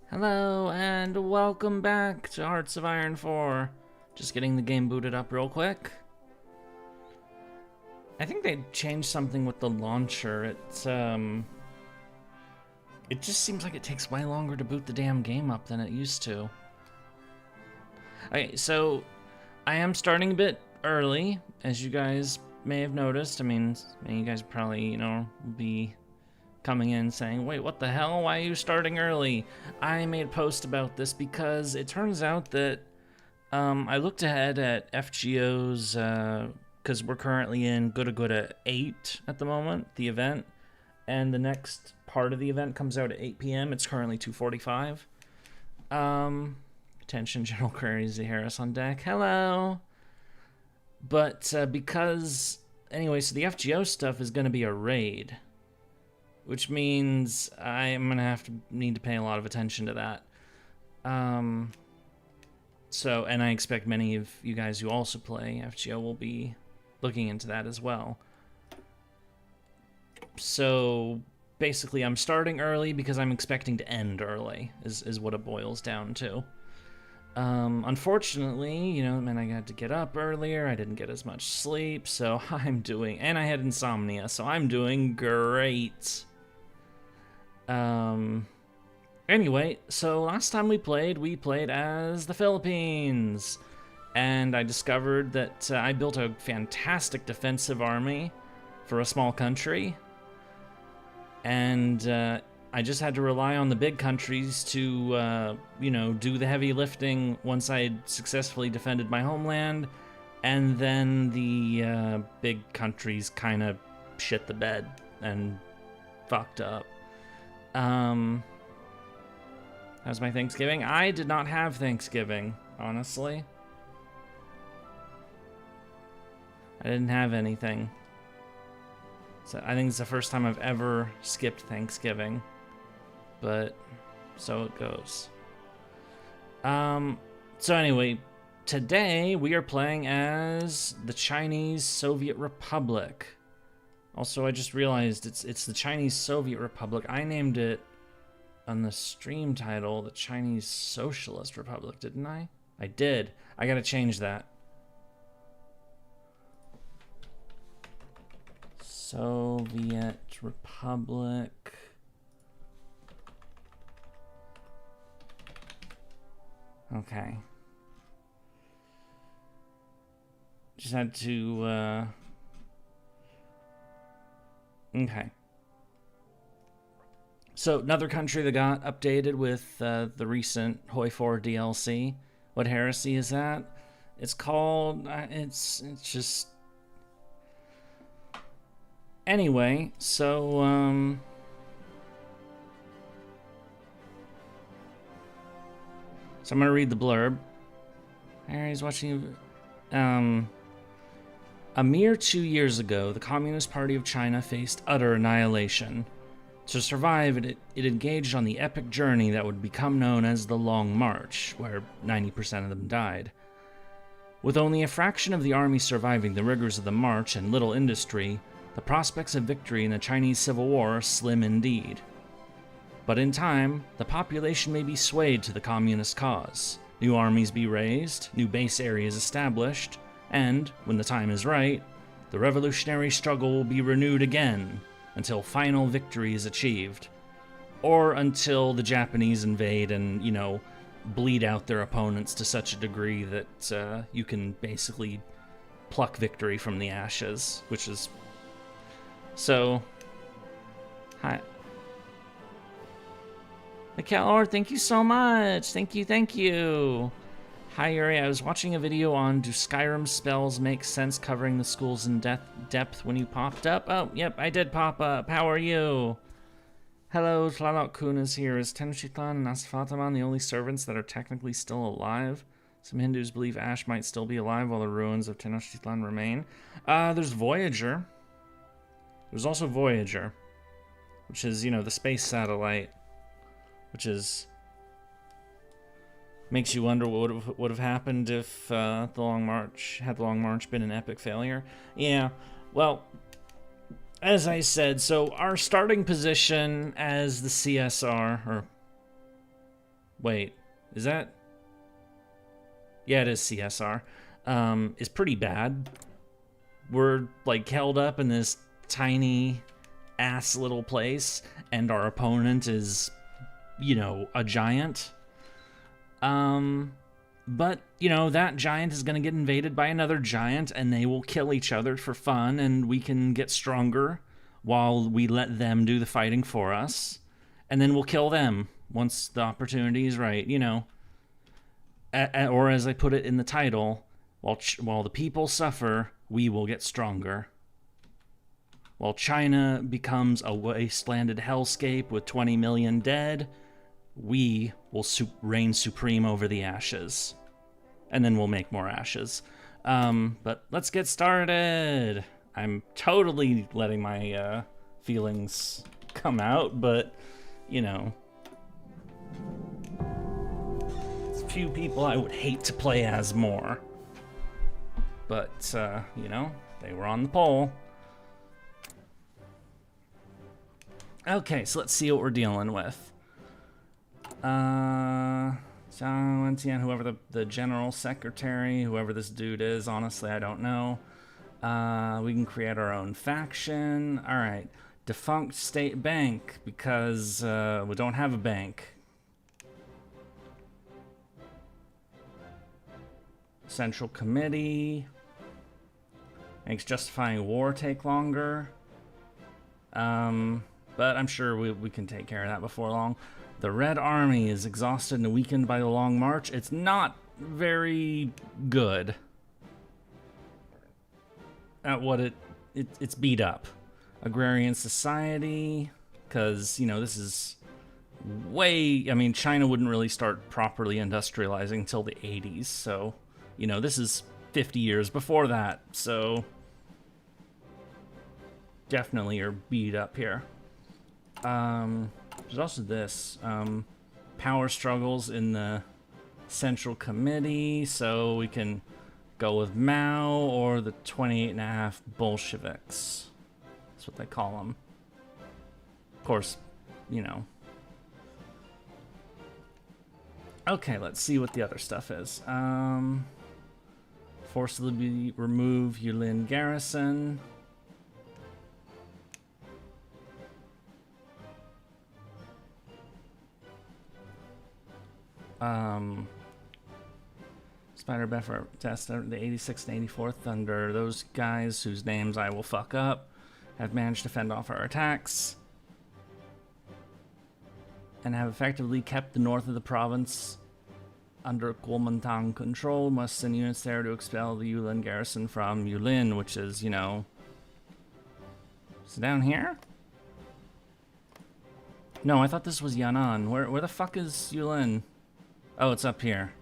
Hello and welcome back to Hearts of Iron 4. Just getting the game booted up real quick. I think they changed something with the launcher. It just seems like it takes way longer to boot the damn game up than it used to. Okay, so I am starting a bit early, as you guys may have noticed. I mean, you guys probably, will be coming in saying, wait, what the hell? Why are you starting early? I made a post about this because it turns out that I looked ahead at FGO's, because we're currently in Gura 8 at the moment, the event, and the next part of the event comes out at 8 p.m. It's currently 2:45. Attention, General Queries Harris on deck. Hello! But because, anyway, so the FGO stuff is going to be a raid, which means I'm going to need to pay a lot of attention to that. So, and I expect many of you guys who also play FGO will be looking into that as well. So, basically, I'm starting early because I'm expecting to end early, is what it boils down to. Unfortunately, I got to get up earlier, I didn't get as much sleep, so and I had insomnia, so I'm doing great. Anyway, so last time we played as the Philippines, and I discovered that I built a fantastic defensive army for a small country, and I just had to rely on the big countries to, do the heavy lifting once I had successfully defended my homeland, and then the big countries kind of shit the bed and fucked up. How's my Thanksgiving? I did not have Thanksgiving, honestly. I didn't have anything. So I think it's the first time I've ever skipped Thanksgiving. But so it goes. So anyway, today we are playing as the Chinese Soviet Republic. Also, I just realized it's the Chinese Soviet Republic. I named it on the stream title the Chinese Socialist Republic, didn't I? I did. I gotta change that. Soviet Republic. Okay. Just had to, okay. So, another country that got updated with the recent Hoi 4 DLC. What heresy is that? It's called, it's just... Anyway, so, so I'm gonna read the blurb. Harry's watching... A mere 2 years ago, the Communist Party of China faced utter annihilation. To survive, it engaged on the epic journey that would become known as the Long March, where 90% of them died. With only a fraction of the army surviving the rigors of the march and little industry, the prospects of victory in the Chinese Civil War are slim indeed. But in time, the population may be swayed to the communist cause, new armies be raised, new base areas established, and, when the time is right, the revolutionary struggle will be renewed again, until final victory is achieved. Or until the Japanese invade and, bleed out their opponents to such a degree that you can basically pluck victory from the ashes, which is... So... Hi. Mikhail, thank you so much! Thank you! Hi Yurie, I was watching a video on do Skyrim spells make sense covering the schools in depth when you popped up? Oh, yep, I did pop up. How are you? Hello, Tlaloc-kun is here. Is Tenochtitlan and Asfataman the only servants that are technically still alive? Some Hindus believe Ash might still be alive while the ruins of Tenochtitlan remain. There's Voyager. There's also Voyager, which is, the space satellite, which is... Makes you wonder what would have happened if the Long March been an epic failure. Yeah, well, as I said, so our starting position as the CSR, or Wait, is that? Yeah, it is CSR. Is pretty bad. We're like held up in this tiny ass little place, and our opponent is, you know, a giant. But, you know, that giant is going to get invaded by another giant, and they will kill each other for fun, and we can get stronger while we let them do the fighting for us. And then we'll kill them once the opportunity is right, you know. Or as I put it in the title, while the people suffer, we will get stronger. While China becomes a wastelanded hellscape with 20 million dead, we will reign supreme over the ashes. And then we'll make more ashes. But let's get started. I'm totally letting my feelings come out, but, you know, there's a few people I would hate to play as more. But, you know, they were on the poll. Okay, so let's see what we're dealing with. NCNS, whoever the general secretary, whoever this dude is, honestly, I don't know. We can create our own faction. All right, defunct state bank, because we don't have a bank. Central committee. Makes justifying war take longer. But I'm sure we can take care of that before long. The Red Army is exhausted and weakened by the long march. It's not very good at what it's beat up. Agrarian society, because, you know, this is way, I mean, China wouldn't really start properly industrializing until the 80s, so, you know, this is 50 years before that, so definitely are beat up here. There's also this, power struggles in the Central Committee, so we can go with Mao or the 28.5 Bolsheviks. That's what they call them. Of course, you know. Okay, let's see what the other stuff is. Forcibly remove Yulin garrison. Spider Beffer test the 86th and 84th Thunder. Those guys whose names I will fuck up have managed to fend off our attacks and have effectively kept the north of the province under Kuomintang control. Must send units there to expel the Yulin garrison from Yulin, which is, you know, is it down here? No, I thought this was Yan'an. Where the fuck is Yulin? Oh, it's up here.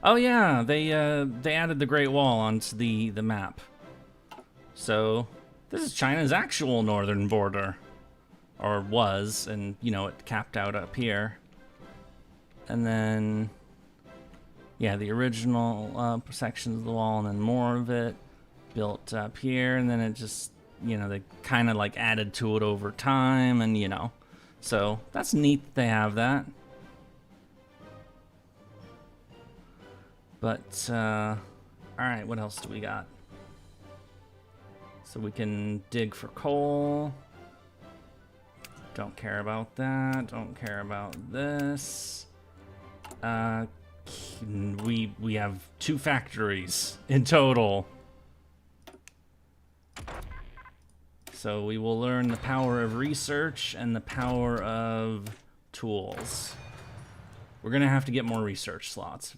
Oh yeah, they added the Great Wall onto the map. So this is China's actual northern border, or was, and you know it capped out up here. And then, yeah, the original sections of the wall, and then more of it built up here, and then it just, you know, they kind of like added to it over time, and you know, so that's neat that they have that. But, alright, what else do we got? So we can dig for coal. Don't care about that. Don't care about this. We have 2 factories in total. So we will learn the power of research and the power of tools. We're gonna have to get more research slots.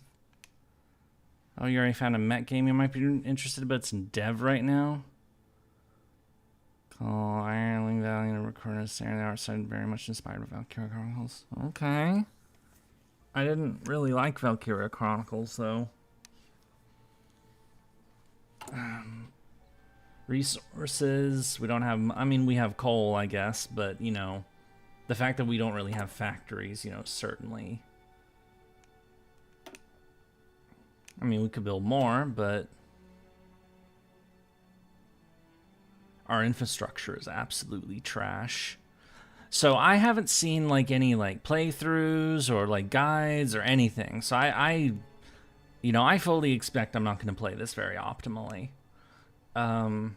Oh, you already found a mech game you might be interested in, but it's in dev right now. Call Ironling Valley and Recorded Sarah. The art side very much inspired by Valkyria Chronicles. Okay. I didn't really like Valkyria Chronicles, though. Resources. We don't have... I mean, we have coal, I guess, but, you know, the fact that we don't really have factories, you know, certainly... I mean, we could build more, but our infrastructure is absolutely trash. So I haven't seen like any like playthroughs or like guides or anything. So I you know, I fully expect I'm not going to play this very optimally. Okay,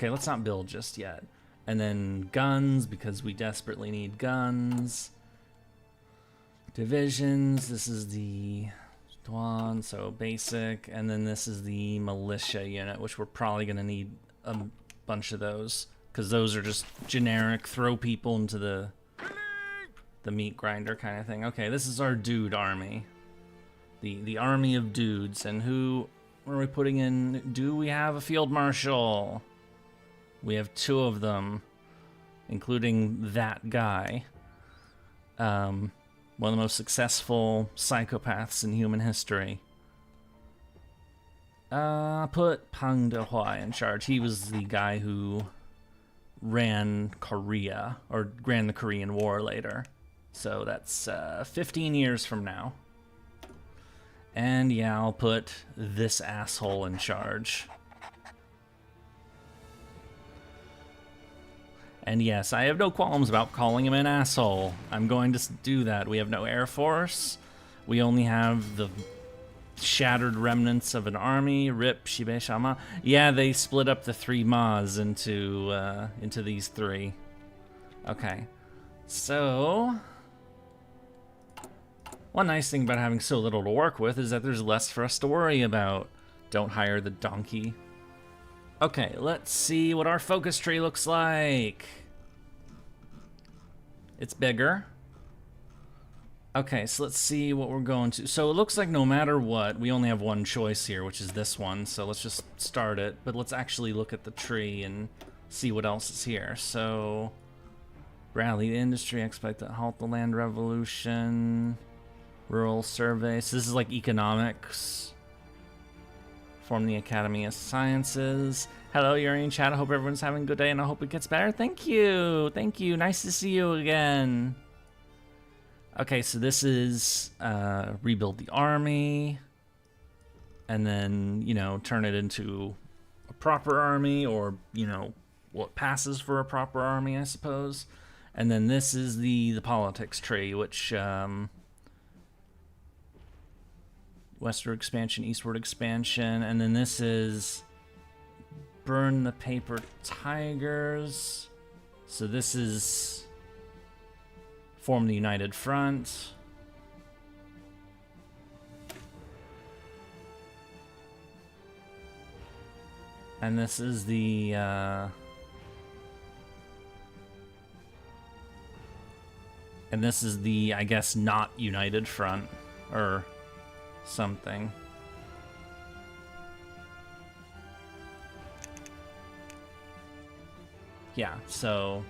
let's not build just yet. And then guns, because we desperately need guns. Divisions, this is the one, so basic. And then this is the militia unit, which we're probably going to need a bunch of those. Because those are just generic, throw people into the meat grinder kind of thing. Okay, this is our dude army. The army of dudes. And who are we putting in? Do we have a field marshal? We have 2 of them, including that guy. One of the most successful psychopaths in human history. Put Pang Dehua in charge. He was the guy who ran Korea, or ran the Korean War later. So that's 15 years from now. And yeah, I'll put this asshole in charge. And yes, I have no qualms about calling him an asshole. I'm going to do that. We have no air force. We only have the shattered remnants of an army. Rip, Shibe, Shama. Yeah, they split up the 3 Ma's into these 3. Okay. So one nice thing about having so little to work with is that there's less for us to worry about. Don't hire the donkey. Okay, let's see what our focus tree looks like. It's bigger. Okay, so let's see what we're going to. So it looks like no matter what, we only have one choice here, which is this one. So let's just start it. But let's actually look at the tree and see what else is here. So rally the industry, expect to halt the land revolution, rural survey. So this is like economics. Form the Academy of Sciences. Hello, Yurie in chat. I hope everyone's having a good day, and I hope it gets better. Thank you. Thank you. Nice to see you again. Okay, so this is rebuild the army, and then, you know, turn it into a proper army, or, you know, what passes for a proper army, I suppose. And then this is the politics tree, which westward expansion, eastward expansion, and then this is burn the paper tigers. So this is form the United Front. And this is the I guess, not United Front, or something. Yeah, so,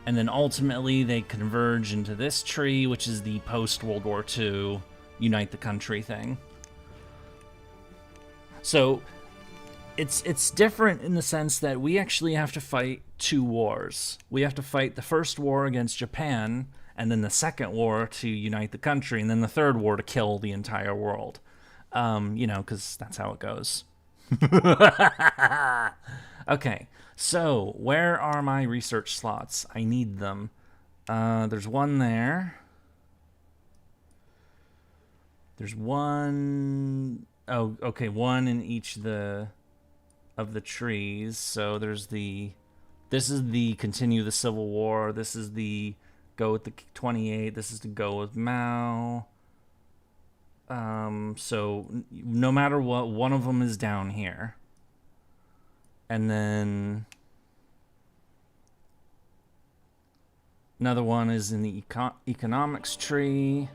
and then ultimately they converge into this tree, which is the post-World War II unite the country thing. So it's different in the sense that we actually have to fight 2 wars. We have to fight the first war against Japan, and then the second war to unite the country, and then the third war to kill the entire world. You know, because that's how it goes. Okay, so where are my research slots? I need them. There's one there. There's one... Oh, okay, one in each of the trees. So there's the... This is the continue the Civil War. This is the go with the 28. This is to go with Mao. So no matter what, one of them is down here. And then another one is in the economics tree.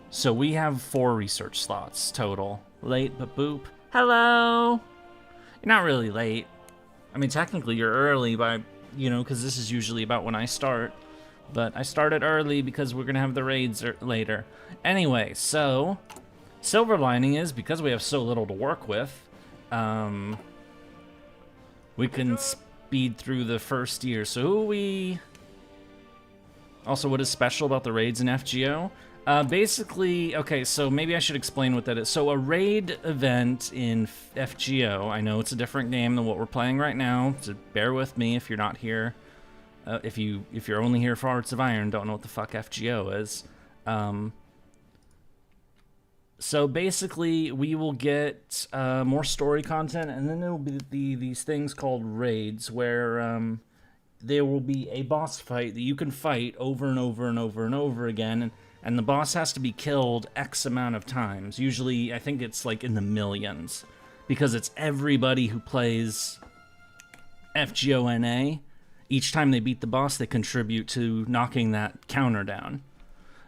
So we have 4 research slots total. Late, but boop. Hello! You're not really late. I mean, technically you're early by, you know, because this is usually about when I start. But I started early because we're going to have the raids later. Anyway, so silver lining is, because we have so little to work with, we can speed through the first year. So who we... Also, what is special about the raids in FGO? Basically, okay, so maybe I should explain what that is. So a raid event in FGO, I know it's a different game than what we're playing right now, so bear with me if you're not here. If you're only here for Hearts of Iron, don't know what the fuck FGO is. So basically, we will get more story content, and then there will be these things called raids, where there will be a boss fight that you can fight over and over and over and over again, and the boss has to be killed X amount of times. Usually, I think it's like in the millions, because it's everybody who plays FGONA. Each time they beat the boss, they contribute to knocking that counter down.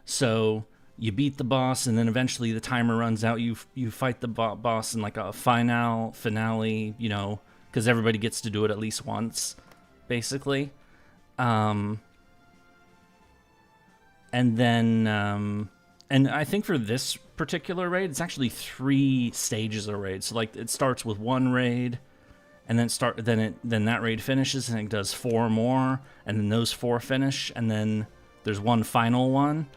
So you beat the boss, and then eventually the timer runs out. You fight the boss in like a finale, you know, because everybody gets to do it at least once, basically. And then, and I think for this particular raid, it's actually 3 stages of raid. So like it starts with 1 raid, and then then that raid finishes, and it does 4 more, and then those 4 finish, and then there's one final one.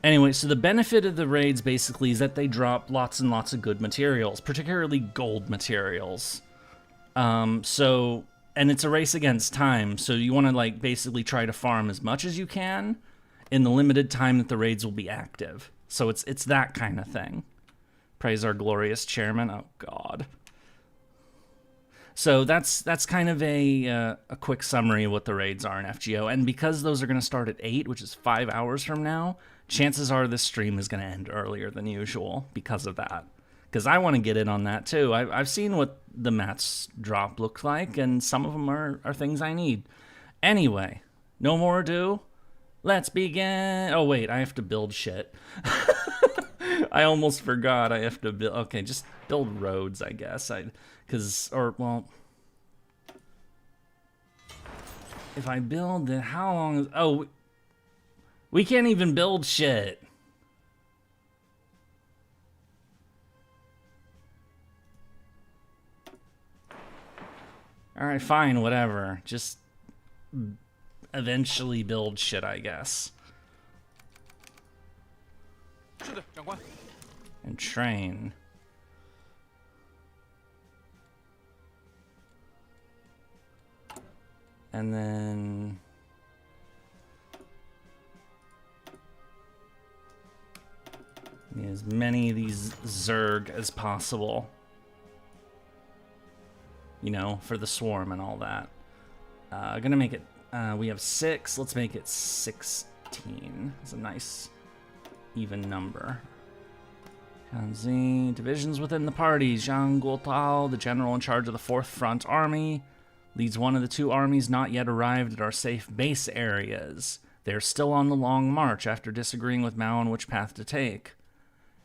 Anyway, so the benefit of the raids basically is that they drop lots and lots of good materials, particularly gold materials. And it's a race against time, so you want to like basically try to farm as much as you can in the limited time that the raids will be active. So it's that kind of thing. Praise our glorious chairman. Oh God. So that's kind of a quick summary of what the raids are in FGO, and because those are going to start at 8, which is 5 hours from now, chances are this stream is going to end earlier than usual because of that. Because I want to get in on that too. I've seen what the mats drop look like, and some of them are things I need. Anyway, no more ado. Let's begin. Oh wait, I have to build shit. I almost forgot I have to build. Okay, just build roads, I guess. Well, if I build it, how long is... Oh, we can't even build shit. Alright, fine, whatever. Just eventually build shit, I guess. And train. And then... as many of these Zerg as possible. You know, for the swarm and all that. Gonna make it, we have 6, let's make it 16. It's a nice, even number. Shanxi, divisions within the party. Zhang Guotao, the general in charge of the 4th Front Army, leads one of the 2 armies not yet arrived at our safe base areas. They're still on the long march after disagreeing with Mao on which path to take.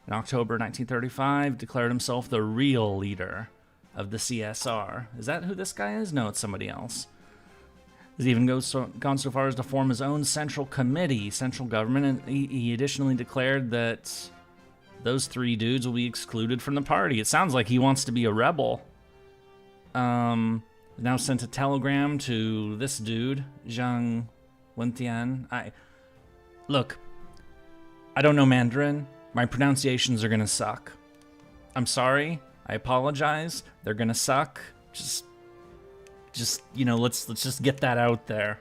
In October 1935, declared himself the real leader of the CSR. Is that who this guy is? No, it's somebody else. He's even gone so far as to form his own central committee, central government, and he additionally declared that those 3 dudes will be excluded from the party. It sounds like he wants to be a rebel. Now sent a telegram to this dude, Zhang Wentian. Look, I don't know Mandarin. My pronunciations are gonna suck. I'm sorry. I apologize. They're gonna suck. Just you know, let's just get that out there.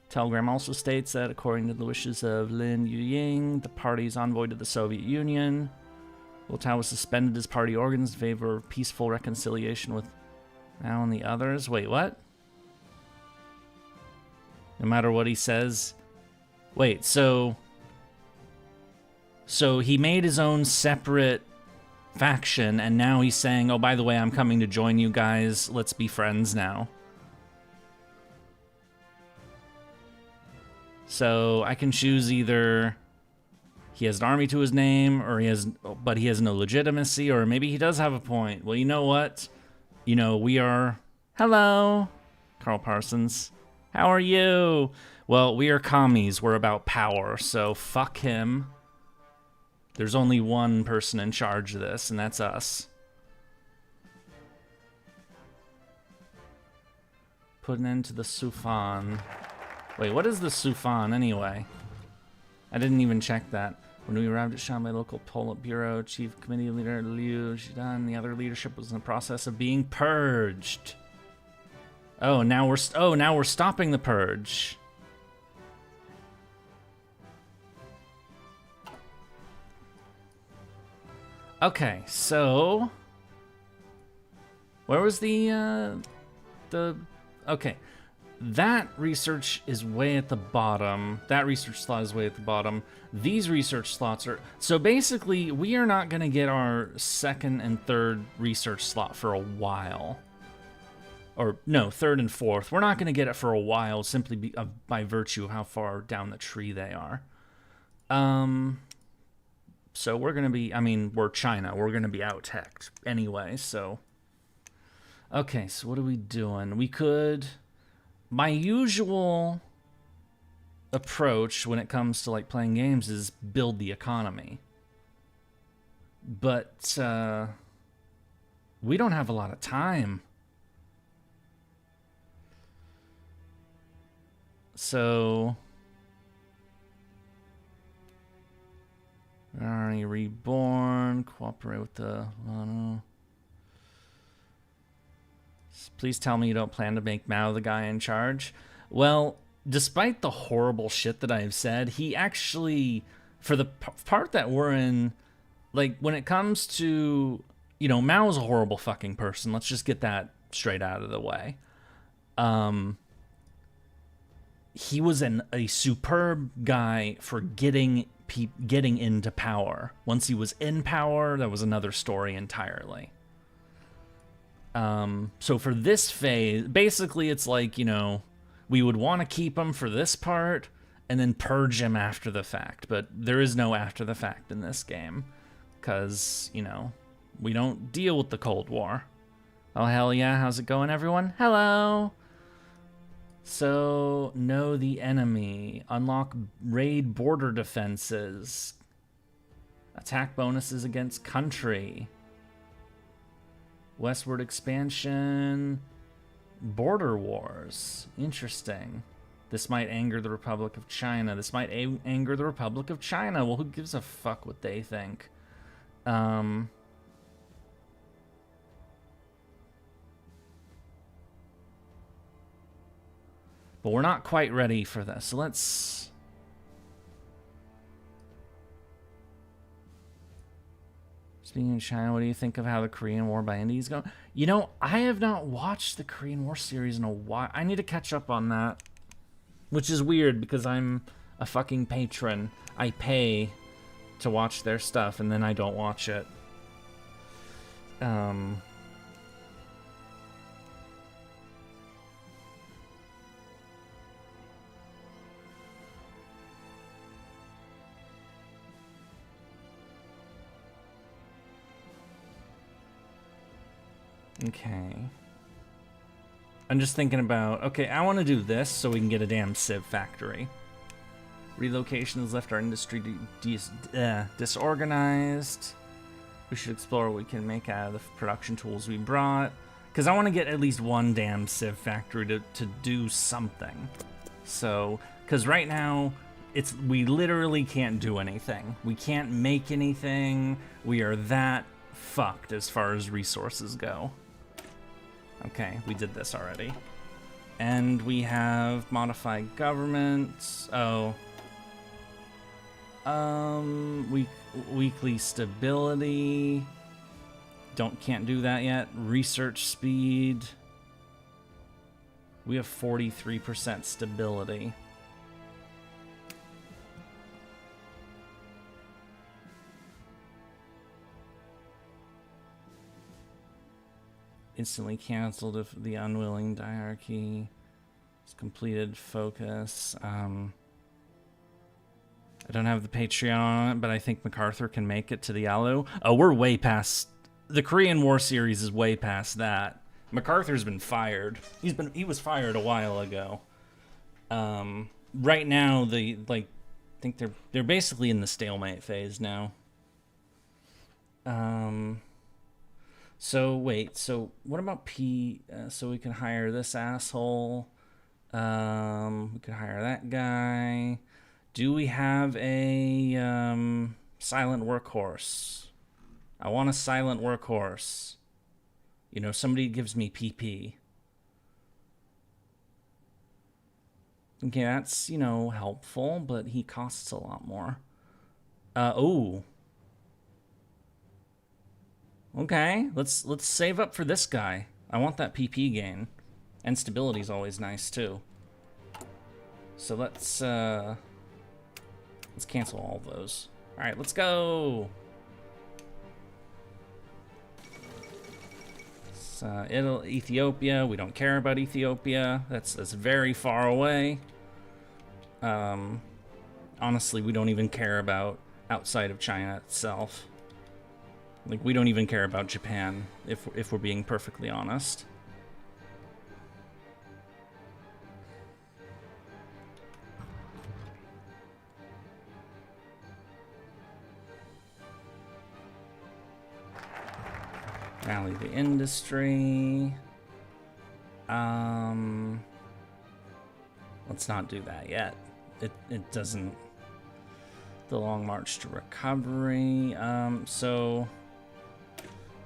Telegram also states that according to the wishes of Lin Yuying, the party's envoy to the Soviet Union, Wiltao was suspended as party organs in favor of peaceful reconciliation with Mao and the others. Wait, what? No matter what he says. Wait, so he made his own separate faction, and now he's saying, oh, by the way, I'm coming to join you guys. Let's be friends now. So I can choose either he has an army to his name, or he has no legitimacy, or maybe he does have a point. Well, you know what? You know, we are... Hello, Carl Parsons. How are you? Well, we are commies. We're about power, so fuck him. There's only one person in charge of this, and that's us. Put an end to the Sufan. Wait, what is the Sufan anyway? I didn't even check that. When we arrived at Shanghai local Politburo, Chief Committee Leader Liu Shidan, the other leadership was in the process of being purged. Oh, now we're stopping the purge. Okay, so where was the okay. That research is way at the bottom. That research slot is way at the bottom. These research slots are... So basically, we are not going to get our second and third research slot for a while. Or, no, third and fourth. We're not going to get it for a while simply by virtue of how far down the tree they are. So we're going to be... I mean, we're China. We're going to be out-teched anyway, so... Okay, so what are we doing? We could... My usual approach when it comes to like playing games is build the economy. But we don't have a lot of time. So Alright, reborn, cooperate with the Please tell me you don't plan to make Mao the guy in charge. Well, despite the horrible shit that I've said, he actually, for the part that we're in, like, when it comes to, you know, Mao's a horrible fucking person. Let's just get that straight out of the way. He was a superb guy for getting into power. Once he was in power, that was another story entirely. So for this phase, basically it's like, you know, we would want to keep him for this part and then purge him after the fact. But there is no after the fact in this game because, you know, we don't deal with the Cold War. Oh, hell yeah. How's it going, everyone? Hello. So, know the enemy. Unlock raid border defenses. Attack bonuses against country. Westward expansion, border wars. Interesting. This might anger the Republic of China. This might anger the Republic of China. Well, who gives a fuck what they think? But we're not quite ready for this. So let's... Speaking of China, what do you think of how the Korean War by India is going? You know, I have not watched the Korean War series in a while. I need to catch up on that. Which is weird because I'm a fucking patron. I pay to watch their stuff and then I don't watch it. Okay. I'm just thinking about, okay, I want to do this so we can get a damn Civ factory. Relocation has left our industry disorganized. We should explore what we can make out of the production tools we brought. Because I want to get at least one damn Civ factory to do something. So, because right now, we literally can't do anything. We can't make anything. We are that fucked as far as resources go. Okay, we did this already. And we have modified government. Oh. Weekly stability. Can't do that yet. Research speed. We have 43% stability. Instantly canceled if the unwilling diarchy is completed. Focus. I don't have the Patreon on it, but I think MacArthur can make it to the Alu. Oh, we're way past... The Korean War series is way past that. MacArthur's been fired. He was fired a while ago. Right now, I think they're basically in the stalemate phase now. So wait, so what about P? So we can hire this asshole. We could hire that guy. Do we have a silent workhorse? I want a silent workhorse. You know, somebody gives me PP. Okay, that's, you know, helpful, but he costs a lot more. Oh. Okay, let's save up for this guy. I want that PP gain. And stability's always nice too. So let's cancel all of those. All right, let's go. It's, Ethiopia. We don't care about Ethiopia. That's very far away. Honestly, we don't even care about outside of China itself. Like, we don't even care about Japan, if we're being perfectly honest. Rally the industry. Let's not do that yet. It doesn't. The long march to recovery. So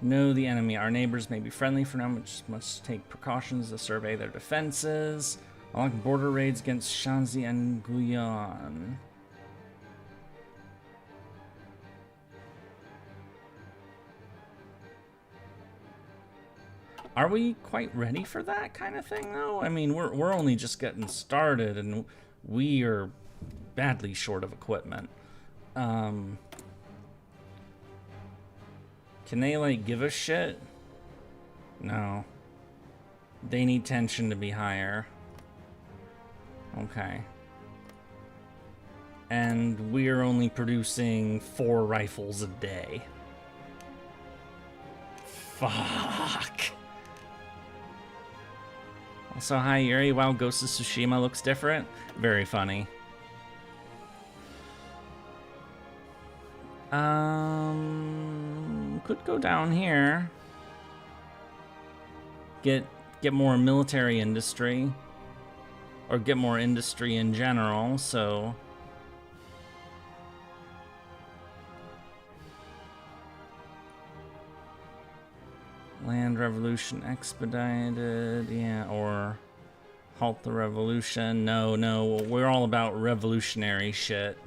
know the enemy. Our neighbors may be friendly for now, but must take precautions to survey their defenses. Unlock border raids against Shanxi and Guyana. Are we quite ready for that kind of thing, though? I mean, we're only just getting started, and we are badly short of equipment. Can they, like, give a shit? No. They need tension to be higher. Okay. And we're only producing 4 rifles a day. Fuck. Also, hi Yurie. Wow, Ghost of Tsushima looks different. Very funny. Could go down here. Get more military industry. Or get more industry in general, so... Land revolution expedited, yeah, or halt the revolution. No, we're all about revolutionary shit.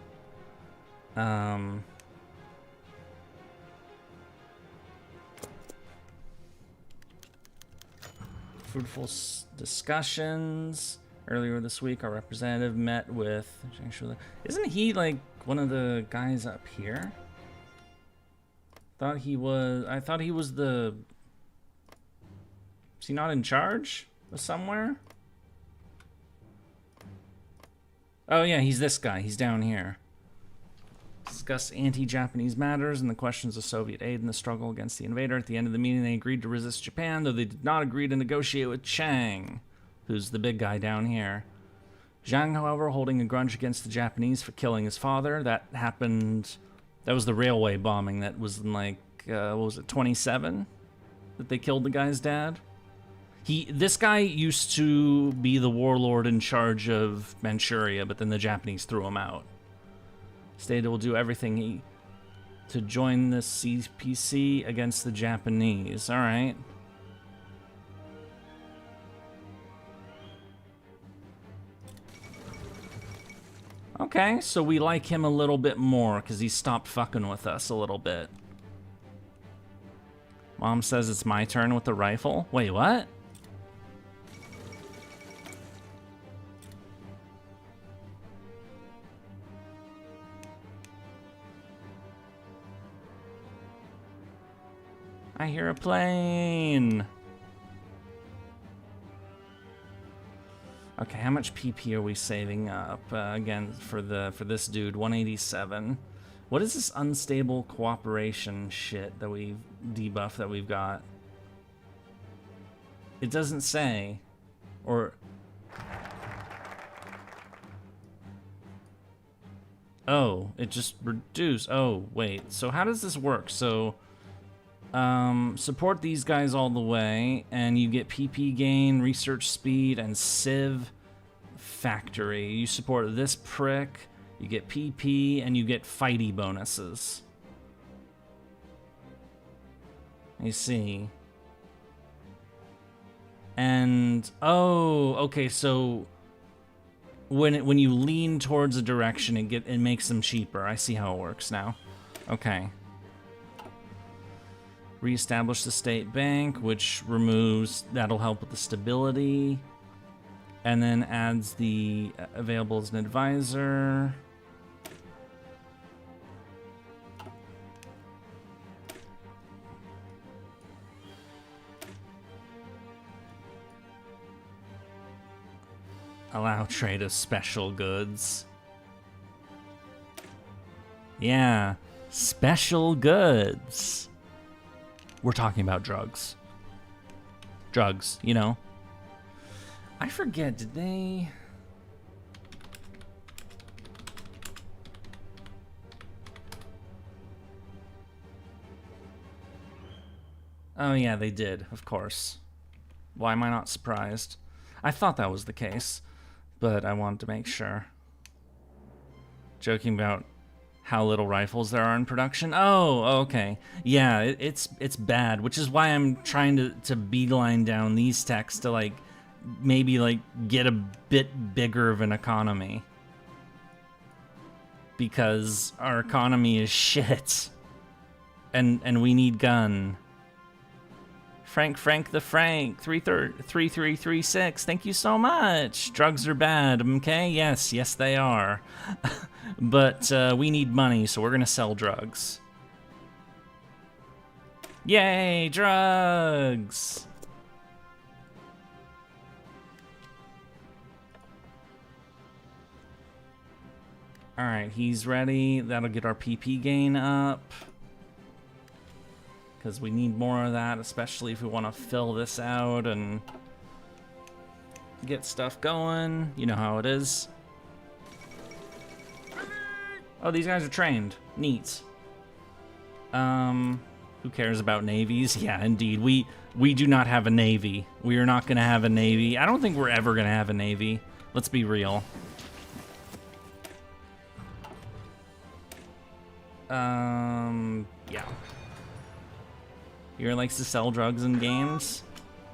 Fruitful discussions. Earlier this week, our representative met with... Isn't he, like, one of the guys up here? I thought he was the... Is he not in charge of somewhere? Oh yeah, he's this guy. He's down here. Discuss anti-Japanese matters and the questions of Soviet aid in the struggle against the invader. At the end of the meeting, they agreed to resist Japan, though they did not agree to negotiate with Chiang, who's the big guy down here. Zhang, however, holding a grudge against the Japanese for killing his father. That happened... That was the railway bombing that was in, like, what was it, 27? That they killed the guy's dad? This guy used to be the warlord in charge of Manchuria, but then the Japanese threw him out. Stated will do everything to join the CPC against the Japanese. All right. Okay, so we like him a little bit more because he stopped fucking with us a little bit. Mom says it's my turn with the rifle. Wait, what? I hear a plane. Okay, how much PP are we saving up again for this dude? 187. What is this unstable cooperation shit that we've debuffed that we've got? It doesn't say, or oh, it just reduced. Oh wait, so how does this work? So Support these guys all the way, and you get PP gain, research speed, and Civ Factory. You support this prick, you get PP, and you get fighty bonuses. I see. And, oh, okay, so when you lean towards a direction, it makes them cheaper. I see how it works now. Okay. Reestablish the state bank, which removes, that'll help with the stability. And then adds the available as an advisor. Allow trade of special goods. Yeah, special goods. We're talking about drugs. Drugs, you know. I forget, did they... Oh yeah, they did, of course. Why am I not surprised? I thought that was the case, but I wanted to make sure. Joking about how little rifles there are in production. Oh, okay. Yeah, it's bad, which is why I'm trying to beeline down these techs to like maybe like get a bit bigger of an economy. Because our economy is shit. And we need gun. Frank the Frank 3336. Thank you so much. Drugs are bad, okay? Yes, they are. But we need money, so we're gonna sell drugs. Yay, drugs! Alright, he's ready. That'll get our PP gain up. Because we need more of that, especially if we want to fill this out and get stuff going. You know how it is. Oh, these guys are trained. Neat. Who cares about navies? Yeah, indeed. We do not have a navy. We are not going to have a navy. I don't think we're ever going to have a navy. Let's be real. Yeah. Yurie likes to sell drugs in games.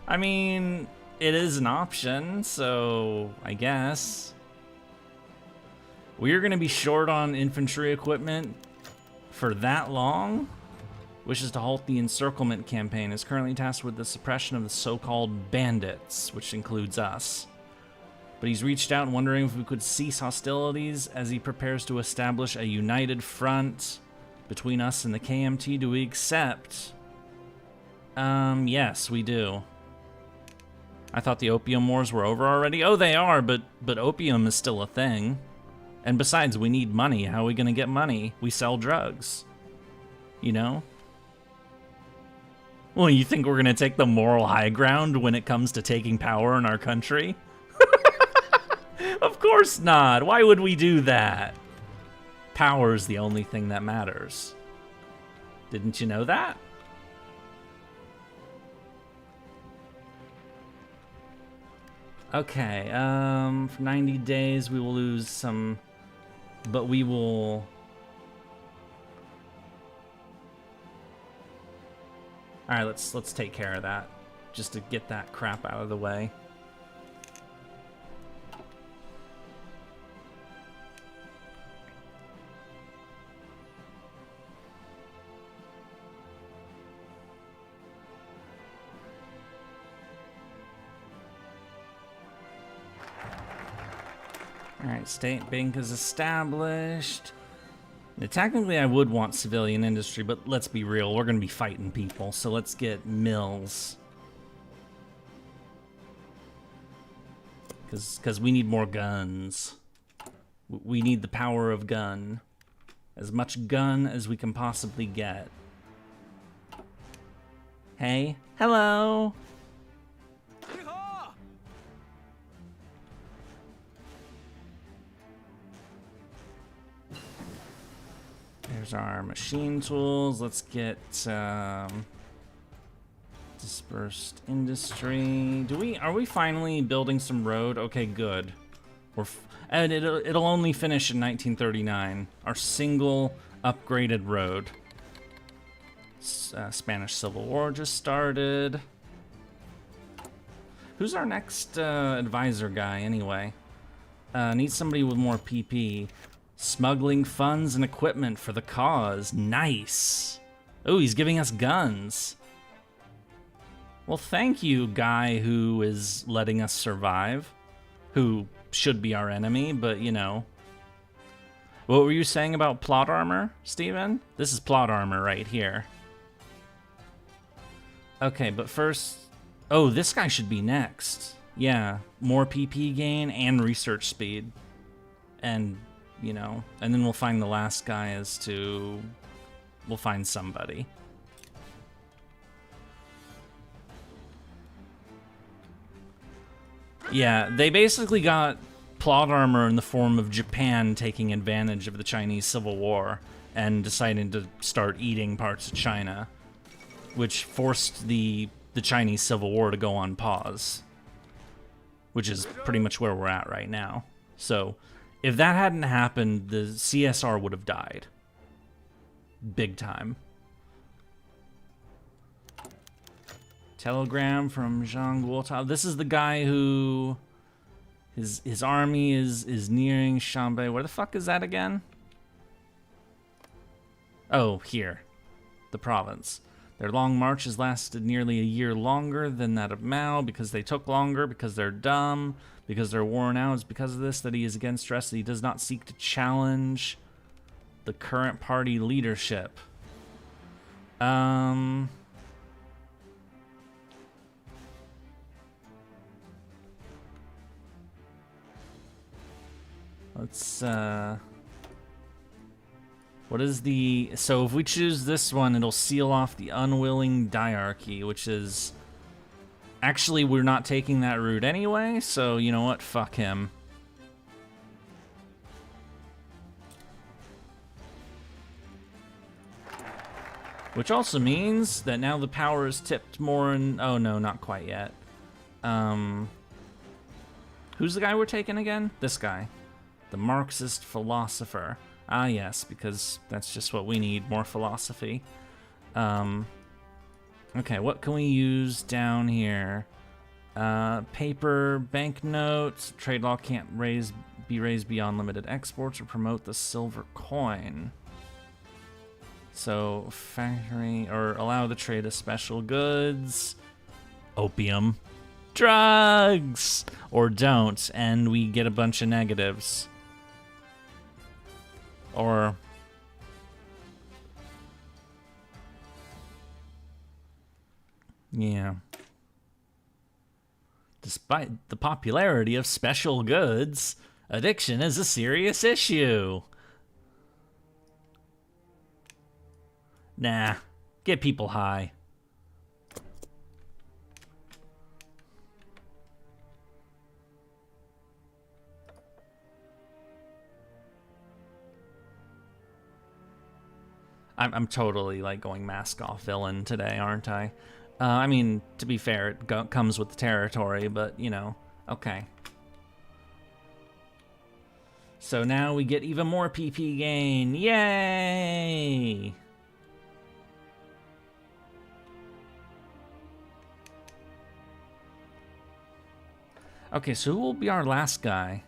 I mean, it is an option, so I guess. We're gonna be short on infantry equipment for that long. Wishes to halt the encirclement campaign. Is currently tasked with the suppression of the so-called bandits, which includes us. But he's reached out and wondering if we could cease hostilities as he prepares to establish a united front between us and the KMT. Do we accept? Yes, we do. I thought the opium wars were over already. Oh, they are, but opium is still a thing. And besides, we need money. How are we gonna get money? We sell drugs. You know? Well, you think we're gonna take the moral high ground when it comes to taking power in our country? Of course not. Why would we do that? Power is the only thing that matters. Didn't you know that? Okay, for 90 days we will lose some, but we will... Alright, let's take care of that, just to get that crap out of the way. Alright, state bank is established. Now, technically I would want civilian industry, but let's be real, we're gonna be fighting people, so let's get mills. Because we need more guns. We need the power of gun. As much gun as we can possibly get. Hey, hello! There's our machine tools. Let's get, Dispersed industry. Are we finally building some road? Okay, good. And it'll only finish in 1939. Our single upgraded road. Spanish Civil War just started. Who's our next advisor guy, anyway? Need somebody with more PP. Smuggling funds and equipment for the cause. Nice. Oh, he's giving us guns. Well, thank you, guy who is letting us survive. Who should be our enemy, but you know. What were you saying about plot armor, Steven? This is plot armor right here. Okay, but first... Oh, this guy should be next. Yeah, more PP gain and research speed. And, you know, and then we'll find the last guy as to... We'll find somebody. Yeah, they basically got plot armor in the form of Japan taking advantage of the Chinese Civil War and deciding to start eating parts of China, which forced the Chinese Civil War to go on pause, which is pretty much where we're at right now. So if that hadn't happened, the CSR would have died. Big time. Telegram from Zhang Guotao. This is the guy who his army is nearing Shanxi. Where the fuck is that again? Oh, here. The province. Their long march has lasted nearly a year longer than that of Mao because they took longer, because they're dumb, because they're worn out. It's because of this that he is against stress, that he does not seek to challenge the current party leadership. Let's, what is the... So if we choose this one, it'll seal off the unwilling diarchy, which is... Actually, we're not taking that route anyway, so you know what? Fuck him. Which also means that now the power is tipped more in... Oh no, not quite yet. Who's the guy we're taking again? This guy. The Marxist philosopher. Ah, yes, because that's just what we need, more philosophy. Okay, what can we use down here? Paper, banknotes, trade law can't be raised beyond limited exports or promote the silver coin. So, factory, or allow the trade of special goods, opium, drugs, or don't, and we get a bunch of negatives. Or... Yeah. Despite the popularity of special goods, addiction is a serious issue. Nah, get people high. I'm totally, like, going mask-off villain today, aren't I? I mean, to be fair, it comes with the territory, but, you know, okay. So now we get even more PP gain. Yay! Okay, so who will be our last guy?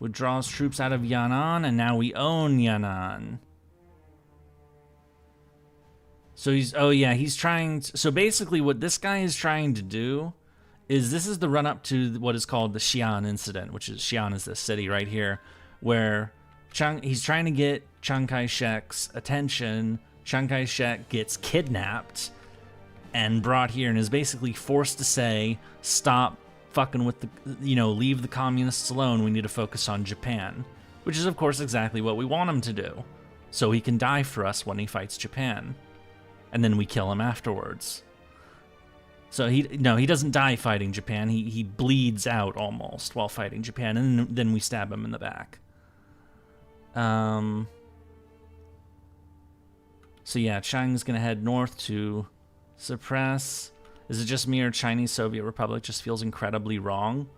Withdraws troops out of Yan'an, and now we own Yan'an. So he's trying to, so basically what this guy is trying to do is, this is the run up to what is called the Xi'an incident, which is, Xi'an is this city right here, where he's trying to get Chiang Kai-shek's attention. Chiang Kai-shek gets kidnapped and brought here and is basically forced to say, stop fucking with the, you know, leave the communists alone, we need to focus on Japan. Which is, of course, exactly what we want him to do. So he can die for us when he fights Japan. And then we kill him afterwards. So he doesn't die fighting Japan, he bleeds out almost while fighting Japan, and then we stab him in the back. So yeah, Chang's gonna head north to suppress. Is it just me or Chinese Soviet Republic just feels incredibly wrong?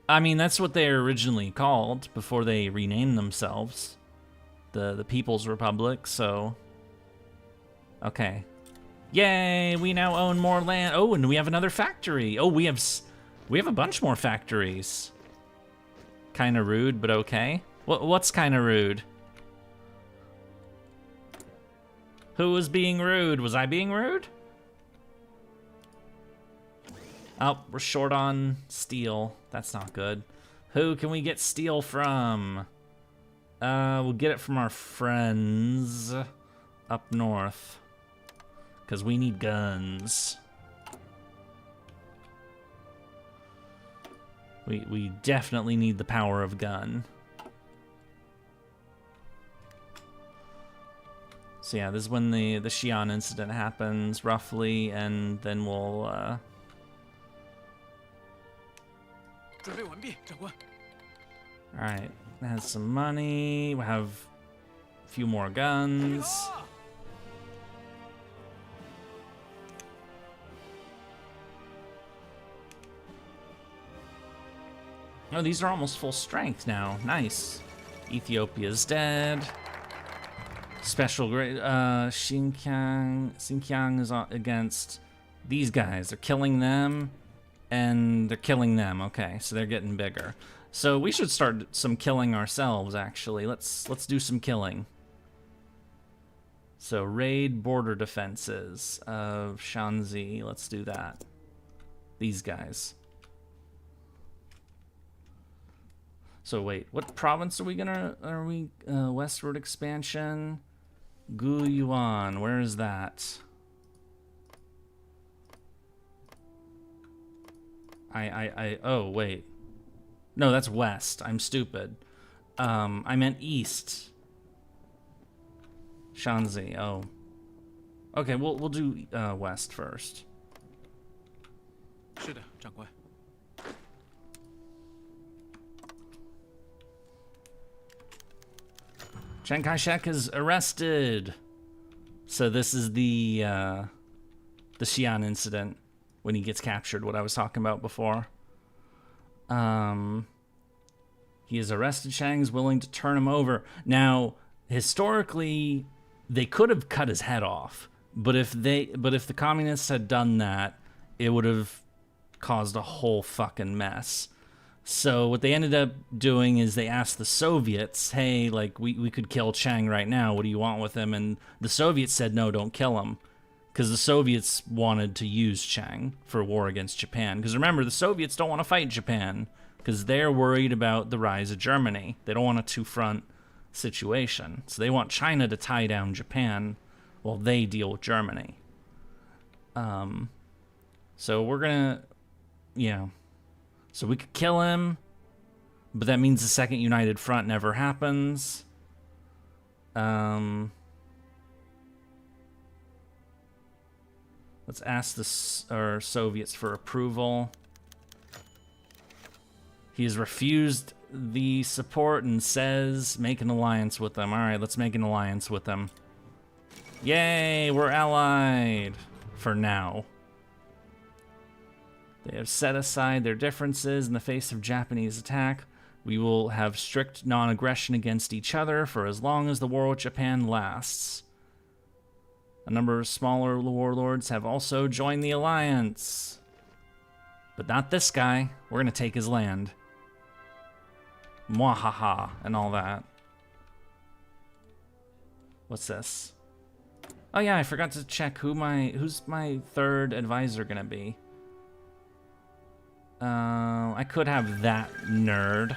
I mean, that's what they were originally called before they renamed themselves. The People's Republic, so... Okay. Yay, we now own more land. Oh, and we have another factory. Oh, we have a bunch more factories. Kinda rude, but okay. What's kinda rude? Who was being rude? Was I being rude? Oh, we're short on steel. That's not good. Who can we get steel from? We'll get it from our friends up north. Because we need guns. We definitely need the power of gun. So yeah, this is when the Xi'an incident happens, roughly, and then we'll, Alright, has some money, we'll have a few more guns. Oh, these are almost full strength now. Nice. Ethiopia's dead. Special grade. Xinjiang is against these guys. They're killing them, and they're killing them. Okay, so they're getting bigger. So we should start some killing ourselves. Actually, let's do some killing. So raid border defenses of Shanxi. Let's do that. These guys. So wait, what province are we westward expansion? Guyuan, where is that? Oh wait. No, that's west, I'm stupid. I meant east. Shanxi, oh. Okay, we'll do west first. 是的，长官。 Chiang Kai-shek is arrested. So this is the Xi'an incident when he gets captured, what I was talking about before. He is arrested. Chiang's willing to turn him over. Now, historically, they could have cut his head off, but if the communists had done that, it would have caused a whole fucking mess. So what they ended up doing is they asked the Soviets, hey, like, we could kill Chiang right now. What do you want with him? And the Soviets said, no, don't kill him. Because the Soviets wanted to use Chiang for war against Japan. Because remember, the Soviets don't want to fight Japan. Because they're worried about the rise of Germany. They don't want a two-front situation. So they want China to tie down Japan while they deal with Germany. So we're gonna, yeah. So we could kill him, but that means the Second United Front never happens. Let's ask the Soviets for approval. He has refused the support and says, make an alliance with them. All right, let's make an alliance with them. Yay, we're allied for now. They have set aside their differences in the face of Japanese attack. We will have strict non-aggression against each other for as long as the war with Japan lasts. A number of smaller warlords have also joined the alliance. But not this guy. We're gonna take his land. Mwahaha and all that. What's this? Oh yeah, I forgot to check who's my third advisor gonna be. I could have that nerd,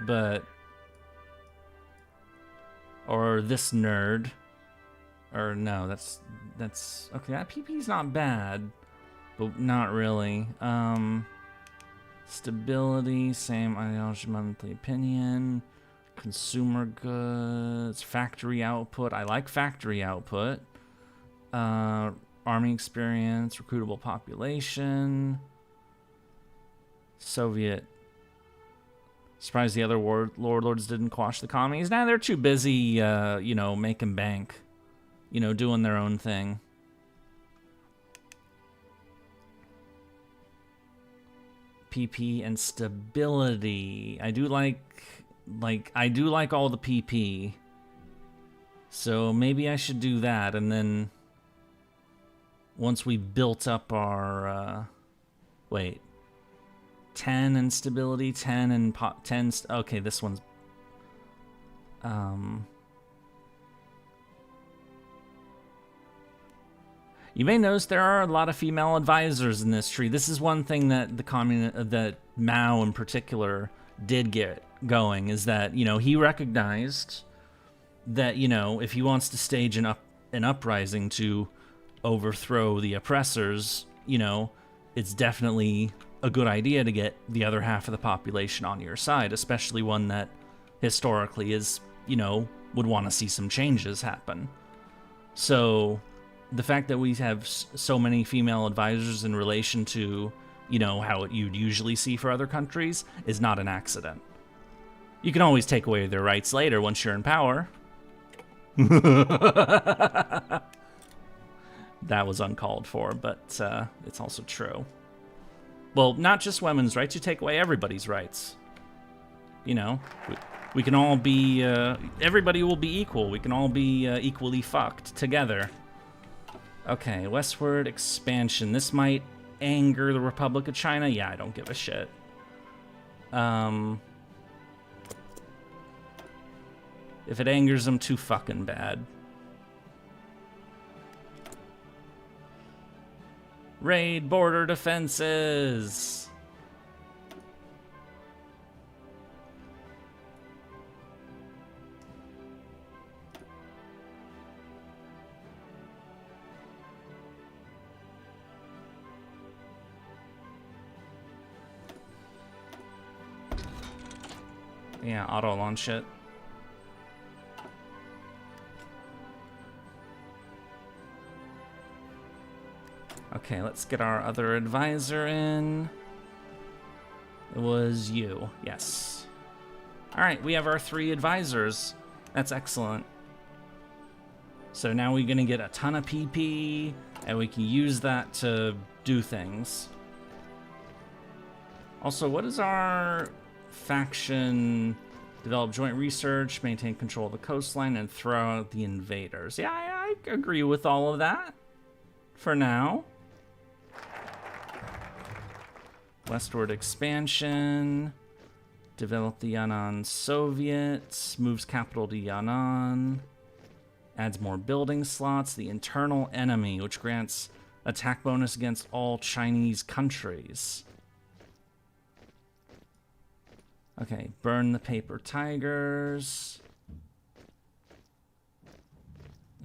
but... Or this nerd. Or no, that's... Okay, that PP's not bad, but not really. Stability, same ideology, monthly opinion. Consumer goods, factory output. I like factory output. Army experience, recruitable population. Soviet. Surprised the other warlords didn't quash the commies. Nah, they're too busy, you know, making bank. you know, doing their own thing. PP and stability. I do like all the PP. So maybe I should do that, and then once we built up our, wait, 10 and stability, 10 and 10, okay, this one's, you may notice there are a lot of female advisors in this tree. This is one thing that that Mao in particular did get going, is that, you know, he recognized that, you know, if he wants to stage an uprising to overthrow the oppressors, you know, it's definitely a good idea to get the other half of the population on your side, especially one that historically is, you know, would want to see some changes happen. So the fact that we have so many female advisors in relation to, you know, how you'd usually see for other countries is not an accident. You can always take away their rights later once you're in power. That was uncalled for, but it's also true. Well, not just women's rights, you take away everybody's rights. You know, we can all be, everybody will be equal. We can all be equally fucked together. Okay, westward expansion. This might anger the Republic of China. Yeah, I don't give a shit. If it angers them, too fucking bad. Raid border defenses. Yeah, auto launch it. Okay, let's get our other advisor in. It was you, yes. All right, we have our 3 advisors. That's excellent. So now we're gonna get a ton of PP, and we can use that to do things. Also, what is our faction? Develop joint research, maintain control of the coastline, and throw out the invaders. Yeah, I agree with all of that for now. Westward expansion. Develop the Yan'an Soviet. Moves capital to Yan'an. Adds more building slots. The internal enemy, which grants attack bonus against all Chinese countries. Okay, burn the paper tigers.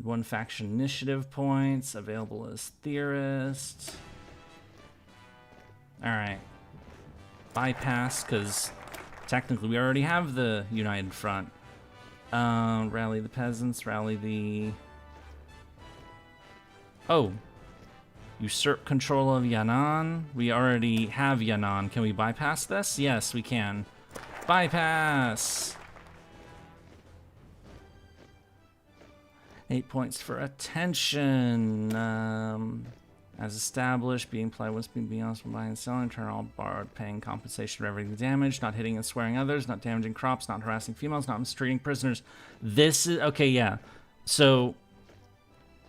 1 faction initiative points. Available as theorist. Alright. Bypass, because technically we already have the United Front. Rally the peasants, rally the... Oh. Usurp control of Yan'an. We already have Yan'an. Can we bypass this? Yes, we can. Bypass! 8 points for attention. As established, being polite once being honest from buying and selling, turn all borrowed, paying compensation for everything damaged, not hitting and swearing others, not damaging crops, not harassing females, not mistreating prisoners. This is, okay, yeah. So,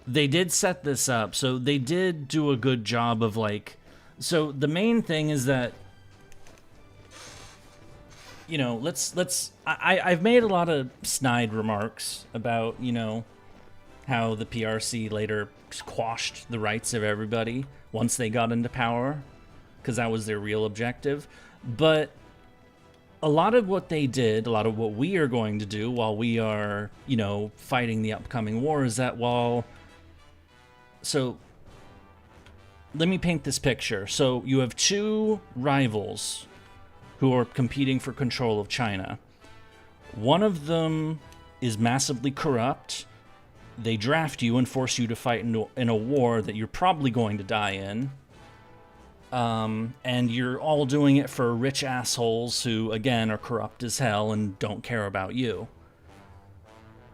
they did set this up, so they did do a good job of, like, so the main thing is that, you know, I've made a lot of snide remarks about, you know, how the PRC later quashed the rights of everybody once they got into power, because that was their real objective. But a lot of what they did, a lot of what we are going to do while we are, you know, fighting the upcoming war is that so let me paint this picture. So you have 2 rivals who are competing for control of China. One of them is massively corrupt. They draft you and force you to fight in a war that you're probably going to die in. And you're all doing it for rich assholes who, again, are corrupt as hell and don't care about you.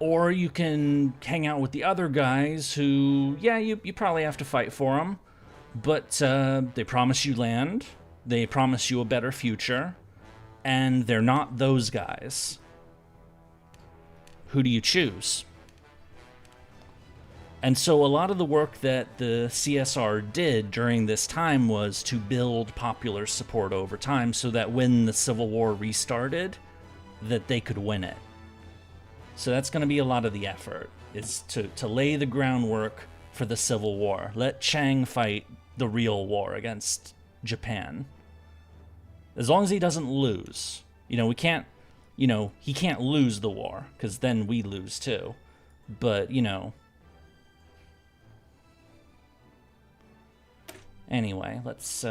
Or you can hang out with the other guys who, yeah, you probably have to fight for them, but they promise you land, they promise you a better future, and they're not those guys. Who do you choose? And so a lot of the work that the CSR did during this time was to build popular support over time so that when the Civil War restarted, that they could win it. So that's going to be a lot of the effort, is to lay the groundwork for the Civil War. Let Chiang fight the real war against Japan. As long as he doesn't lose. You know, we can't, you know, he can't lose the war, because then we lose too. But, you know. Anyway, let's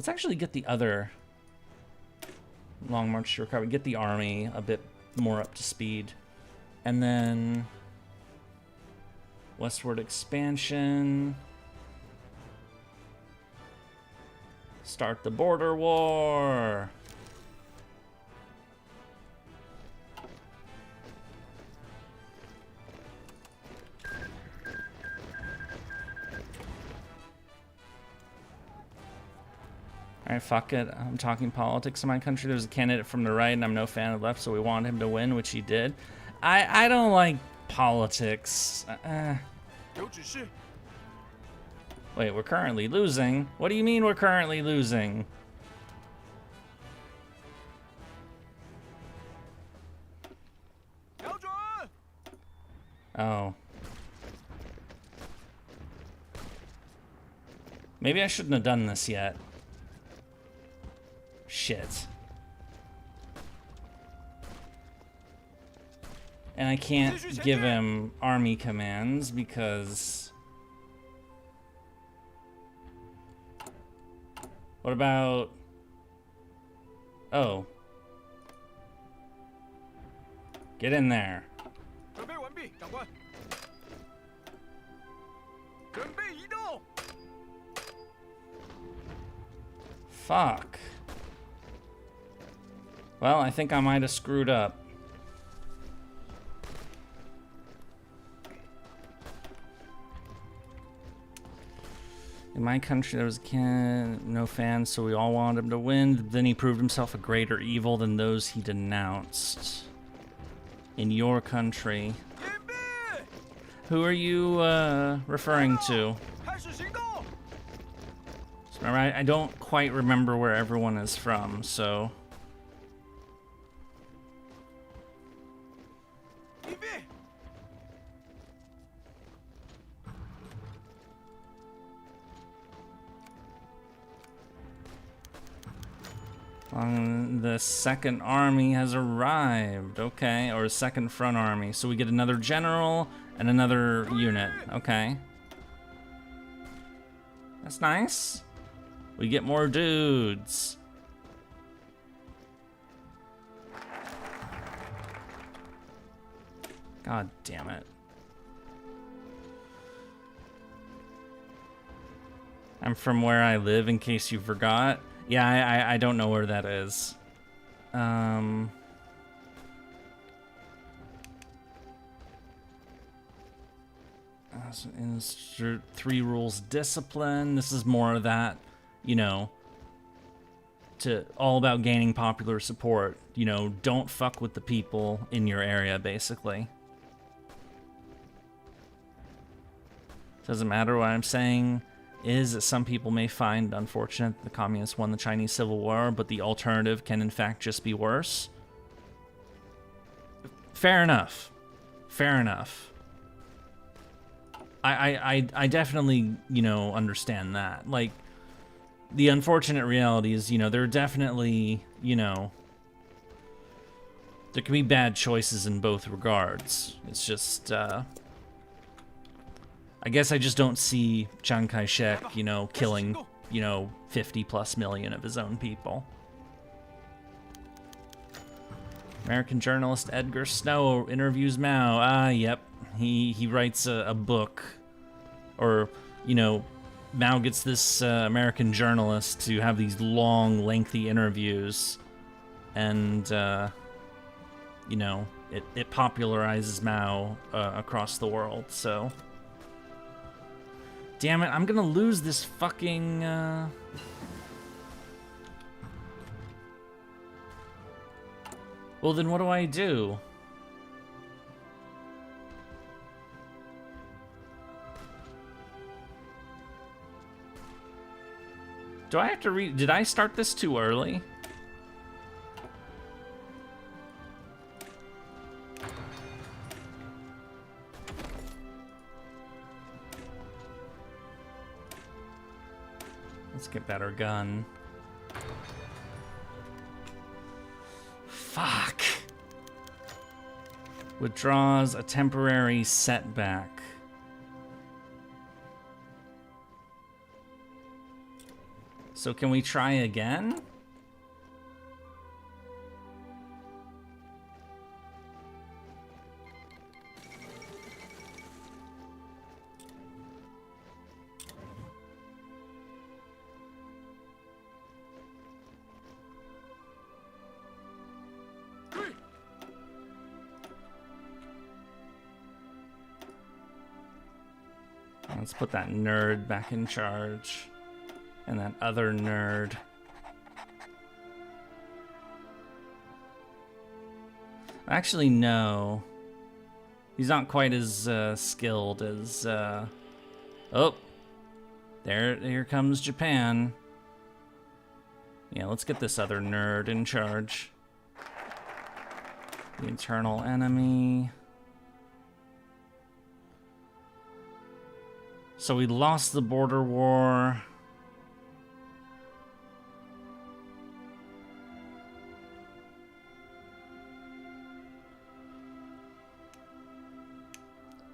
actually get the other Long March to recover. Get the army a bit more up to speed. And then westward expansion. Start the border war. Alright, fuck it. I'm talking politics in my country. There's a candidate from the right, and I'm no fan of the left, so we want him to win, which he did. I don't like politics. Wait, we're currently losing? What do you mean we're currently losing? Oh. Maybe I shouldn't have done this yet. Shit. And I can't give him army commands because... What about... Oh. Get in there. Fuck. Well, I think I might have screwed up. In my country, there was no fans, so we all wanted him to win. Then he proved himself a greater evil than those he denounced. In your country. Who are you referring to? Remember, I don't quite remember where everyone is from, so... The second army has arrived, okay, or second front army. So we get another general and another unit, okay. That's nice. We get more dudes. God damn it. I'm from where I live, in case you forgot. Yeah, I don't know where that is. Insert 3 rules discipline. This is more of that, you know, all about gaining popular support. You know, don't fuck with the people in your area, basically. Doesn't matter what I'm saying. Is that some people may find unfortunate that the communists won the Chinese Civil War, but the alternative can in fact just be worse. Fair enough. Fair enough. I definitely, you know, understand that. Like, the unfortunate reality is, you know, there are definitely, you know, there can be bad choices in both regards. It's just, I guess I just don't see Chiang Kai-shek, you know, killing, you know, 50+ million of his own people. American journalist Edgar Snow interviews Mao. Ah, yep. He writes a book. Or, you know, Mao gets this American journalist to have these long, lengthy interviews. And, you know, it popularizes Mao across the world, so. Damn it, I'm gonna lose this fucking, Well, then what do I do? Do I have to did I start this too early? Let's get better gun. Fuck. Withdraws a temporary setback. So can we try again? Let's put that nerd back in charge. And that other nerd. Actually, no. He's not quite as skilled as... Oh! Here comes Japan. Yeah, let's get this other nerd in charge. The internal enemy. So we lost the border war.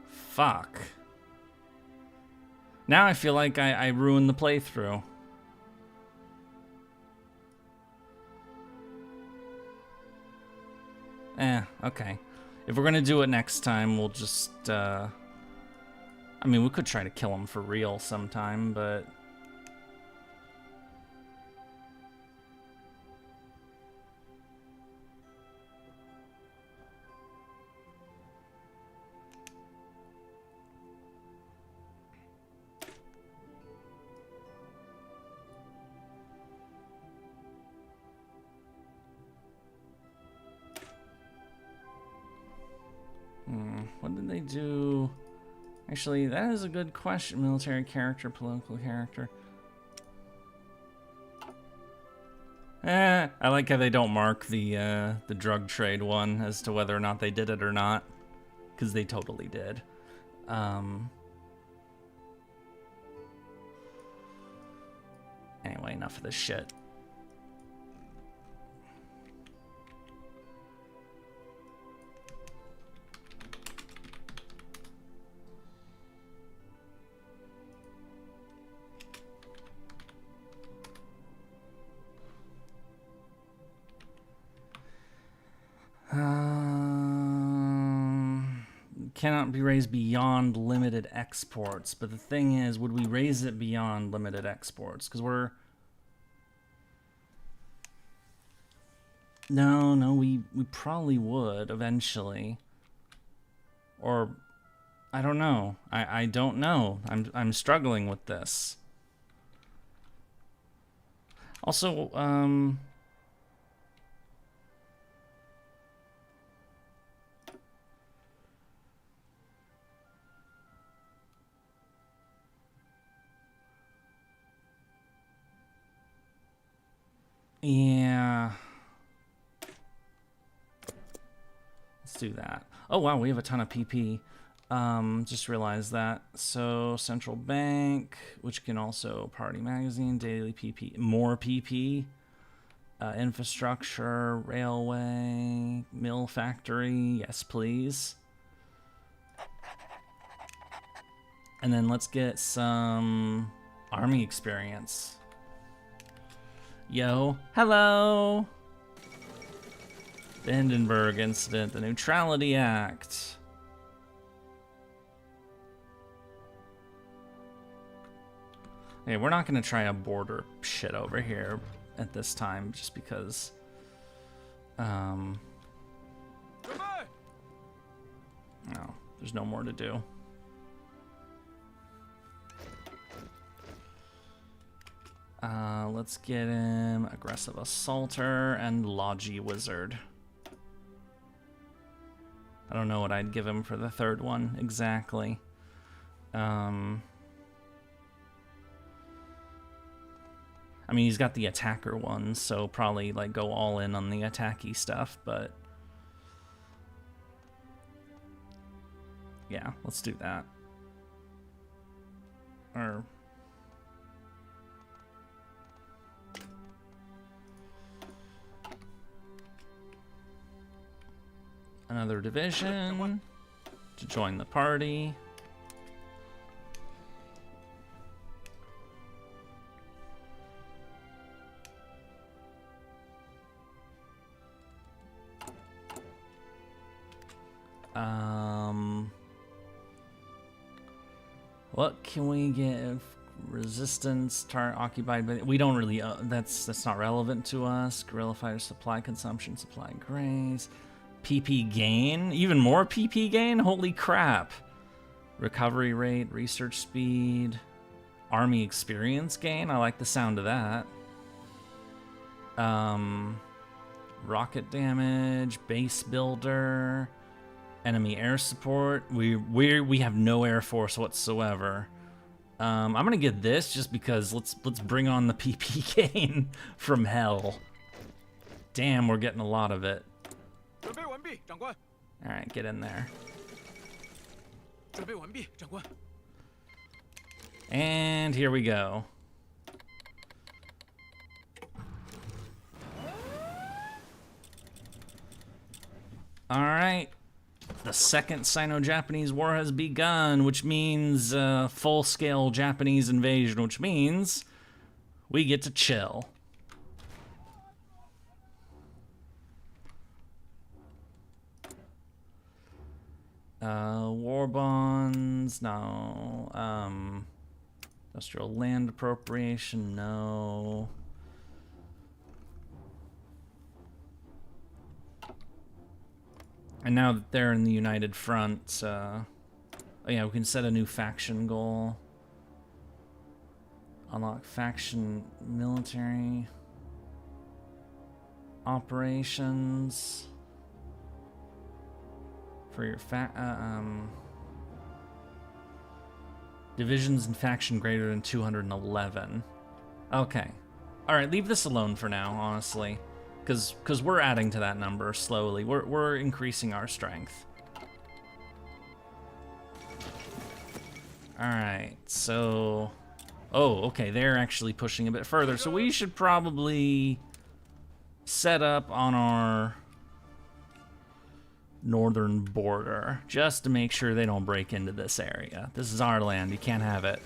Fuck. Now I feel like I ruined the playthrough. Okay. If we're gonna do it next time, we'll just, I mean, we could try to kill him for real sometime, but... What did they do? Actually, that is a good question. Military character, political character. I like how they don't mark the drug trade one as to whether or not they did it or not, because they totally did. Anyway, enough of this shit. Cannot be raised beyond limited exports, but the thing is, would we raise it beyond limited exports? Because we're... No, we probably would eventually. Or, I don't know. I don't know. I'm struggling with this. Also, yeah. Let's do that. Oh, wow, we have a ton of PP. Just realized that. So, central bank, which can also party magazine, daily PP, more PP, infrastructure, railway, mill factory, yes, please. And then let's get some army experience. Yo, hello! The Hindenburg Incident, the Neutrality Act. Hey, we're not gonna try a border shit over here at this time, just because, There's no more to do. Let's get him aggressive assaulter and logi wizard. I don't know what I'd give him for the third one exactly. I mean, he's got the attacker one, so probably like go all in on the attacky stuff, but yeah, let's do that. Or another division to join the party. What can we give? Resistance, target occupied, but we don't really. That's not relevant to us. Guerrilla fighter supply consumption, supply graze, PP gain, even more PP gain. Holy crap! Recovery rate, research speed, army experience gain. I like the sound of that. Rocket damage, base builder. Enemy air support. We have no air force whatsoever. I'm gonna get this just because let's bring on the PP gain from hell. Damn, we're getting a lot of it. All right, get in there. And here we go. All right. The Second Sino-Japanese War has begun, which means full-scale Japanese invasion, which means we get to chill. War bonds, no. Industrial land appropriation, no. And now that they're in the United Front, oh yeah, we can set a new faction goal. Unlock faction military operations for your divisions and faction greater than 211. Okay, all right, leave this alone for now, honestly. Because we're adding to that number slowly. We're increasing our strength. All right, so... Oh, okay, they're actually pushing a bit further. So we should probably set up on our northern border just to make sure they don't break into this area. This is our land. You can't have it.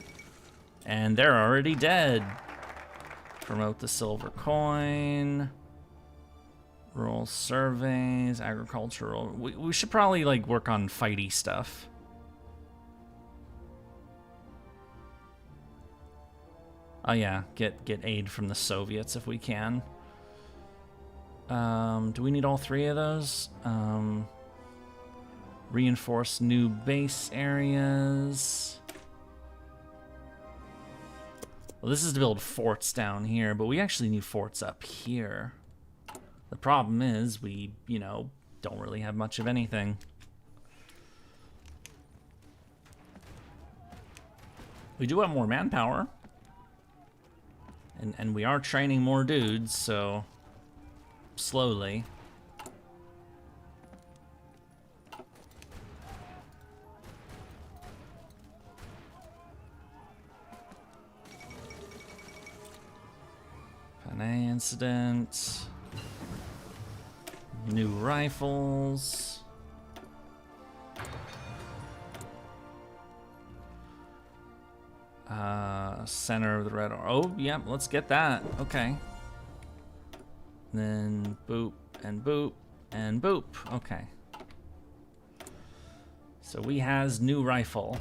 And they're already dead. Promote the silver coin. Rural surveys, agricultural. We should probably like work on fighty stuff. Oh yeah, get aid from the Soviets if we can. Do we need all three of those? Reinforce new base areas. Well, this is to build forts down here, but we actually need forts up here. The problem is we, you know, don't really have much of anything. We do have more manpower. And we are training more dudes, so slowly. Panay incident. New rifles. Center of the red. Oh, yep, let's get that. Okay. Then boop and boop and boop. Okay. So we has new rifle.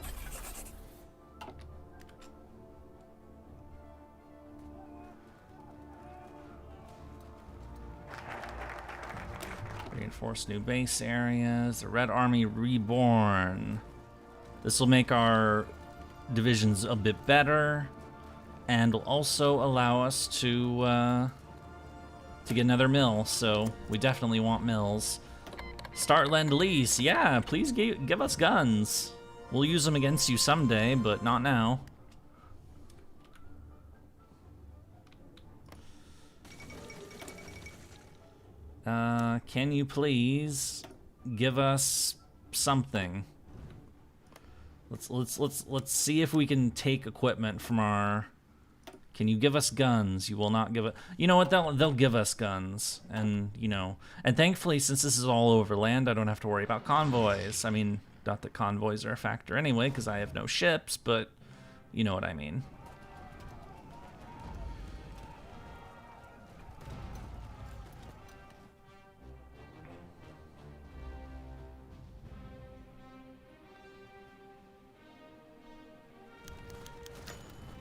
Reinforce new base areas. The Red Army reborn. This will make our divisions a bit better, and will also allow us to get another mill. So we definitely want mills. Start Lend-Lease. Yeah, please give us guns. We'll use them against you someday, but not now. Can you please give us something? Let's see if we can take equipment from our. Can you give us guns? You will not give it. You know what? They'll give us guns, and you know, and thankfully, since this is all over land, I don't have to worry about convoys. I mean, not that convoys are a factor anyway, because I have no ships, but you know what I mean.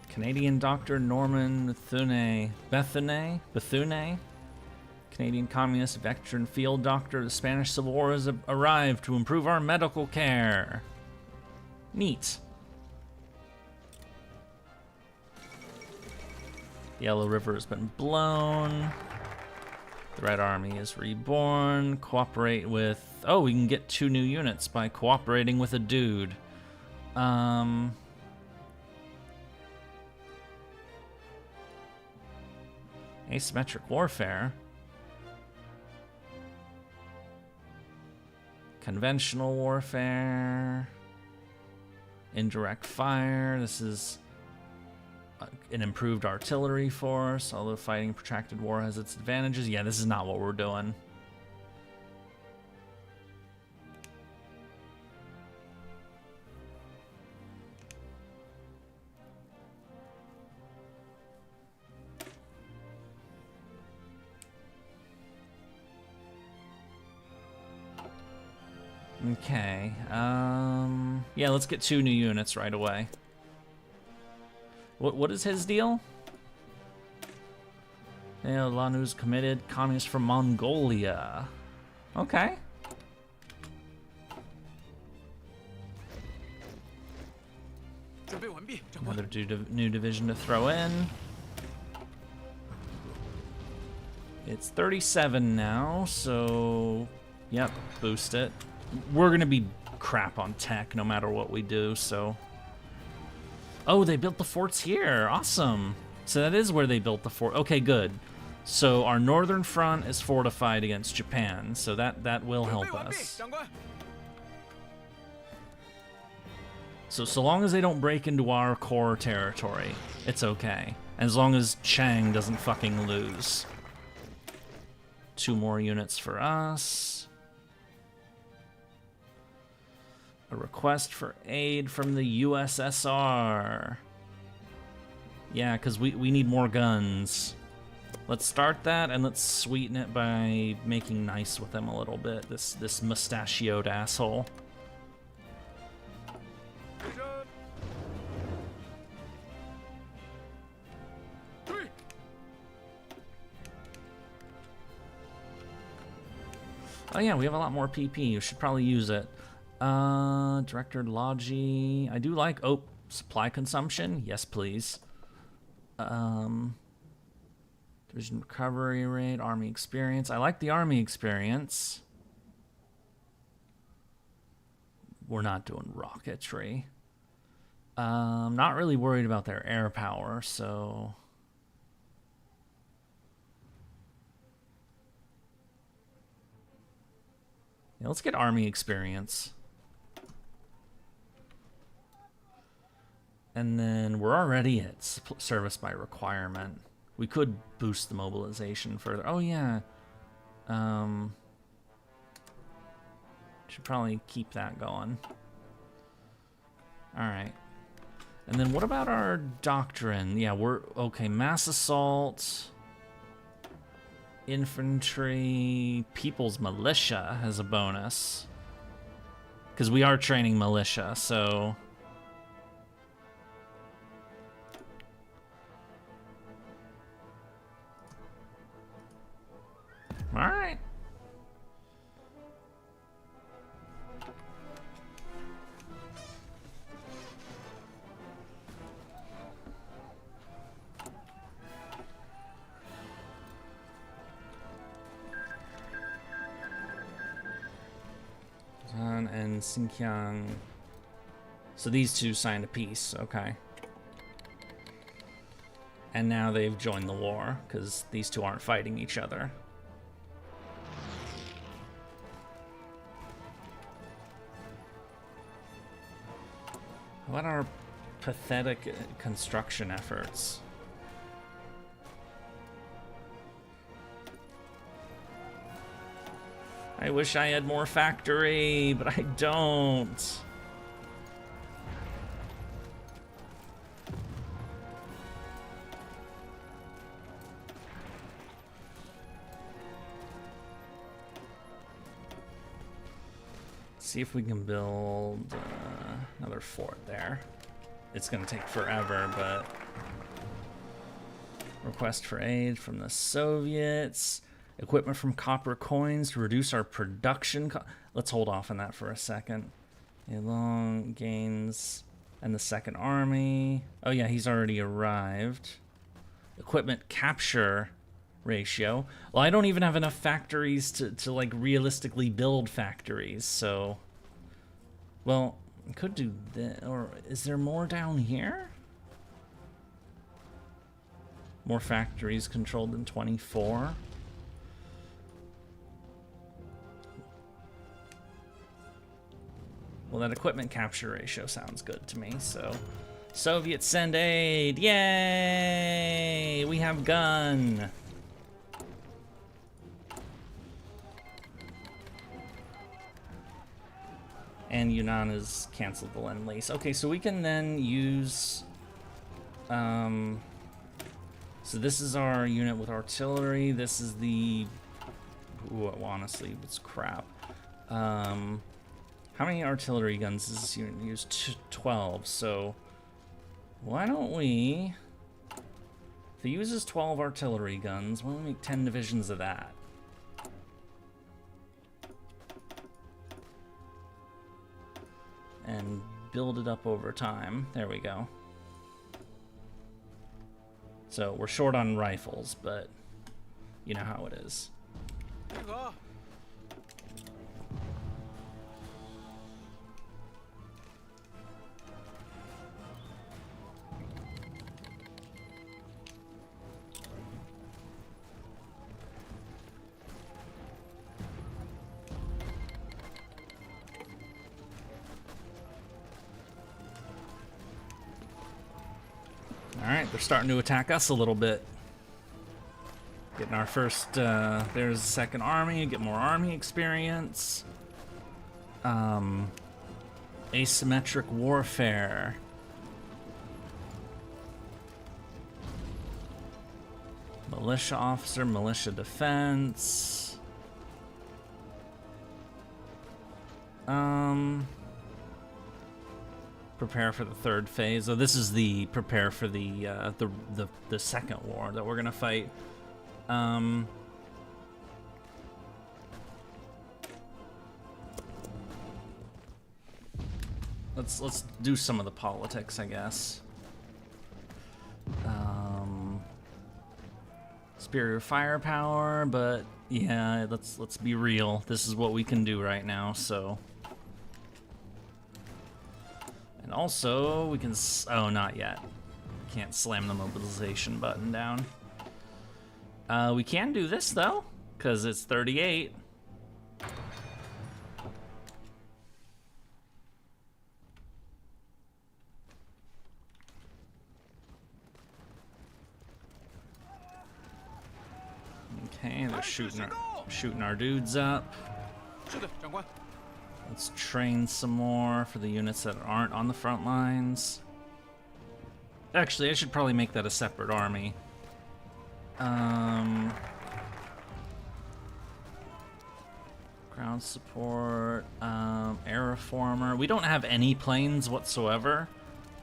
Canadian Dr. Norman Bethune, Canadian Communist veteran field doctor of the Spanish Civil War, has arrived to improve our medical care. Neat. The Yellow River has been blown. The Red Army is reborn. Cooperate with... Oh, we can get 2 new units by cooperating with a dude. Asymmetric warfare. Conventional warfare. Indirect fire. This is an improved artillery force, although fighting protracted war has its advantages. Yeah, this is not what we're doing. Okay, yeah, let's get 2 new units right away. What is his deal? Yeah, Lanu's committed communist from Mongolia. Okay. Another new division to throw in. It's 37 now, so yep, boost it. We're gonna be crap on tech no matter what we do, so. Oh, they built the forts here. Awesome. So that is where they built the fort. Okay, good. So our northern front is fortified against Japan, so that will help us. So long as they don't break into our core territory, it's okay. As long as Chang doesn't fucking lose. 2 more units for us. A request for aid from the USSR. Yeah, because we need more guns. Let's start that, and let's sweeten it by making nice with them a little bit. This mustachioed asshole. Oh yeah, we have a lot more PP. You should probably use it. Director Logi. I do like, oh, supply consumption. Yes, please. Division recovery rate, army experience. I like the army experience. We're not doing rocketry. Not really worried about their air power, so. Yeah, let's get army experience. And then we're already at service by requirement. We could boost the mobilization further. Oh yeah. Should probably keep that going. Alright. And then what about our doctrine? Yeah, we're okay, mass assault, infantry, people's militia has a bonus. Because we are training militia, so. All right. Han and Xinjiang. So these two signed a peace, okay. And now they've joined the war, because these two aren't fighting each other. What are pathetic construction efforts? I wish I had more factory, but I don't. See if we can build another fort there. It's gonna take forever, but request for aid from the Soviets. Equipment from copper coins to reduce our production. Let's hold off on that for a second. Long gains and the Second Army. Oh yeah, he's already arrived. Equipment capture ratio. Well, I don't even have enough factories to like realistically build factories, so... Well, I could do that, or is there more down here? More factories controlled than 24? Well, that equipment capture ratio sounds good to me, so... Soviets send aid! Yay! We have gun! And Yunnan has canceled the Lend-Lease. Okay, so we can then use... So this is our unit with artillery. This is the... Ooh, honestly, it's crap. How many artillery guns does this unit use? 12, so... Why don't we... If it uses 12 artillery guns, why don't we make 10 divisions of that? And build it up over time. There we go. So we're short on rifles, but you know how it is. Alright, they're starting to attack us a little bit. Getting our first, there's the Second Army, get more army experience. Asymmetric warfare. Militia officer, militia defense. Prepare for the third phase. Oh, this is the prepare for the second war that we're gonna fight. Let's do some of the politics, I guess. Superior firepower, but yeah, let's be real. This is what we can do right now, so. And also, we can... Oh, not yet. Can't slam the mobilization button down. We can do this, though, because it's 38. Okay, they're shooting our dudes up. Let's train some more for the units that aren't on the front lines. Actually, I should probably make that a separate army. Ground support, air reformer. We don't have any planes whatsoever,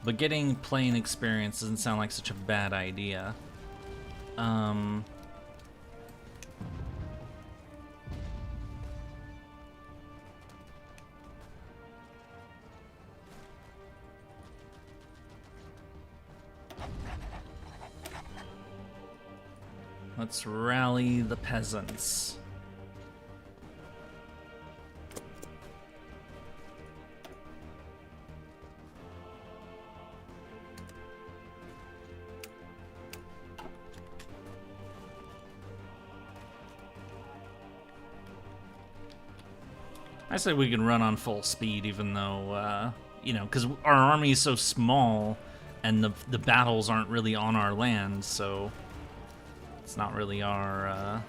but getting plane experience doesn't sound like such a bad idea. Let's rally the peasants. I say we can run on full speed, even though, you know, because our army is so small, and the battles aren't really on our land, so it's not really our.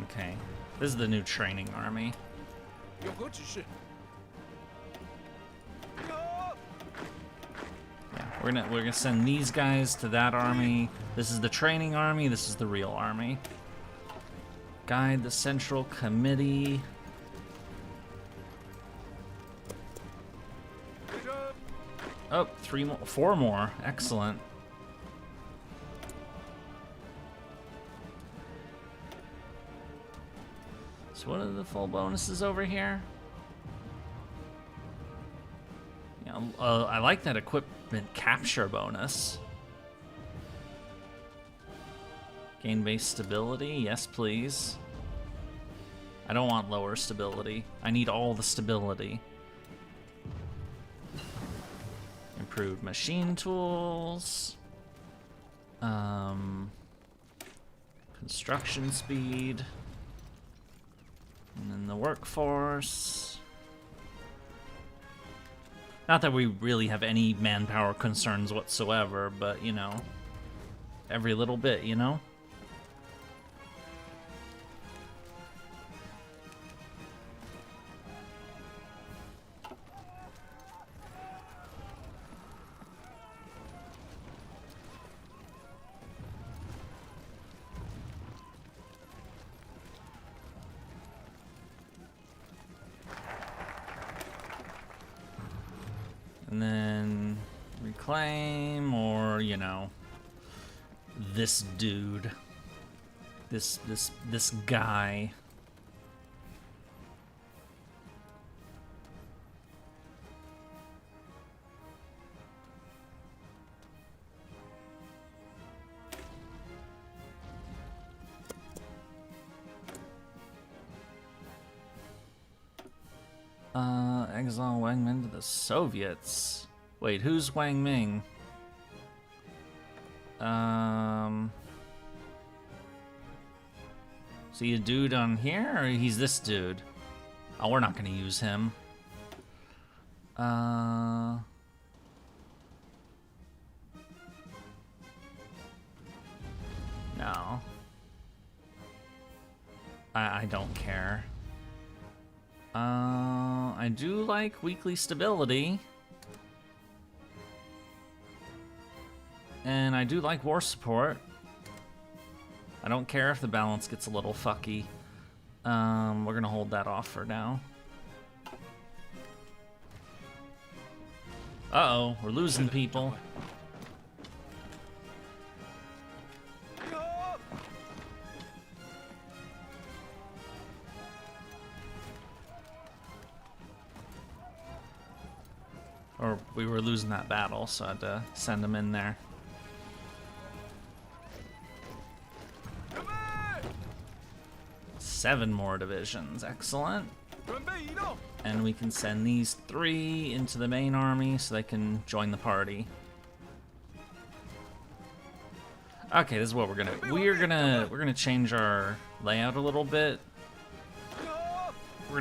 Okay, this is the new training army. Yeah, we're gonna send these guys to that army. This is the training army. This is the real army. Guide the Central Committee. Oh, 4 more. Excellent. So what are the full bonuses over here? Yeah, I like that equipment capture bonus. Gain base stability, yes please. I don't want lower stability. I need all the stability. Improved machine tools. Construction speed. And then the workforce. Not that we really have any manpower concerns whatsoever, but you know, every little bit, you know? And then reclaim, or you know, this dude, this guy. Exile Wang Ming to the Soviets. Wait, who's Wang Ming? Is he a dude on here, or he's this dude? Oh, we're not gonna use him. No. I don't care. I do like weekly stability. And I do like war support. I don't care if the balance gets a little fucky. We're gonna hold that off for now. Uh-oh, we're losing people. Or we were losing that battle, so I had to send them in there. Seven more divisions, excellent. And we can send these 3 into the main army so they can join the party. Okay, this is what we're gonna change our layout a little bit. We're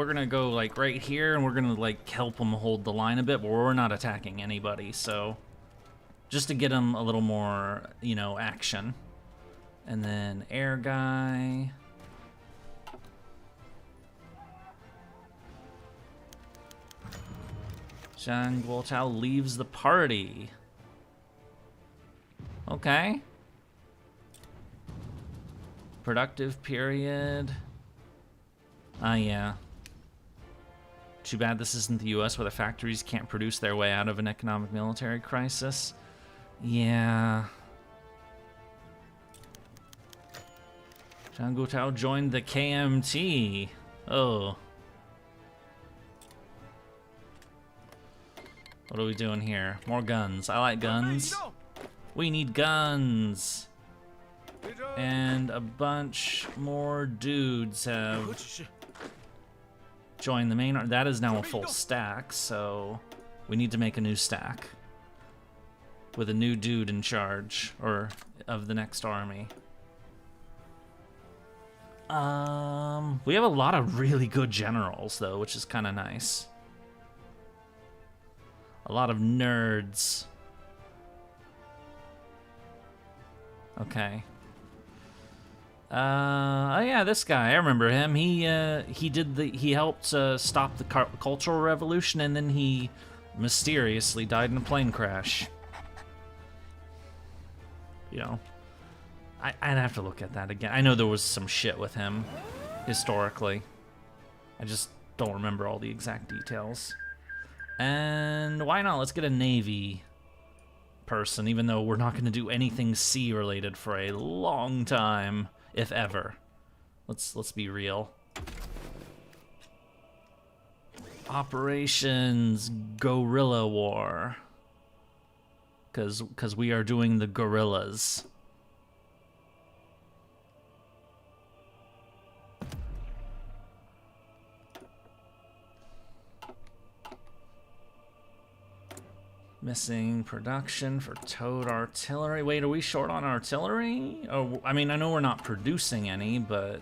gonna go like right here, and we're gonna like help them hold the line a bit, but we're not attacking anybody, so just to get them a little more, you know, action. And then air guy. Zhang Guochao leaves the party. Okay. Productive period. Yeah. Too bad this isn't the US, where the factories can't produce their way out of an economic military crisis. Yeah. Zhang Guochao joined the KMT. Oh. What are we doing here? More guns. I like guns. We need guns. And a bunch more dudes have joined the main army. That is now a full stack, so we need to make a new stack. with a new dude in charge, or of the next army. We have a lot of really good generals, though, which is kind of nice. A lot of nerds. Okay. Oh yeah, this guy, I remember him. He helped stop the Cultural Revolution, and then he mysteriously died in a plane crash. You know, I'd have to look at that again. I know there was some shit with him historically. I just don't remember all the exact details. And why not? Let's get a Navy person, even though we're not going to do anything sea related for a long time, if ever. Let's be real. Operations Guerrilla War. Because we are doing the guerrillas. Missing production for towed artillery. Wait, are we short on artillery? Oh, I mean, I know we're not producing any, but...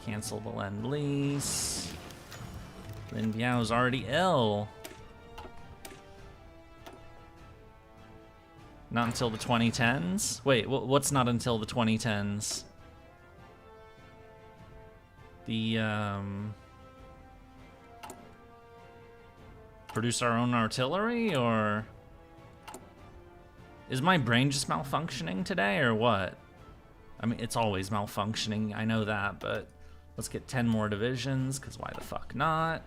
Cancel the Lend-Lease. Lin Biao's already ill. Not until the 2010s? Wait, what's not until the 2010s? The, produce our own artillery, or... Is my brain just malfunctioning today, or what? I mean, it's always malfunctioning, I know that, but... Let's get 10 more divisions, because why the fuck not?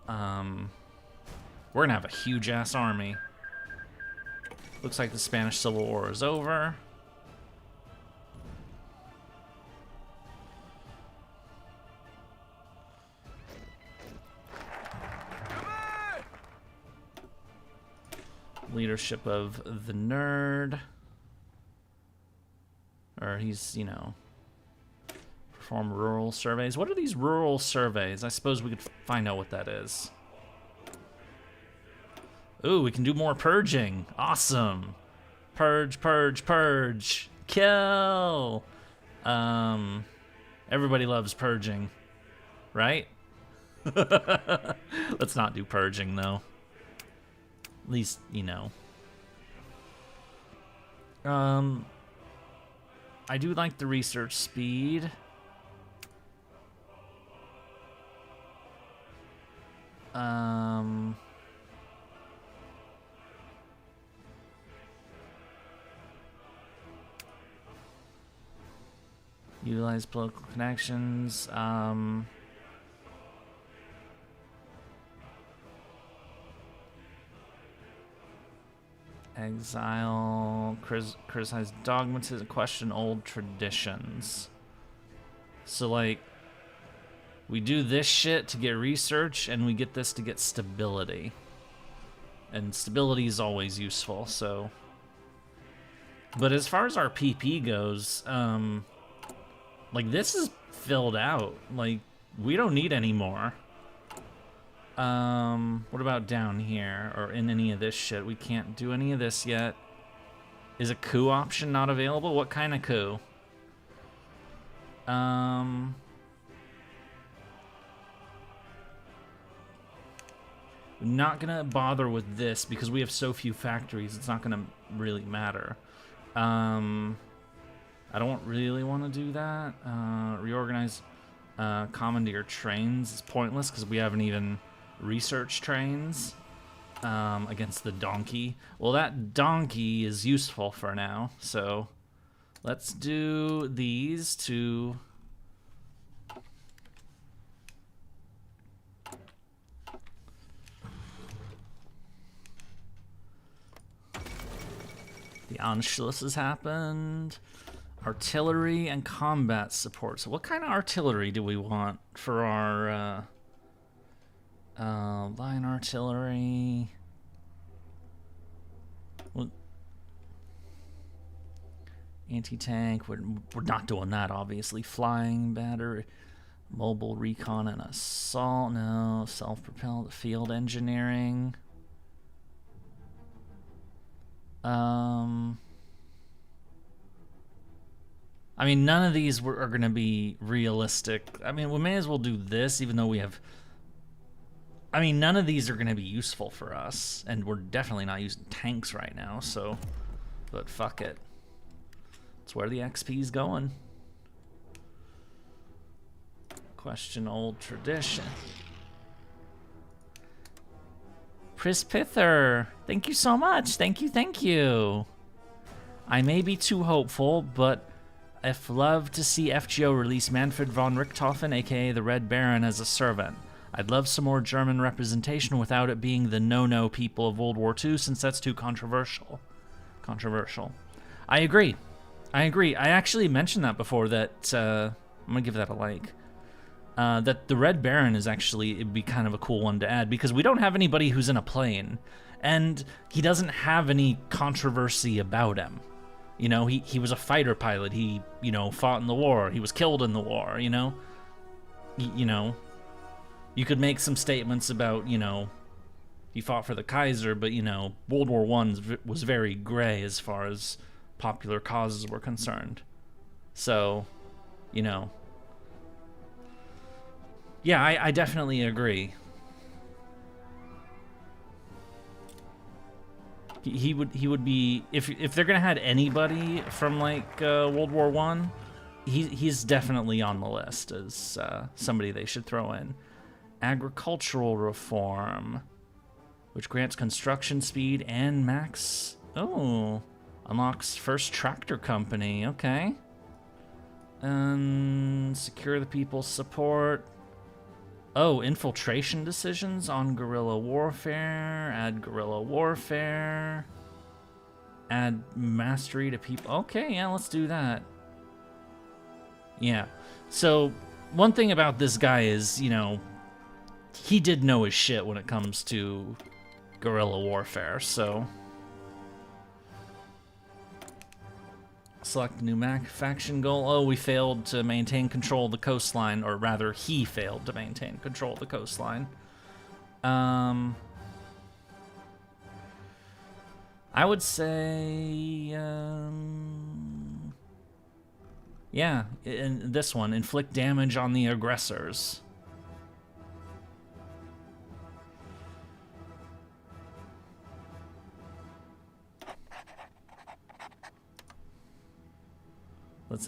We're gonna have a huge-ass army. Looks like the Spanish Civil War is over. Leadership of the nerd. Or he's, you know... Perform rural surveys. What are these rural surveys? I suppose we could find out what that is. Ooh, we can do more purging. Awesome. Purge, purge, purge. Kill. Everybody loves purging, right? Let's not do purging, though. At least, you know. I do like the research speed. Utilize political connections. Exile, criticize dogmatism, question old traditions. So, like, we do this shit to get research, and we get this to get stability. And stability is always useful, so... But as far as our PP goes, like, this is filled out. Like, we don't need any more. What about down here, or in any of this shit? We can't do any of this yet. Is a coup option not available? What kind of coup? I'm not gonna bother with this because we have so few factories, it's not gonna really matter. I don't really want to do that. Reorganize commandeer trains is pointless because we haven't even researched trains against the donkey. Well, that donkey is useful for now, so let's do these to... The Anschluss has happened. Artillery and combat support. So what kind of artillery do we want for our line artillery? Well, anti-tank, we're not doing that, obviously. Flying battery. Mobile recon and assault. No. Self-propelled field engineering. I mean, none of these are going to be realistic. I mean, we may as well do this, even though we have... I mean, none of these are going to be useful for us, and we're definitely not using tanks right now, so... But fuck it. It's where the XP's going. Question old tradition. Prispither, thank you so much. Thank you, thank you. I may be too hopeful, but I'd love to see FGO release Manfred von Richthofen, aka the Red Baron, as a servant. I'd love some more German representation without it being the no-no people of World War II, since that's too controversial. I agree. I actually mentioned that before, that, I'm gonna give that a like. That the Red Baron is actually, it'd be kind of a cool one to add, because we don't have anybody who's in a plane, and he doesn't have any controversy about him. You know, he was a fighter pilot. He, you know, fought in the war. He was killed in the war, you know? You know, you could make some statements about, you know, he fought for the Kaiser, but, you know, World War I was very gray as far as popular causes were concerned. So, you know. Yeah, I definitely agree. He would be, if they're gonna have anybody from like World War I, he's definitely on the list as somebody they should throw in. Agricultural reform, which grants construction speed and max. Oh, unlocks first tractor company. Okay. Secure the people's support. Oh, infiltration decisions on guerrilla warfare. Add guerrilla warfare. Add mastery to people. Okay, yeah, let's do that. Yeah. So, one thing about this guy is, you know, he did know his shit when it comes to guerrilla warfare, so... Select new faction goal. Oh, we failed to maintain control of the coastline, or rather, he failed to maintain control of the coastline. I would say, yeah, in this one, inflict damage on the aggressors.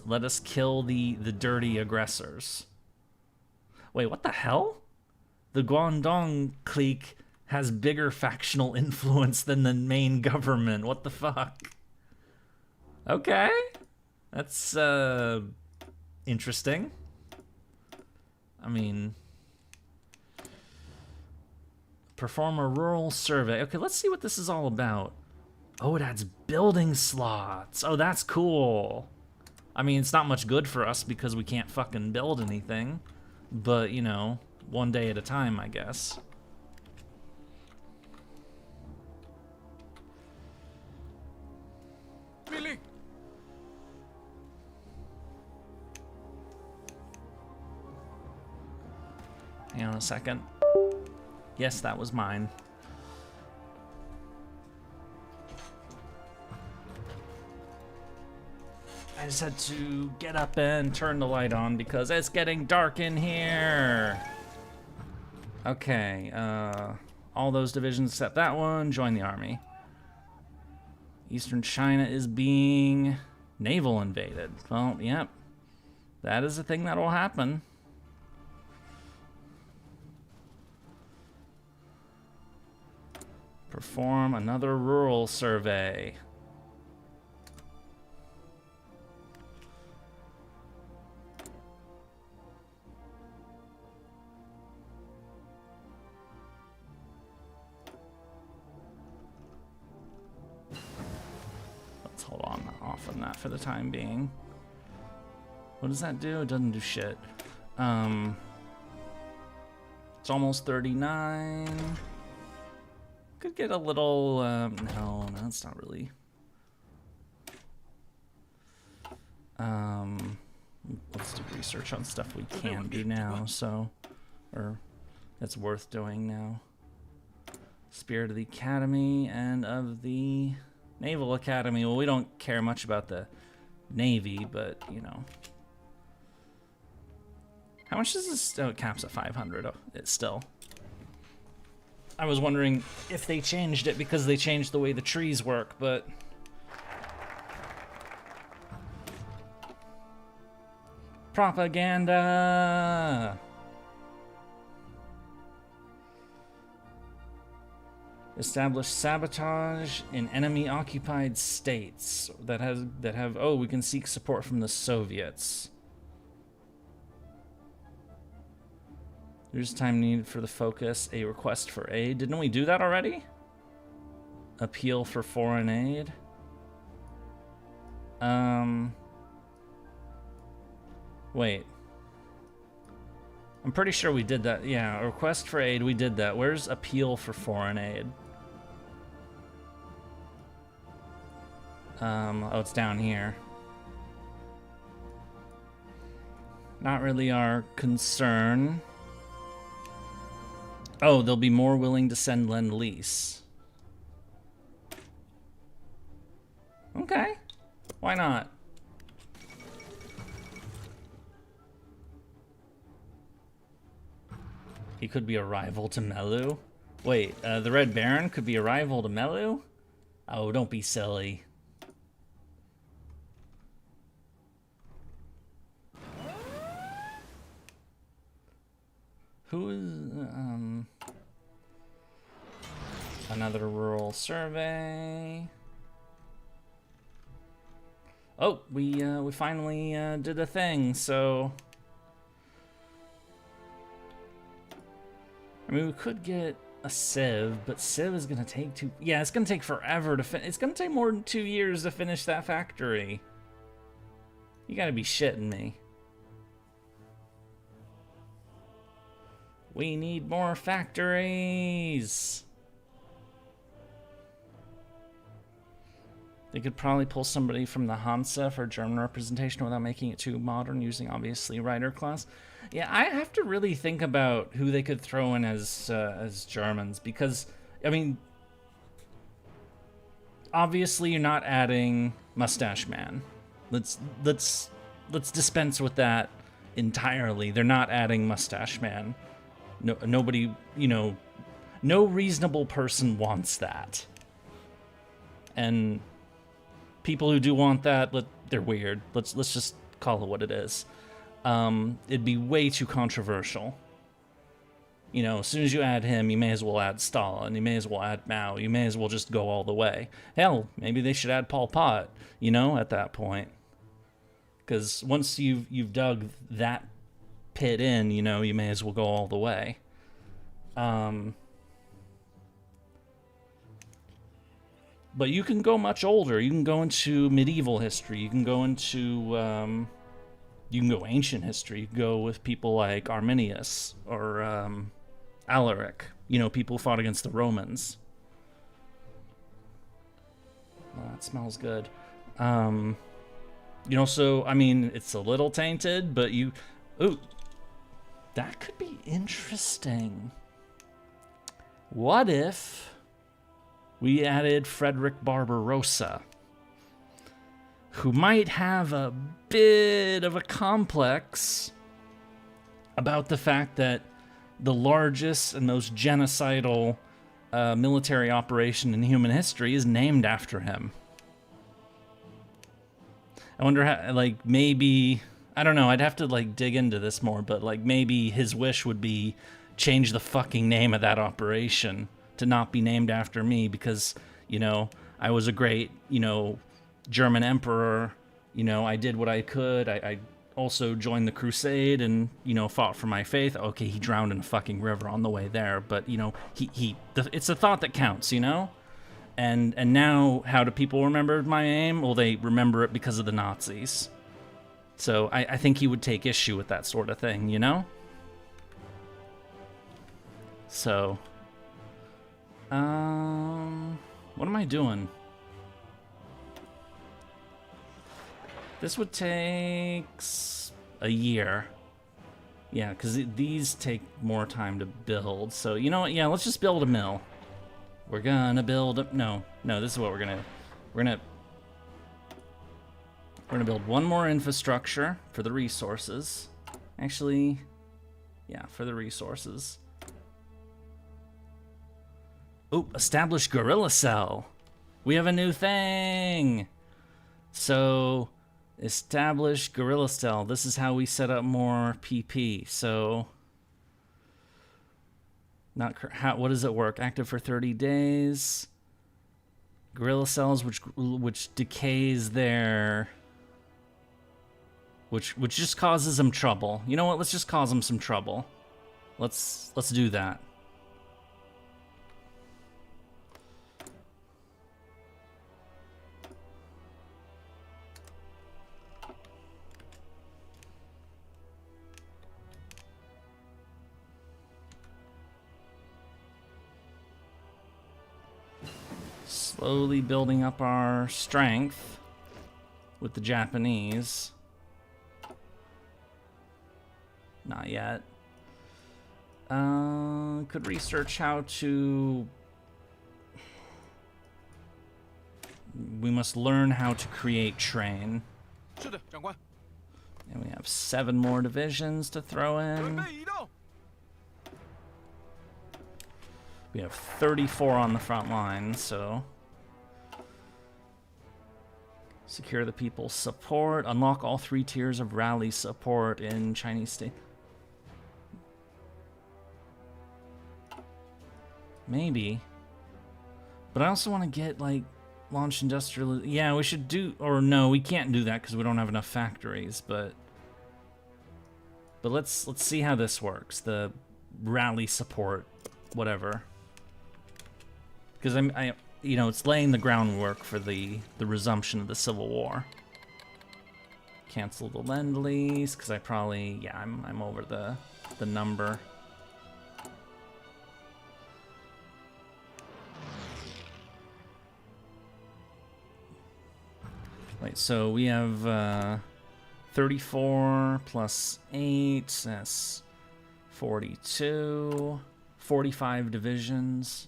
Let us kill the dirty aggressors. Wait, what the hell? The Guangdong clique has bigger factional influence than the main government. What the fuck? Okay. That's, interesting. I mean... Perform a rural survey. Okay, let's see what this is all about. Oh, it adds building slots. Oh, that's cool. I mean, it's not much good for us because we can't fucking build anything. But, you know, one day at a time, I guess. Billy. Hang on a second. Yes, that was mine. I just had to get up and turn the light on because it's getting dark in here. Okay, all those divisions except that one, join the army. Eastern China is being naval invaded. Well, yep. That is a thing that will happen. Perform another rural survey. Let's hold on off on that for the time being. What does that do? It doesn't do shit. It's almost 39. Could get a little, no, that's not really. let's do research on stuff we can do now, so, or that's worth doing now. Spirit of the Academy and of the Naval Academy. Well, we don't care much about the Navy, but, you know. How much does this? Oh, it caps at 500. Oh, it's still. I was wondering if they changed it because they changed the way the trees work, but. Propaganda! Establish sabotage in enemy-occupied states that have. Oh, we can seek support from the Soviets. There's time needed for the focus. A request for aid. Didn't we do that already? Appeal for foreign aid. Wait. I'm pretty sure we did that. Yeah, a request for aid. We did that. Where's appeal for foreign aid? Oh, it's down here. Not really our concern. Oh, they'll be more willing to send Lend-Lease. Okay. Why not? He could be a rival to Melu. Wait, the Red Baron could be a rival to Melu? Oh, don't be silly. Who is, another rural survey. Oh, we finally did a thing, so. I mean, we could get a Civ, but Civ is gonna take yeah, it's gonna take forever to finish. It's gonna take more than 2 years to finish that factory. You gotta be shitting me. We need more factories. They could probably pull somebody from the Hansa for German representation without making it too modern, using obviously writer class. Yeah, I have to really think about who they could throw in as Germans, because I mean, obviously you're not adding Mustache Man. Let's dispense with that entirely. They're not adding Mustache Man. No, nobody, you know, no reasonable person wants that. And people who do want that, they're weird. Let's just call it what it is. It'd be way too controversial. You know, as soon as you add him, you may as well add Stalin, you may as well add Mao, you may as well just go all the way. Hell, maybe they should add Pol Pot, you know, at that point. Because once you've dug that pit in, you know, you may as well go all the way. But you can go much older. You can go into medieval history. You can go into you can go ancient history. You can go with people like Arminius or Alaric. You know, people who fought against the Romans. Well, that smells good. You know, so I mean, it's a little tainted, but you. Ooh, that could be interesting. What if we added Frederick Barbarossa, who might have a bit of a complex about the fact that the largest and most genocidal military operation in human history is named after him. I wonder how, like, maybe, I don't know, I'd have to, like, dig into this more, but, like, maybe his wish would be change the fucking name of that operation to not be named after me because, you know, I was a great, you know, German emperor, you know, I did what I could, I also joined the crusade and, you know, fought for my faith. Okay, he drowned in a fucking river on the way there, but, you know, it's a thought that counts, you know? And now, how do people remember my name? Well, they remember it because of the Nazis. So I think he would take issue with that sort of thing, you know? So, what am I doing? This would take a year. Yeah, because these take more time to build. So, you know what? Yeah, let's just build a mill. We're gonna build a... No, this is what we're gonna... We're gonna build one more infrastructure for the resources. Actually, yeah, for the resources. Oh, establish guerrilla cell. We have a new thing. So, establish guerrilla cell. This is how we set up more PP. So, what does it work? Active for 30 days. Guerrilla cells, which decays their, which just causes them trouble. You know what? Let's just cause them some trouble. Let's do that. Slowly building up our strength with the Japanese. Not yet. Could research how to... We must learn how to create train. And we have 7 more divisions to throw in. We have 34 on the front line, so... Secure the people's support. Unlock all 3 tiers of rally support in Chinese state. Maybe. But I also want to get, like, launch industrial... Yeah, we should do... Or no, we can't do that because we don't have enough factories, but... But let's see how this works. The rally support, whatever. Because I you know, it's laying the groundwork for the resumption of the Civil War. Cancel the Lend-Lease, because I probably, yeah, I'm over the number. Wait, so we have 34 plus 8, that's 42, 45 divisions.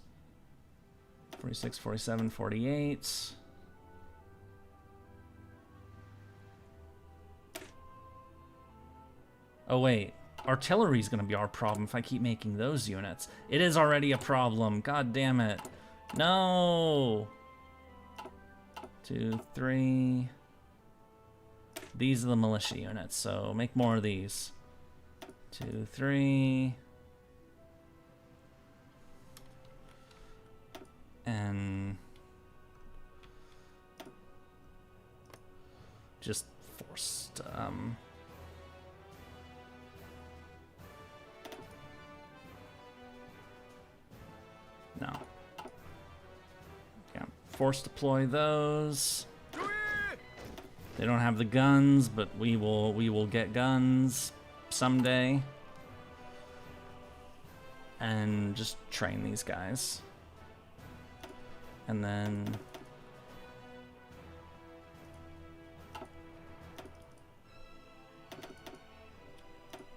46, 47, 48. Oh wait, artillery's gonna be our problem if I keep making those units. It is already a problem, god damn it. No! 2, 3. These are the militia units, so make more of these. 2, 3. And just forced no. Yeah, force deploy those. They don't have the guns, but we will get guns someday. And just train these guys. And then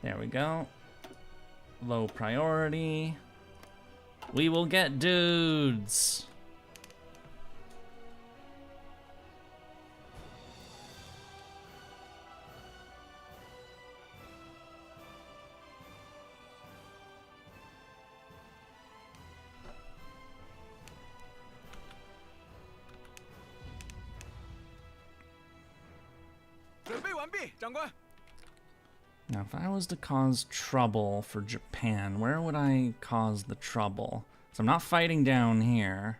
there we go. Low priority. We will get dudes. Now, if I was to cause trouble for Japan, where would I cause the trouble? So I'm not fighting down here.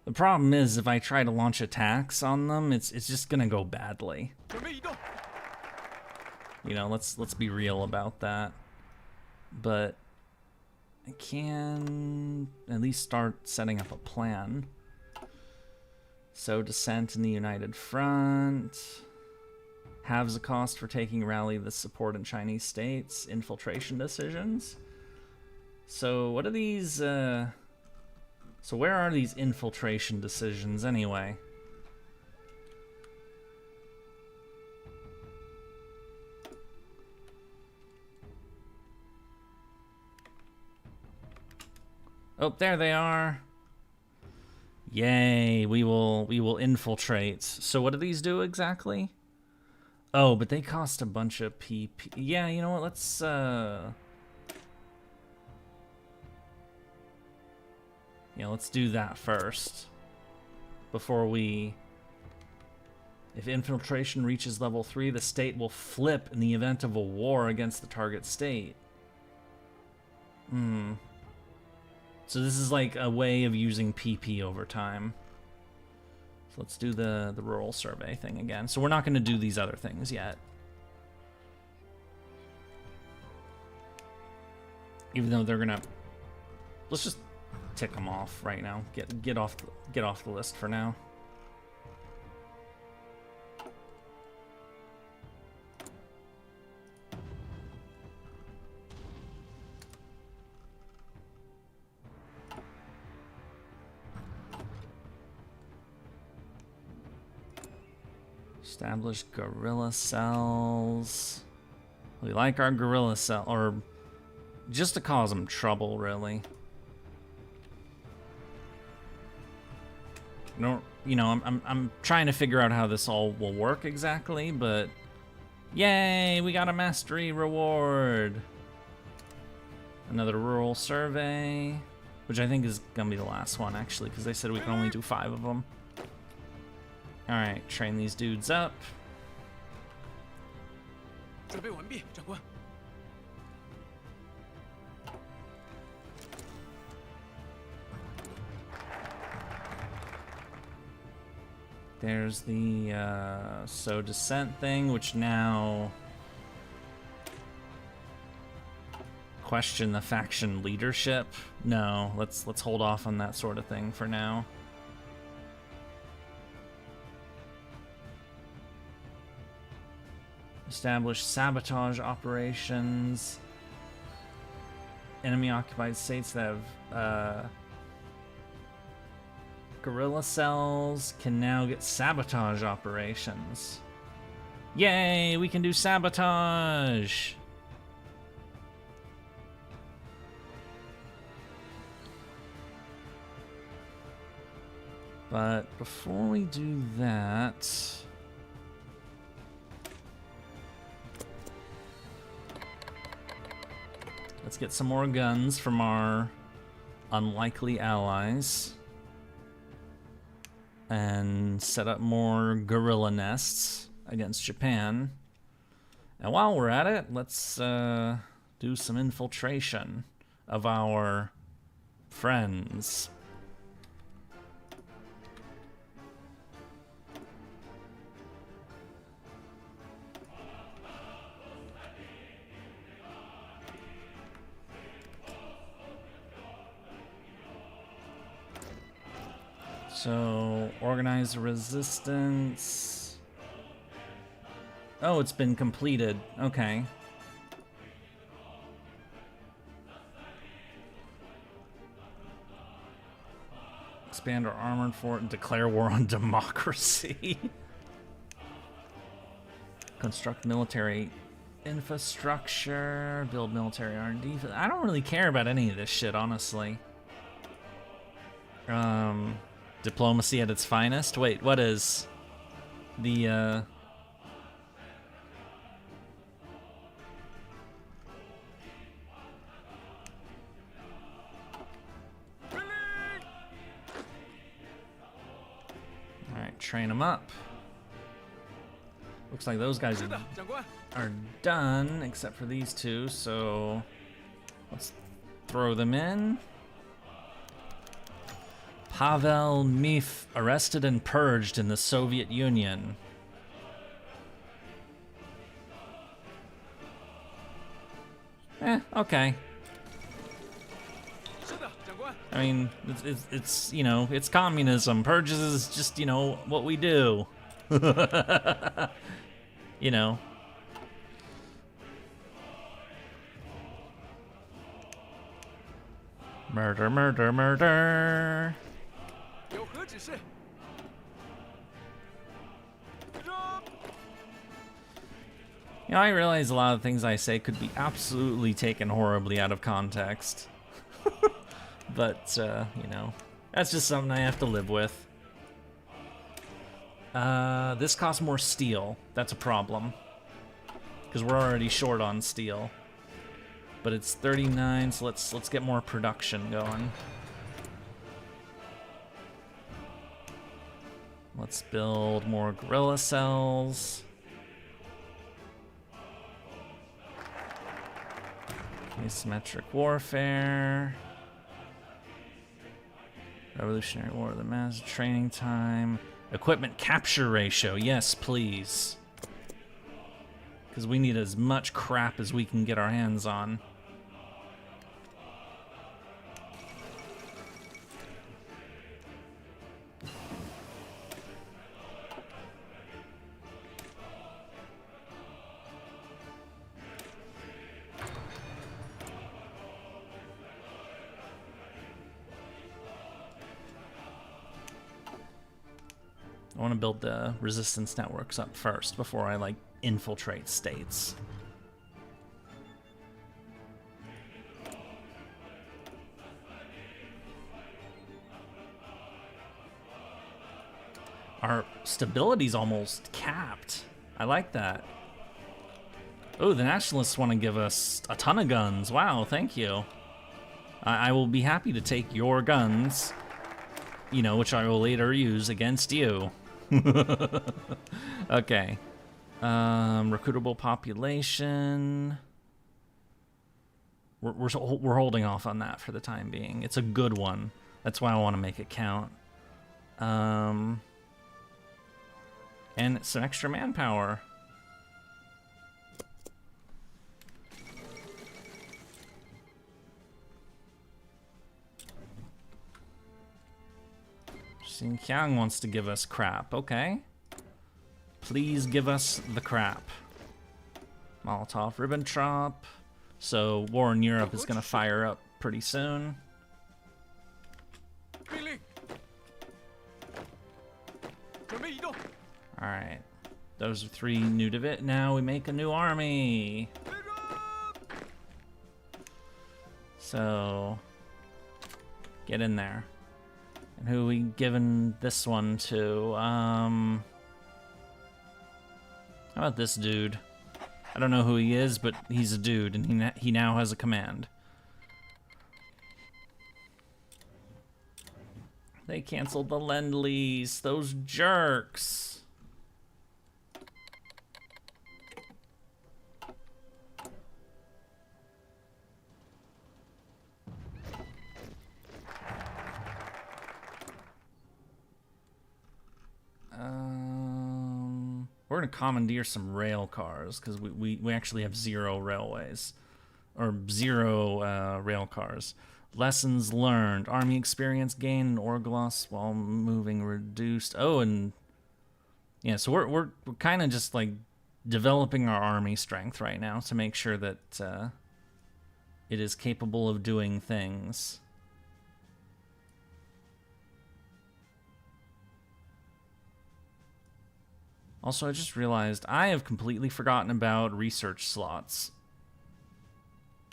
The problem is, if I try to launch attacks on them, it's just gonna go badly. You know, let's be real about that. But I can at least start setting up a plan. So dissent in the United Front. Halves the cost for taking rally the support in Chinese states. Infiltration decisions. So what are these So where are these infiltration decisions anyway? Oh, there they are. Yay, we will infiltrate. So what do these do exactly? Oh, but they cost a bunch of PP. Yeah, you know what? Let's yeah, let's do that first. Before we... If infiltration reaches level 3, the state will flip in the event of a war against the target state. So this is like a way of using PP over time. So let's do the rural survey thing again. So we're not going to do these other things yet. Even though they're gonna... Let's just tick them off right now. Get off the list for now. Establish guerrilla cells. We like our guerrilla cell, or just to cause them trouble, really. No, you know, I'm trying to figure out how this all will work exactly, but yay, we got a mastery reward. Another rural survey, which I think is gonna be the last one actually, because they said we can only do 5 of them. All right, train these dudes up. There's the sow dissent thing, which now question the faction leadership. No, let's hold off on that sort of thing for now. Establish sabotage operations. Enemy occupied states that have guerrilla cells can now get sabotage operations. Yay, we can do sabotage! But before we do that... Let's get some more guns from our unlikely allies. And set up more guerrilla nests against Japan. And while we're at it, let's do some infiltration of our friends. So, organize resistance. Oh, it's been completed. Okay. Expand our armored fort and declare war on democracy. Construct military infrastructure. Build military R&D. I don't really care about any of this shit, honestly. Diplomacy at its finest? Wait, what is the, Alright, train them up. Looks like those guys are done, except for these two, so let's throw them in. Pavel Mif, arrested and purged in the Soviet Union. Okay. I mean, it's you know, it's communism. Purges is just, you know, what we do. You know. Murder, murder, murder. You know, I realize a lot of things I say could be absolutely taken horribly out of context. But, you know, that's just something I have to live with. This costs more steel. That's a problem. Because we're already short on steel. But it's 39, so let's get more production going. Let's build more gorilla cells. Asymmetric warfare. Revolutionary War, the mass training time. Equipment capture ratio, yes, please. Because we need as much crap as we can get our hands on. I want to build the resistance networks up first before I, like, infiltrate states. Our stability's almost capped. I like that. Oh, the Nationalists want to give us a ton of guns. Wow, thank you. I will be happy to take your guns, you know, which I will later use against you. Okay. Recruitable population. We're holding off on that for the time being. It's a good one. That's why I want to make it count. And some extra manpower. Xinjiang wants to give us crap. Okay. Please give us the crap. Molotov-Ribbentrop. So war in Europe is going to fire up pretty soon. Alright. Those are 3 new divisions. Now we make a new army. So get in there. And who are we giving this one to? How about this dude? I don't know who he is, but he's a dude, and he now has a command. They canceled the Lend-Lease, those jerks. We're gonna commandeer some rail cars because we actually have 0 railways, or 0 rail cars. Lessons learned: army experience gained, Orglos while moving reduced. Oh, and yeah, so we're kind of just like developing our army strength right now to make sure that it is capable of doing things. Also, I just realized I have completely forgotten about research slots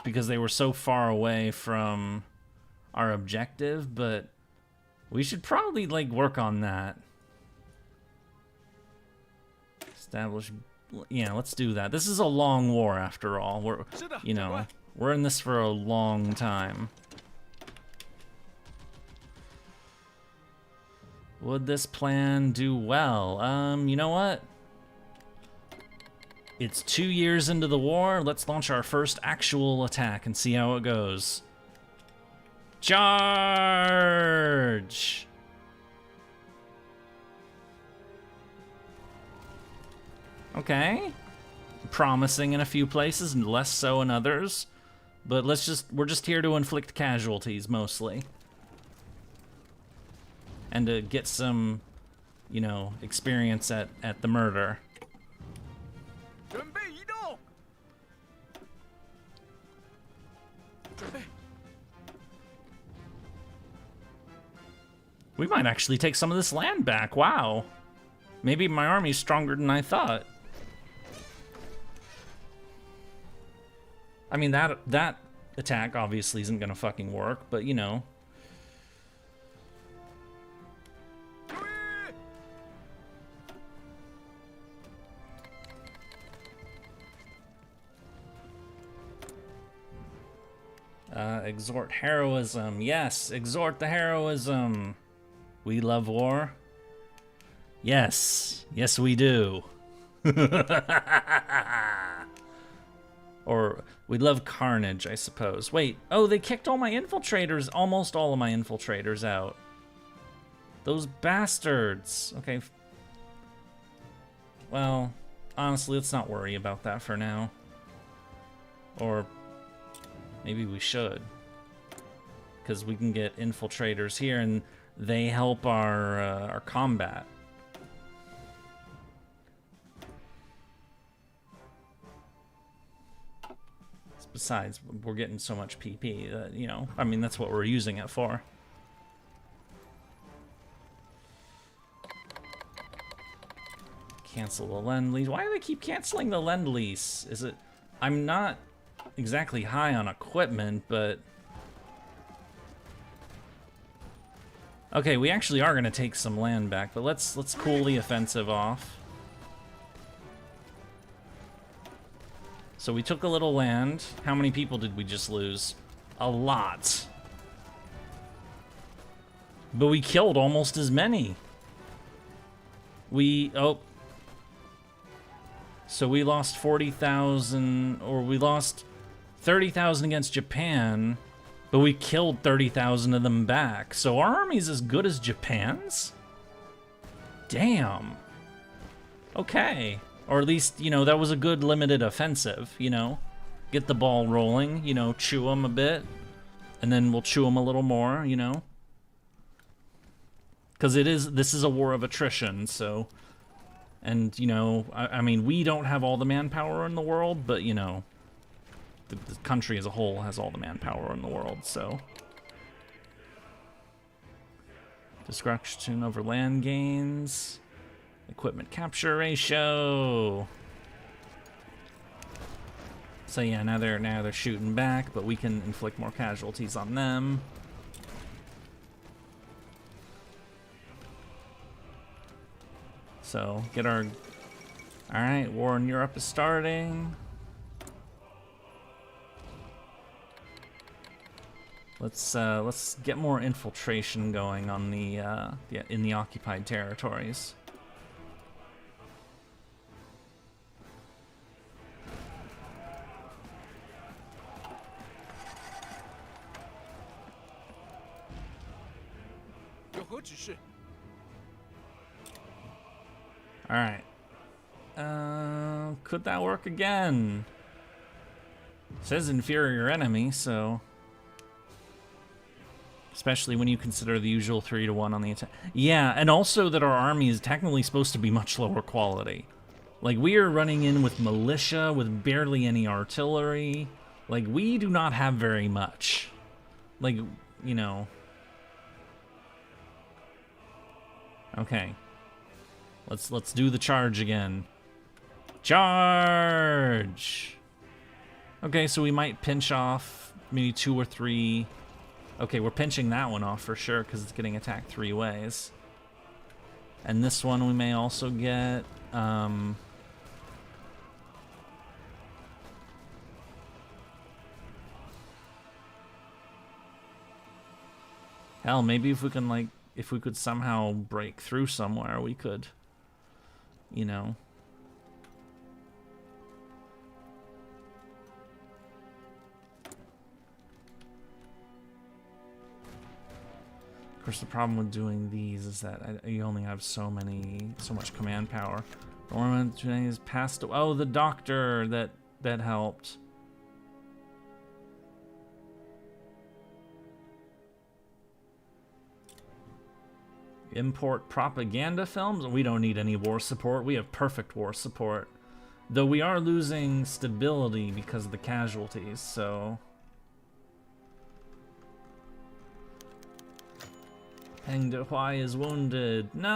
because they were so far away from our objective, but we should probably, like, work on that. Establish... Yeah, let's do that. This is a long war, after all. We're, you know, we're in this for a long time. Would this plan do well? You know what? It's 2 years into the war. Let's launch our first actual attack and see how it goes. Charge! Okay. Promising in a few places and less so in others. But we're just here to inflict casualties mostly. And to get some, you know, experience at the murder. We might actually take some of this land back. Wow. Maybe my army's stronger than I thought. I mean, that attack obviously isn't gonna fucking work, but you know. Exhort heroism. Yes, exhort the heroism. We love war. Yes. Yes, we do. Or we love carnage, I suppose. Wait. Oh, they kicked all my infiltrators, almost all of my infiltrators out. Those bastards. Okay. Well, honestly, let's not worry about that for now. Or maybe we should. Because we can get infiltrators here and they help our combat. Besides, we're getting so much PP that, you know, I mean, that's what we're using it for. Cancel the lend-lease. Why do they keep canceling the lend-lease? Is it... I'm not exactly high on equipment, but... Okay, we actually are going to take some land back, but let's cool the offensive off. So we took a little land. How many people did we just lose? A lot. But we killed almost as many. So we lost 40,000, or we lost 30,000 against Japan, but we killed 30,000 of them back. So our army's as good as Japan's? Damn. Okay. Or at least, you know, that was a good limited offensive, you know? Get the ball rolling, you know, chew them a bit, and then we'll chew them a little more, you know? Because this is a war of attrition, so... And, you know, I mean, we don't have all the manpower in the world, but, you know, the country as a whole has all the manpower in the world, so... Destruction over land gains... Equipment capture ratio. So yeah, now they're shooting back, but we can inflict more casualties on them. So get our... All right, war in Europe is starting. Let's get more infiltration going on in the occupied territories. Alright. Could that work again? It says inferior enemy, so... Especially when you consider the usual 3-to-1 on the attack. Yeah, and also that our army is technically supposed to be much lower quality. Like, we are running in with militia, with barely any artillery. Like, we do not have very much. Like, you know... Okay. Let's do the charge again. Charge! Okay, so we might pinch off maybe 2 or 3. Okay, we're pinching that one off for sure because it's getting attacked 3 ways. And this one we may also get. Hell, maybe if we can if we could somehow break through somewhere, we could. You know. Of course, the problem with doing these is that you only have so much command power. Government today is passed. Oh, the doctor that helped. Import propaganda films? We don't need any war support. We have perfect war support. Though we are losing stability because of the casualties, so... Peng Dehuai is wounded. No!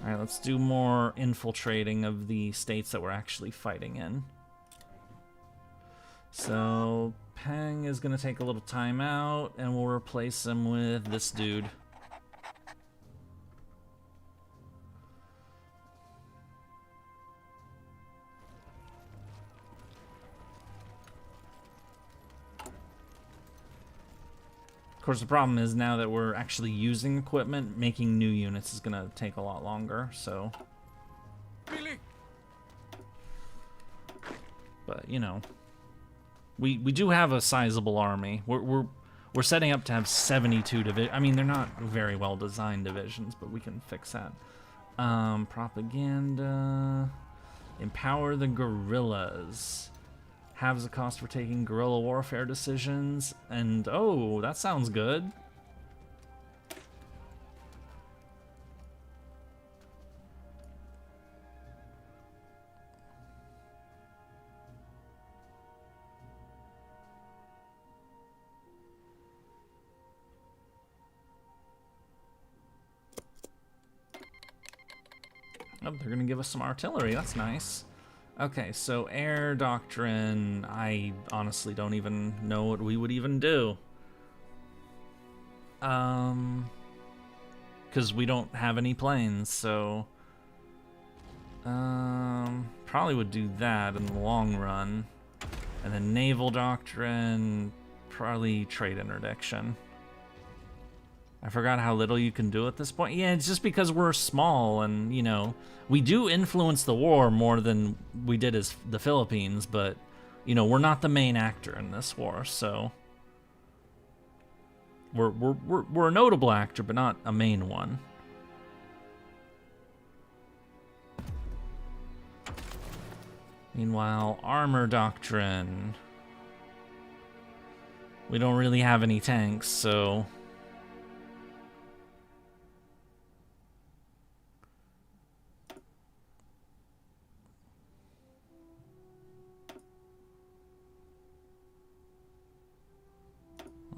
Alright, let's do more infiltrating of the states that we're actually fighting in. So, Peng is going to take a little time out, and we'll replace him with this dude. Of course, the problem is now that we're actually using equipment, making new units is going to take a lot longer, so... But, you know, we do have a sizable army. We're setting up to have 72 divisions. I mean, they're not very well designed divisions, but we can fix that. Propaganda... Empower the guerrillas. Halves the cost for taking guerrilla warfare decisions, and oh, that sounds good. Oh, they're gonna give us some artillery, that's nice. Okay, so air doctrine, I honestly don't even know what we would even do. Because we don't have any planes, so... probably would do that in the long run. And then naval doctrine, probably trade interdiction. I forgot how little you can do at this point. Yeah, it's just because we're small and, you know, we do influence the war more than we did as the Philippines, but, you know, we're not the main actor in this war, so... We're a notable actor, but not a main one. Meanwhile, armor doctrine. We don't really have any tanks, so...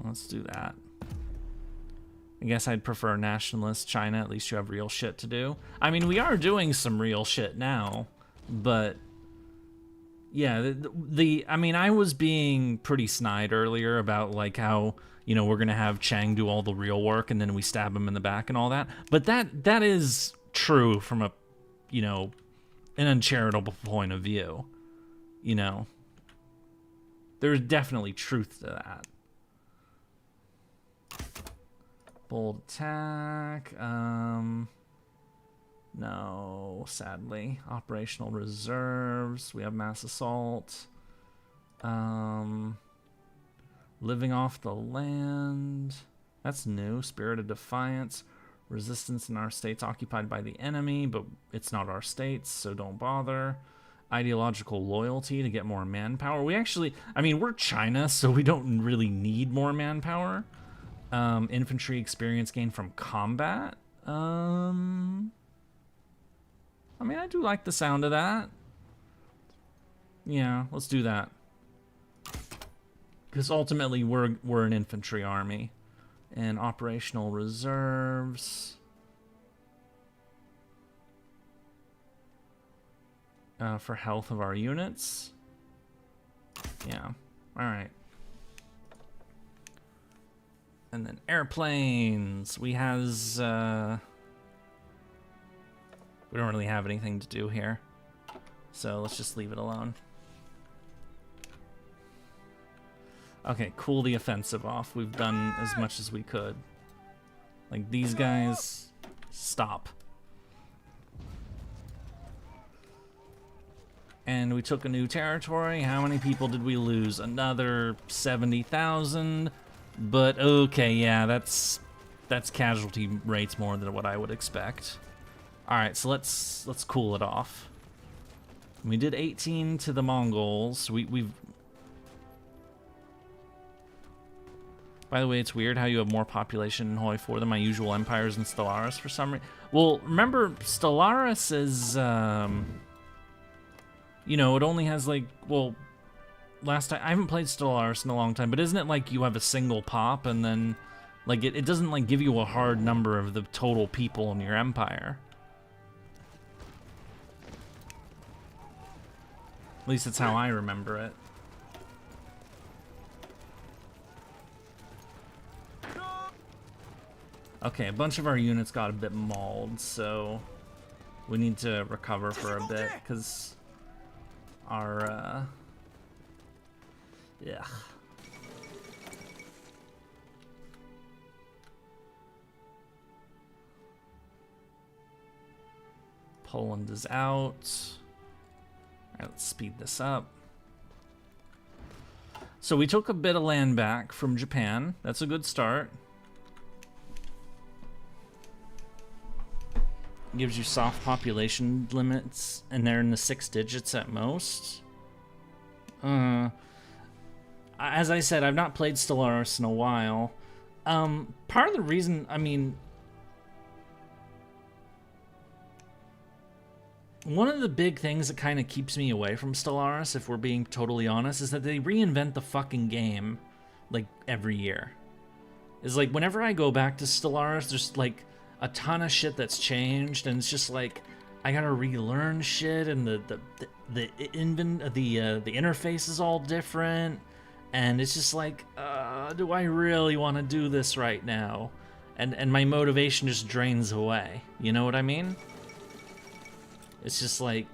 Let's do that. I guess I'd prefer nationalist China. At least you have real shit to do. I mean, we are doing some real shit now, but yeah, I mean, I was being pretty snide earlier about like how, you know, we're gonna have Chang do all the real work and then we stab him in the back and all that. But that is true from a, you know, an uncharitable point of view. You know, there's definitely truth to that. Bold attack, no, sadly. Operational reserves, we have mass assault. Living off the land, that's new. Spirit of defiance, resistance in our states occupied by the enemy, but it's not our states, so don't bother. Ideological loyalty to get more manpower. We actually, I mean, we're China, so we don't really need more manpower. Infantry experience gained from combat. I mean, I do like the sound of that. Yeah, let's do that. Because ultimately, we're an infantry army. And operational reserves. For health of our units. Yeah, alright. And then airplanes. We don't really have anything to do here. So let's just leave it alone. Okay, cool the offensive off. We've done as much as we could. Like, these guys, stop. And we took a new territory. How many people did we lose? Another 70,000. But okay, yeah, that's casualty rates more than what I would expect. All right, so let's cool it off. We did 18 to the Mongols. We've By the way, it's weird how you have more population in Hoi 4 than my usual empires in Stellaris for some reason. Well, remember, Stellaris is, you know, it only has like, well, last time, I haven't played Stellaris in a long time, but isn't it like you have a single pop and then, like, it doesn't like give you a hard number of the total people in your empire? At least that's how I remember it. Okay, a bunch of our units got a bit mauled, so we need to recover for a bit, because our, yeah. Poland is out. All right, let's speed this up. So we took a bit of land back from Japan. That's a good start. Gives you soft population limits, and they're in the 6 digits at most. As I said, I've not played Stellaris in a while. Part of the reason, I mean, one of the big things that kind of keeps me away from Stellaris, if we're being totally honest, is that they reinvent the fucking game, like, every year. It's like, whenever I go back to Stellaris, there's, like, a ton of shit that's changed, and it's just like I gotta relearn shit, and the interface is all different, and it's just like, do I really want to do this right now? And my motivation just drains away. You know what I mean? It's just like,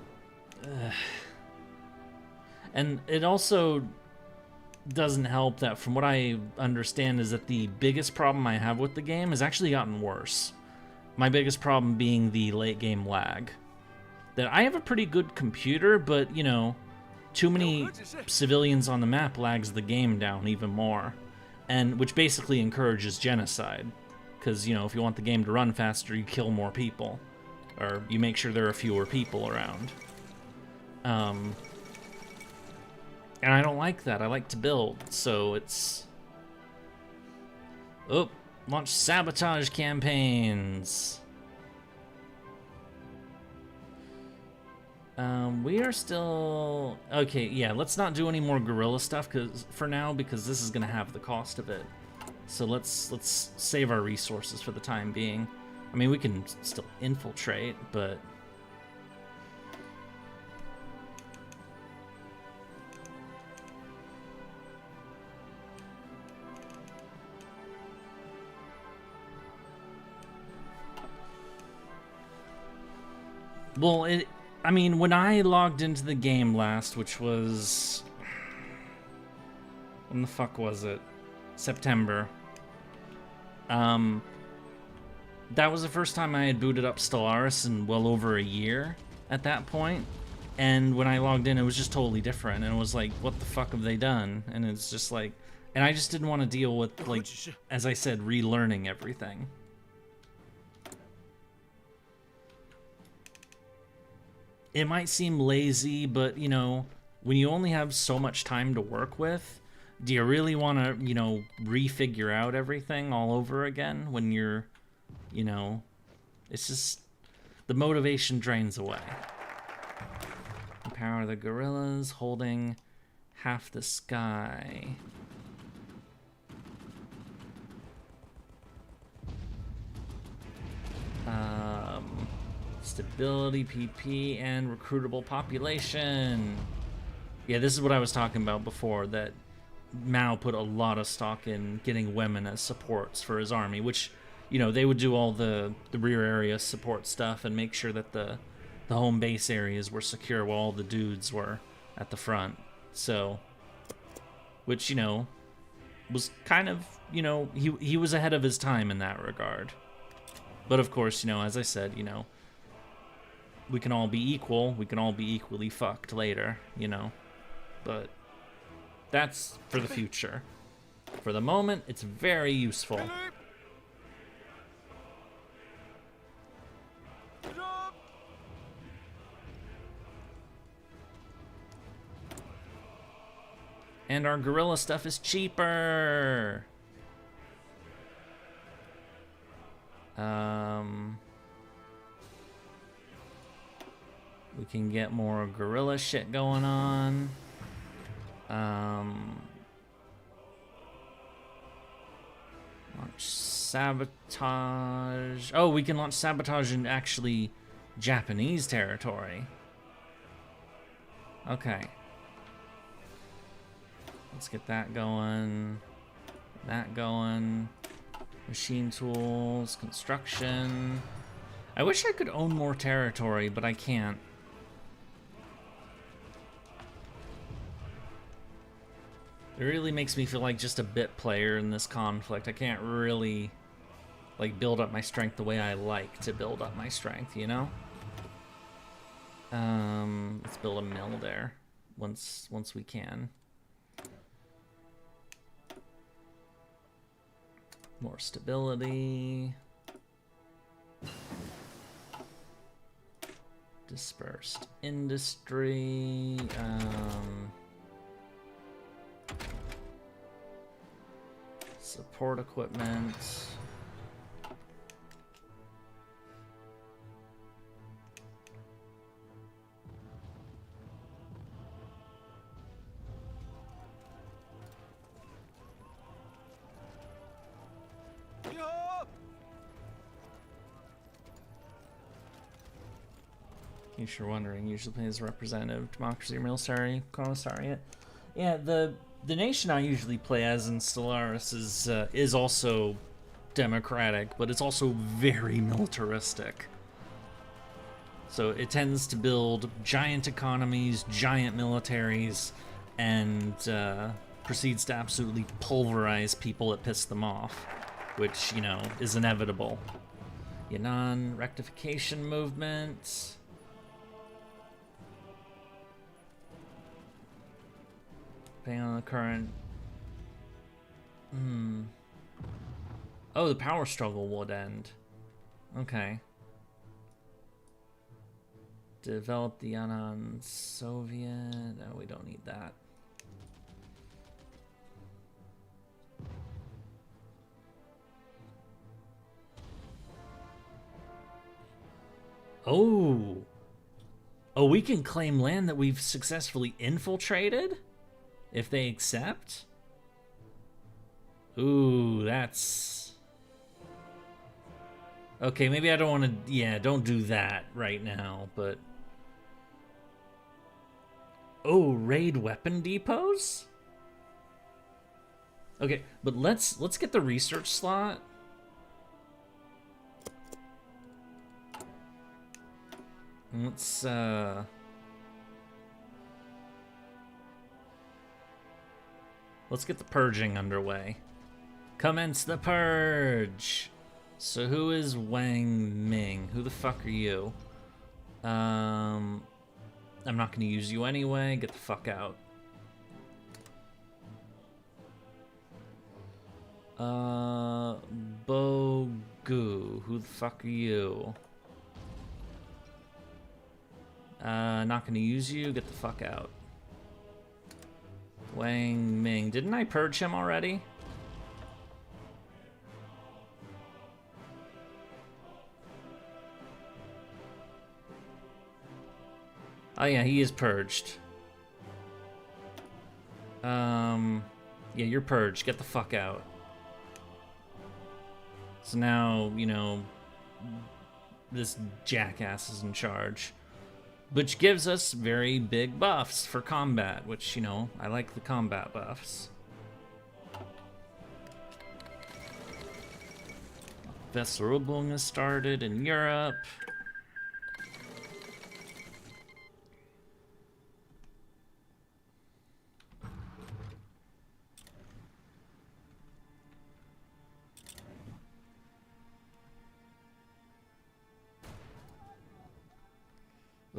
and it also doesn't help that, from what I understand, is that the biggest problem I have with the game has actually gotten worse. My biggest problem being the late game lag. That I have a pretty good computer, but, you know, too many civilians on the map lags the game down even more. And which basically encourages genocide. Because, you know, if you want the game to run faster, you kill more people. Or you make sure there are fewer people around. And I don't like that. I like to build, so it's... Oh, launch sabotage campaigns. We are still... Okay, yeah, let's not do any more guerrilla stuff for now, because this is going to have the cost of it. So let's save our resources for the time being. I mean, we can still infiltrate, but... Well, I mean, when I logged into the game last, which was... When the fuck was it? September. That was the first time I had booted up Stellaris in well over a year at that point. And when I logged in, it was just totally different. And it was like, what the fuck have they done? And it's just like... And I just didn't want to deal with, like, as I said, relearning everything. It might seem lazy, but, you know, when you only have so much time to work with, do you really want to, you know, refigure out everything all over again when you're, you know, it's just, the motivation drains away. Empower the guerrillas, holding half the sky. Stability, PP, and recruitable population. Yeah, this is what I was talking about before, that Mao put a lot of stock in getting women as supports for his army, which, you know, they would do all the rear area support stuff and make sure that the home base areas were secure while all the dudes were at the front. So, which, you know, was kind of, you know, he was ahead of his time in that regard. But of course, you know, as I said, you know, we can all be equal, we can all be equally fucked later, you know. But that's for the future. For the moment, it's very useful. And our guerrilla stuff is cheaper. We can get more guerrilla shit going on. Launch sabotage. Oh, we can launch sabotage in actually Japanese territory. Okay. Let's get that going. That going. Machine tools, construction. I wish I could own more territory, but I can't. It really makes me feel like just a bit player in this conflict. I can't really, like, build up my strength the way I like to build up my strength, you know? Let's build a mill there once we can. More stability. Dispersed industry. Support equipment. In case you're wondering, usually plays representative, democracy, or military commissariat. Yeah, the nation I usually play as in Stellaris is also democratic, but it's also very militaristic. So it tends to build giant economies, giant militaries, and proceeds to absolutely pulverize people that piss them off, which, you know, is inevitable. Yan'an rectification movement. Depending on the current... Oh, the power struggle would end. Okay. Develop the Yan'an Soviet. Oh, we don't need that. Oh! Oh, we can claim land that we've successfully infiltrated? If they accept? Ooh, that's... Okay, maybe I don't want to... Yeah, don't do that right now, but... Oh, raid weapon depots? Okay, but let's get the research slot. And let's get the purging underway. Commence the purge! So who is Wang Ming? Who the fuck are you? I'm not gonna use you anyway. Get the fuck out. Bogu. Who the fuck are you? Not gonna use you. Get the fuck out. Wang Ming. Didn't I purge him already? Oh yeah, he is purged. Yeah, you're purged. Get the fuck out. So now, you know, this jackass is in charge. Which gives us very big buffs for combat, which, you know, I like the combat buffs. Vesselrubung has started in Europe.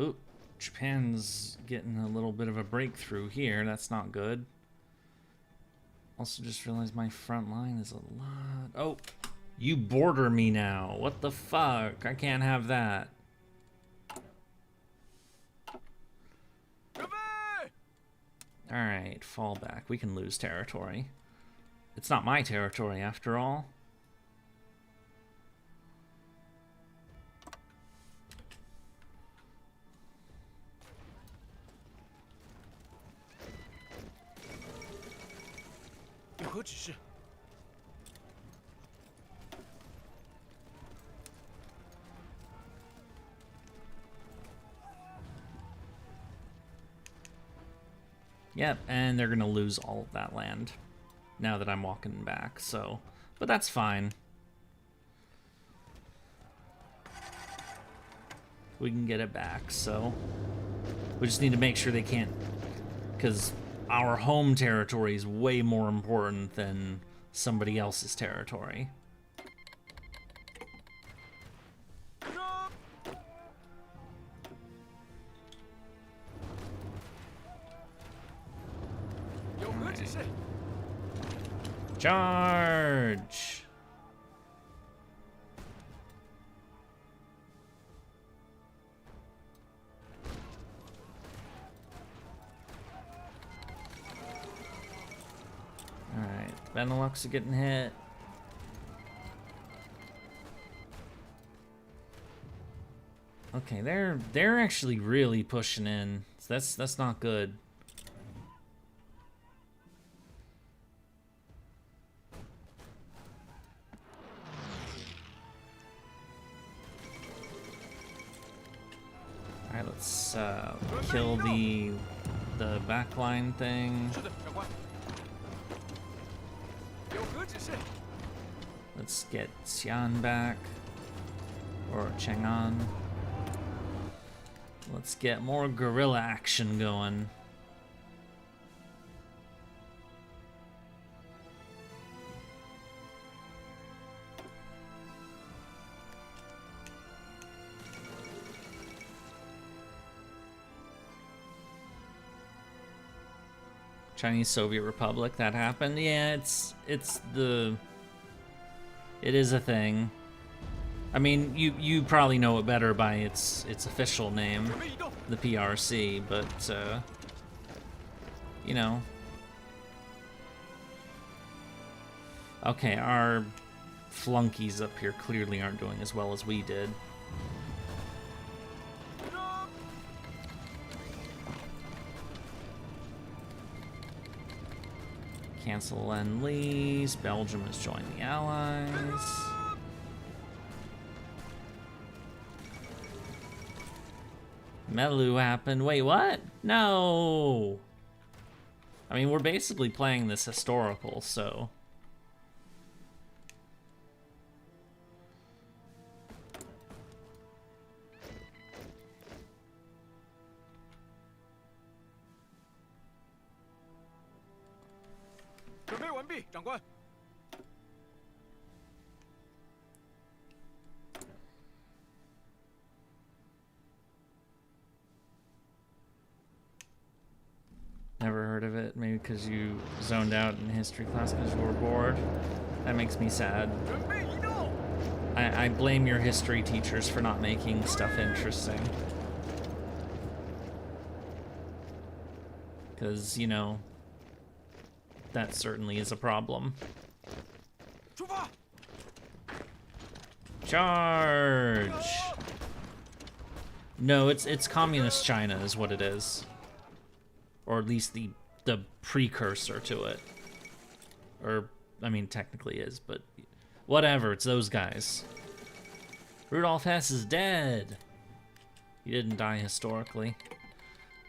Ooh, Japan's getting a little bit of a breakthrough here. That's not good. Also just realized my front line is a lot... Oh, you border me now. What the fuck? I can't have that. Alright, fall back. We can lose territory. It's not my territory after all. 何指示？ Yep, and they're gonna lose all of that land now that I'm walking back, so... But that's fine. We can get it back, so... We just need to make sure they can't... Because our home territory is way more important than somebody else's territory. Charge! Alright, Benelux are getting hit. Okay, they're actually really pushing in. So that's not good. Alright, let's kill the backline thing. Let's get Xi'an back. Or Chang'an. Let's get more guerrilla action going. Chinese Soviet Republic, that happened. Yeah, it is a thing. I mean, you probably know it better by its official name, the PRC, but you know. Okay, our flunkies up here clearly aren't doing as well as we did. Cancel Lend-Lease. Belgium has joined the Allies. Melu happened. Wait, what? No! I mean, we're basically playing this historical, so... Never heard of it. Maybe because you zoned out in history class because you were bored. That makes me sad. I blame your history teachers for not making stuff interesting. Because, you know, that certainly is a problem. Charge! No, it's communist China is what it is. Or at least the precursor to it. Or, I mean, technically is, but whatever, it's those guys. Rudolf Hess is dead! He didn't die historically.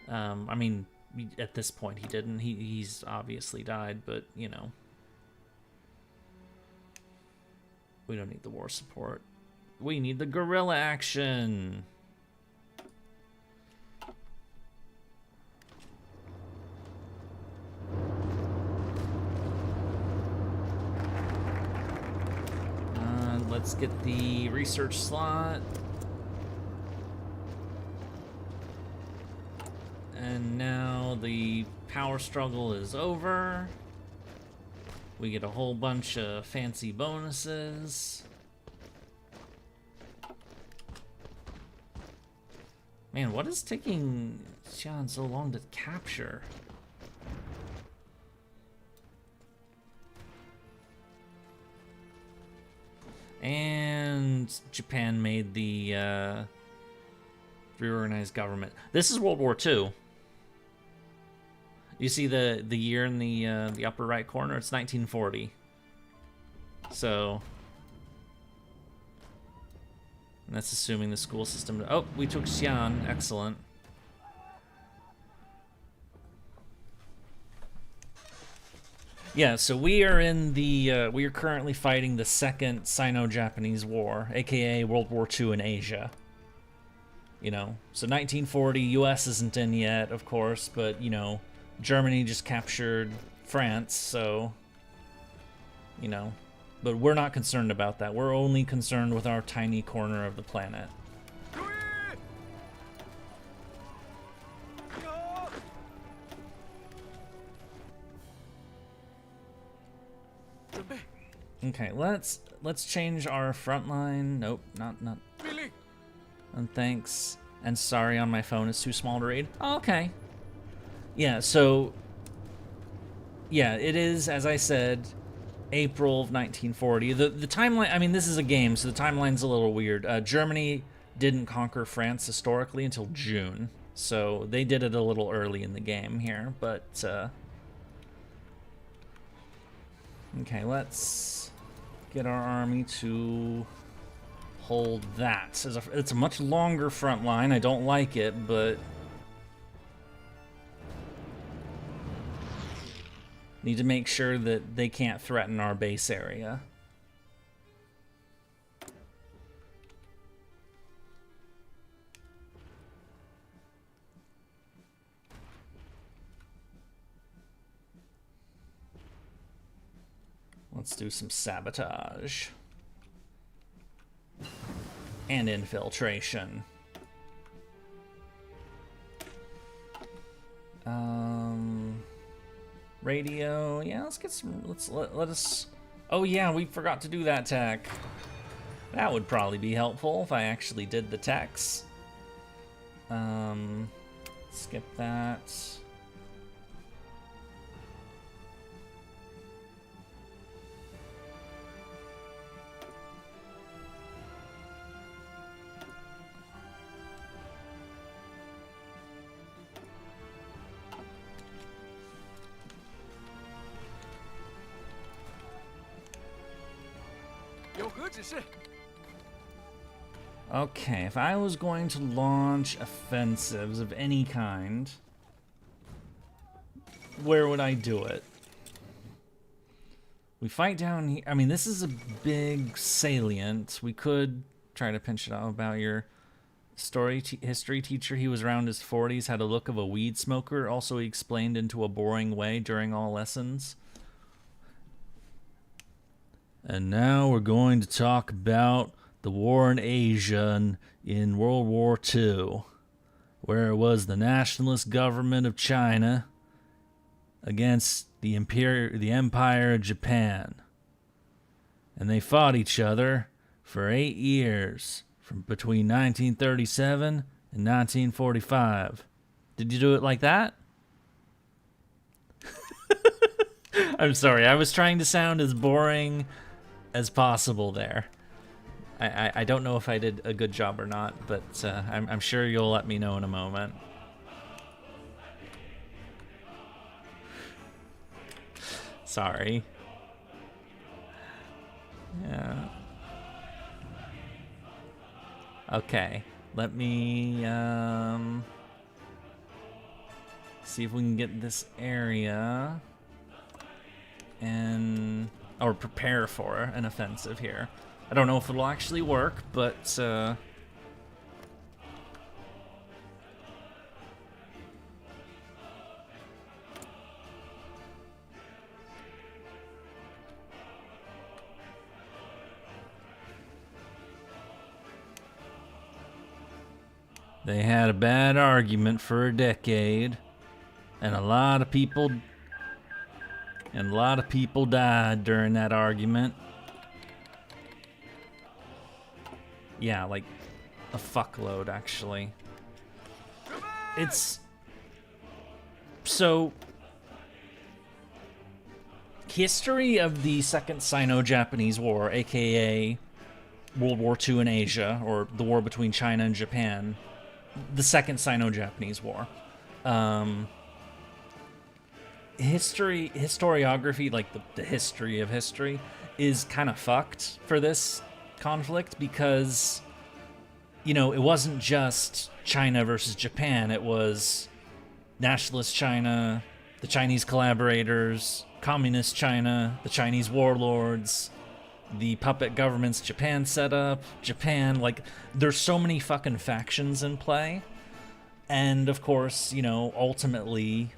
I mean, at this point he didn't. He's obviously died, but, you know. We don't need the war support. We need the guerrilla action! Let's get the research slot. And now the power struggle is over. We get a whole bunch of fancy bonuses. Man, what is taking Xi'an so long to capture? And Japan made the reorganized government. This is World War II. You see the year in the upper right corner? It's 1940. So, and that's assuming the school system. Oh, we took Xi'an. Excellent. Yeah, so we are in the we are currently fighting the Second Sino-Japanese War, aka World War II in Asia. You know, so 1940, U.S. isn't in yet, of course, but you know, Germany just captured France, so you know, but we're not concerned about that. We're only concerned with our tiny corner of the planet. Okay, let's change our front line. Nope, not. And thanks. And sorry on my phone, it's too small to read. Oh, okay. Yeah, so yeah, it is, as I said, April of 1940. The timeline, I mean, this is a game, so the timeline's a little weird. Germany didn't conquer France historically until June, so they did it a little early in the game here, but okay, let's get our army to hold that. It's a much longer front line. I don't like it, but need to make sure that they can't threaten our base area. Let's do some sabotage. And infiltration. Radio, yeah, let's get some, let us, oh yeah, we forgot to do that tech. That would probably be helpful if I actually did the techs. Skip that. Okay, if I was going to launch offensives of any kind, where would I do it? We fight down here. I mean, this is a big salient. We could try to pinch it out about your history teacher. He was around his 40s, had a look of a weed smoker. Also, he explained into a boring way during all lessons. And now we're going to talk about the war in Asia in World War II, where it was the nationalist government of China against the Empire of Japan. And they fought each other for 8 years, from between 1937 and 1945. Did you do it like that? I'm sorry, I was trying to sound as boring as possible there. I don't know if I did a good job or not, but I'm sure you'll let me know in a moment. Sorry. Yeah. Okay, let me see if we can get this area and or prepare for an offensive here. I don't know if it'll actually work, but they had a bad argument for a decade, and a lot of people died during that argument. Yeah, like a fuckload, actually. It's so history of the Second Sino-Japanese War, aka World War II in Asia, or the war between China and Japan, the Second Sino-Japanese War. historiography, like the history of history, is kind of fucked for this conflict because, you know, it wasn't just China versus Japan. It was nationalist China, the Chinese collaborators, communist China, the Chinese warlords, the puppet governments Japan set up, Japan, like, there's so many fucking factions in play. And of course, you know, ultimately,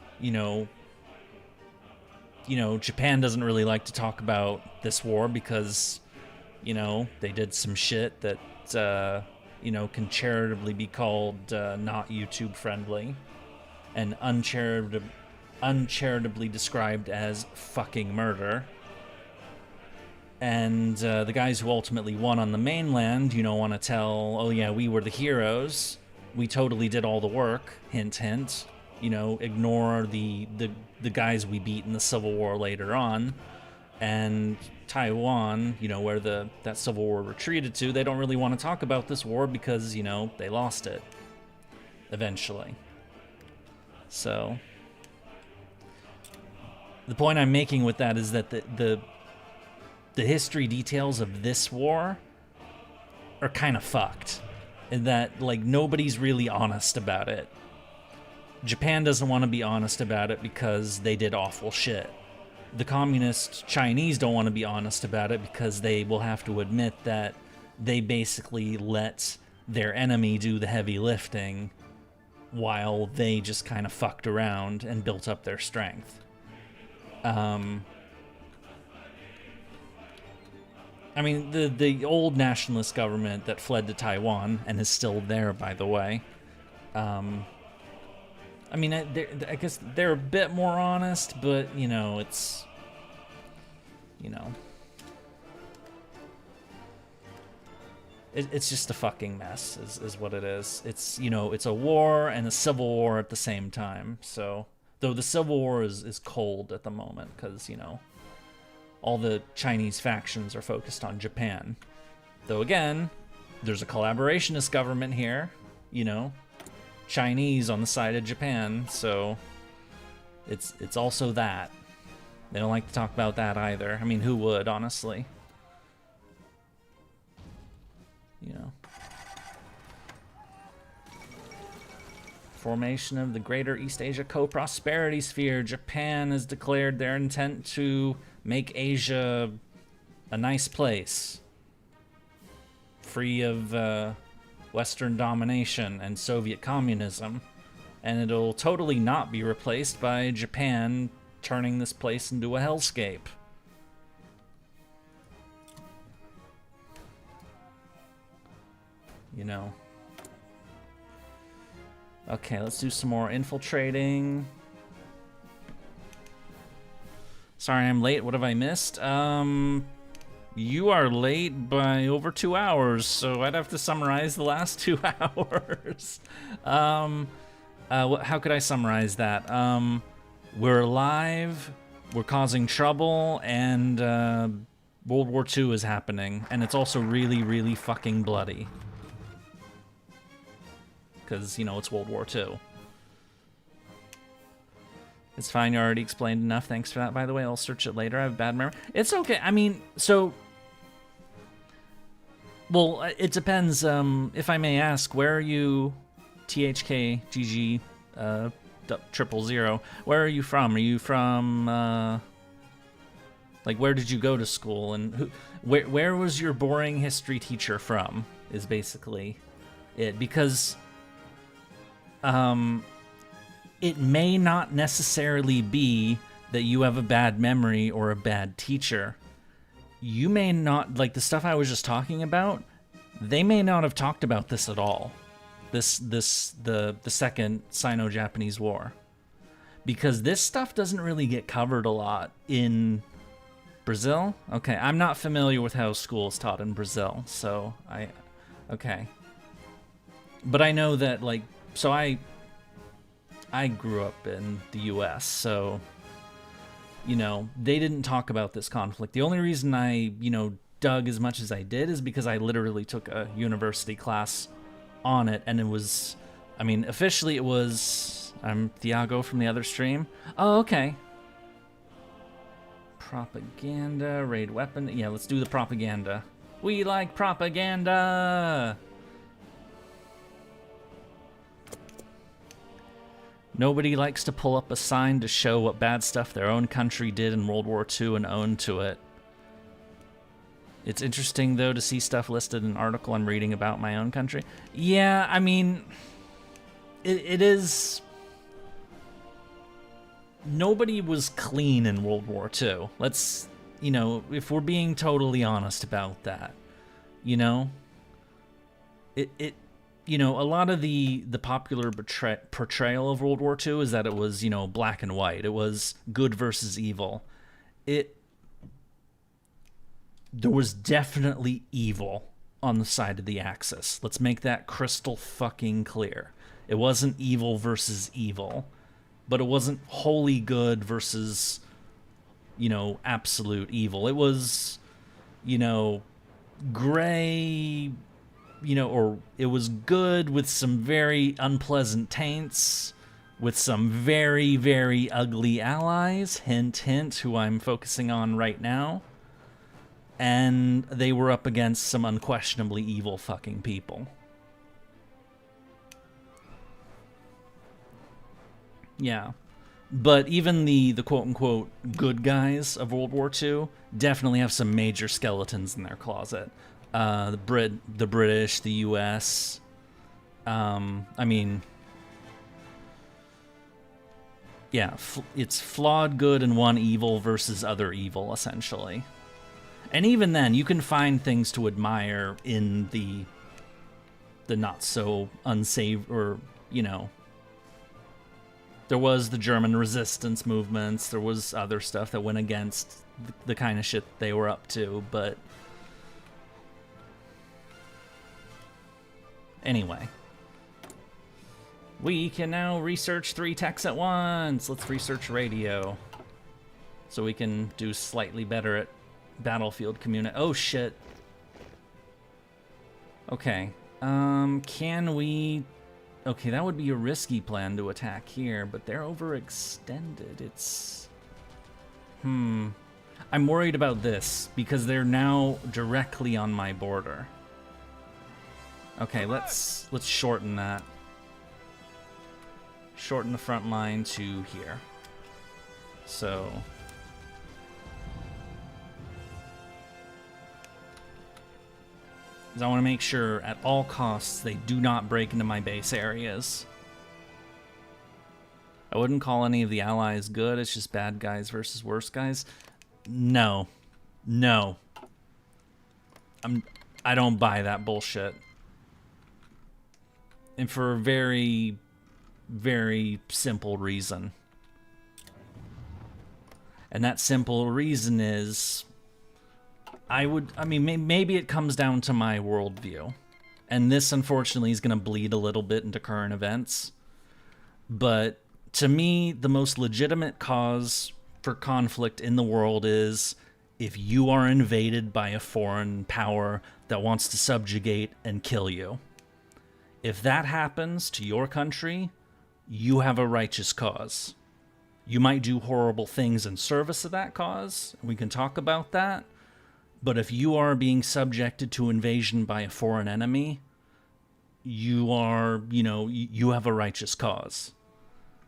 Japan doesn't really like to talk about this war because, you know, they did some shit that, can charitably be called not YouTube friendly and uncharitably described as fucking murder. And the guys who ultimately won on the mainland, want to tell, oh yeah, we were the heroes. We totally did all the work. Hint, hint. Ignore the guys we beat in the Civil War later on. And Taiwan, where that Civil War retreated to, they don't really want to talk about this war because, they lost it eventually. So the point I'm making with that is that the history details of this war are kind of fucked, in that, like, nobody's really honest about it. Japan doesn't want to be honest about it because they did awful shit. The communist Chinese don't want to be honest about it because they will have to admit that they basically let their enemy do the heavy lifting while they just kind of fucked around and built up their strength. I mean, the old nationalist government that fled to Taiwan and is still there, by the way. I mean, I guess they're a bit more honest, but, it's, it's just a fucking mess, is what it is. It's, it's a war and a civil war at the same time. So, though the civil war is cold at the moment, because, all the Chinese factions are focused on Japan. Though again, there's a collaborationist government here, Chinese on the side of Japan, so it's also that. They don't like to talk about that either. I mean, who would, honestly? Formation of the Greater East Asia Co-Prosperity Sphere. Japan has declared their intent to make Asia a nice place, free of Western domination and Soviet communism, and it'll totally not be replaced by Japan turning this place into a hellscape. Okay, let's do some more infiltrating. Sorry I'm late. What have I missed? You are late by over 2 hours, so I'd have to summarize the last 2 hours. How could I summarize that? We're alive, we're causing trouble, and World War II is happening, and it's also really, really fucking bloody. Because, it's World War II. It's fine, you already explained enough. Thanks for that, by the way. I'll search it later. I have bad memory. It's okay. I mean, so... Well, it depends. If I may ask, where are you, THKGG 000? Where are you from? Are you from, like, where did you go to school? And where was your boring history teacher from, is basically it. Because... it may not necessarily be that you have a bad memory or a bad teacher. You may not, like the stuff I was just talking about, they may not have talked about this at all. The second Sino-Japanese War. Because this stuff doesn't really get covered a lot in Brazil. Okay, I'm not familiar with how school is taught in Brazil, so okay. But I know that, like, so I grew up in the US, so, they didn't talk about this conflict. The only reason I, dug as much as I did is because I literally took a university class on it, and it was, I mean, officially it was, I'm Thiago from the other stream. Oh, okay. Propaganda, raid weapon. Yeah, let's do the propaganda. We like propaganda! Nobody likes to pull up a sign to show what bad stuff their own country did in World War II and own to it. It's interesting, though, to see stuff listed in an article I'm reading about my own country. Yeah, I mean, it is... Nobody was clean in World War II. Let's, you know, if we're being totally honest about that, you know? You know, a lot of the popular portrayal of World War II is that it was, you know, black and white. It was good versus evil. There was definitely evil on the side of the Axis. Let's make that crystal fucking clear. It wasn't evil versus evil, but it wasn't wholly good versus, you know, absolute evil. It was, you know, gray, you know, or it was good with some very unpleasant taints, with some very, very ugly allies, hint, hint, who I'm focusing on right now. And they were up against some unquestionably evil fucking people. Yeah. But even the quote-unquote good guys of World War II definitely have some major skeletons in their closet. The British, the US. I mean... Yeah, it's flawed good and one evil versus other evil, essentially. And even then, you can find things to admire in the not so unsaved, or, you know, there was the German resistance movements, there was other stuff that went against the kind of shit they were up to, but anyway. We can now research 3 techs at once. Let's research radio, so we can do slightly better at battlefield community. Oh shit. Okay. Can we... Okay, that would be a risky plan to attack here, but they're overextended. It's... I'm worried about this, because they're now directly on my border. Okay, let's shorten that. Shorten the front line to here. So... I want to make sure at all costs they do not break into my base areas. I wouldn't call any of the allies good, it's just bad guys versus worse guys. No. No. I don't buy that bullshit. And for a very, very simple reason. And that simple reason is... I mean, maybe it comes down to my worldview. And this, unfortunately, is going to bleed a little bit into current events. But to me, the most legitimate cause for conflict in the world is if you are invaded by a foreign power that wants to subjugate and kill you. If that happens to your country, you have a righteous cause. You might do horrible things in service of that cause. We can talk about that. But if you are being subjected to invasion by a foreign enemy, you are, you know, you have a righteous cause.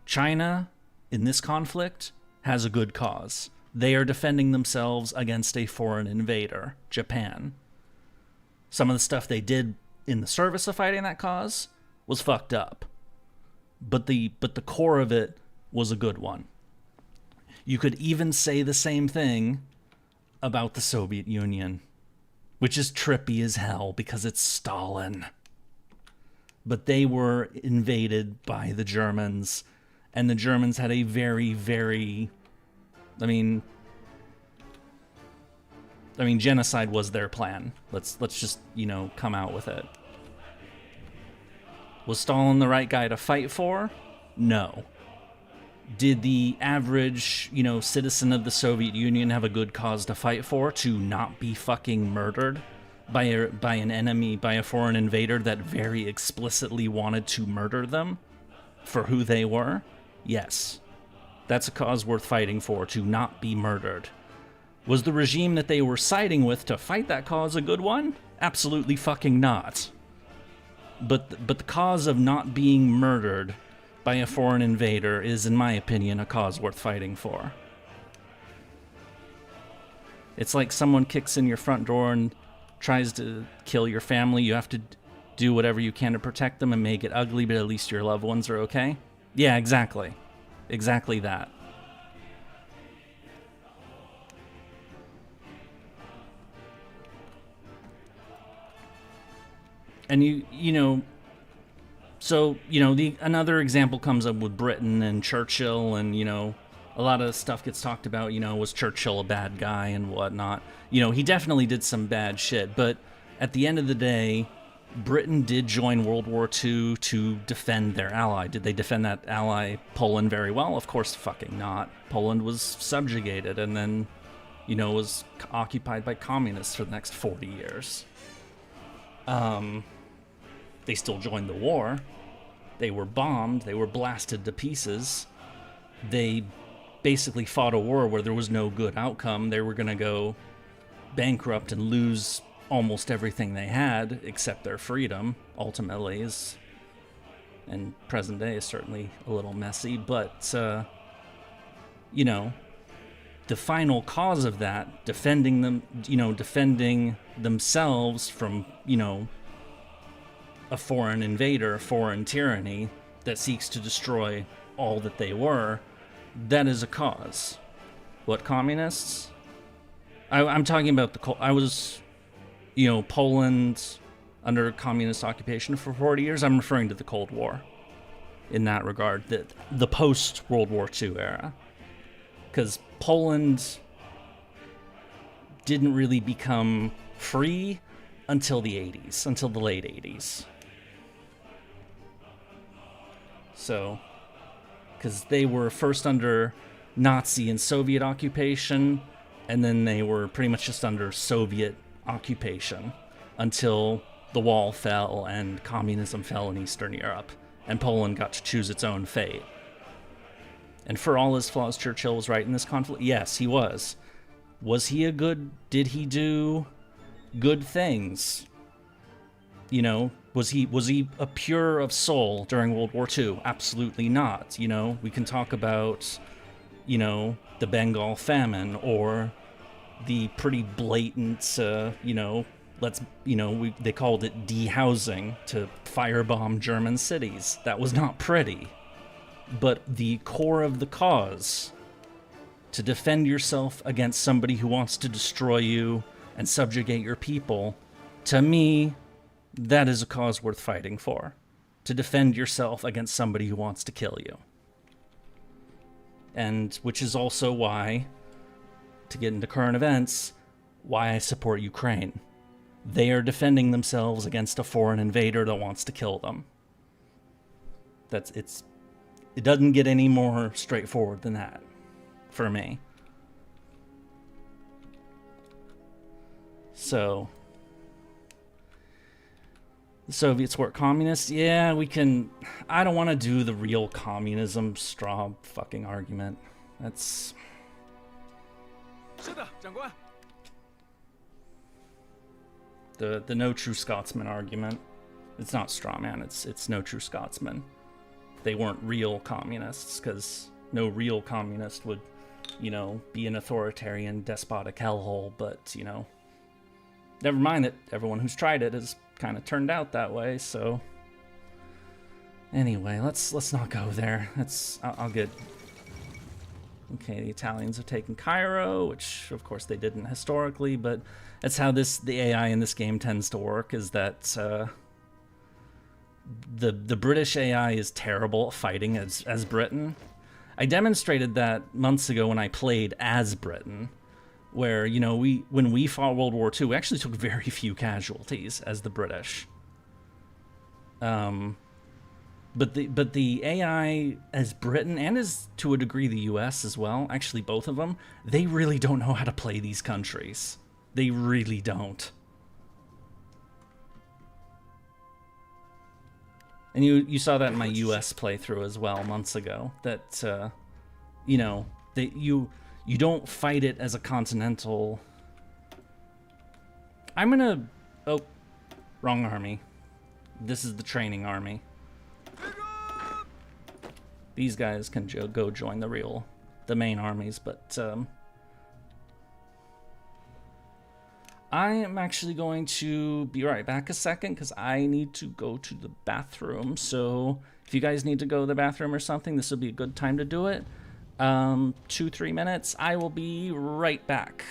China, in this conflict, has a good cause. They are defending themselves against a foreign invader, Japan. Some of the stuff they did in the service of fighting that cause was fucked up. But the core of it was a good one. You could even say the same thing about the Soviet Union, which is trippy as hell because it's Stalin. But they were invaded by the Germans, and the Germans had a very, very... I mean, genocide was their plan. Let's just, you know, come out with it. Was Stalin the right guy to fight for? No. Did the average, you know, citizen of the Soviet Union have a good cause to fight for, to not be fucking murdered by an enemy, by a foreign invader that very explicitly wanted to murder them for who they were? Yes. That's a cause worth fighting for, to not be murdered. Was the regime that they were siding with to fight that cause a good one? Absolutely fucking not. But the cause of not being murdered by a foreign invader is, in my opinion, a cause worth fighting for. It's like someone kicks in your front door and tries to kill your family. You have to do whatever you can to protect them and make it ugly, but at least your loved ones are okay. Yeah, exactly. Exactly that. And you know, so, you know, another example comes up with Britain and Churchill, and, you know, a lot of stuff gets talked about, you know, was Churchill a bad guy and whatnot. You know, he definitely did some bad shit, but at the end of the day, Britain did join World War II to defend their ally. Did they defend that ally, Poland, very well? Of course fucking not. Poland was subjugated and then, you know, was occupied by communists for the next 40 years. They still joined the war. They were bombed. They were blasted to pieces. They basically fought a war where there was no good outcome. They were going to go bankrupt and lose almost everything they had, except their freedom, ultimately, and present day is certainly a little messy, but, you know, the final cause of that, defending them, you know, defending themselves from, you know, a foreign invader, a foreign tyranny that seeks to destroy all that they were, that is a cause. What, communists? I'm talking about you know, Poland under communist occupation for 40 years. I'm referring to the Cold War in that regard, the post-World War II era. Because Poland didn't really become free until the 80s, until the late 80s. So, because they were first under Nazi and Soviet occupation, and then they were pretty much just under Soviet occupation until the wall fell and communism fell in Eastern Europe, and Poland got to choose its own fate. And for all his flaws, Churchill was right in this conflict. Yes, he was. Was he did he do good things? You know, was he a pure of soul during World War II? Absolutely not. You know, we can talk about, you know, the Bengal famine, or the pretty blatant, you know, they called it dehousing, to firebomb German cities. That was not pretty. But the core of the cause, to defend yourself against somebody who wants to destroy you and subjugate your people, to me, that is a cause worth fighting for. To defend yourself against somebody who wants to kill you. And which is also why, to get into current events, why I support Ukraine. They are defending themselves against a foreign invader that wants to kill them. It doesn't get any more straightforward than that, for me. So, the Soviets were communists? Yeah, we can... I don't want to do the real communism straw fucking argument. That's... The no true Scotsman argument. It's not straw man, it's no true Scotsman. They weren't real communists, because no real communist would, you know, be an authoritarian, despotic hellhole, but, you know, never mind that everyone who's tried it has kind of turned out that way, so... Anyway, let's not go there. I'll get... Okay, the Italians have taken Cairo, which, of course, they didn't historically, but that's how the AI in this game tends to work, is that, the British AI is terrible at fighting as Britain. I demonstrated that months ago when I played as Britain, where, you know, when we fought World War II, we actually took very few casualties as the British. But the AI as Britain, and as to a degree the US as well, actually both of them, they really don't know how to play these countries. They really don't. And you saw that in my US playthrough as well months ago, that, you know, you You don't fight it as a continental. I'm gonna... Oh, wrong army. This is the training army. These guys can go join the main armies, but I am actually going to be right back a second because I need to go to the bathroom. So if you guys need to go to the bathroom or something, this will be a good time to do it. 2-3 minutes. I will be right back.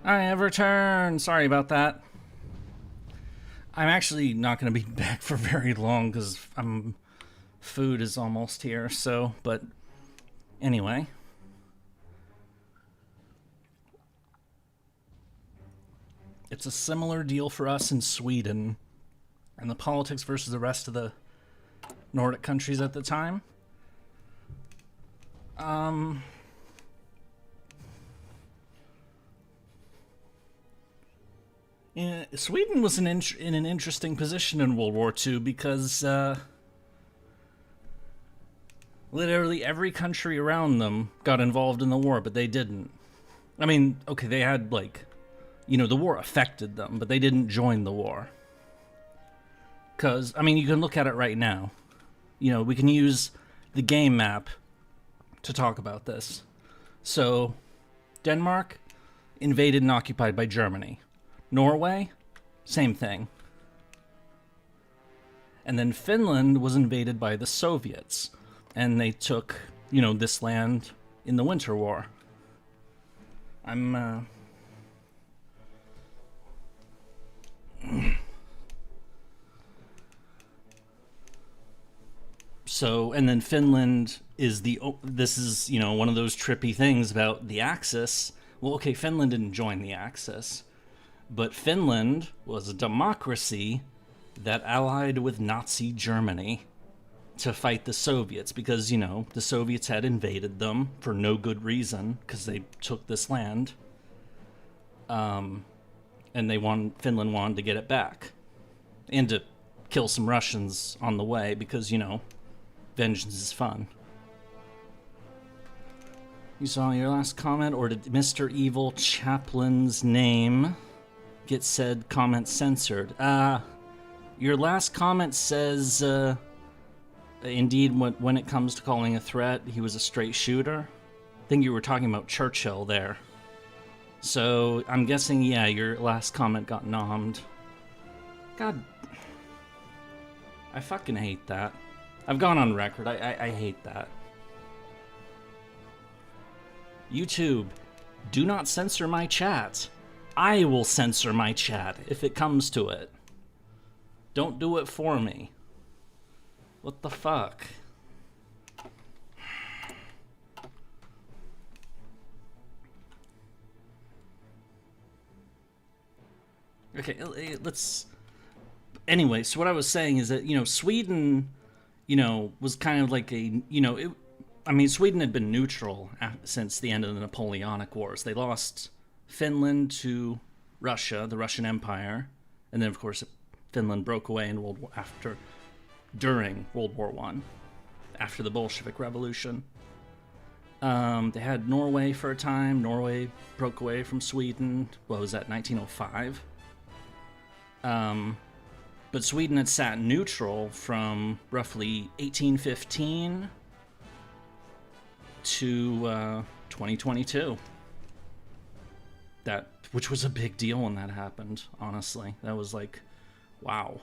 I have returned. Sorry about that. I'm actually not going to be back for very long because food is almost here. So, but anyway. It's a similar deal for us in Sweden and the politics versus the rest of the Nordic countries at the time. Sweden was in an interesting position in World War II because literally every country around them got involved in the war, but they didn't. I mean, okay, they had, like, you know, the war affected them, but they didn't join the war. Because, I mean, you can look at it right now. You know, we can use the game map to talk about this. So, Denmark, invaded and occupied by Germany. Norway, same thing. And then Finland was invaded by the Soviets. And they took, you know, this land in the Winter War. So, and then Finland is this is, you know, one of those trippy things about the Axis. Well, okay, Finland didn't join the Axis, but Finland was a democracy that allied with Nazi Germany to fight the Soviets because, you know, the Soviets had invaded them for no good reason because they took this land. And Finland wanted to get it back and to kill some Russians on the way because, you know, vengeance is fun. You saw your last comment, or did Mr. Evil Chaplin's name get said comment censored? Your last comment says, indeed, when it comes to calling a threat, he was a straight shooter. I think you were talking about Churchill there. So, I'm guessing, yeah, your last comment got nommed. God, I fucking hate that. I've gone on record. I hate that. YouTube, do not censor my chat. I will censor my chat if it comes to it. Don't do it for me. What the fuck? Okay, let's... Anyway, so what I was saying is that, you know, Sweden, you know, was kind of like a, you know, Sweden had been neutral since the end of the Napoleonic Wars. They lost Finland to Russia, the Russian Empire, and then, of course, Finland broke away in during World War I, after the Bolshevik Revolution. They had Norway for a time. Norway broke away from Sweden. What was that, 1905? But Sweden had sat neutral from roughly 1815 to 2022. Which was a big deal when that happened, honestly. That was like, wow.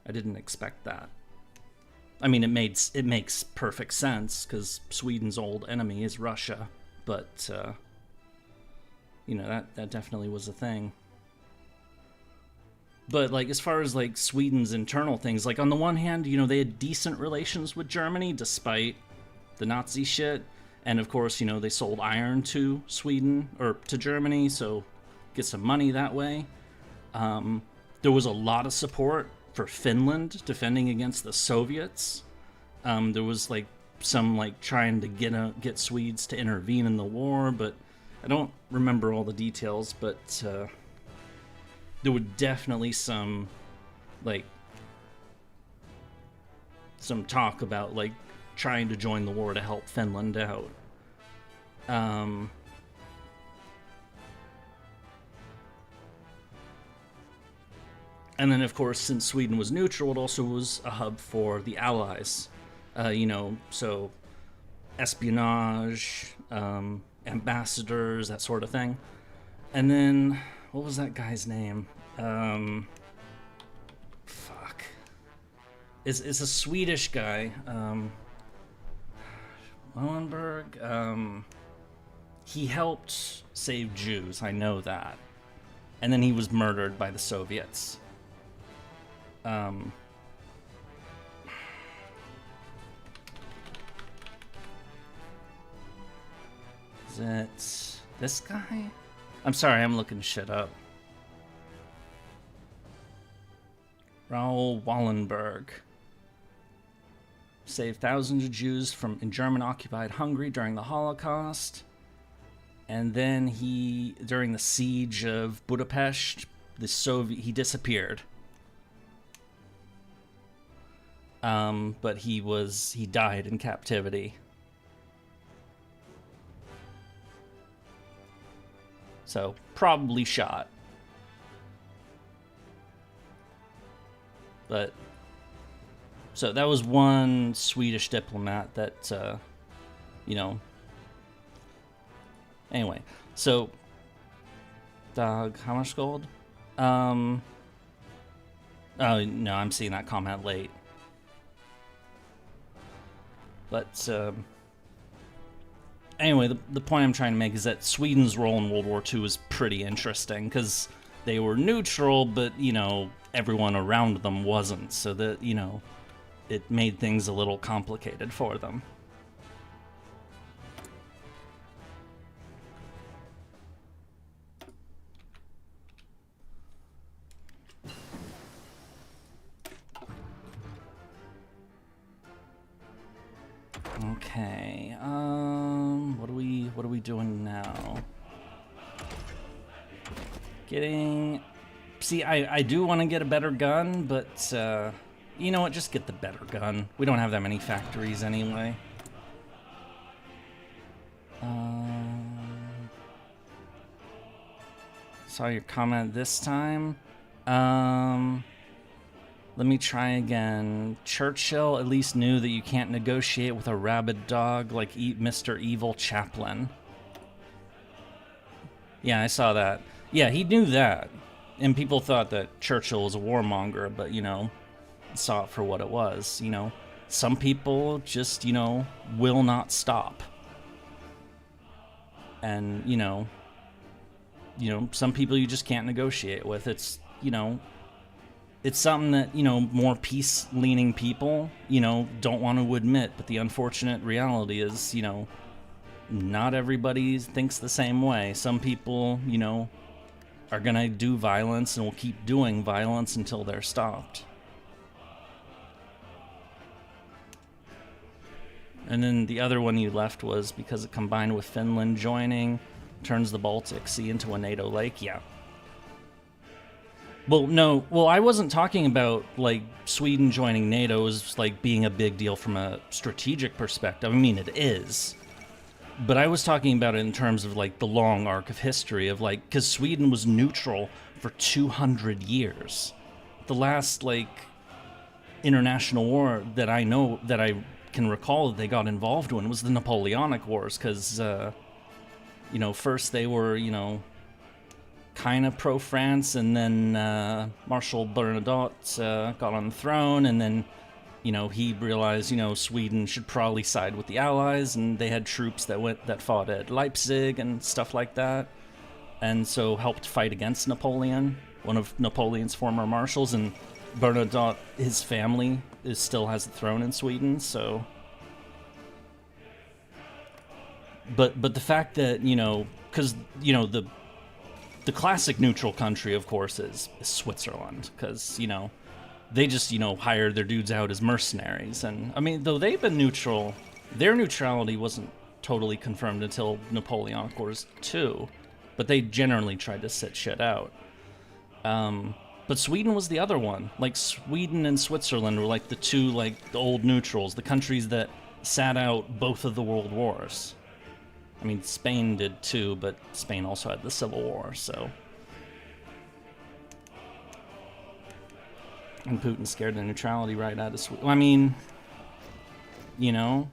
I didn't expect that. I mean, it makes perfect sense, because Sweden's old enemy is Russia, but, you know, that definitely was a thing. But, like, as far as, like, Sweden's internal things, like, on the one hand, you know, they had decent relations with Germany, despite the Nazi shit. And, of course, you know, they sold iron to Sweden, or to Germany, so get some money that way. There was a lot of support for Finland defending against the Soviets. There was, like, some, like, trying to get Swedes to intervene in the war, but I don't remember all the details, but, there were definitely some talk about, like, trying to join the war to help Finland out. And then, of course, since Sweden was neutral, it also was a hub for the Allies. You know, so espionage, ambassadors, that sort of thing. And then, what was that guy's name? Fuck. It's a Swedish guy. Moenberg. he helped save Jews, I know that. And then he was murdered by the Soviets. Is it this guy? I'm sorry, I'm looking shit up. Raoul Wallenberg saved thousands of Jews in German-occupied Hungary during the Holocaust. And then during the siege of Budapest, he disappeared. But he died in captivity. So, probably shot. But, so that was one Swedish diplomat that, you know. Anyway, so, Doug, how much gold? Oh, no, I'm seeing that comment late. But, anyway, the point I'm trying to make is that Sweden's role in World War II is pretty interesting, because they were neutral, but, you know, everyone around them wasn't, so that, you know, it made things a little complicated for them. Okay, what are we doing now? See, I do want to get a better gun, but, you know what, just get the better gun. We don't have that many factories anyway. Saw your comment this time. Let me try again. Churchill at least knew that you can't negotiate with a rabid dog like Mr. Evil Chaplin. Yeah, I saw that. Yeah, he knew that. And people thought that Churchill was a warmonger, but, you know, saw it for what it was. You know, some people just, you know, will not stop. And, you know, some people you just can't negotiate with. It's, you know, it's something that, you know, more peace-leaning people, you know, don't want to admit. But the unfortunate reality is, you know, not everybody thinks the same way. Some people, you know, are gonna do violence and will keep doing violence until they're stopped. And then the other one you left was because it combined with Finland joining, turns the Baltic Sea into a NATO lake. Yeah. Well, no. Well, I wasn't talking about, like, Sweden joining NATO as, like, being a big deal from a strategic perspective. I mean, it is. But I was talking about it in terms of, like, the long arc of history of, like, because Sweden was neutral for 200 years. The last, like, international war that I know, that I can recall that they got involved in was the Napoleonic Wars, because, you know, first they were, you know, kind of pro-France, and then Marshal Bernadotte got on the throne, and then, you know, he realized, you know, Sweden should probably side with the Allies, and they had troops that fought at Leipzig and stuff like that, and so helped fight against Napoleon, one of Napoleon's former marshals. And Bernadotte, his family still has the throne in Sweden, so. But the fact that, you know, because, you know, the classic neutral country, of course, is Switzerland, because, you know, they just, you know, hired their dudes out as mercenaries. And, I mean, though they've been neutral, their neutrality wasn't totally confirmed until Napoleonic Wars 2, but they generally tried to sit shit out. But Sweden was the other one. Like, Sweden and Switzerland were, like, the two, like, the old neutrals, the countries that sat out both of the world wars. I mean, Spain did too, but Spain also had the Civil War, so. And Putin scared the neutrality right out of Sweden. I mean, you know,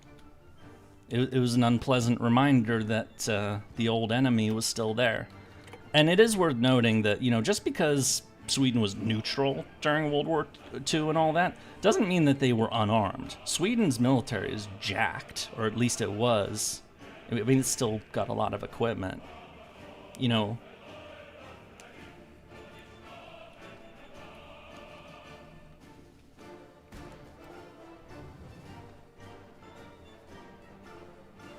it was an unpleasant reminder that the old enemy was still there. And it is worth noting that, you know, just because Sweden was neutral during World War II and all that, doesn't mean that they were unarmed. Sweden's military is jacked, or at least it was. I mean, it's still got a lot of equipment. You know,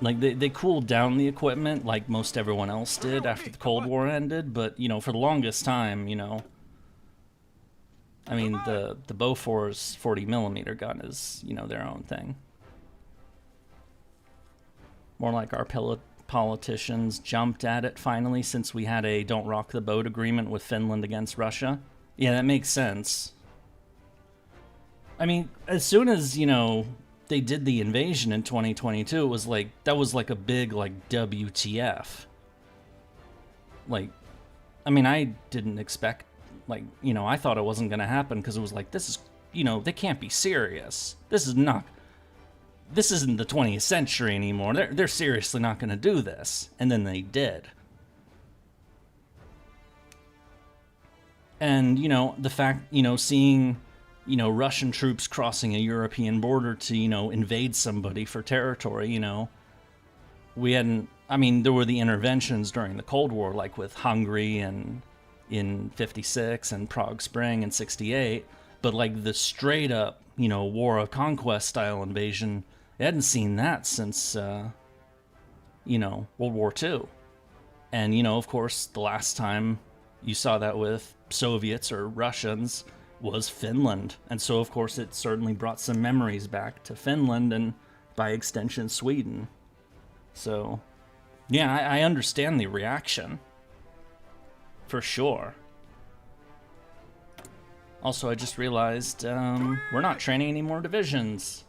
like they cooled down the equipment like most everyone else did after the Cold War ended, but you know, for the longest time, you know, I mean, the Bofors 40mm gun is, you know, their own thing. More like our politicians jumped at it finally, since we had a don't rock the boat agreement with Finland against Russia. Yeah, that makes sense. I mean, as soon as, you know, they did the invasion in 2022, it was like, that was like a big, like, WTF. Like, I mean, I didn't expect, like, you know, I thought it wasn't gonna happen, because it was like, this is, you know, they can't be serious. This isn't the 20th century anymore. They're seriously not gonna do this. And then they did. And, you know, the fact, you know, seeing, you know, Russian troops crossing a European border to, you know, invade somebody for territory, you know, we hadn't, I mean, there were the interventions during the Cold War, like with Hungary and in 56 and Prague Spring in 68, but like the straight up, you know, war of conquest style invasion, I hadn't seen that since, you know, World War II. And, you know, of course, the last time you saw that with Soviets or Russians was Finland. And so, of course, it certainly brought some memories back to Finland and, by extension, Sweden. So, yeah, I understand the reaction. For sure. Also, I just realized we're not training any more divisions.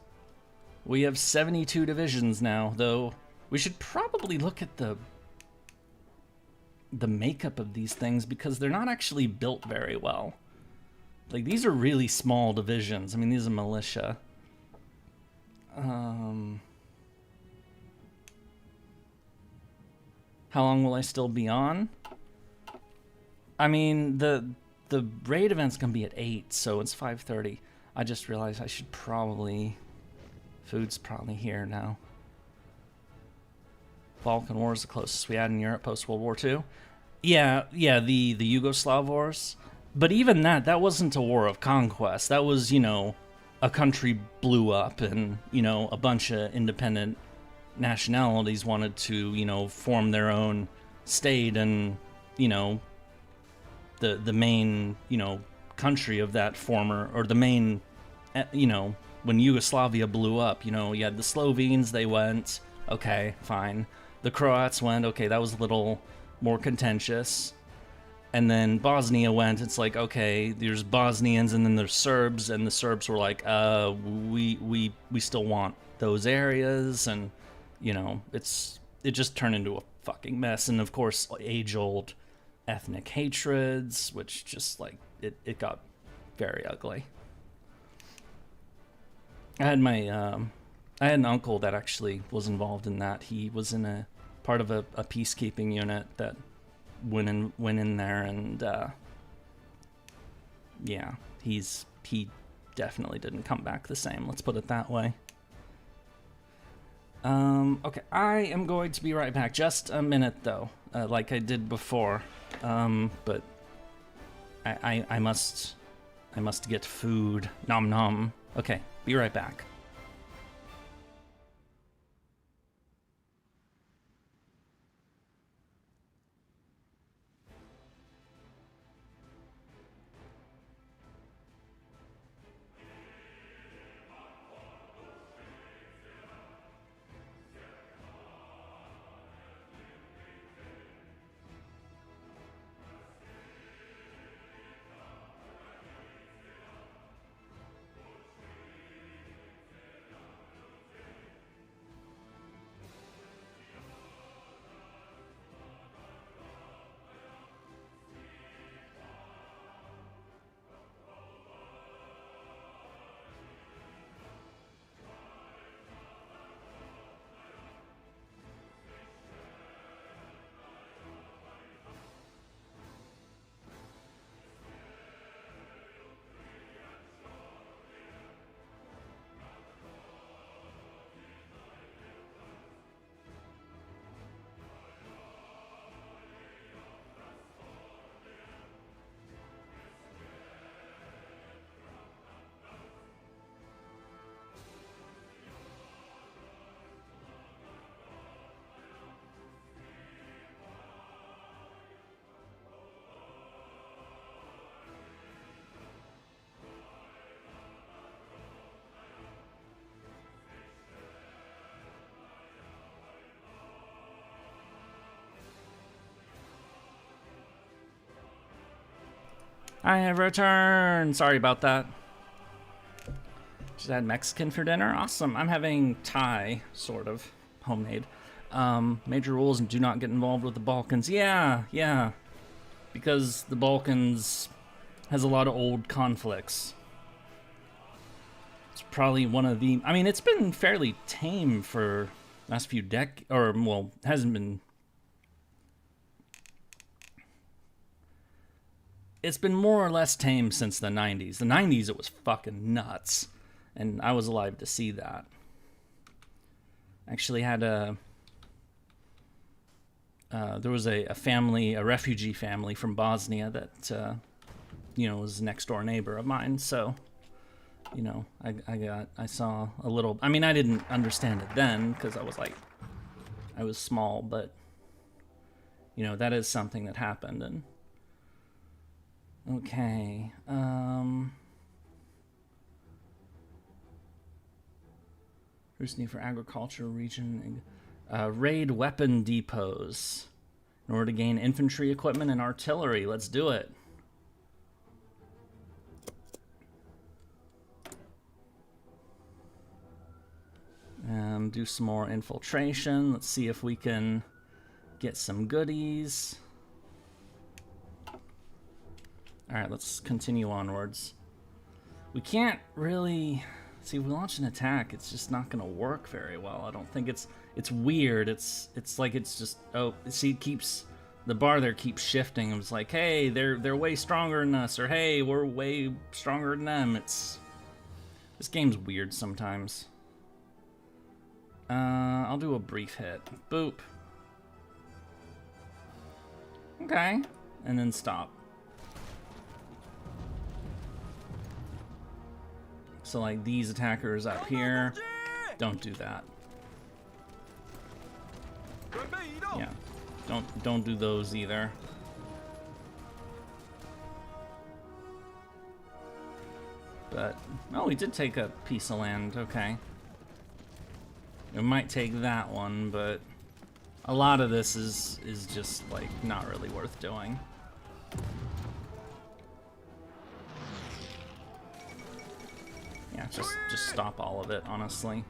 We have 72 divisions now, though we should probably look at the makeup of these things, because they're not actually built very well. Like, these are really small divisions. I mean, these are militia. How long will I still be on? I mean, the raid event's gonna be at 8, so it's 5:30. I just realized I should probably... Food's probably here now. Balkan War is the closest we had in Europe post-World War II. Yeah, the Yugoslav wars. But even that wasn't a war of conquest. That was, you know, a country blew up and, you know, a bunch of independent nationalities wanted to, you know, form their own state, and, you know, the main, you know, country of that former, or the main, you know, when Yugoslavia blew up, you know, you had the Slovenes, they went, okay, fine. The Croats went, okay, that was a little more contentious. And then Bosnia went, it's like, okay, there's Bosnians and then there's Serbs, and the Serbs were like, we still want those areas, and, you know, it just turned into a fucking mess. And of course, age-old ethnic hatreds, which just, like, it got very ugly. I had an uncle that actually was involved in that. He was in a part of a peacekeeping unit that went in there, and yeah, he definitely didn't come back the same. Let's put it that way. Okay, I am going to be right back. Just a minute though, like I did before. But I must get food. Nom nom. Okay, be right back. I have returned. Sorry about that. Just had Mexican for dinner. Awesome. I'm having Thai, sort of homemade. Major rules and do not get involved with the Balkans. Yeah. Because the Balkans has a lot of old conflicts. It's probably one of the... I mean, it's been fairly tame for last few or, well, hasn't been... It's been more or less tame since the 90s. The 90s, it was fucking nuts. And I was alive to see that. Actually had a... there was a family, a refugee family from Bosnia that, you know, was a next door neighbor of mine. So, you know, I saw a little, I mean, I didn't understand it then because I was small, but, you know, that is something that happened. And, okay, first need for agriculture region, raid weapon depots in order to gain infantry equipment and artillery. Let's do it. And do some more infiltration. Let's see if we can get some goodies. Alright, let's continue onwards. We can't really... See, if we launch an attack, it's just not gonna work very well. I don't think it's weird. It's like it's just, oh, see, it keeps, the bar there keeps shifting. It was like, hey, they're way stronger than us, or hey, we're way stronger than them. This game's weird sometimes. I'll do a brief hit. Boop. Okay, and then stop. So like these attackers up here, don't do that. Yeah, don't do those either. But, oh, we did take a piece of land, okay. We might take that one, but a lot of this is just like not really worth doing. Yeah, just stop all of it, honestly.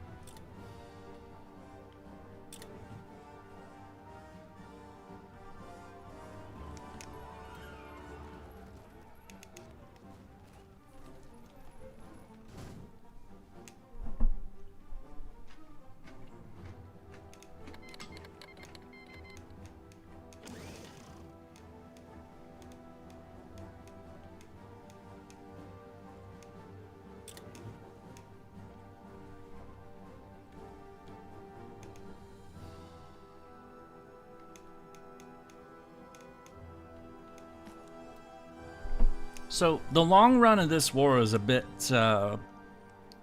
So the long run of this war is a bit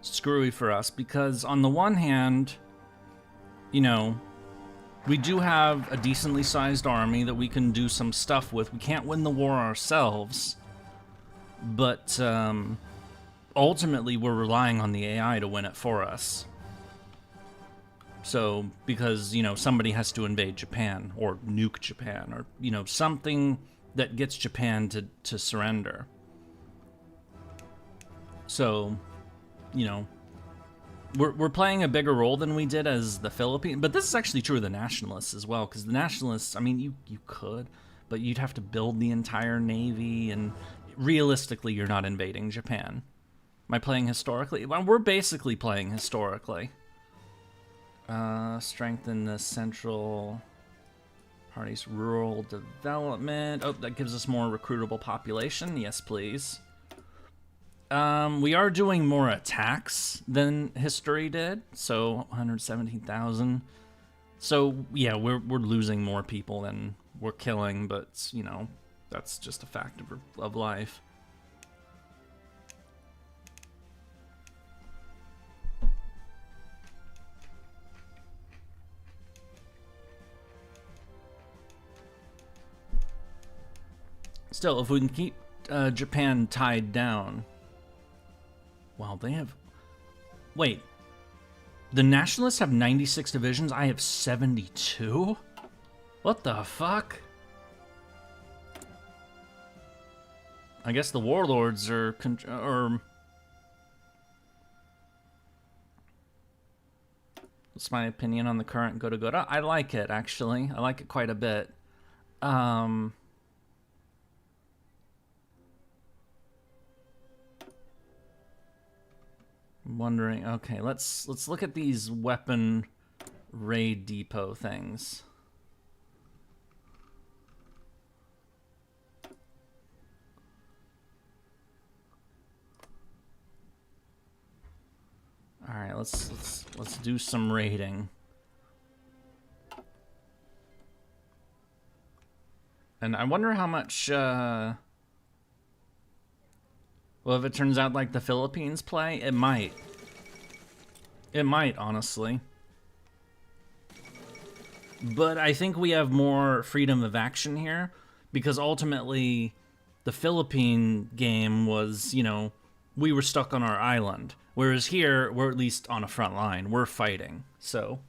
screwy for us because on the one hand, you know, we do have a decently sized army that we can do some stuff with. We can't win the war ourselves, but ultimately we're relying on the AI to win it for us. So, because, you know, somebody has to invade Japan or nuke Japan or, you know, something that gets Japan to surrender. So, you know, we're playing a bigger role than we did as the Philippines, but this is actually true of the Nationalists as well, because the Nationalists, I mean, you could, but you'd have to build the entire navy, and realistically, you're not invading Japan. Am I playing historically? Well, we're basically playing historically. Strengthen the central party's rural development. Oh, that gives us more recruitable population. Yes, please. We are doing more attacks than history did, so 117,000. So yeah, we're losing more people than we're killing, but you know, that's just a fact of life. Still, if we can keep Japan tied down. Wow, they have... Wait. The Nationalists have 96 divisions? I have 72? What the fuck? I guess the warlords are what's my opinion on the current good? I like it, actually. I like it quite a bit. I'm wondering, okay, let's look at these weapon raid depot things. All right, let's do some raiding. And I wonder how much well, if it turns out like the Philippines play, it might. It might, honestly. But I think we have more freedom of action here because ultimately the Philippine game was, you know, we were stuck on our island. Whereas here, we're at least on a front line. We're fighting, so.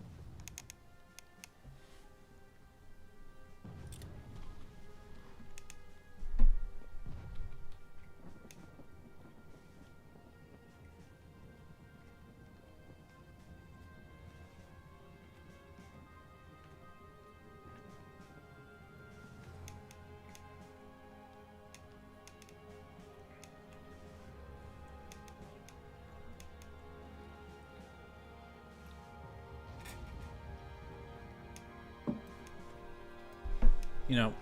You know,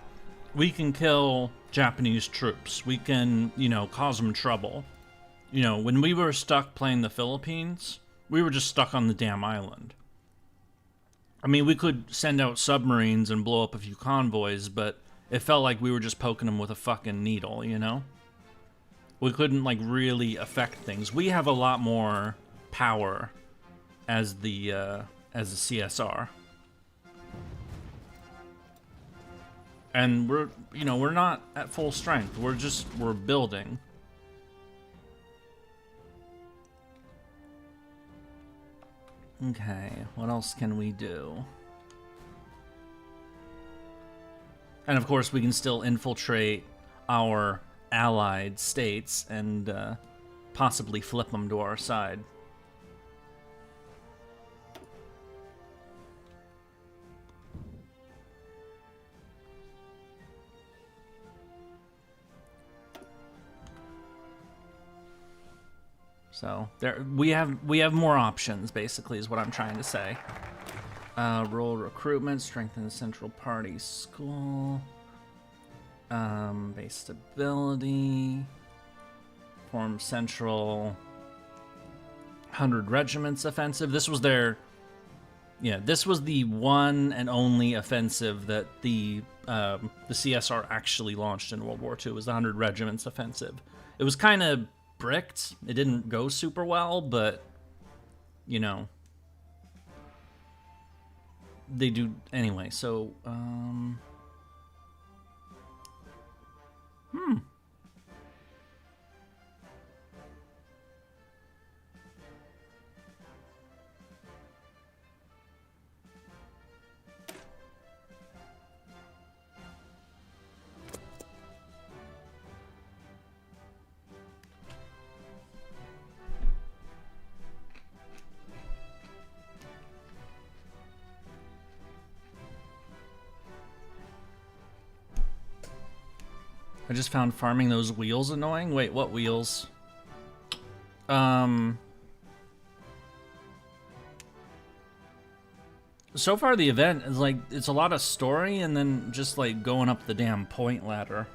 we can kill Japanese troops. We can, you know, cause them trouble. You know, when we were stuck playing the Philippines, we were just stuck on the damn island. I mean, we could send out submarines and blow up a few convoys, but it felt like we were just poking them with a fucking needle, you know? We couldn't, like, really affect things. We have a lot more power as the CSR. And we're, you know, we're not at full strength. We're building. Okay, what else can we do? And of course, we can still infiltrate our allied states and possibly flip them to our side. So there, we have more options. Basically, is what I'm trying to say. Role recruitment, strengthen the central party school, base stability, form central 100 regiments offensive. This was their, yeah, this was the one and only offensive that the CSR actually launched in World War II. Was the 100 regiments offensive. It was kind of bricked. It didn't go super well, but you know, they do anyway. So I just found farming those wheels annoying. Wait, what wheels? So far the event is like, it's a lot of story and then just like going up the damn point ladder.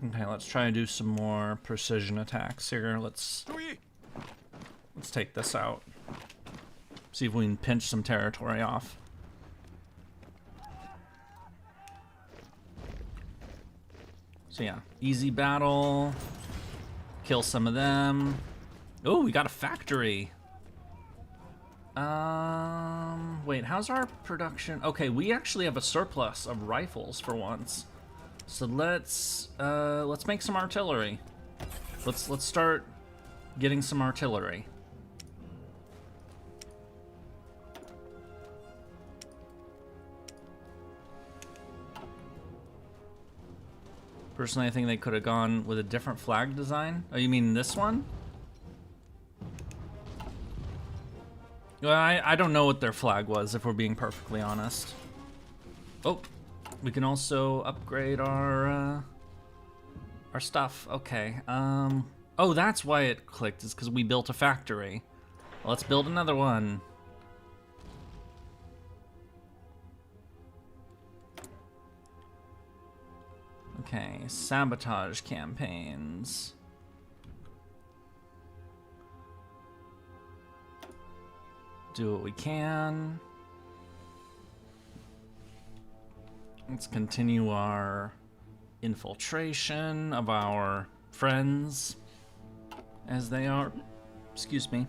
Okay, let's try and do some more precision attacks here. Let's take this out. See if we can pinch some territory off. So yeah, easy battle. Kill some of them. Oh, we got a factory. Wait, how's our production? Okay, we actually have a surplus of rifles for once. So let's make some artillery. Let's start getting some artillery. Personally, I think they could have gone with a different flag design. Oh, you mean this one? Well, I don't know what their flag was, if we're being perfectly honest. Oh, we can also upgrade our stuff. Okay. Oh, that's why it clicked. Is because we built a factory. Well, let's build another one. Okay, sabotage campaigns. Do what we can. Let's continue our infiltration of our friends as they are. Excuse me.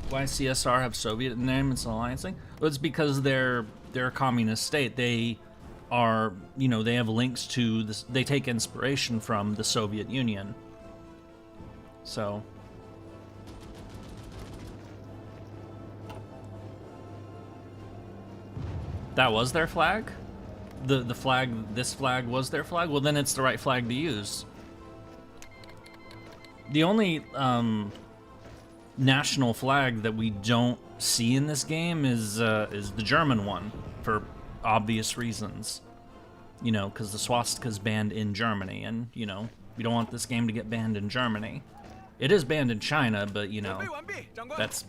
Why CSR have Soviet in name and alliancing? Well, it's because they're a communist state. They are, you know, they have links to this. They take inspiration from the Soviet Union. So that was their flag? The flag, this flag was their flag? Well, then it's the right flag to use. The only national flag that we don't see in this game is the German one, for obvious reasons. You know, because the swastika's banned in Germany, and, you know, we don't want this game to get banned in Germany. It is banned in China, but, you know, that's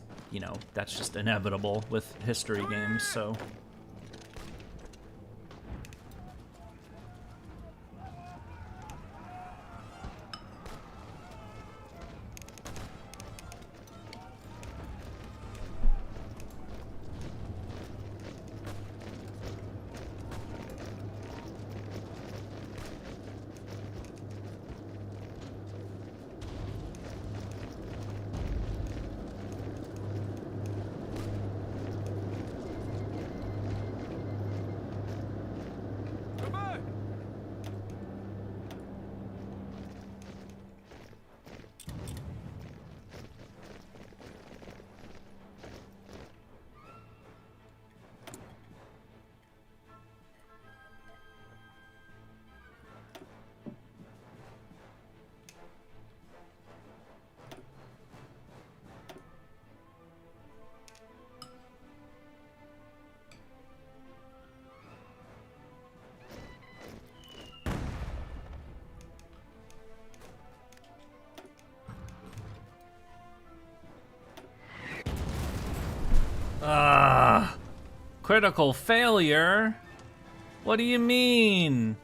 just inevitable with history games, so... Critical failure? What do you mean?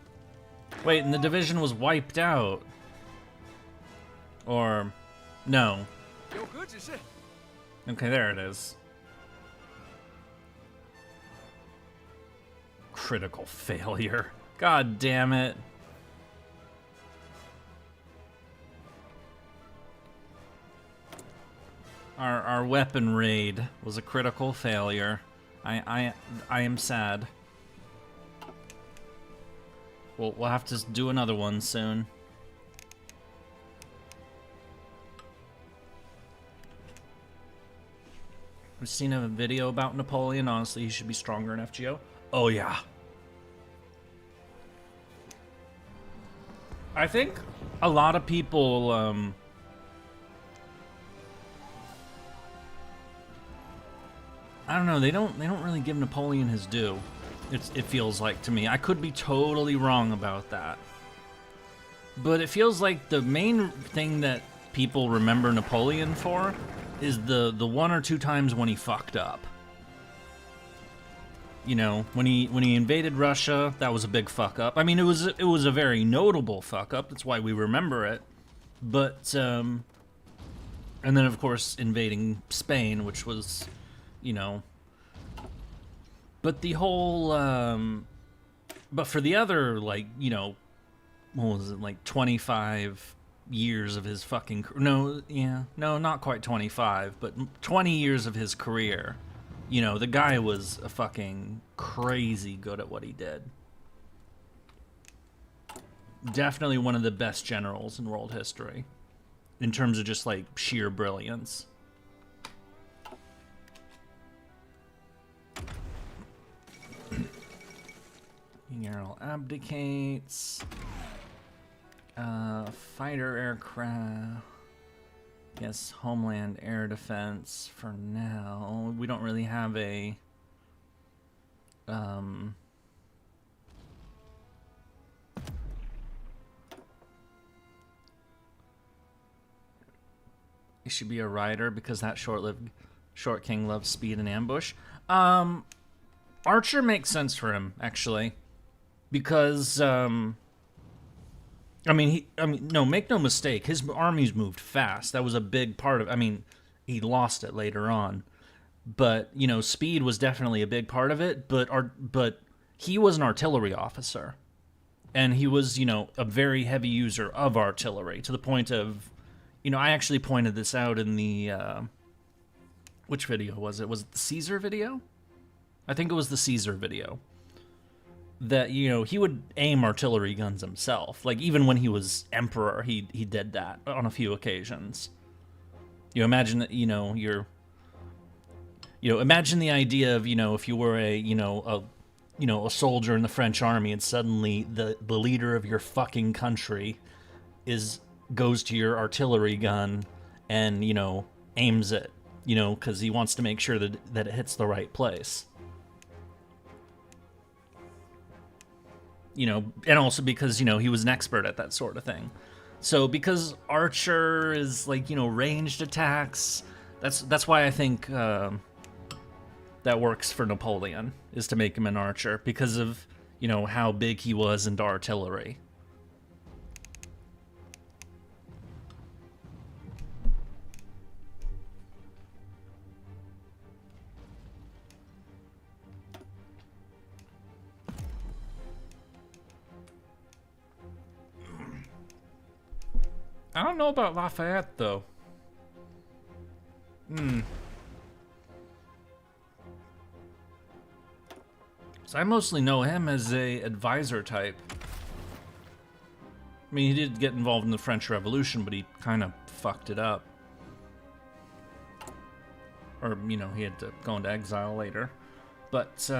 Wait, and the division was wiped out. Or, no. Okay, there it is. Critical failure. God damn it. Our weapon raid was a critical failure. I am sad. We'll have to do another one soon. I've seen a video about Napoleon. Honestly, he should be stronger in FGO. Oh yeah. I think a lot of people I don't know, they don't really give Napoleon his due. It feels like to me. I could be totally wrong about that. But it feels like the main thing that people remember Napoleon for is the one or two times when he fucked up. You know, when he invaded Russia, that was a big fuck up. I mean, it was a very notable fuck up. That's why we remember it. But and then of course invading Spain, which was, you know, but the whole but for the other, like, you know, what was it, like 25 years of his fucking, no, not quite 25, but 20 years of his career, You know, the guy was a fucking crazy good at what he did. Definitely one of the best generals in world history in terms of just like sheer brilliance. General abdicates. Fighter aircraft. Guess Homeland Air Defense for now. We don't really have a he should be a rider because that short king loves speed and ambush. Archer makes sense for him actually, because no, make no mistake, his armies moved fast. That was a big part of. I mean, he lost it later on, but you know, speed was definitely a big part of it. But he was an artillery officer, and he was, you know, a very heavy user of artillery to the point of. You know, I actually pointed this out in the, which video was it? Was it the Caesar video? I think it was the Caesar video. That, you know, he would aim artillery guns himself. Like, even when he was emperor, he did that on a few occasions. You imagine that, you know, imagine the idea of, you know, if you were a soldier in the French army and suddenly the leader of your fucking country goes to your artillery gun and, you know, aims it, you know, because he wants to make sure that it hits the right place. You know, and also because, you know, he was an expert at that sort of thing. So because Archer is, like, you know, ranged attacks, that's why I think that works for Napoleon, is to make him an archer, because of, you know, how big he was into artillery. I don't know about Lafayette, though. So I mostly know him as a advisor type. I mean, he did get involved in the French Revolution, but he kind of fucked it up. Or, you know, he had to go into exile later. But,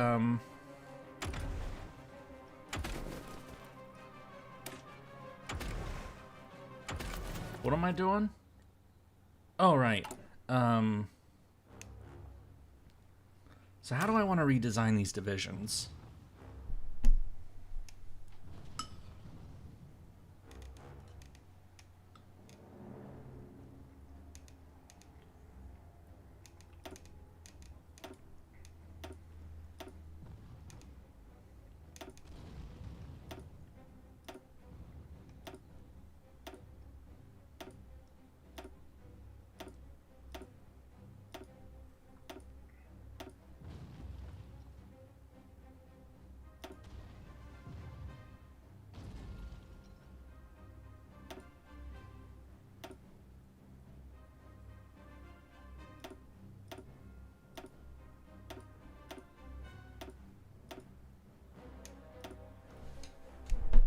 what am I doing? Oh, right. So how do I want to redesign these divisions?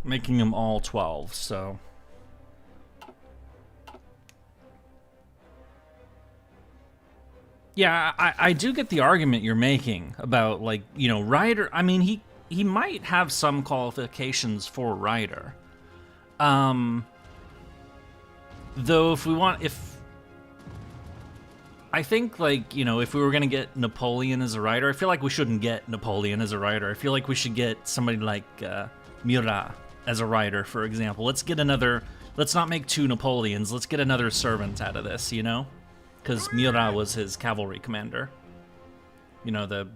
Making them all 12, so... Yeah, I do get the argument you're making about, like, you know, Ryder... I mean, he might have some qualifications for Ryder. Though, if... I think, like, you know, if we were gonna get Napoleon as a Ryder, I feel like we shouldn't get Napoleon as a Ryder. I feel like we should get somebody like, Murat as a rider, for example. Let's not make 2 Napoleons. Let's get another servant out of this, you know? Because Murat was his cavalry commander. You know, the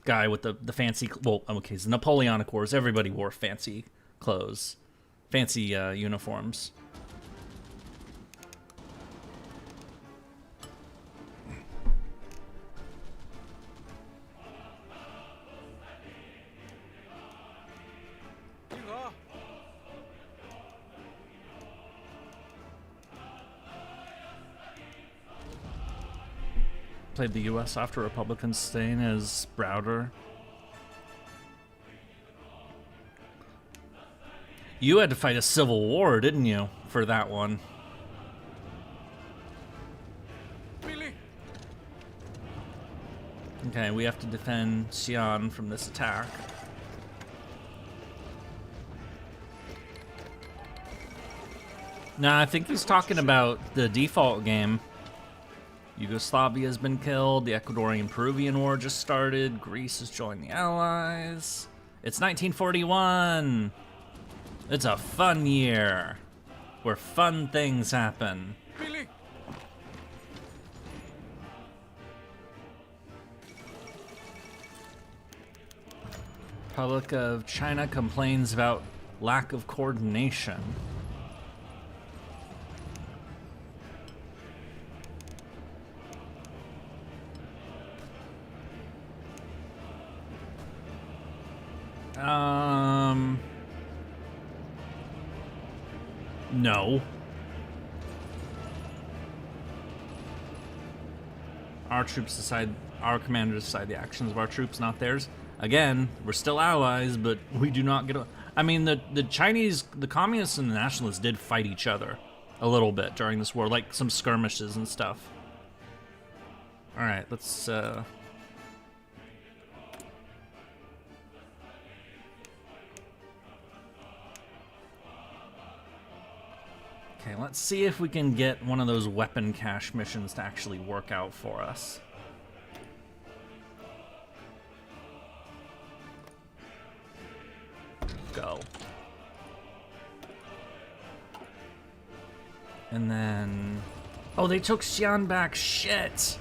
guy with the fancy... Well, okay, it's Napoleonic Wars. Everybody wore fancy clothes. Fancy uniforms. played the US after Republicans staying as Browder. You had to fight a civil war, didn't you, for that one? Okay, we have to defend Xi'an from this attack. Nah, I think he's talking about the default game. Yugoslavia has been killed, the Ecuadorian-Peruvian War just started, Greece has joined the Allies. It's 1941! It's a fun year, where fun things happen. Republic of China complains about lack of coordination. No. Our troops decide, our commanders decide the actions of our troops, not theirs. Again, we're still allies, but we do not get a... I mean, the Chinese, the communists and the nationalists did fight each other a little bit during this war, like some skirmishes and stuff. Alright, let's, Okay, let's see if we can get one of those weapon cache missions to actually work out for us. Go. And then... Oh, they took Xi'an back. Shit!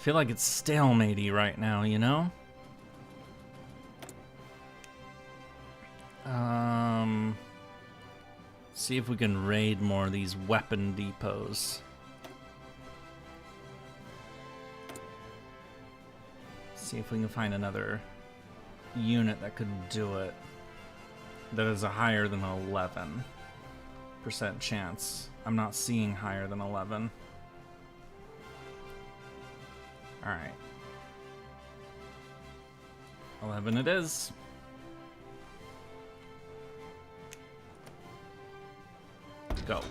I feel like it's stalematey right now, you know? See if we can raid more of these weapon depots. See if we can find another unit that could do it. That is a higher than 11% chance. I'm not seeing higher than 11. Alright. 11 it is. Go.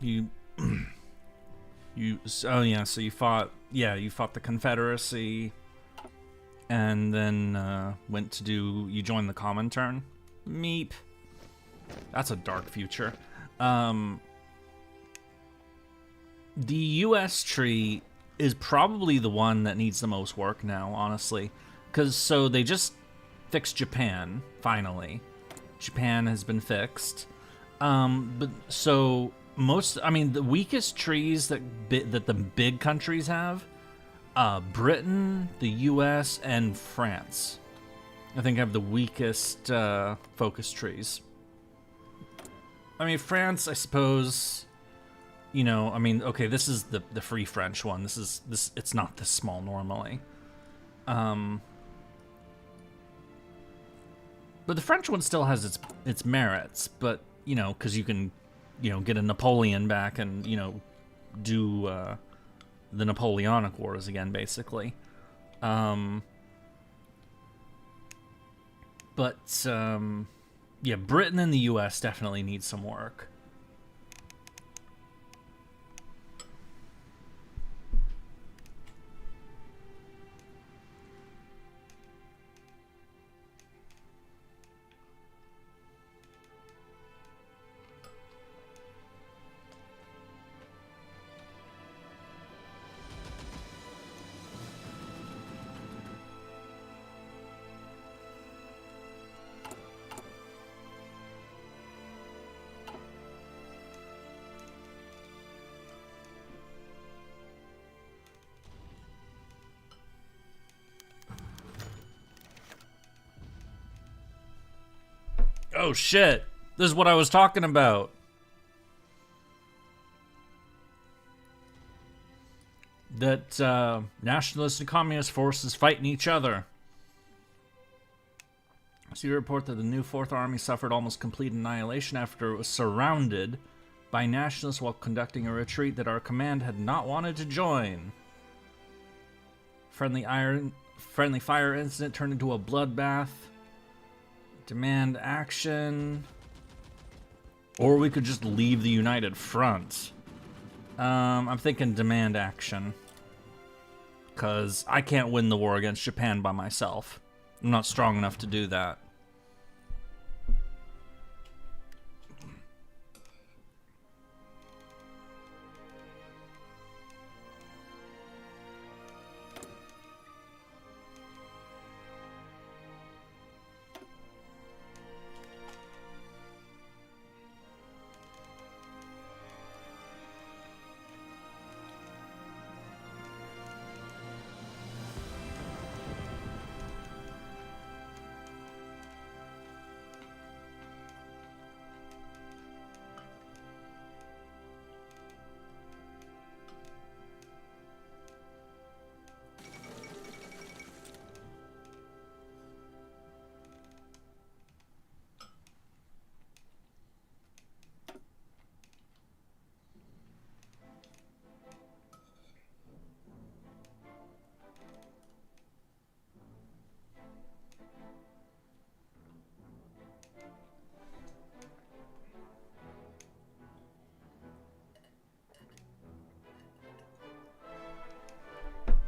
You oh yeah, so you fought the Confederacy, and then you joined the Kuomintang. Meep. That's a dark future. The U.S. tree is probably the one that needs the most work now, honestly, because so they just fixed Japan finally. Japan has been fixed, but so. The weakest trees that the big countries have, Britain, the U.S., and France, I think have the weakest focus trees. I mean, France, I suppose, okay, this is the Free French one. It's not this small normally. But the French one still has its merits, but, because you can get a Napoleon back and, do the Napoleonic Wars again, basically. But, Britain and the U.S. definitely need some work. Oh shit, this is what I was talking about. That nationalist and communist forces fighting each other. So you report that the new Fourth Army suffered almost complete annihilation after it was surrounded by nationalists while conducting a retreat that our command had not wanted to join. Friendly fire incident turned into a bloodbath. Demand action. Or we could just leave the United Front. I'm thinking demand action. Because I can't win the war against Japan by myself. I'm not strong enough to do that.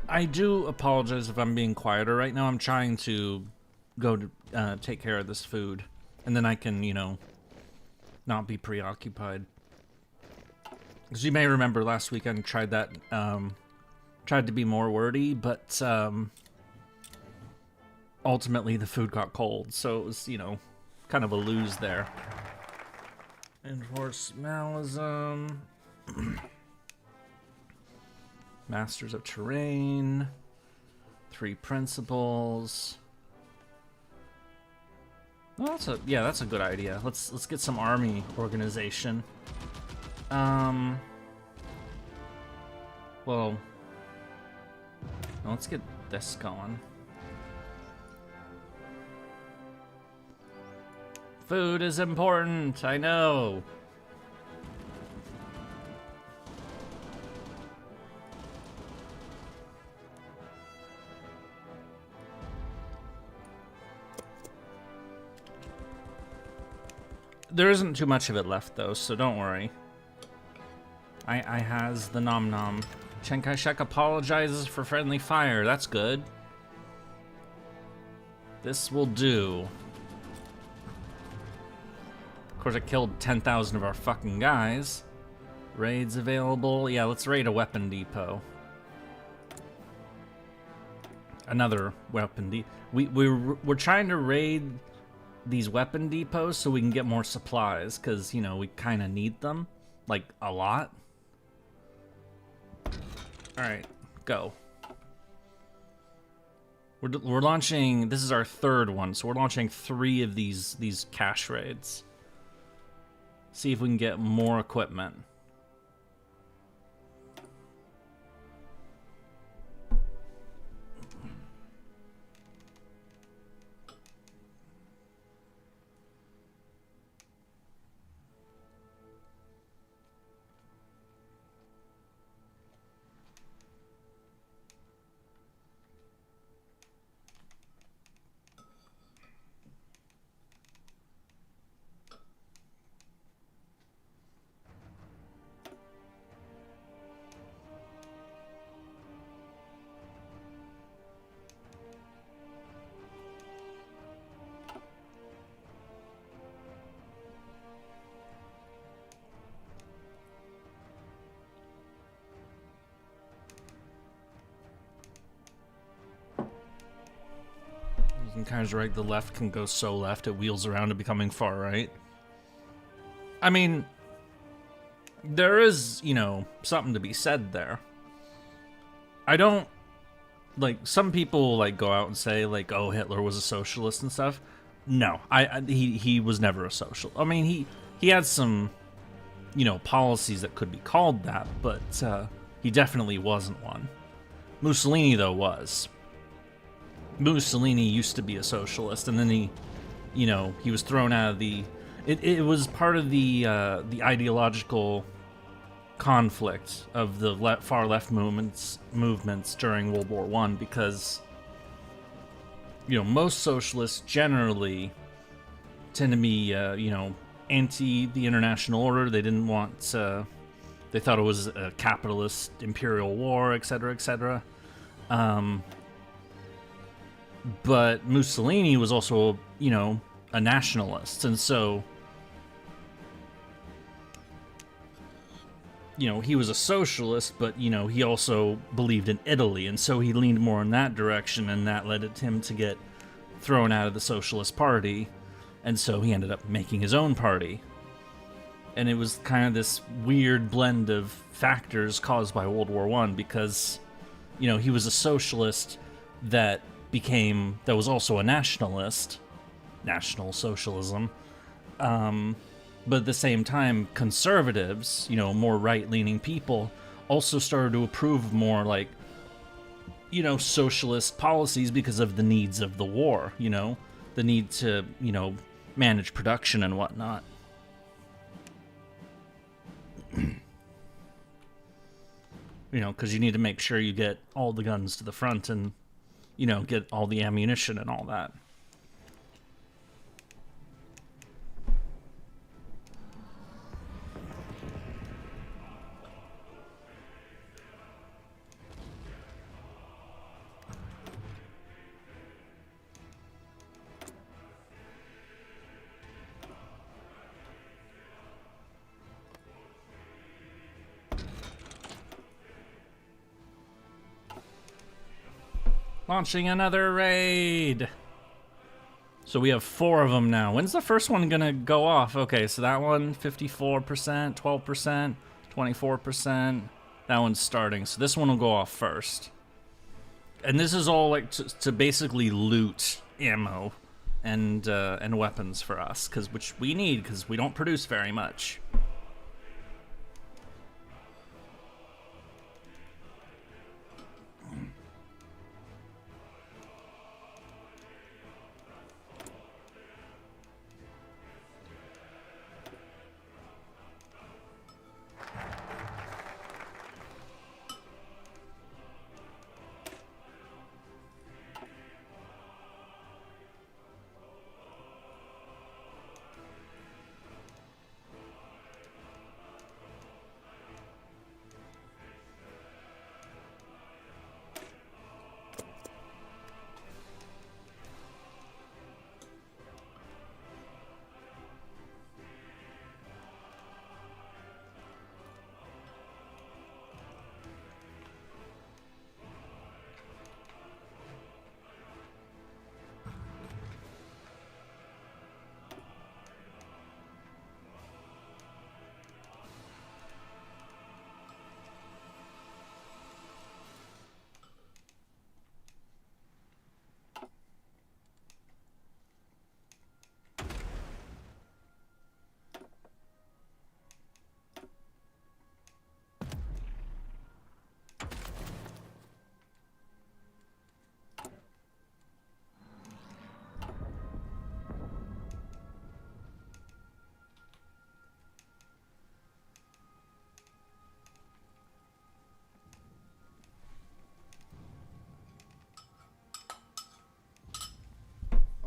I do apologize if I'm being quieter right now. I'm trying to go to take care of this food, and then I can, not be preoccupied. As you may remember, last weekend I tried that, tried to be more wordy, but ultimately the food got cold, so it was, kind of a lose there. Enforcementalism. Masters of Terrain, 3 principles. Well, that's a good idea. Let's get some army organization. Well, let's get this going. Food is important, I know. There isn't too much of it left, though, so don't worry. I has the nom nom. Chiang Kai-shek apologizes for friendly fire. That's good. This will do. Of course, it killed 10,000 of our fucking guys. Raids available. Yeah, let's raid a weapon depot. Another weapon depot. We're trying to raid these weapon depots so we can get more supplies, because, you know, we kind of need them. Like, a lot. Alright, go. We're launching, this is our third one, so we're launching 3 of these cash raids. See if we can get more equipment. Kind of right, the left can go so left, it wheels around to becoming far right. I mean, there is, you know, something to be said there. I don't, like, some people, like, go out and say, like, oh, Hitler was a socialist and stuff. No, he was never a socialist. I mean, he had some, you know, policies that could be called that, but he definitely wasn't one. Mussolini, though, was. Mussolini used to be a socialist, and then he, you know, he was thrown out of the. It was part of the ideological conflict of the far left movements during World War I, because, you know, most socialists generally tend to be, you know, anti the international order. They didn't want. They thought it was a capitalist imperial war, etc., etc. But Mussolini was also, you know, a nationalist, and so, you know, he was a socialist, but, you know, he also believed in Italy, and so he leaned more in that direction, and that led him to get thrown out of the Socialist Party, and so he ended up making his own party. And it was kind of this weird blend of factors caused by World War I, because, you know, he was a socialist that was also a nationalist, National Socialism, but at the same time, conservatives, you know, more right-leaning people, also started to approve more, like, you know, socialist policies because of the needs of the war, you know, the need to, you know, manage production and whatnot. You know, because you need to make sure you get all the guns to the front and, you know, get all the ammunition and all that. Launching another raid. So we have 4 of them now. When's the first one gonna go off? Okay, so that one, 54%, 12%, 24%. That one's starting. So this one will go off first. And this is all like to basically loot ammo and weapons for us, which we need, because we don't produce very much.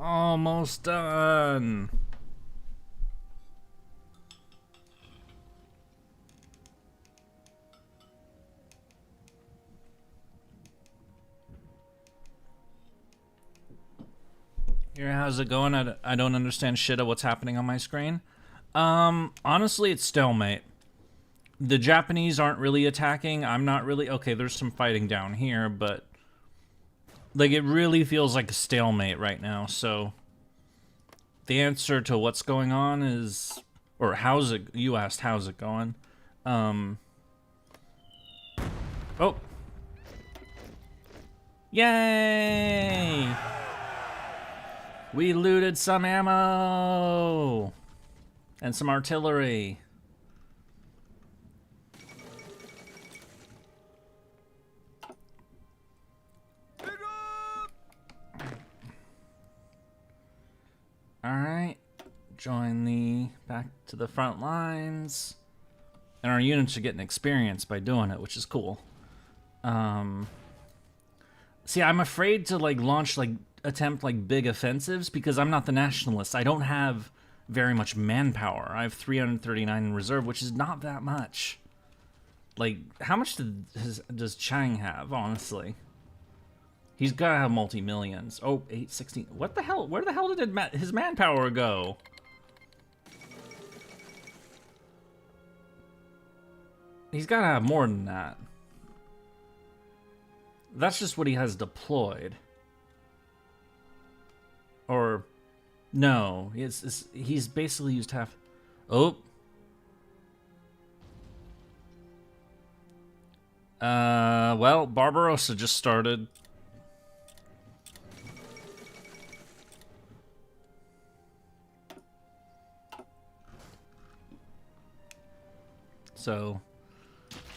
Almost done. Here, how's it going? I don't understand shit of what's happening on my screen. Honestly, it's stalemate. The Japanese aren't really attacking. I'm not really... Okay, there's some fighting down here, but... Like, it really feels like a stalemate right now, so... The answer to what's going on is... Or how's it... You asked how's it going. Oh. Yay! We looted some ammo! And some artillery. Alright. Join the... back to the front lines. And our units are getting experience by doing it, which is cool. See, I'm afraid to, like, launch, like, attempt, like, big offensives because I'm not the nationalist. I don't have very much manpower. I have 339 in reserve, which is not that much. Like, how much does Chang have, honestly? He's gotta have multi-millions. Oh, 816. What the hell? Where the hell did his manpower go? He's gotta have more than that. That's just what he has deployed. Or, no, he's basically used half. Oh. Well, Barbarossa just started. So,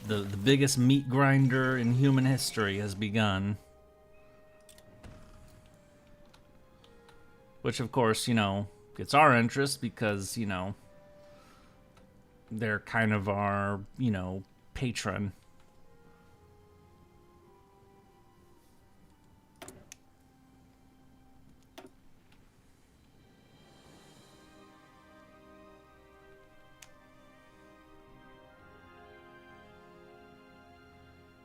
the biggest meat grinder in human history has begun. Which, of course, you know, gets our interest because, you know, they're kind of our, you know, patron.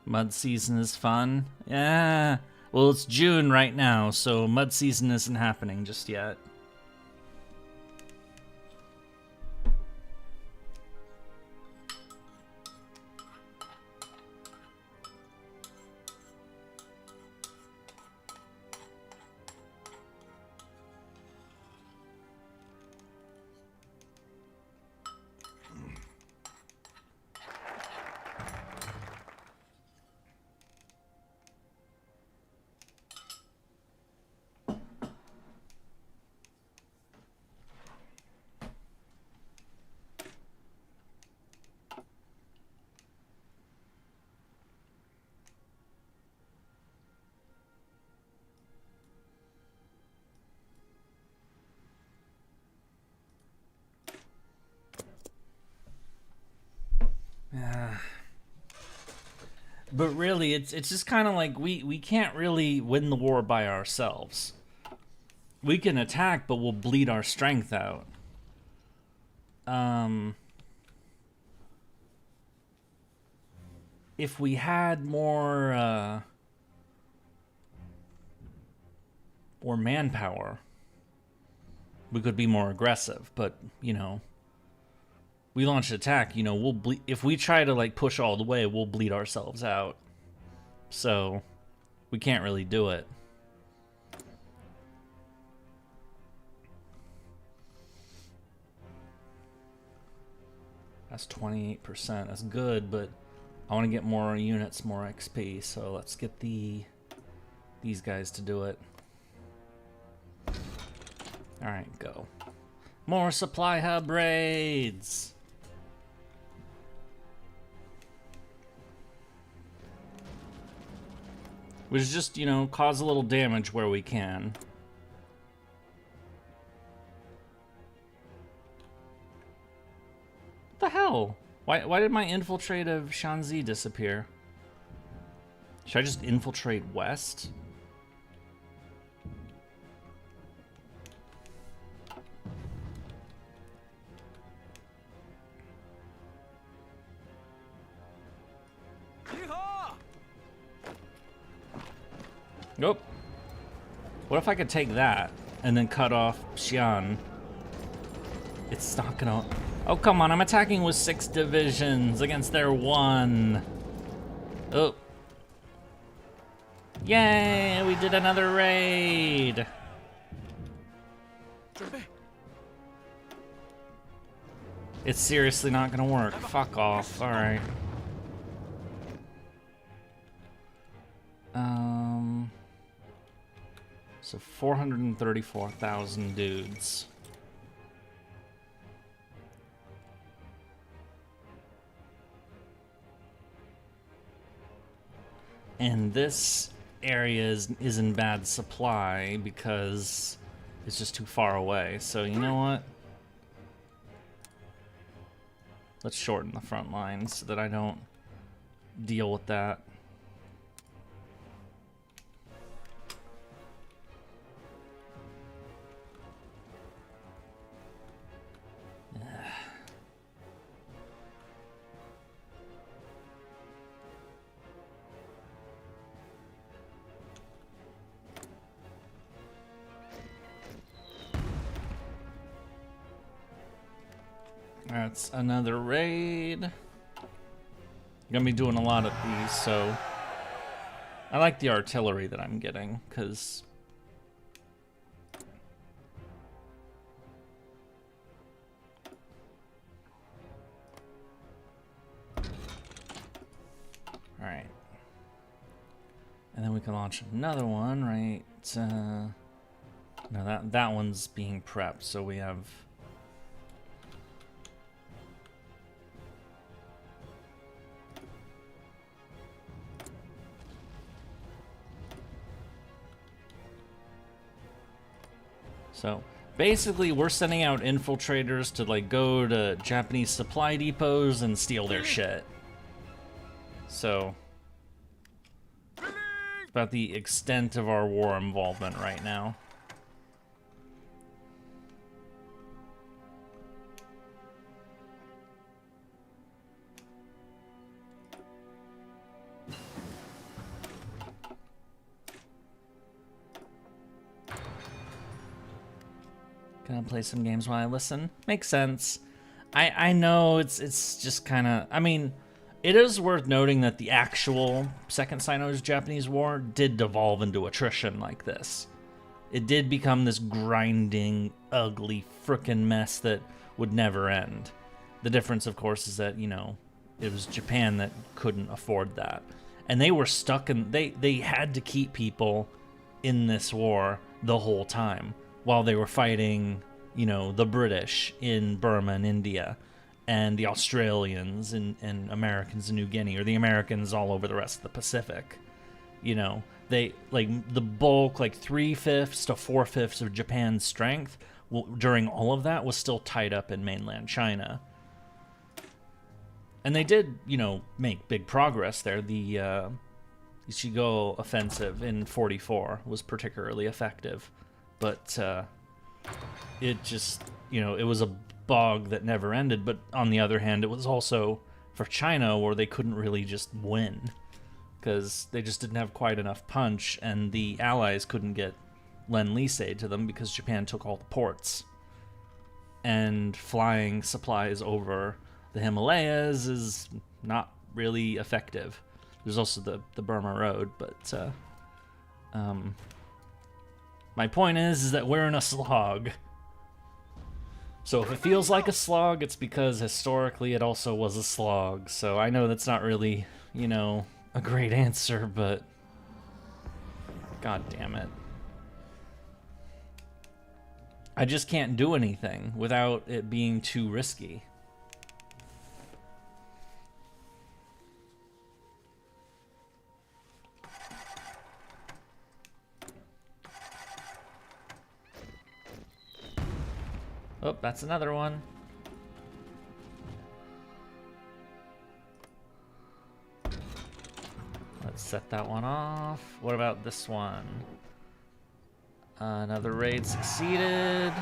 Mud season is fun. Yeah. Well, it's June right now, so mud season isn't happening just yet. But really, it's just kind of like we can't really win the war by ourselves. We can attack, but we'll bleed our strength out. If we had more manpower, we could be more aggressive. But you know, we launch an attack, you know, we'll bleed. If we try to like push all the way, we'll bleed ourselves out. So we can't really do it. That's 28%. That's good, but I want to get more units, more XP. So let's get these guys to do it. All right, go. More supply hub raids. Which just, you know, cause a little damage where we can. What the hell? Why did my infiltrate of Shanxi disappear? Should I just infiltrate west? Nope. What if I could take that and then cut off Xi'an? It's not gonna... Oh, come on, I'm attacking with 6 divisions against their 1. Oh. Yay, we did another raid. It's seriously not gonna work. Fuck off, alright. So 434,000 dudes. And this area is in bad supply because it's just too far away. So you know what? Let's shorten the front lines so that I don't deal with that. That's another raid. Gonna be doing a lot of these, so I like the artillery that I'm getting, because alright. And then we can launch another one, right? No, that one's being prepped, so we have... So basically we're sending out infiltrators to like go to Japanese supply depots and steal their shit. So it's about the extent of our war involvement right now. Gonna play some games while I listen. Makes sense. I know it's just kind of... I mean, it is worth noting that the actual Second Sino-Japanese War did devolve into attrition like this. It did become this grinding, ugly, frickin' mess that would never end. The difference, of course, is that, you know, it was Japan that couldn't afford that. And they were stuck in... They had to keep people in this war the whole time, while they were fighting, you know, the British in Burma and India, and the Australians and Americans in New Guinea, or the Americans all over the rest of the Pacific. You know, they, like, the bulk, like 3/5 to 4/5 of Japan's strength during all of that was still tied up in mainland China. And they did, you know, make big progress there. The Ichigo offensive in 44 was particularly effective. But it just, you know, it was a bog that never ended. But on the other hand, it was also for China where they couldn't really just win because they just didn't have quite enough punch, and the Allies couldn't get Lend-Lease aid to them because Japan took all the ports. And flying supplies over the Himalayas is not really effective. There's also the Burma Road, but my point is that we're in a slog. So if it feels like a slog, it's because historically it also was a slog. So I know that's not really, you know, a great answer, but god damn it. I just can't do anything without it being too risky. Oh, that's another one. Let's set that one off. What about this one? Another raid succeeded.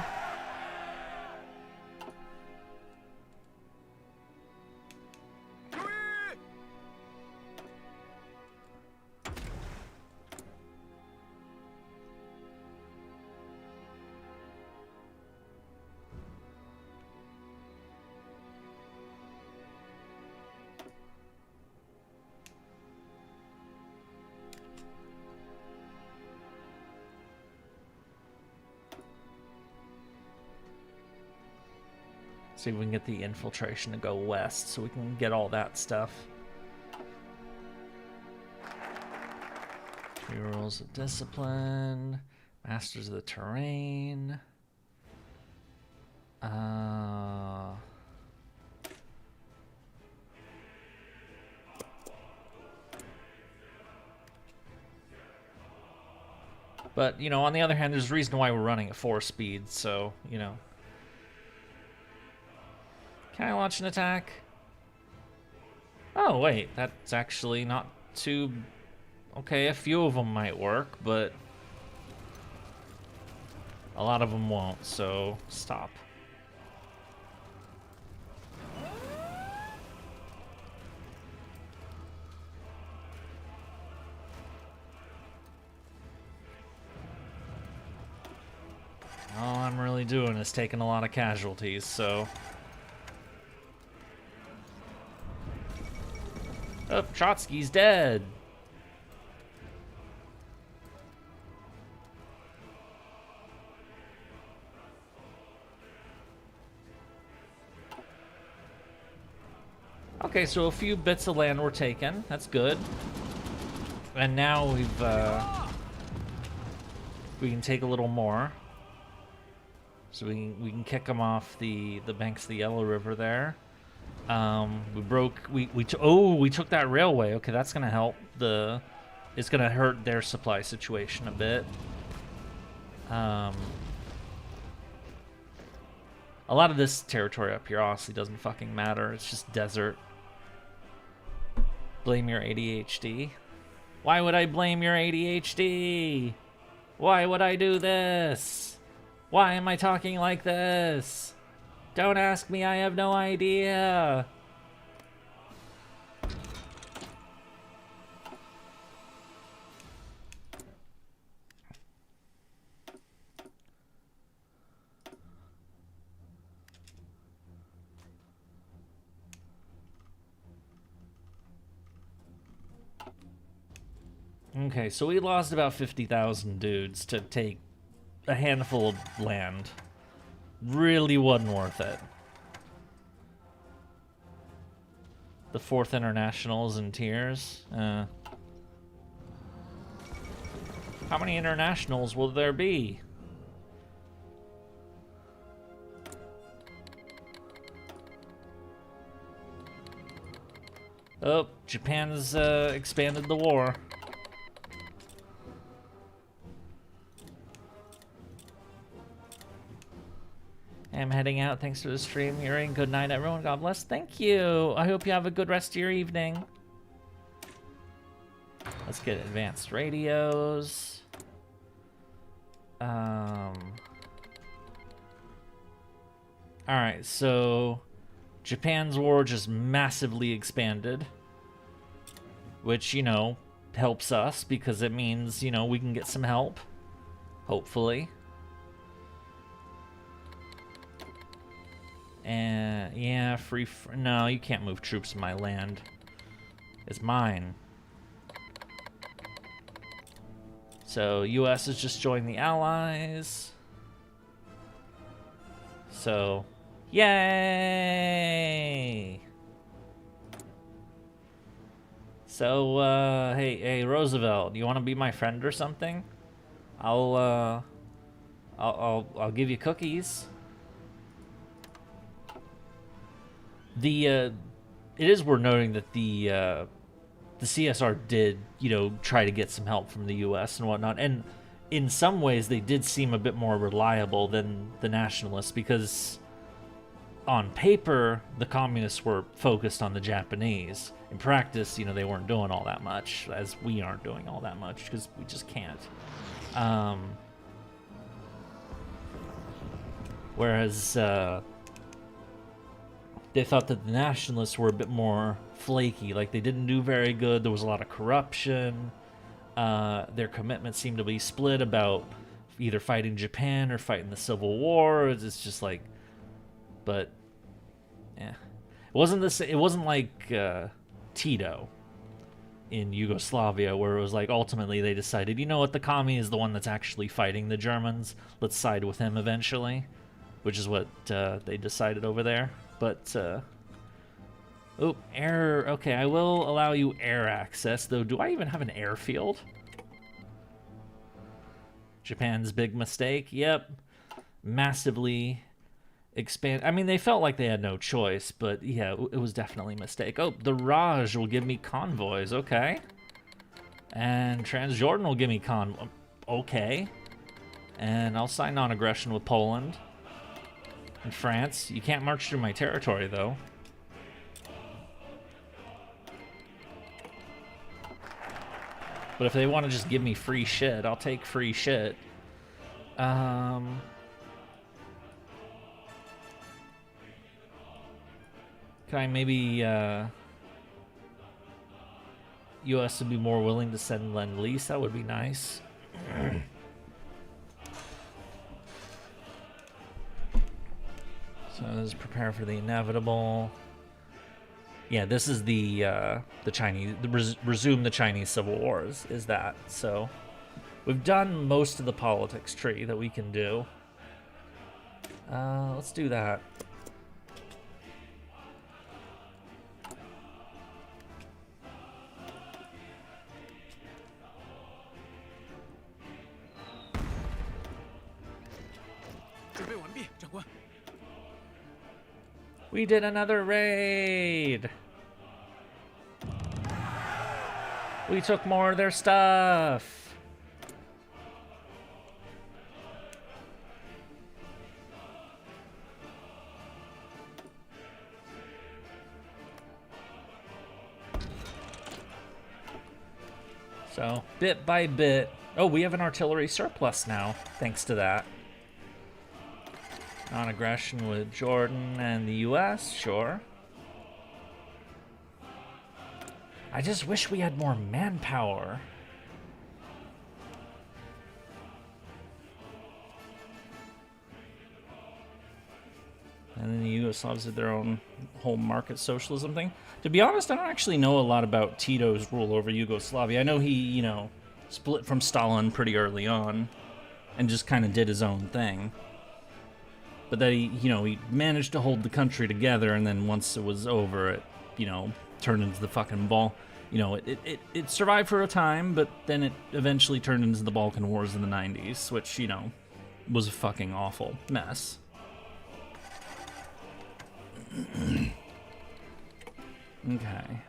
See if we can get the infiltration to go west so we can get all that stuff. 3 rules of discipline. Masters of the terrain. But, you know, on the other hand, there's a reason why we're running at 4 speed, so, you know. Can I launch an attack? Oh, wait, that's actually not too... Okay, a few of them might work, but a lot of them won't, so stop. All I'm really doing is taking a lot of casualties, so... Oh, Trotsky's dead! Okay, so a few bits of land were taken. That's good. And now we can take a little more. So we can kick them off the banks of the Yellow River there. We took that railway. Okay, that's gonna help it's gonna hurt their supply situation a bit. A lot of this territory up here honestly doesn't fucking matter. It's just desert. Blame your ADHD. Why would I blame your ADHD? Why would I do this? Why am I talking like this? Don't ask me, I have no idea. Okay, so we lost about 50,000 dudes to take a handful of land. Really wasn't worth it. The 4th International's in tears. How many internationals will there be? Oh, Japan's expanded the war. I'm heading out. Thanks for the stream, Yurie. Good night, everyone. God bless. Thank you. I hope you have a good rest of your evening. Let's get advanced radios. Alright, so Japan's war just massively expanded, which, you know, helps us because it means, you know, we can get some help, hopefully. And yeah, no, you can't move troops in my land. It's mine. So US has just joined the Allies. So, yay! So, hey, Roosevelt, do you want to be my friend or something? I'll give you cookies. It is worth noting that the CSR did, you know, try to get some help from the U.S. and whatnot, and in some ways they did seem a bit more reliable than the nationalists, because on paper the communists were focused on the Japanese. In practice, you know, they weren't doing all that much, as we aren't doing all that much because we just can't. Whereas they thought that the nationalists were a bit more flaky, like they didn't do very good, there was a lot of corruption, their commitment seemed to be split about either fighting Japan or fighting the Civil War. It's just like, but, yeah. It wasn't like Tito in Yugoslavia, where it was like ultimately they decided, you know what, the commie is the one that's actually fighting the Germans, let's side with him eventually. which is what they decided over there. But, oh, air, okay, I will allow you air access, though do I even have an airfield? Japan's big mistake, yep. Massively expand. I mean, they felt like they had no choice, but yeah, it was definitely a mistake. Oh, the Raj will give me convoys, okay. And Transjordan will give me okay. And I'll sign non-aggression with Poland. And France. You can't march through my territory, though. But if they want to just give me free shit, I'll take free shit. Can I maybe, US would be more willing to send Lend-Lease? That would be nice. So let's prepare for the inevitable. Yeah, this is the Chinese, resume the Chinese Civil Wars, is that. So we've done most of the politics tree that we can do. Let's do that. We did another raid! We took more of their stuff! So, bit by bit. Oh, we have an artillery surplus now, thanks to that. Non-aggression with Jordan and the US, sure. I just wish we had more manpower. And then the Yugoslavs did their own whole market socialism thing. To be honest, I don't actually know a lot about Tito's rule over Yugoslavia. I know he, you know, split from Stalin pretty early on and just kind of did his own thing. But that he, you know, he managed to hold the country together, and then once it was over, it, you know, turned into the fucking ball. You know, it survived for a time, but then it eventually turned into the Balkan Wars in the 90s, which, you know, was a fucking awful mess. Okay.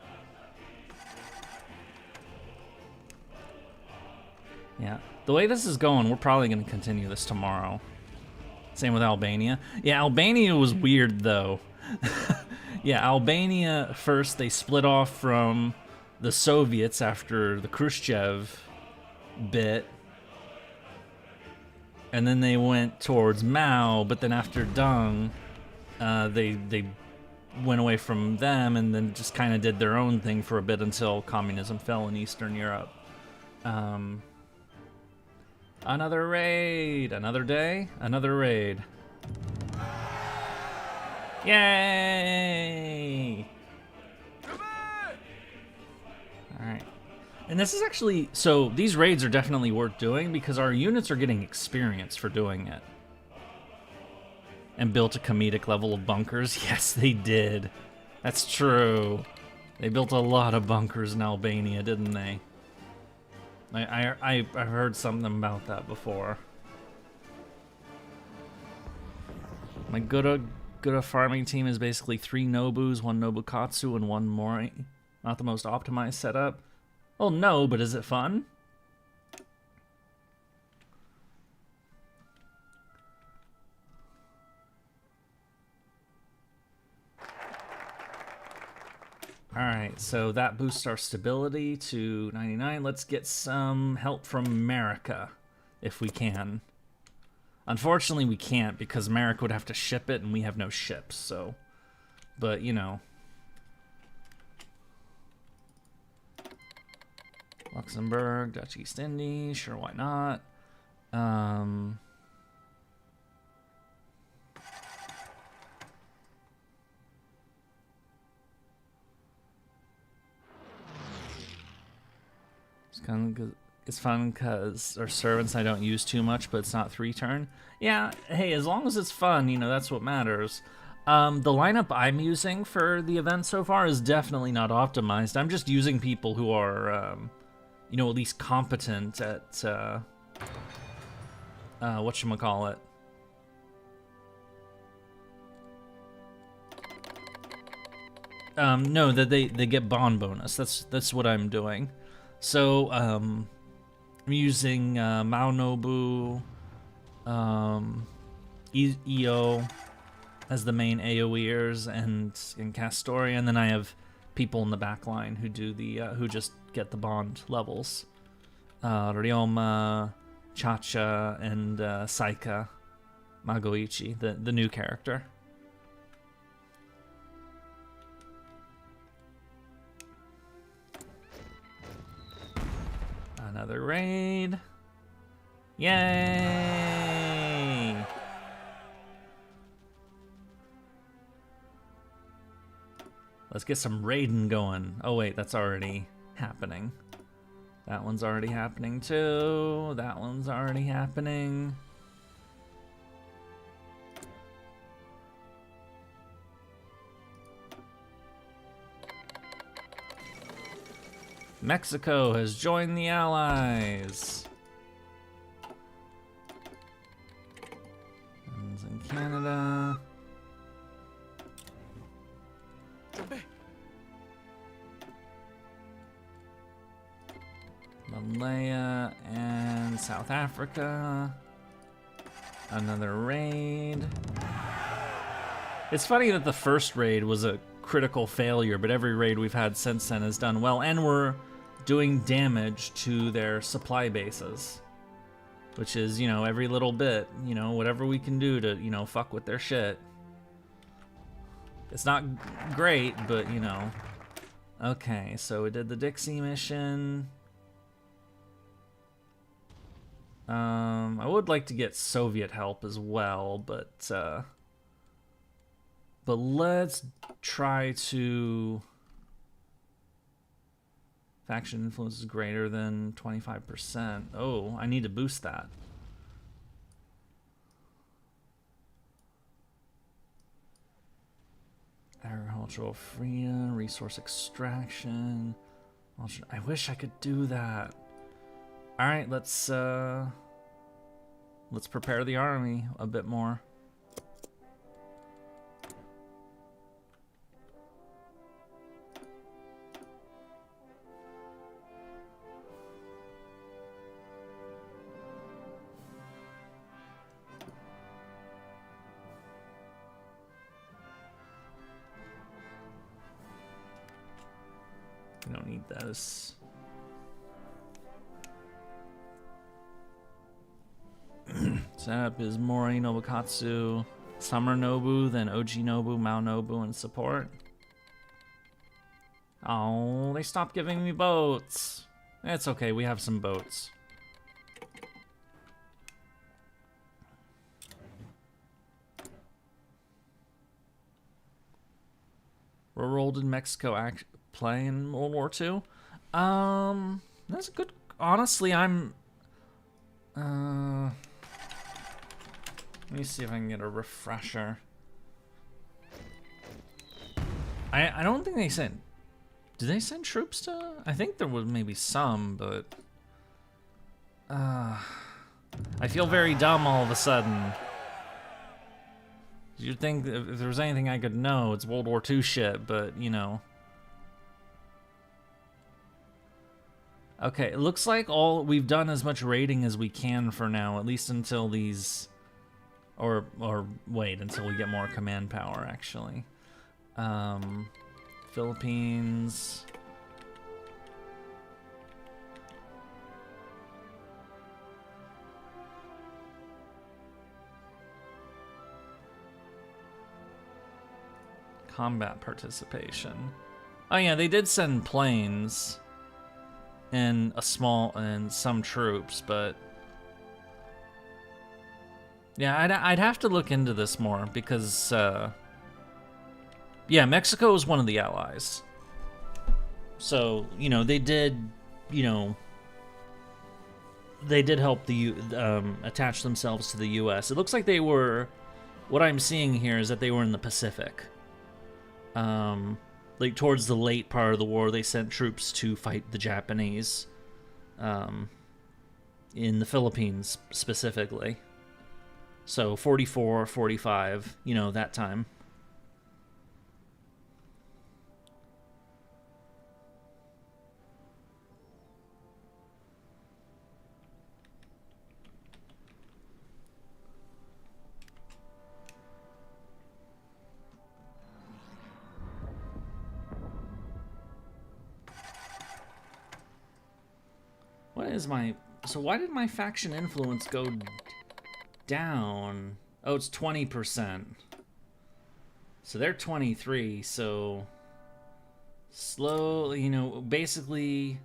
Yeah. The way this is going, we're probably going to continue this tomorrow. Same with Albania. Yeah, Albania was weird, though. Yeah, Albania, first, they split off from the Soviets after the Khrushchev bit. And then they went towards Mao, but then after Deng, they went away from them and then just kind of did their own thing for a bit until communism fell in Eastern Europe. Another raid! Another day, another raid. Yay! Alright. And this is actually, so these raids are definitely worth doing because our units are getting experience for doing it. And built a comedic level of bunkers. Yes, they did. That's true. They built a lot of bunkers in Albania, didn't they? I've heard something about that before. My Gura farming team is basically 3 Nobus, 1 Nobukatsu, and 1 Mori. Not the most optimized setup. Well, no, but is it fun? Alright, so that boosts our stability to 99. Let's get some help from America, if we can. Unfortunately, we can't, because America would have to ship it, and we have no ships, so... But, you know... Luxembourg, Dutch East Indies, sure, why not? It's kind of It's fun because our servants I don't use too much, but it's not 3-turn. Yeah, hey, as long as it's fun, you know, that's what matters. The lineup I'm using for the event so far is definitely not optimized. I'm just using people who are, you know, at least competent at, whatchamacallit. No, that they get bond bonus. That's what I'm doing. So, I'm using Mao Nobu, EO as the main AoEers and in Castoria, and then I have people in the back line who do the who just get the bond levels. Ryoma, Chacha, and Saika Magoichi, the new character. Another raid. Yay! Let's get some raiding going. Oh wait, that's already happening. That one's already happening too. That one's already happening. Mexico has joined the Allies. And in Canada. Malaya and South Africa. Another raid. It's funny that the first raid was a critical failure, but every raid we've had since then has done well, and we're doing damage to their supply bases, which is, you know, every little bit, you know, whatever we can do to, you know, fuck with their shit. It's not great, but, you know. Okay, so we did the Dixie mission. I would like to get Soviet help as well, but let's try to... Faction influence is greater than 25%. Oh, I need to boost that. Agricultural freedom, resource extraction. I wish I could do that. All right, let's prepare the army a bit more. We don't need this. Setup is Mori, Nobukatsu, Summer Nobu, then Oji Nobu, Mao Nobu, and support. Oh, they stopped giving me boats. It's okay, we have some boats. What role did Mexico play in World War II? That's a good... Honestly, I'm... let me see if I can get a refresher. I don't think they sent... Did they send troops to... I think there was maybe some, but... I feel very dumb all of a sudden. You'd think if there was anything I could know, it's World War II shit, but, you know. Okay, it looks like all we've done as much raiding as we can for now, at least until these... Or wait, until we get more command power, actually. Philippines... Combat participation. Oh yeah, they did send planes and some troops, but yeah, I'd have to look into this more because yeah, Mexico is one of the allies, so you know they did, you know, they did help the attach themselves to the U.S. It looks like they were. What I'm seeing here is that they were in the Pacific. Like towards the late part of the war, they sent troops to fight the Japanese. In the Philippines specifically. So 44, 45, you know, that time. What is my... So why did my faction influence go down? Oh, it's 20%. So they're 23, so... Slowly, you know, basically...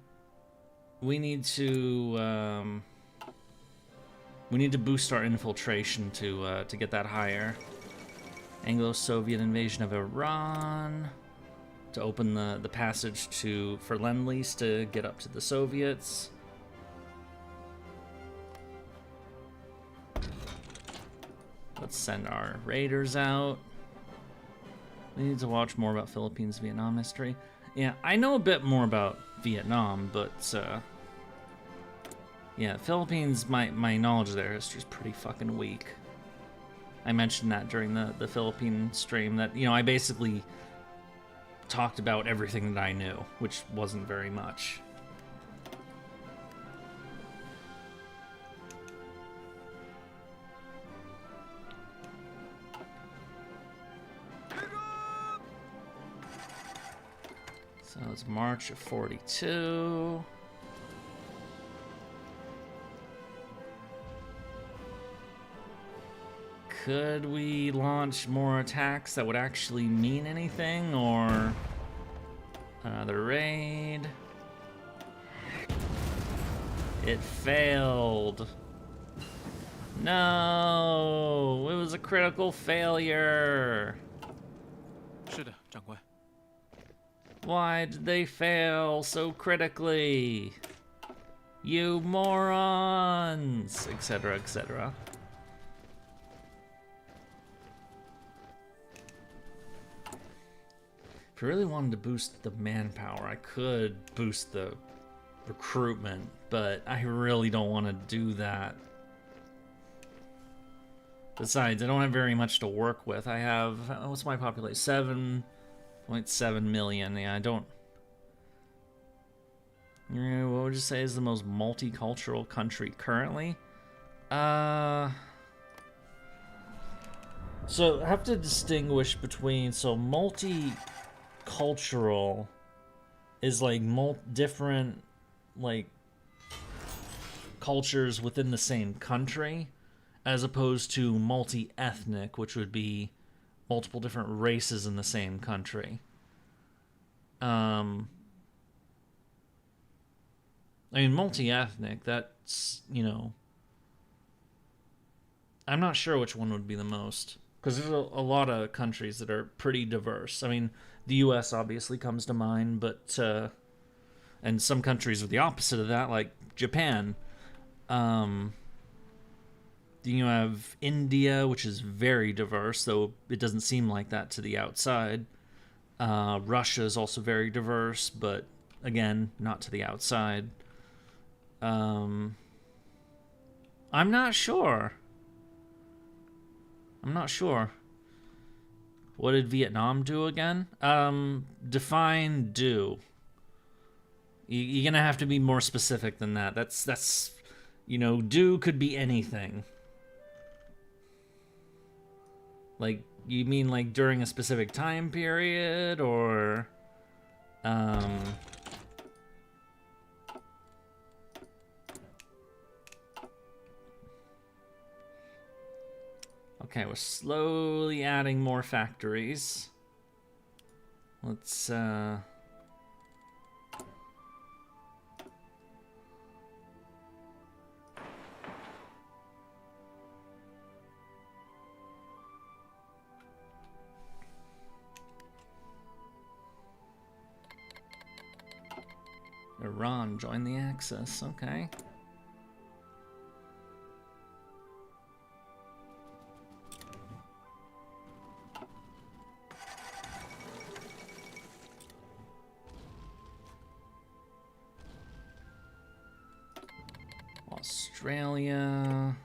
We need to boost our infiltration to get that higher. Anglo-Soviet invasion of Iran... To open the passage for Lend-Lease to get up to the Soviets. Let's send our raiders out. We need to watch more about Philippines, Vietnam history. Yeah, I know a bit more about Vietnam, but yeah, Philippines, my knowledge of their history is pretty fucking weak. I mentioned that during the Philippine stream that, you know, I basically talked about everything that I knew, which wasn't very much. So it's March of 42. Could we launch more attacks that would actually mean anything, or another raid? It failed. No, it was a critical failure. 是的，长官。 Why did they fail so critically? You morons, etc., etc. If I really wanted to boost the manpower, I could boost the recruitment, but I really don't want to do that. Besides, I don't have very much to work with. I have, what's my population? 7.7 million. Yeah, I don't... What would you say is the most multicultural country currently? So I have to distinguish between, so multicultural is like different like cultures within the same country, as opposed to multi-ethnic, which would be multiple different races in the same country. I mean, multi-ethnic, that's, you know, I'm not sure which one would be the most, because there's a lot of countries that are pretty diverse. I mean, the US obviously comes to mind, but, and some countries are the opposite of that, like Japan. You have India, which is very diverse, though it doesn't seem like that to the outside. Russia is also very diverse, but again, not to the outside. I'm not sure. What did Vietnam do again? Define do. You're gonna have to be more specific than that. That's you know, do could be anything. Like, you mean like during a specific time period, or okay, we're slowly adding more factories. Let's Iran join the Axis, okay. Australia.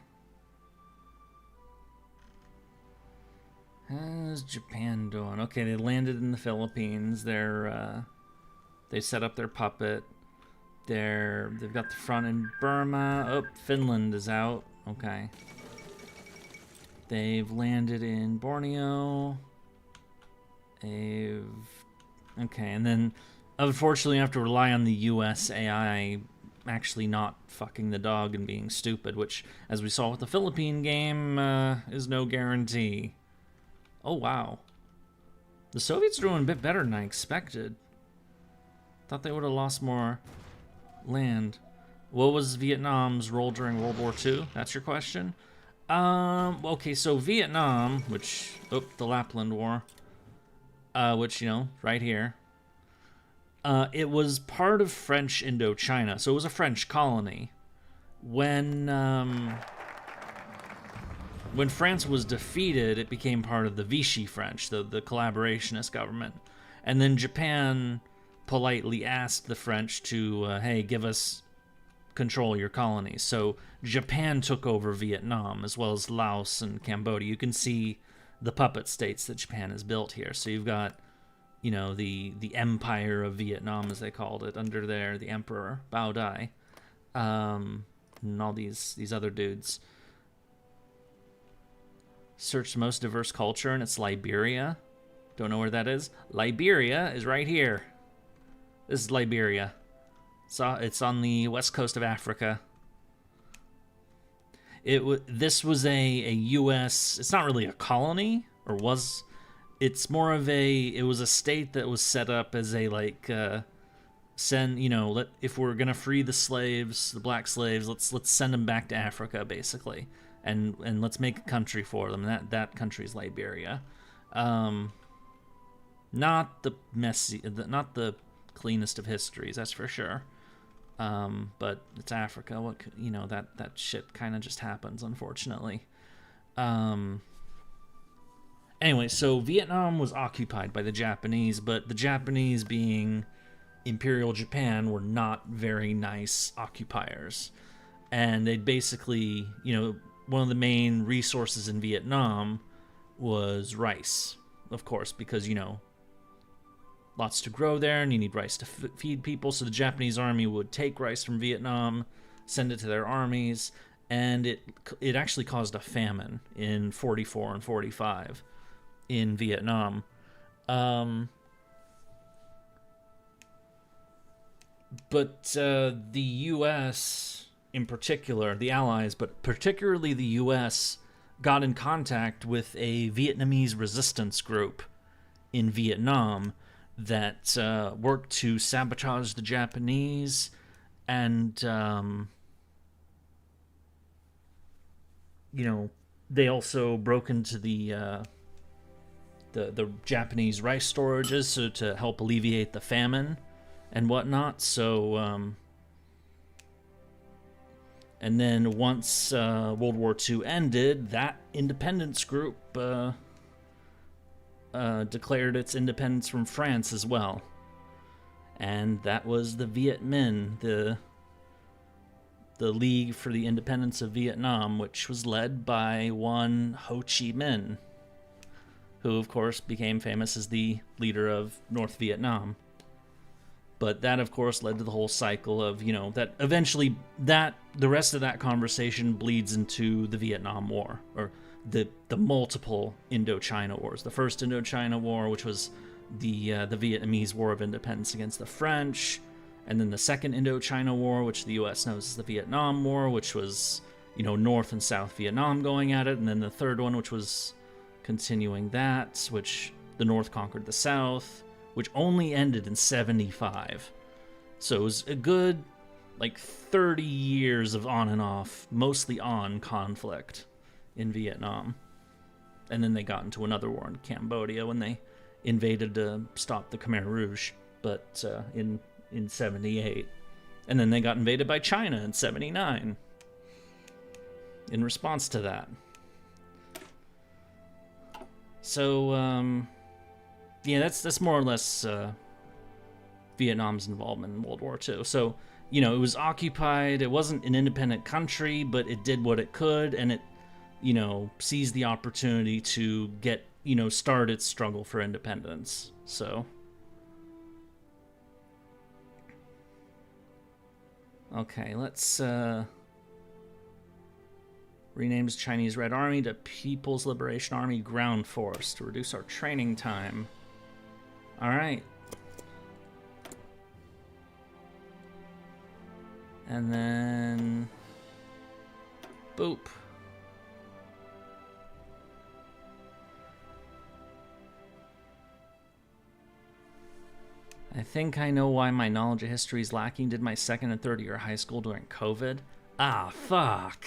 How's Japan doing? Okay, they landed in the Philippines. They set up their puppet. They've got the front in Burma. Oh, Finland is out. Okay. They've landed in Borneo. Okay, and then unfortunately I have to rely on the US AI actually not fucking the dog and being stupid, which, as we saw with the Philippine game, is no guarantee. Oh, wow. The Soviets are doing a bit better than I expected. Thought they would have lost more land. What was Vietnam's role during World War II? That's your question? Okay, so Vietnam, which, the Lapland War, which, you know, right here. It was part of French Indochina, so it was a French colony. When France was defeated, it became part of the Vichy French, the collaborationist government. And then Japan politely asked the French to, hey, give us control of your colonies. So Japan took over Vietnam, as well as Laos and Cambodia. You can see the puppet states that Japan has built here. So you've got, you know, the Empire of Vietnam, as they called it, under there, the Emperor, Bao Dai, and all these other dudes. Search the most diverse culture, and it's Liberia. Don't know where that is. Liberia is right here. This is Liberia. So it's on the west coast of Africa. This was a U.S. It's not really a colony, or was. It's more of it was a state that was set up as a, like, send, you know, if we're gonna free the slaves, the black slaves, let's send them back to Africa, basically, and let's make a country for them. That country is Liberia. Not the not the cleanest of histories, that's for sure. But it's Africa. What, you know, that shit kind of just happens, unfortunately. Anyway, so Vietnam was occupied by the Japanese, but the Japanese, being Imperial Japan, were not very nice occupiers. And they'd basically, you know, one of the main resources in Vietnam was rice, of course, because, you know, lots to grow there, and you need rice to feed people. So the Japanese army would take rice from Vietnam, send it to their armies, and it actually caused a famine in 44 and 45 in Vietnam. But the U.S. in particular, the Allies, but particularly the U.S., got in contact with a Vietnamese resistance group in Vietnam that worked to sabotage the Japanese, and you know, they also broke into the Japanese rice storages, so to help alleviate the famine and whatnot. So and then once World War II ended, that independence group declared its independence from France as well. And that was the Viet Minh, the League for the Independence of Vietnam, which was led by one Ho Chi Minh, who of course became famous as the leader of North Vietnam. But that, of course, led to the whole cycle of, you know, that eventually the rest of that conversation bleeds into the Vietnam War, or the multiple Indochina wars. The first Indochina War, which was the Vietnamese War of Independence against the French, and then the second Indochina War, which the U.S. knows as the Vietnam War, which was, you know, North and South Vietnam going at it, and then the third one, which was continuing that, which the North conquered the South, which only ended in 75. So it was a good, like, 30 years of on and off, mostly on conflict in Vietnam. And then they got into another war in Cambodia when they invaded to stop the Khmer Rouge, but in 78. And then they got invaded by China in 79 in response to that. So, yeah, that's more or less Vietnam's involvement in World War II. So you know, it was occupied. It wasn't an independent country, but it did what it could, and it, you know, seized the opportunity to get, you know, start its struggle for independence. So, okay, let's renames Chinese Red Army to People's Liberation Army Ground Force to reduce our training time. All right. And then, boop. I think I know why my knowledge of history is lacking. Did my second and third year of high school during COVID. Ah, fuck.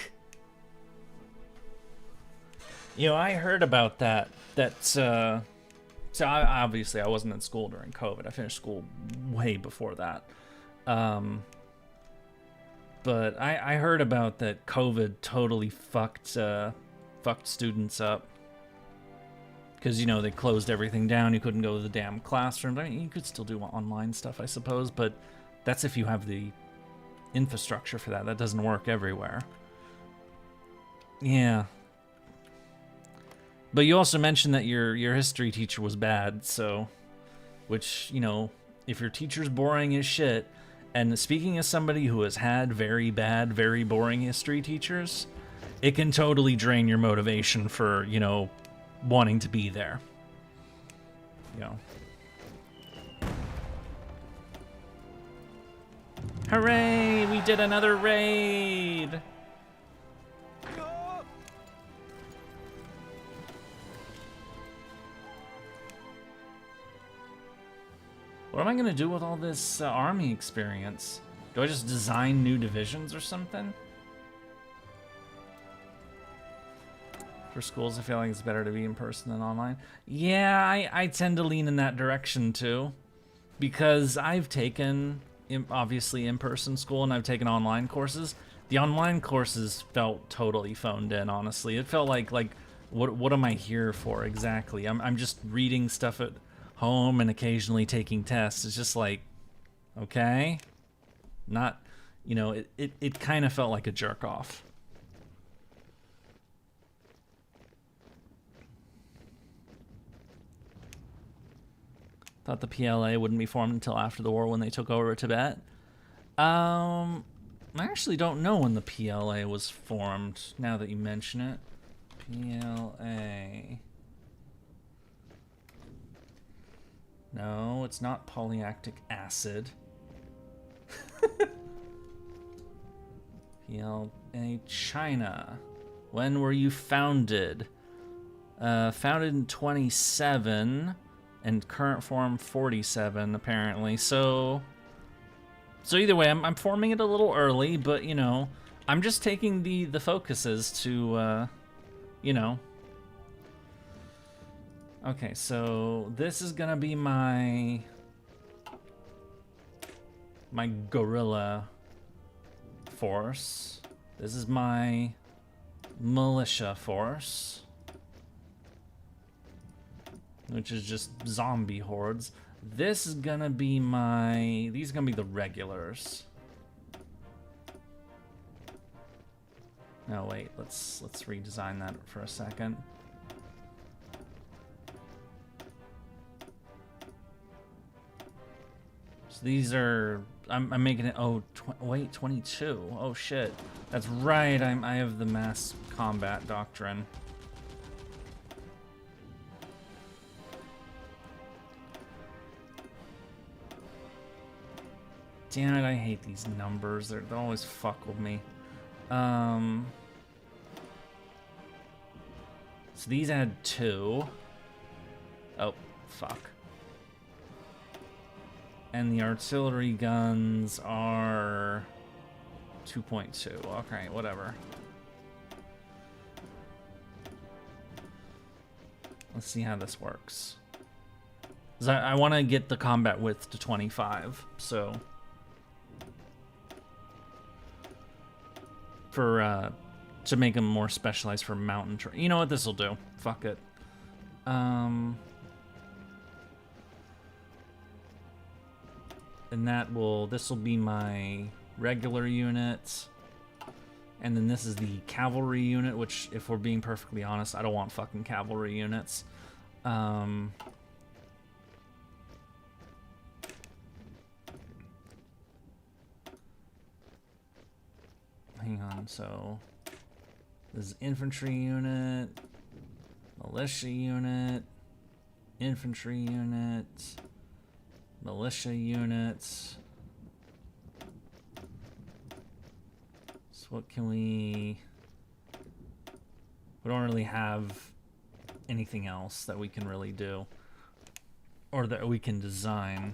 You know, I heard about that. So obviously I wasn't in school during COVID. I finished school way before that. But I heard about that COVID totally fucked students up. Because, you know, they closed everything down. You couldn't go to the damn classroom. I mean, you could still do online stuff, I suppose. But that's if you have the infrastructure for that. That doesn't work everywhere. Yeah. But you also mentioned that your history teacher was bad, so... Which, you know, if your teacher's boring as shit... And speaking as somebody who has had very bad, very boring history teachers, it can totally drain your motivation for, you know, wanting to be there. You know. Hooray! We did another raid! What am I gonna do with all this army experience? Do I just design new divisions or something? For schools, I feel like it's better to be in person than online. Yeah, I tend to lean in that direction too. Because I've taken, obviously, in-person school and I've taken online courses. The online courses felt totally phoned in, honestly. It felt like what am I here for exactly? I'm just reading stuff at home and occasionally taking tests. It's just like, okay, not, you know, it kind of felt like a jerk off. Thought the PLA wouldn't be formed until after the war when they took over Tibet. I actually don't know when the PLA was formed, now that you mention it. PLA. No, it's not polylactic acid. PLA China. When were you founded? Founded in 27, and current form 47, apparently. So either way, I'm forming it a little early, but, you know, I'm just taking the focuses to, you know. Okay, so this is gonna be my guerrilla force. This is my militia force, which is just zombie hordes. This is gonna be these are gonna be the regulars. No, wait, let's redesign that for a second. So these are, I'm making it, wait, 22. Oh shit. That's right, I have the mass combat doctrine. Damn it, I hate these numbers. They always fuck with me. So these add 2. Oh, fuck. And the artillery guns are 2.2. Okay, whatever. Let's see how this works. 'Cause I want to get the combat width to 25, so... to make them more specialized for mountain terrain. You know what, this will do. Fuck it. And this will be my regular unit. And then this is the cavalry unit, which, if we're being perfectly honest, I don't want fucking cavalry units. Hang on, so this is infantry unit, militia unit, infantry unit, militia units. So what can we don't really have anything else that we can really do or that we can design.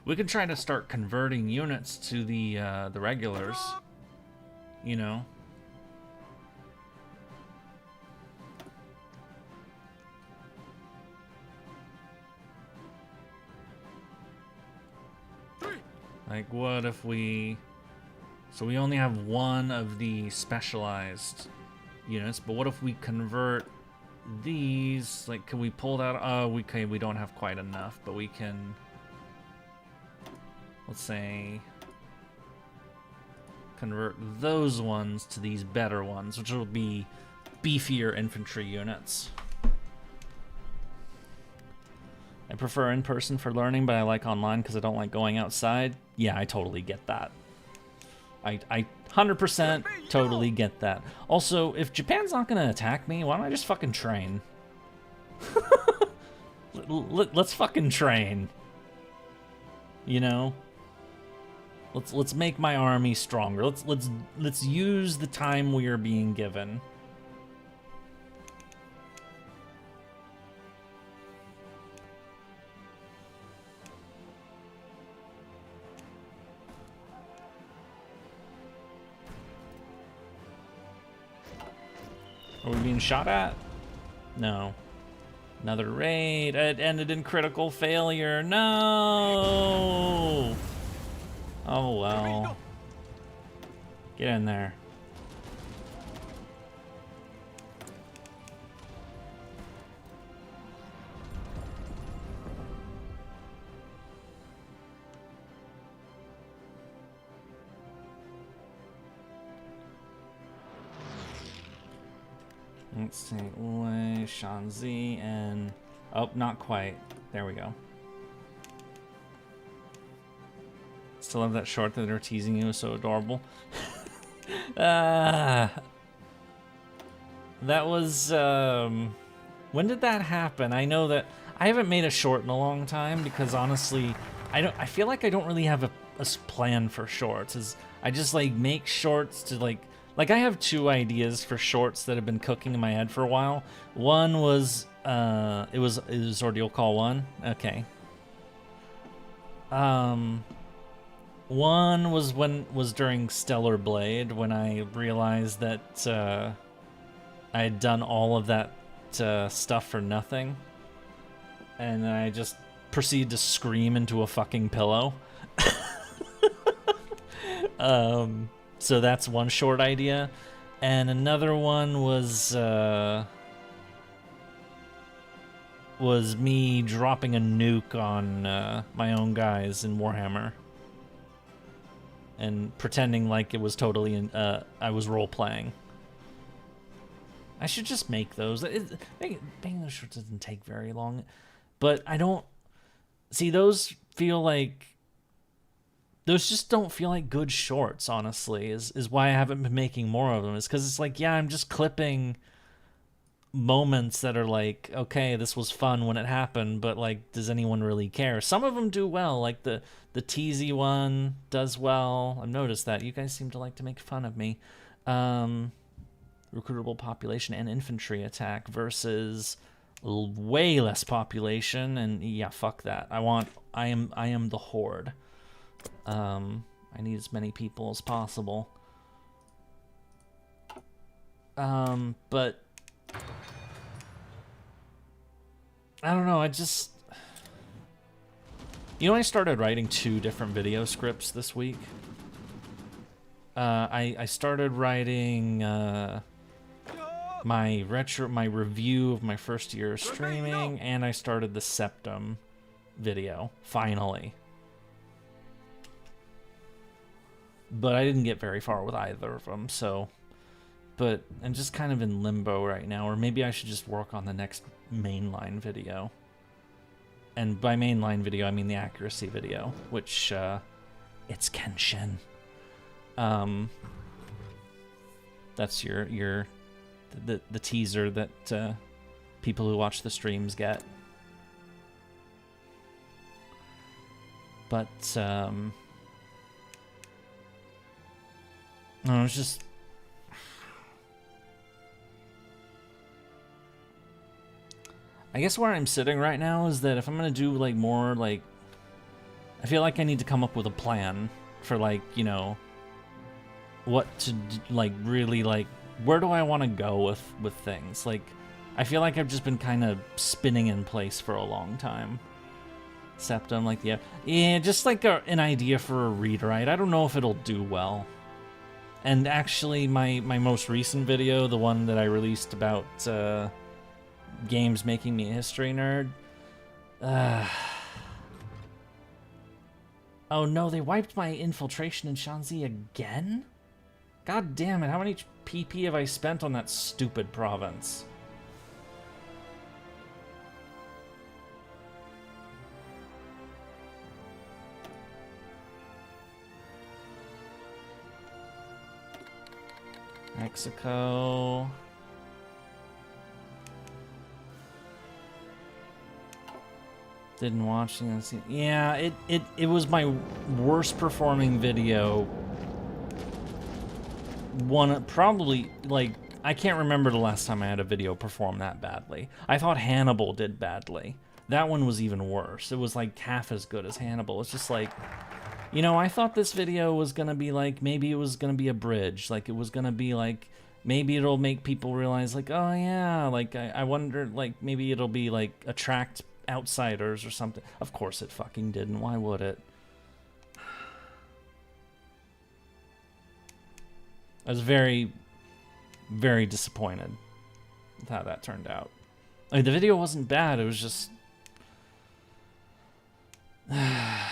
We could try to start converting units to the regulars, you know. Like, what if we... So we only have one of the specialized units, but what if we convert these? Like, can we pull that? Oh, we don't have quite enough, but we can... Let's say... convert those ones to these better ones, which will be beefier infantry units. I prefer in-person for learning, but I like online because I don't like going outside. Yeah, I totally get that. I 100% totally get that. Also, if Japan's not going to attack me, why don't I just fucking train? Let's fucking train. You know? Let's make my army stronger. Let's use the time we are being given. Are we being shot at? No. Another raid. It ended in critical failure. No! Oh well. Get in there. Let's see, Ule, Shanxi, and... Oh, not quite. There we go. Still have that short that they're teasing you, so adorable. That was, when did that happen? I know that I haven't made a short in a long time because honestly, I feel like I don't really have a plan for shorts. I just like make shorts to like I have two ideas for shorts that have been cooking in my head for a while. One was, it was Ordeal Call 1. Okay. One was during Stellar Blade when I realized that I had done all of that stuff for nothing, and then I just proceeded to scream into a fucking pillow. So that's one short idea, and another one was me dropping a nuke on my own guys in Warhammer. And pretending like it was totally, I was role-playing. I should just make those. Making those shorts doesn't take very long. But I don't... See, those feel like... Those just don't feel like good shorts, honestly, is why I haven't been making more of them. Is because it's like, yeah, I'm just clipping moments that are like, okay, this was fun when it happened, but like, does anyone really care? Some of them do well, like the teasy one does well. I've noticed that. You guys seem to like to make fun of me. Recruitable population and infantry attack versus way less population, and yeah, fuck that. I am the horde. I need as many people as possible. But I don't know, I started writing 2 different video scripts this week. I started writing my review of my first year of streaming, and I started the Septum video, finally. but I didn't get very far with either of them, so... But I'm just kind of in limbo right now, or maybe I should just work on the next mainline video. And by mainline video, I mean the accuracy video, which, it's Kenshin. That's the teaser that, people who watch the streams get. But, no, it's just... I guess where I'm sitting right now is that if I'm gonna do, like, more, like... I feel like I need to come up with a plan for, like, you know... what to, like, really, like... Where do I want to go with things? Like, I feel like I've just been kind of spinning in place for a long time. Septum, like, yeah, just like an idea for a read-write. I don't know if it'll do well. And actually, my most recent video, the one that I released about games making me a history nerd. Oh no, they wiped my infiltration in Shanxi again? God damn it, how many PP have I spent on that stupid province? Mexico. Didn't watch it. Yeah, it was my worst performing video. Probably, like, I can't remember the last time I had a video perform that badly. I thought Hannibal did badly. That one was even worse. It was like half as good as Hannibal. It's just like, you know, I thought this video was gonna be like, maybe it was gonna be a bridge. Like, it was gonna be like, maybe it'll make people realize, like, oh yeah, like, I wonder, like, maybe it'll be like, attract outsiders or something. Of course it fucking didn't. Why would it? I was very, very disappointed with how that turned out. I mean, the video wasn't bad, it was just... I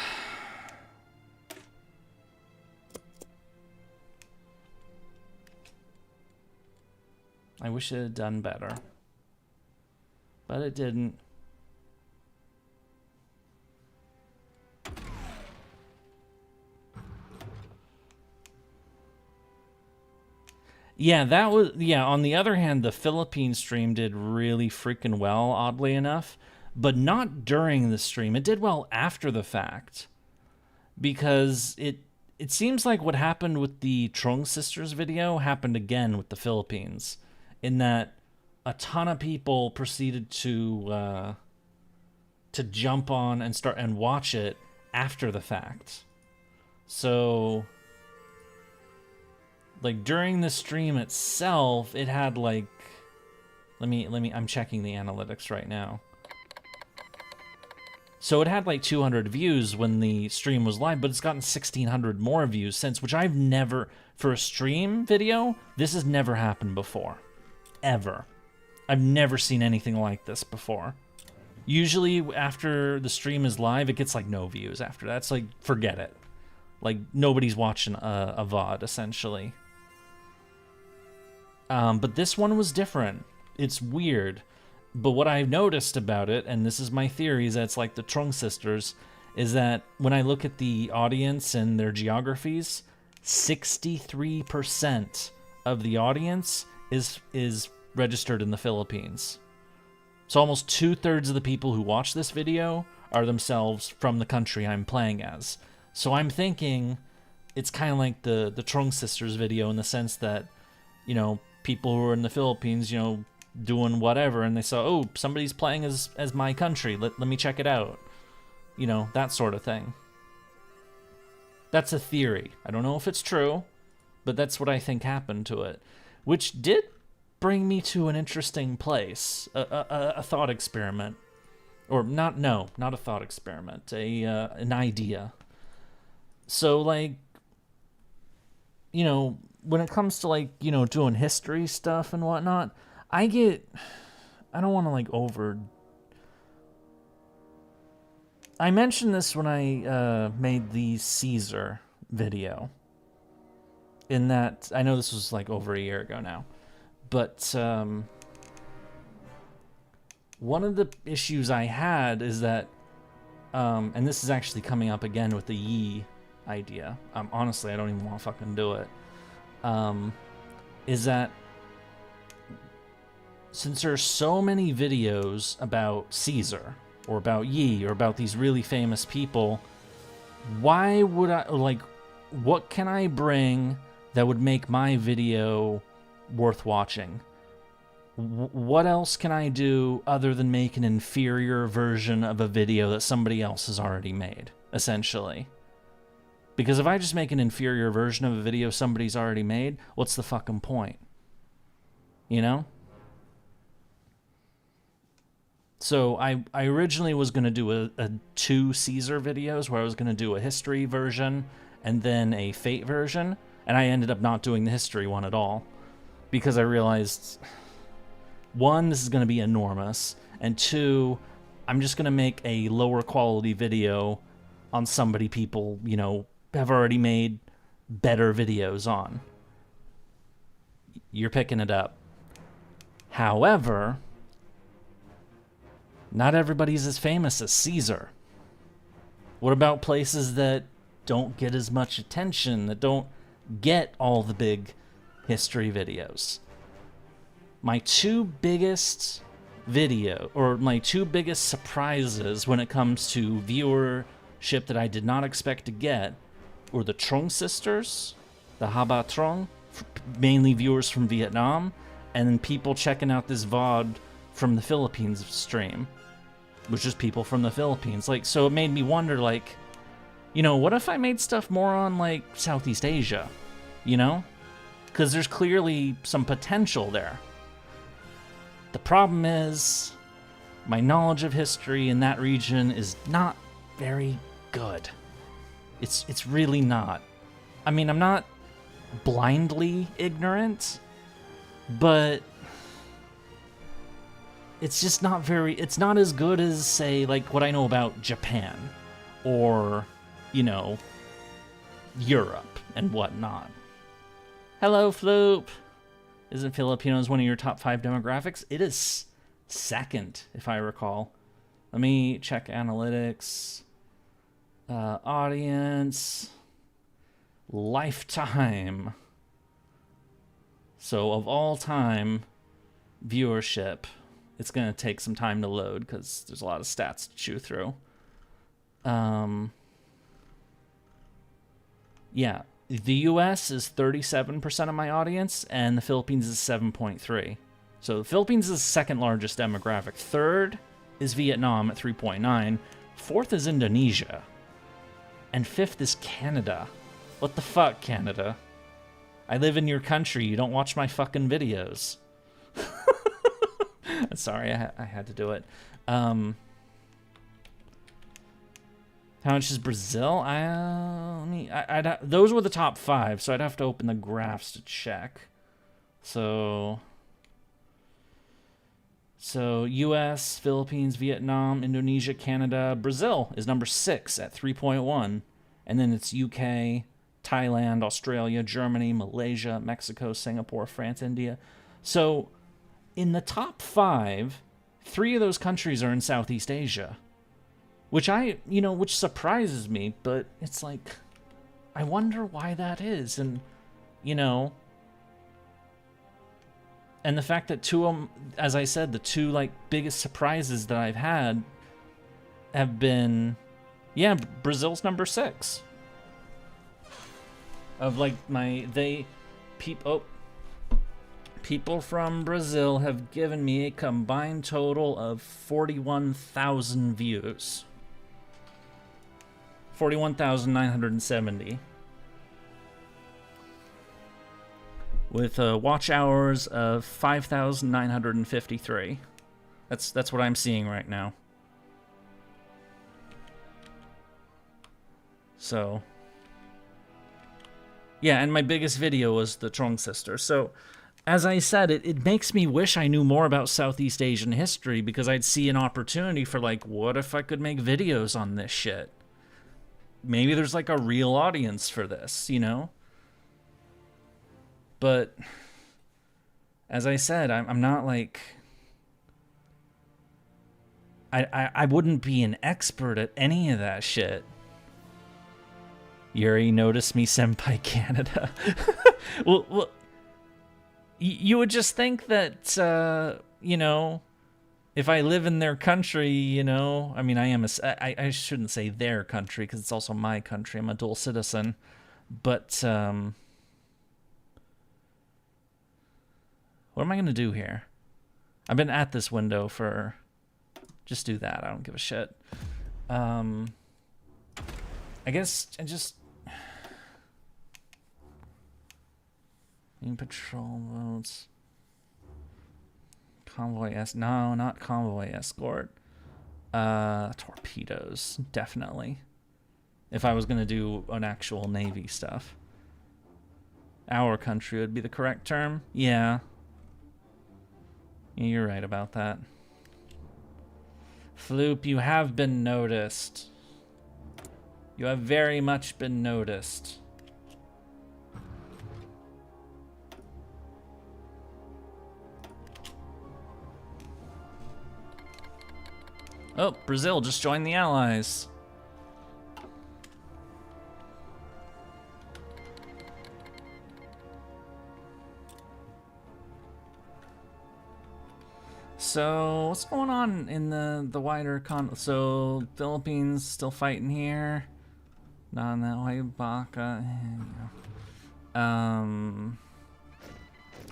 wish it had done better. But it didn't. Yeah, that was... Yeah, on the other hand, the Philippines stream did really freaking well, oddly enough. But not during the stream. It did well after the fact. Because it seems like what happened with the Trung Sisters video happened again with the Philippines. In that a ton of people proceeded to jump on and start and watch it after the fact. So... like, during the stream itself, it had, like... I'm checking the analytics right now. So it had, like, 200 views when the stream was live, but it's gotten 1,600 more views since, which I've never... For a stream video, this has never happened before. Ever. I've never seen anything like this before. Usually, after the stream is live, it gets, like, no views after that. It's like, forget it. Like, nobody's watching a VOD, essentially. But this one was different. It's weird. But what I've noticed about it, and this is my theory, is that it's like the Trung Sisters, is that when I look at the audience and their geographies, 63% of the audience is registered in the Philippines. So almost 2/3 of the people who watch this video are themselves from the country I'm playing as. So I'm thinking it's kind of like the Trung Sisters video in the sense that, you know, people who are in the Philippines, you know, doing whatever, and they saw, oh, somebody's playing as my country, let me check it out. You know, that sort of thing. That's a theory. I don't know if it's true, but that's what I think happened to it. Which did bring me to an interesting place. A thought experiment. Or not a thought experiment. An idea. So, like, you know, when it comes to, like, you know, doing history stuff and whatnot, I don't want to, like, I mentioned this when I made the Caesar video. in that, I know this was like over a year ago now, but one of the issues I had is that, and this is actually coming up again with the Yi idea. Honestly, I don't even want to fucking do it. Is that since there's so many videos about Caesar or about Yi or about these really famous people, why would I, like, what can I bring that would make my video worth watching? What else can I do other than make an inferior version of a video that somebody else has already made, essentially? Because if I just make an inferior version of a video somebody's already made, what's the fucking point? You know? So I originally was going to do a 2 Caesar videos where I was going to do a history version and then a fate version, and I ended up not doing the history one at all because I realized, 1, this is going to be enormous, and 2, I'm just going to make a lower quality video on somebody people, you know, have already made better videos on. You're picking it up. However, not everybody's as famous as Caesar. What about places that don't get as much attention, that don't get all the big history videos? My 2 biggest my 2 biggest surprises when it comes to viewership that I did not expect to get were the Trong sisters, the Haba Trong, mainly viewers from Vietnam, and then people checking out this VOD from the Philippines stream, which is people from the Philippines. Like, so it made me wonder, like, you know, what if I made stuff more on, like, Southeast Asia, you know? Because there's clearly some potential there. The problem is, my knowledge of history in that region is not very good. It's really not. I mean, I'm not blindly ignorant, but it's just not very, it's not as good as, say, like what I know about Japan or, you know, Europe and whatnot. Hello, Floop. Isn't Filipinos one of your top 5 demographics? It is second, if I recall. Let me check analytics. Audience. Lifetime. So, of all time viewership, it's going to take some time to load because there's a lot of stats to chew through. Yeah, the US is 37% of my audience, and the Philippines is 7.3. So the Philippines is the second largest demographic. Third is Vietnam at 3.9. Fourth is Indonesia. And fifth is Canada. What the fuck, Canada? I live in your country. You don't watch my fucking videos. Sorry, I had to do it. How much is Brazil? Those were the top 5, so I'd have to open the graphs to check. So U.S., Philippines, Vietnam, Indonesia, Canada. Brazil is number 6 at 3.1. And then it's UK, Thailand, Australia, Germany, Malaysia, Mexico, Singapore, France, India. So in the top 5, 3 of those countries are in Southeast Asia. Which which surprises me, but it's like, I wonder why that is. And, and the fact that 2 of them, as I said, the 2 like biggest surprises that I've had have been, Brazil's number 6. Of like people from Brazil have given me a combined total of 41,000 views. 41,970. With watch hours of 5,953. That's what I'm seeing right now. So, yeah, and my biggest video was the Trong sisters. So, as I said, it makes me wish I knew more about Southeast Asian history, because I'd see an opportunity for, like, what if I could make videos on this shit? Maybe there's, like, a real audience for this, but as I said, I'm not like... I wouldn't be an expert at any of that shit. Yurie, notice me, Senpai Canada. well, you would just think that, you know, if I live in their country, you know, I mean, I shouldn't say their country because it's also my country. I'm a dual citizen. But, what am I going to do here? I've been at this window for... Just do that. I don't give a shit. I guess I just... Patrol boats. Convoy no, not convoy escort. Torpedoes, definitely. If I was gonna do an actual Navy stuff. Our country would be the correct term. Yeah. Yeah, you're right about that. Floop, you have been noticed. You have very much been noticed. Oh, Brazil just joined the Allies. So, what's going on in the wider so, Philippines still fighting here. Not in that way, Baka.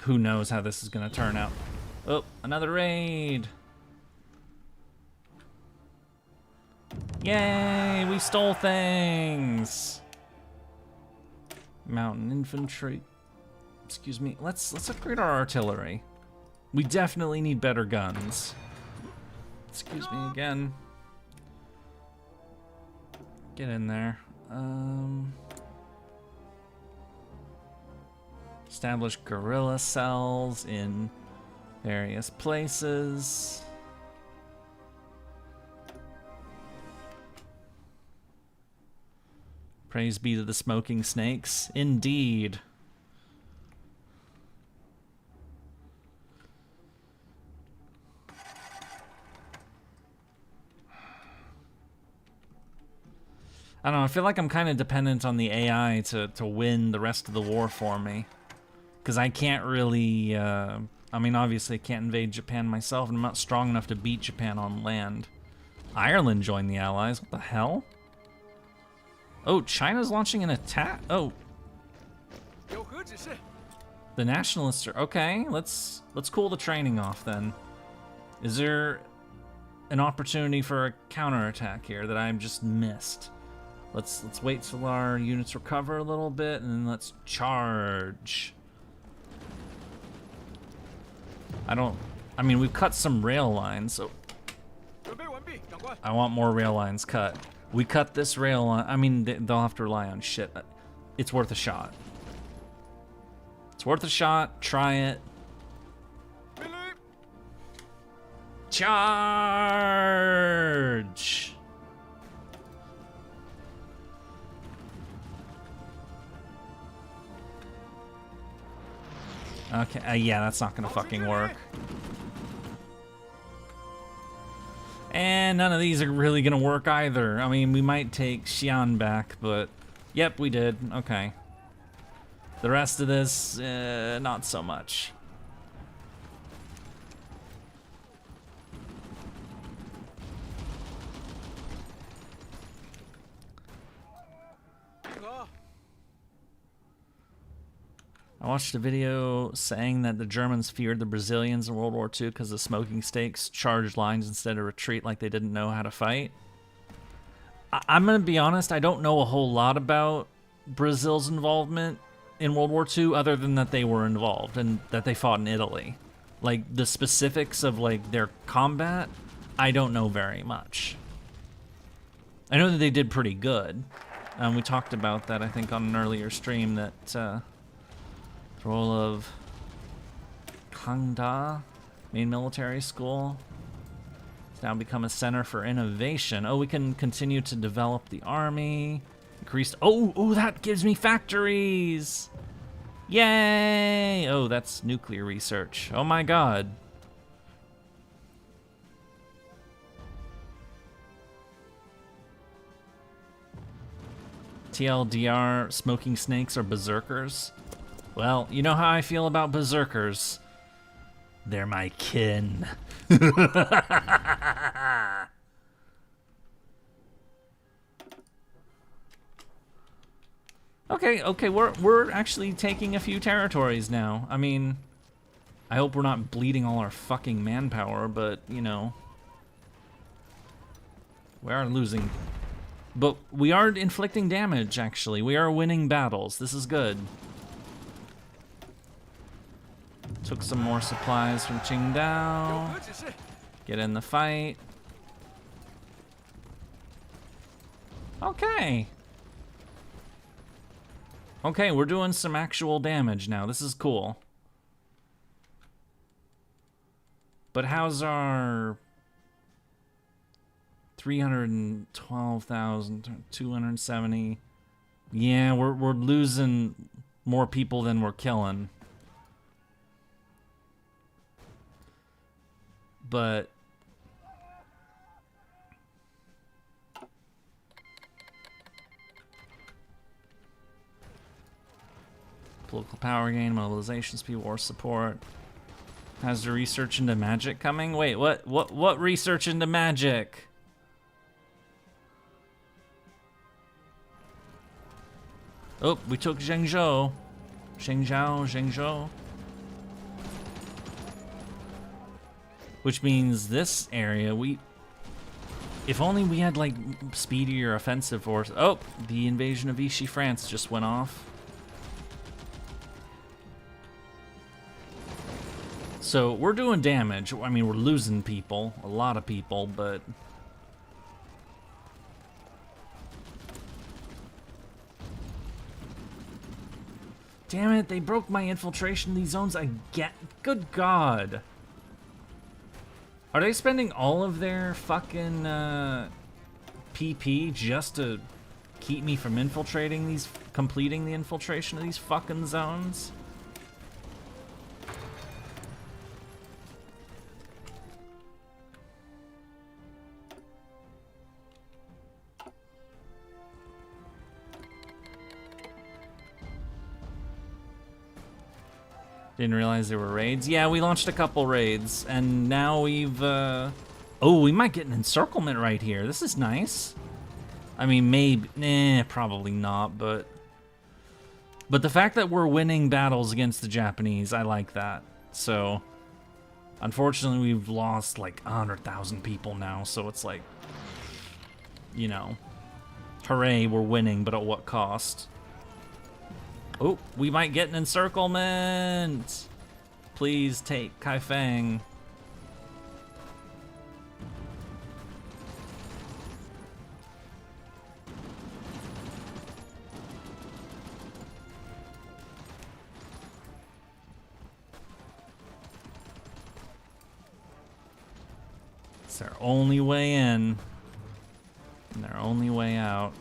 Who knows how this is gonna turn out. Oh, another raid. Yay, we stole things. Mountain infantry. Excuse me. Let's upgrade our artillery. We definitely need better guns. Excuse me again. Get in there. Establish guerrilla cells in various places. Praise be to the smoking snakes. Indeed. I don't know, I feel like I'm kind of dependent on the AI to win the rest of the war for me. Because I can't really, I mean, obviously I can't invade Japan myself, and I'm not strong enough to beat Japan on land. Ireland joined the Allies, what the hell? Oh, China's launching an attack? Oh. The Nationalists are, okay, let's cool the training off then. Is there an opportunity for a counterattack here that I've just missed? Let's wait till our units recover a little bit, and then let's charge. I mean, we've cut some rail lines, so I want more rail lines cut. We cut this rail line. I mean, they'll have to rely on shit. It's worth a shot. It's worth a shot. Try it. Charge! Okay, yeah, that's not gonna fucking work. And none of these are really gonna work either. I mean, we might take Xi'an back, but... Yep, we did. Okay. The rest of this, not so much. I watched a video saying that the Germans feared the Brazilians in World War II because the smoking stakes charged lines instead of retreat, like they didn't know how to fight. I'm going to be honest, I don't know a whole lot about Brazil's involvement in World War II other than that they were involved and that they fought in Italy. Like, the specifics of, like, their combat, I don't know very much. I know that they did pretty good. We talked about that, I think, on an earlier stream, that... role of Kangda, main military school. It's now become a center for innovation. Oh, we can continue to develop the army. Increased. Oh, that gives me factories. Yay! Oh, that's nuclear research. Oh my god. TLDR, smoking snakes are berserkers? Well, you know how I feel about berserkers. They're my kin. Okay, we're actually taking a few territories now. I mean, I hope we're not bleeding all our fucking manpower, but, you know. We are losing. But we are inflicting damage, actually. We are winning battles. This is good. Took some more supplies from Qingdao. Get in the fight. Okay. Okay, we're doing some actual damage now. This is cool. But how's our 312,270? Yeah, we're losing more people than we're killing. But political power gain, mobilization speed, war support. Has the research into magic coming? Wait, what research into magic? Oh, we took Zhengzhou. Zhengzhou. Which means this area, if only we had, like, speedier offensive force. Oh, the invasion of Vichy France just went off. So, we're doing damage. I mean, we're losing people, a lot of people, but... Damn it, they broke my infiltration in these zones again. Good God. Are they spending all of their fucking PP just to keep me from completing the infiltration of these fucking zones? Didn't realize there were raids. Yeah, we launched a couple raids, and now we've, oh, we might get an encirclement right here. This is nice. I mean, maybe, probably not, but the fact that we're winning battles against the Japanese, I like that. So, unfortunately, we've lost like 100,000 people now, so it's like, you know, hooray, we're winning, but at what cost? Oh, we might get an encirclement. Please take Kaifeng. It's their only way in and their only way out.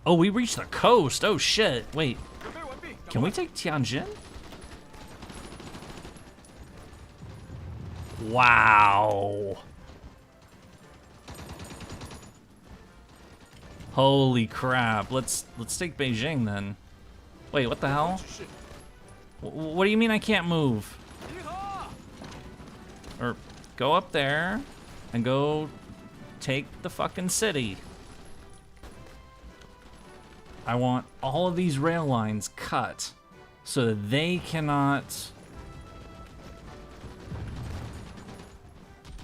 Oh, we reached the coast. Oh, shit. Wait. Can we take Tianjin? Wow. Holy crap. Let's take Beijing then. Wait, what the hell? What do you mean I can't move? Or go up there and go take the fucking city. I want all of these rail lines cut so that they cannot...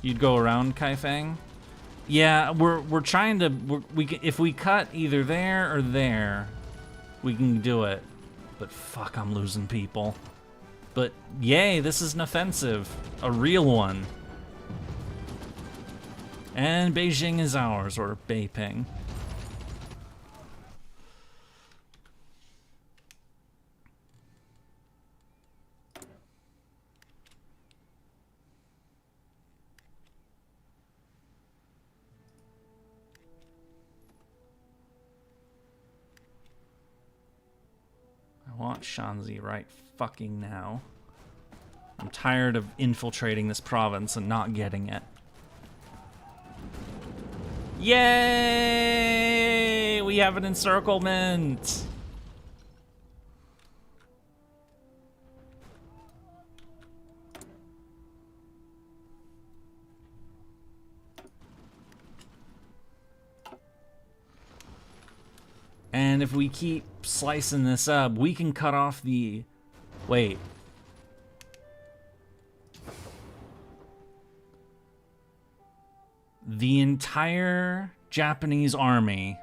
You'd go around Kaifeng? Yeah, we're trying to... if we cut either there or there, we can do it. But fuck, I'm losing people. But yay, this is an offensive. A real one. And Beijing is ours, or Beiping. want Shanxi right fucking now. I'm tired of infiltrating this province and not getting it. Yay! We have an encirclement! And if we keep slicing this up, we can cut off the... Wait. The entire Japanese army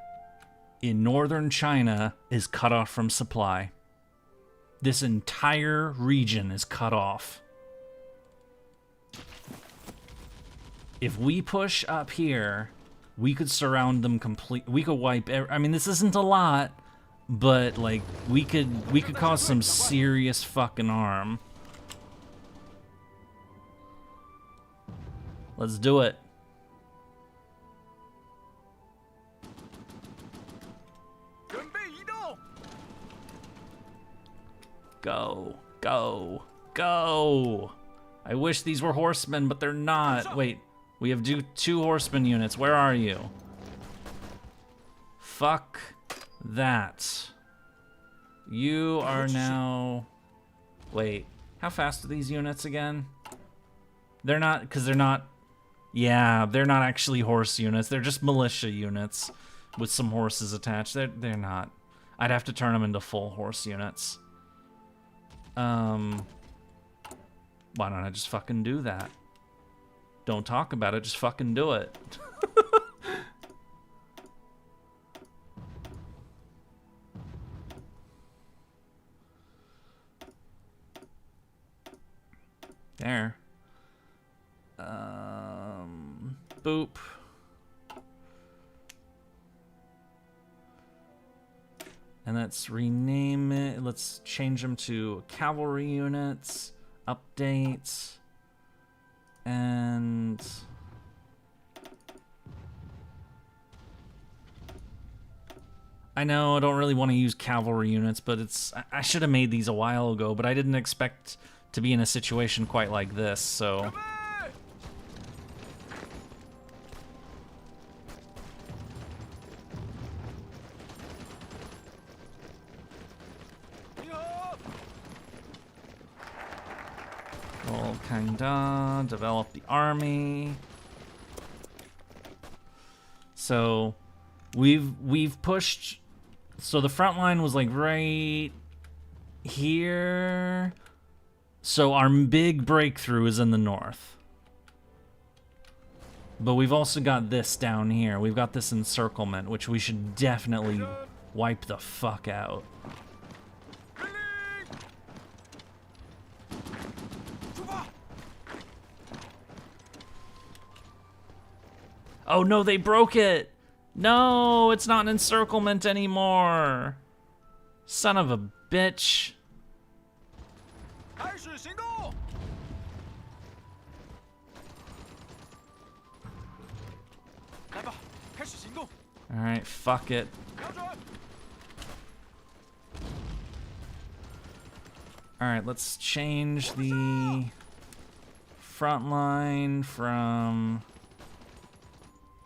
in northern China is cut off from supply. This entire region is cut off. If we push up here, we could surround them complete. We could wipe. I mean, this isn't a lot, but like we could cause some serious fucking harm. Let's do it. Go, go, go! I wish these were horsemen, but they're not. Wait, we have two horseman units. Where are you? Fuck that. You are now... Wait, how fast are these units again? They're not, because they're not... Yeah, they're not actually horse units. They're just militia units with some horses attached. They're not. I'd have to turn them into full horse units. Why don't I just fucking do that? Don't talk about it, just fucking do it. There. Boop. And let's rename it. Let's change them to cavalry units. Update. And... I know I don't really want to use cavalry units, but it's... I should have made these a while ago, but I didn't expect to be in a situation quite like this, so... We'll kinda develop the army. So we've pushed, so the front line was like right here. So our big breakthrough is in the north. But we've also got this down here. We've got this encirclement, which we should definitely wipe the fuck out. Oh no, they broke it! No, it's not an encirclement anymore! Son of a bitch. Alright, fuck it. Alright, let's change the front line from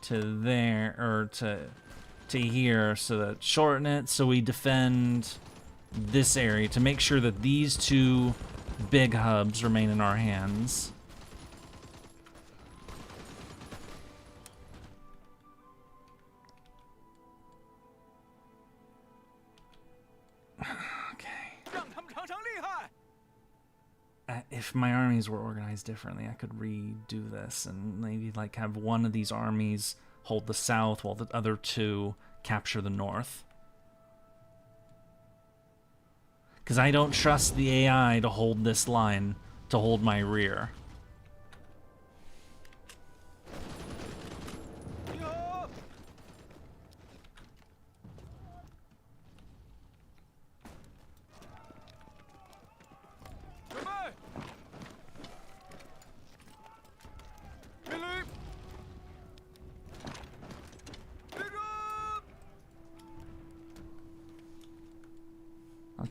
to there, or to here, so that shorten it so we defend this area to make sure that these two big hubs remain in our hands. If my armies were organized differently, I could redo this and maybe like have one of these armies hold the south while the other two capture the north. Because I don't trust the AI to hold this line, to hold my rear.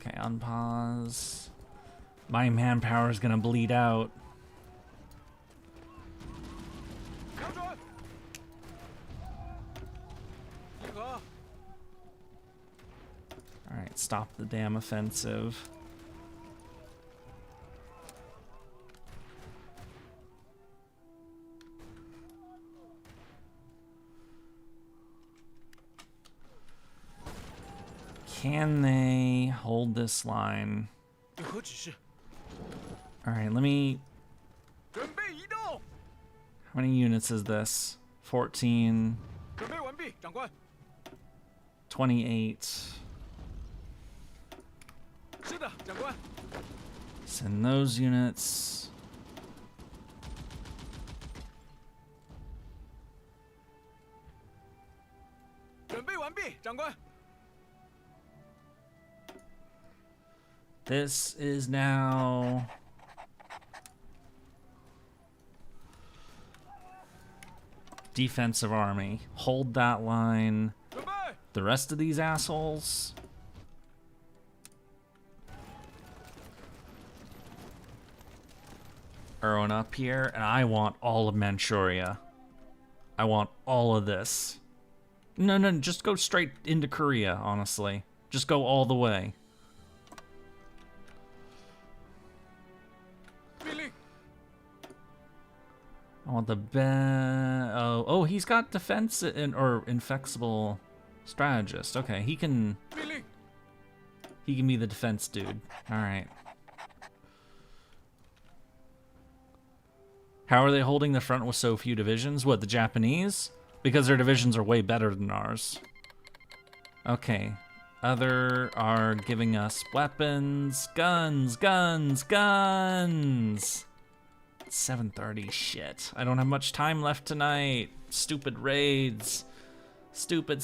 Okay, unpause. My manpower is gonna bleed out. Alright, stop the damn offensive. Can they hold this line? Alright, let me... How many units is this? 14... 28... Send those units. This is now defensive army. Hold that line. The rest of these assholes. Erwin up here, and I want all of Manchuria. I want all of this. No, just go straight into Korea, honestly. Just go all the way. I want the oh, he's got defense or inflexible strategist. Okay, he can be the defense dude. All right. How are they holding the front with so few divisions? What, the Japanese? Because their divisions are way better than ours. Okay. Other are giving us weapons. Guns. 7:30, shit. I don't have much time left tonight. Stupid raids. Stupid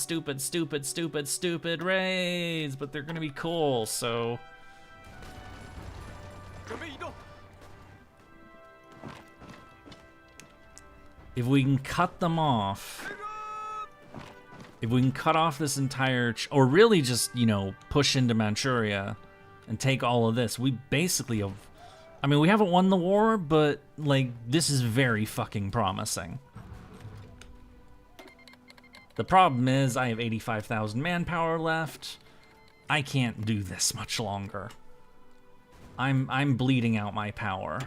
raids. But they're gonna be cool, so... If we can cut them off, if we can cut off this entire, or really just, you know, push into Manchuria and take all of this, we basically have, I mean, we haven't won the war, but, like, this is very fucking promising. The problem is, I have 85,000 manpower left. I can't do this much longer. I'm bleeding out my power.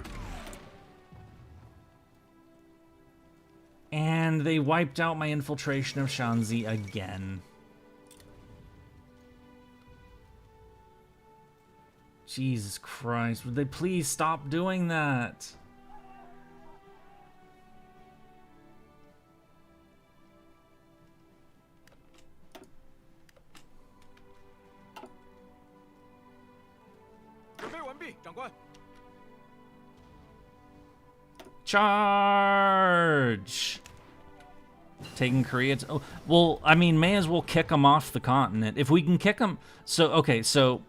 And they wiped out my infiltration of Shanxi again. Jesus Christ, would they please stop doing that? Charge! Taking Korea. Oh, well, I mean, may as well kick them off the continent. If we can kick them... So, okay, so...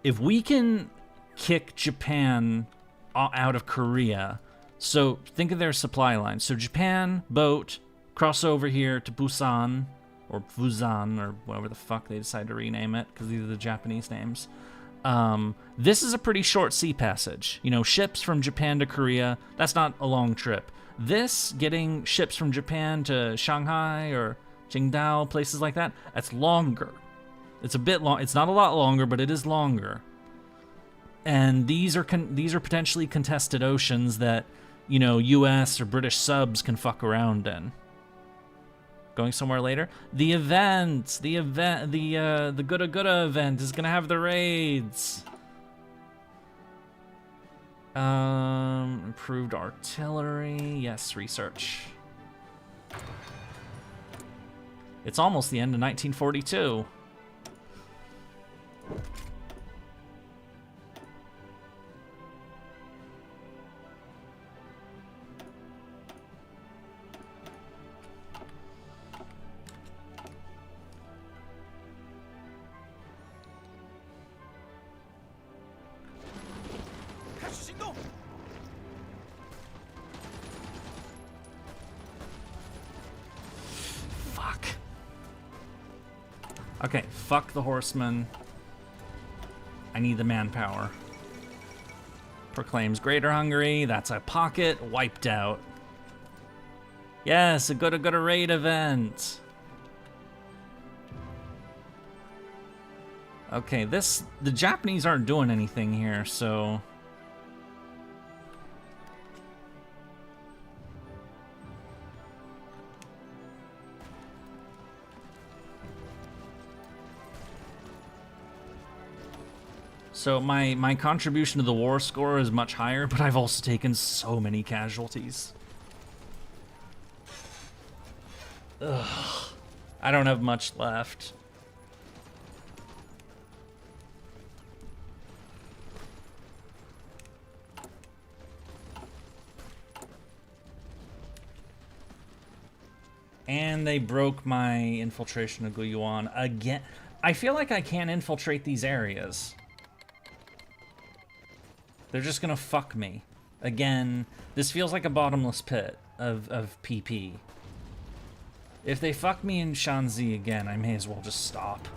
If we can kick Japan out of Korea... So, think of their supply line. So, Japan, boat, cross over here to Busan, or Fusan, or whatever the fuck they decide to rename it, because these are the Japanese names. This is a pretty short sea passage. You know, ships from Japan to Korea, that's not a long trip. This, getting ships from Japan to Shanghai or Qingdao, places like that, that's longer. It's a bit long. It's not a lot longer, but it is longer. And these are potentially contested oceans that, you know, U.S. or British subs can fuck around in. Going somewhere later. The Gutta Gutta event is gonna have the raids. Improved artillery. Yes, research. It's almost the end of 1942. Okay, fuck the horsemen. I need the manpower. Proclaims Greater Hungary. That's a pocket wiped out. Yes, a good raid event. Okay, the Japanese aren't doing anything here, so... So my contribution to the war score is much higher, but I've also taken so many casualties. Ugh. I don't have much left. And they broke my infiltration of Guyuan again. I feel like I can't infiltrate these areas. They're just gonna fuck me. Again, this feels like a bottomless pit of PP. If they fuck me in Shanxi again, I may as well just stop.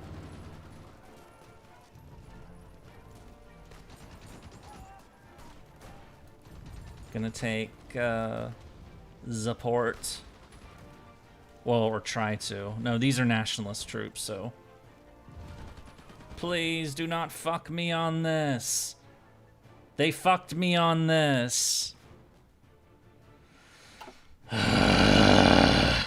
Gonna take the port. Well, or try to. No, these are nationalist troops, so... Please do not fuck me on this. They fucked me on this. I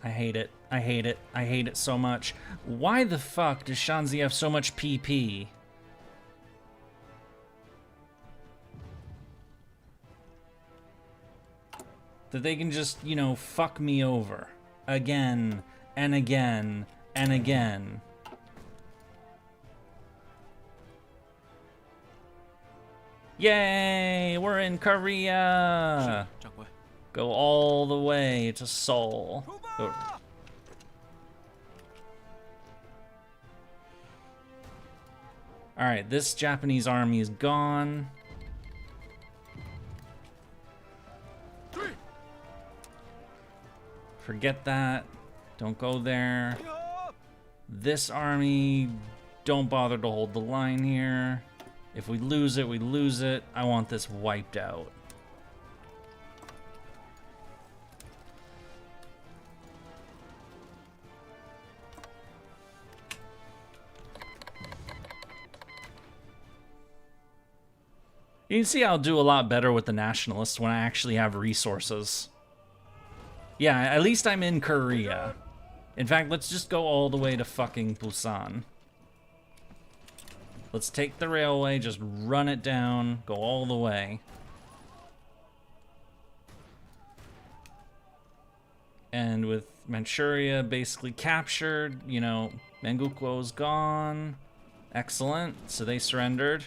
hate it. I hate it. I hate it so much. Why the fuck does Shanxi have so much PP? That they can just, you know, fuck me over. Again, and again, and again. Yay! We're in Korea! Go all the way to Seoul. Oh. Alright, this Japanese army is gone. Forget that. Don't go there. This army, don't bother to hold the line here. If we lose it, we lose it. I want this wiped out. You can see I'll do a lot better with the nationalists when I actually have resources. Yeah, at least I'm in Korea. In fact, let's just go all the way to fucking Busan. Let's take the railway, just run it down, go all the way. And with Manchuria basically captured, you know, Manchukuo's gone. Excellent, so they surrendered.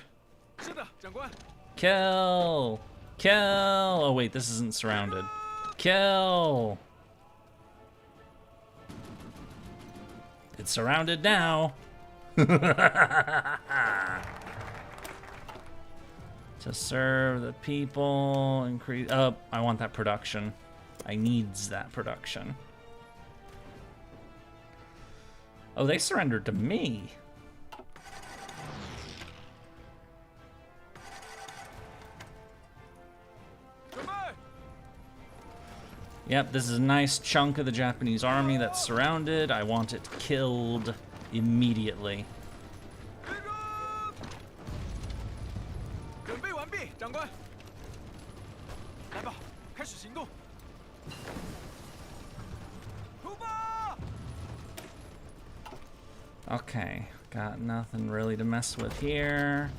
Kill! Kill! Oh wait, this isn't surrounded. Kill! It's surrounded now. To serve the people, increase... Oh, I want that production. I needs that production. Oh, they surrendered to me. Yep, this is a nice chunk of the Japanese army that's surrounded. I want it killed immediately. Okay, got nothing really to mess with here.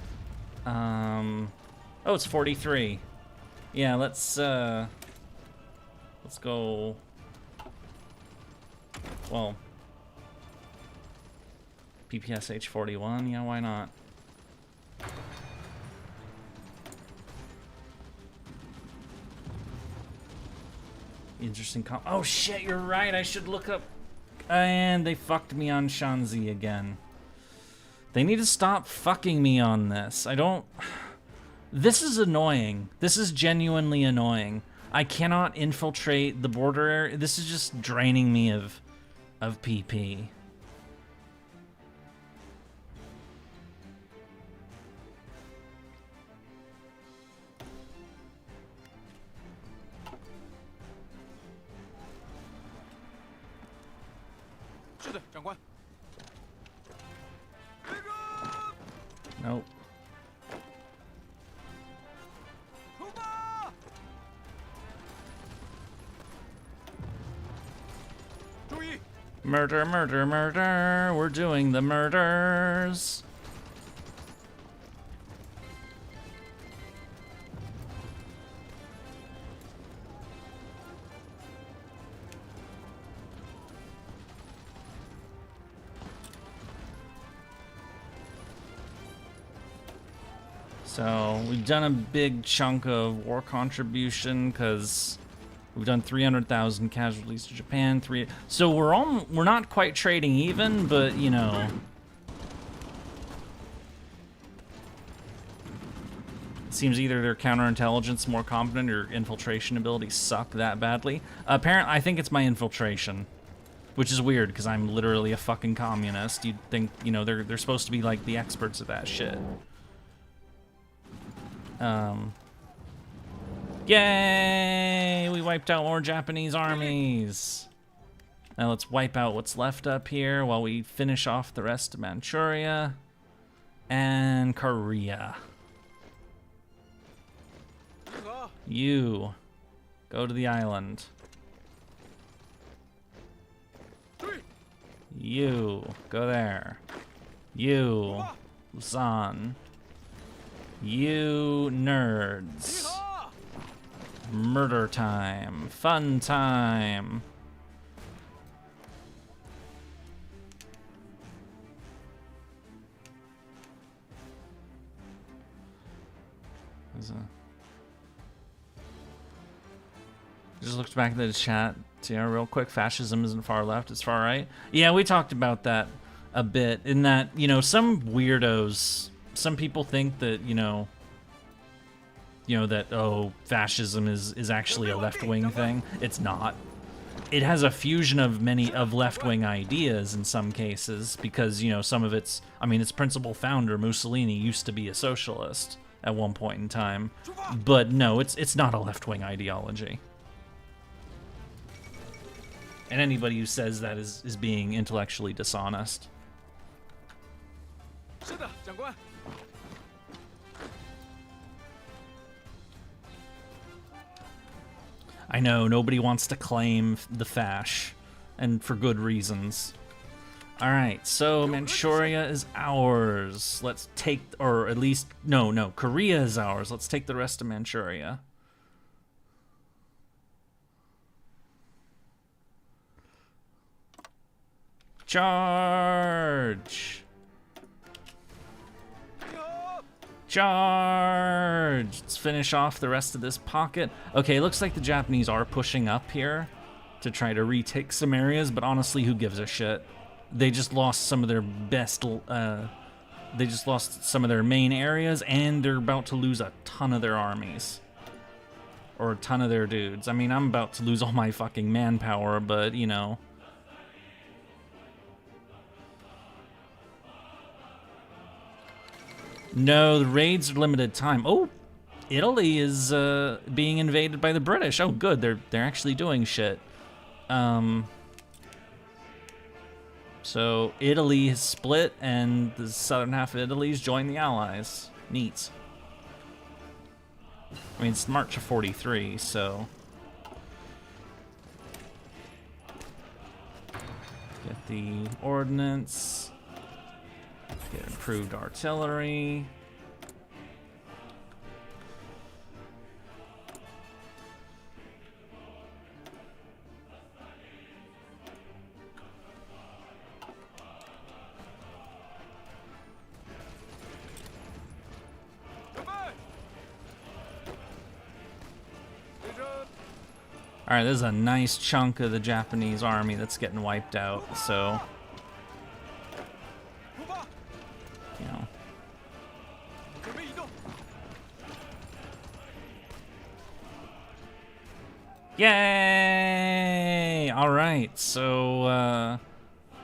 Oh, it's 43. Yeah, let's go. Well, PPSH 41, yeah, why not? Interesting oh shit, you're right, I should look up. And they fucked me on Shanxi again. They need to stop fucking me on this. I don't... This is annoying. This is genuinely annoying. I cannot infiltrate the border area. This is just draining me of PP. Nope. Murder, murder, murder. We're doing the murders. So we've done a big chunk of war contribution because we've done 300,000 casualties to Japan. So we're not quite trading even, but you know. It seems either their counterintelligence more competent or infiltration abilities suck that badly. Apparently, I think it's my infiltration, which is weird because I'm literally a fucking communist. You'd think, you know, they're supposed to be like the experts at that shit. Yay! We wiped out more Japanese armies. Now let's wipe out what's left up here while we finish off the rest of Manchuria and Korea. You go to the island. You go there. You Luzon. You nerds. Murder time. Fun time. Just looked back at the chat. See, real quick, fascism isn't far left, it's far right. Yeah, we talked about that a bit. In that, you know, some weirdos, some people think that, you know that, oh, fascism is actually a left-wing thing. It's not. It has a fusion of many of left-wing ideas in some cases because, you know, some of its, I mean, its principal founder, Mussolini, used to be a socialist at one point in time. But no, it's not a left-wing ideology. And anybody who says that is being intellectually dishonest. I know, nobody wants to claim the fash, and for good reasons. Alright, so Manchuria is ours. Let's take, or at least, no, Korea is ours. Let's take the rest of Manchuria. Charge! Charge! Let's finish off the rest of this pocket. Okay, looks like the Japanese are pushing up here to try to retake some areas, but honestly, who gives a shit? They just lost some of their best, they just lost some of their main areas, and they're about to lose a ton of their armies. Or a ton of their dudes. I mean, I'm about to lose all my fucking manpower, but, you know. No, the raids are limited time. Oh, Italy is being invaded by the British. Oh, good. They're actually doing shit. So Italy has split, and the southern half of Italy's joined the Allies. Neat. I mean, it's March of 43, so get the ordnance. Get improved artillery. Alright, this is a nice chunk of the Japanese army that's getting wiped out, so you know. Yay! Alright, so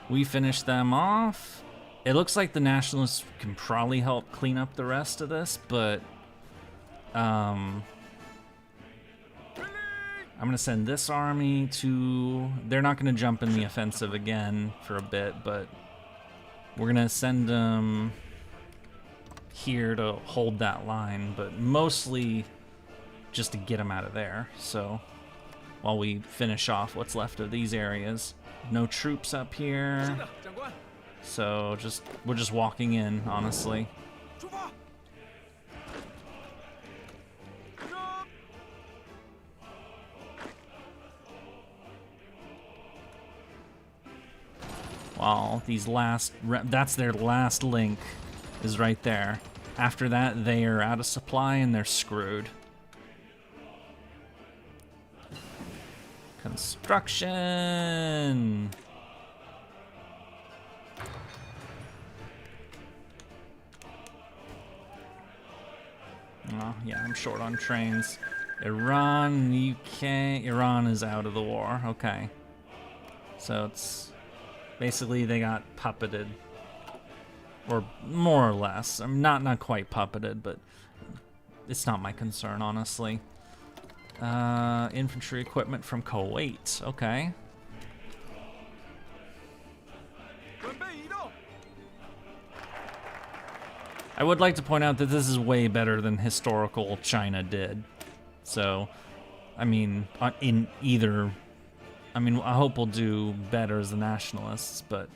we finished them off. It looks like the Nationalists can probably help clean up the rest of this, but I'm gonna send this army to... They're not gonna jump in the offensive again for a bit, but we're gonna send them here to hold that line, but mostly just to get them out of there. So while we finish off what's left of these areas, no troops up here, so we're just walking in, honestly. Well, that's their last link, is right there. After that, they are out of supply and they're screwed. Construction! Oh, yeah, I'm short on trains. Iran, UK, Iran is out of the war, okay. So it's... Basically, they got puppeted, or more or less. I'm not quite puppeted, but it's not my concern, honestly. Infantry equipment from Kuwait. Okay. I would like to point out that this is way better than historical China did. So, I mean, in either. I mean, I hope we'll do better as the Nationalists, but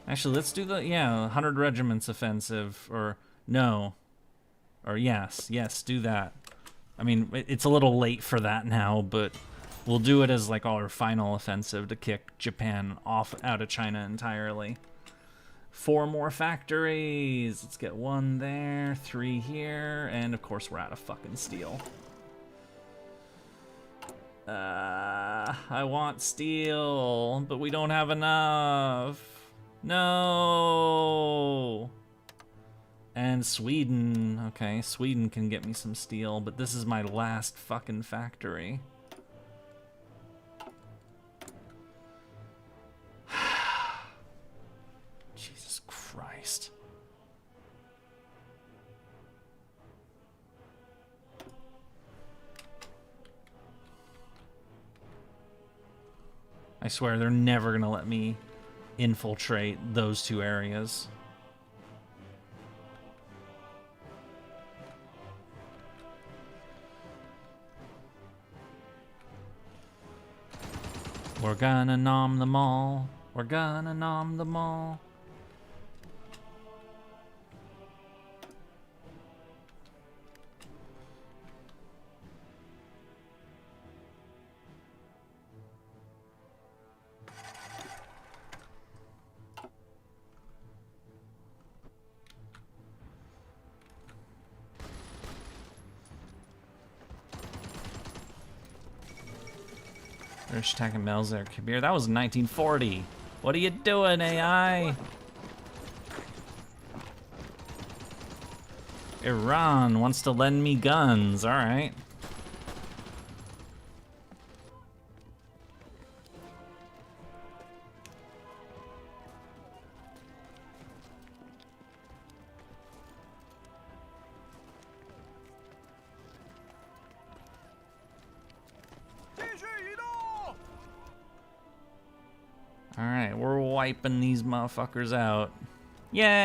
actually, let's do the 100 regiments offensive, or no, or yes, do that. I mean, it's a little late for that now, but we'll do it as like our final offensive to kick Japan out of China entirely. 4 more factories. Let's get 1 there, 3 here, and of course we're out of fucking steel. I want steel, but we don't have enough. No. And Sweden. Okay, Sweden can get me some steel, but this is my last fucking factory. Christ. I swear they're never gonna let me infiltrate those 2 areas. We're gonna nom them all. We're gonna nom them all. British attacking Melzer Kabir. That was 1940. What are you doing, AI? Iran wants to lend me guns. All right. Alright, we're wiping these motherfuckers out. Yay!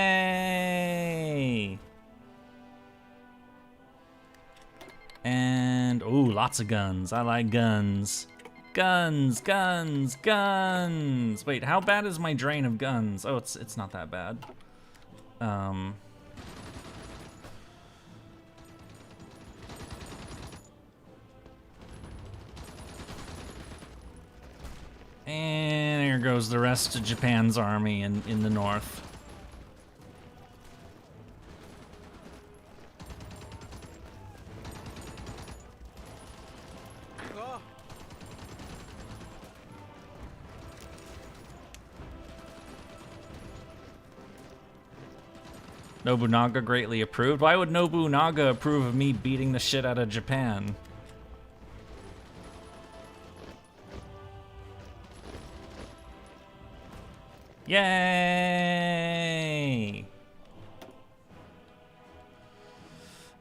And, ooh, lots of guns. I like guns. Guns, guns, guns! Wait, how bad is my drain of guns? Oh, it's not that bad. And there goes the rest of Japan's army in the north. Nobunaga greatly approved. Why would Nobunaga approve of me beating the shit out of Japan? Yay!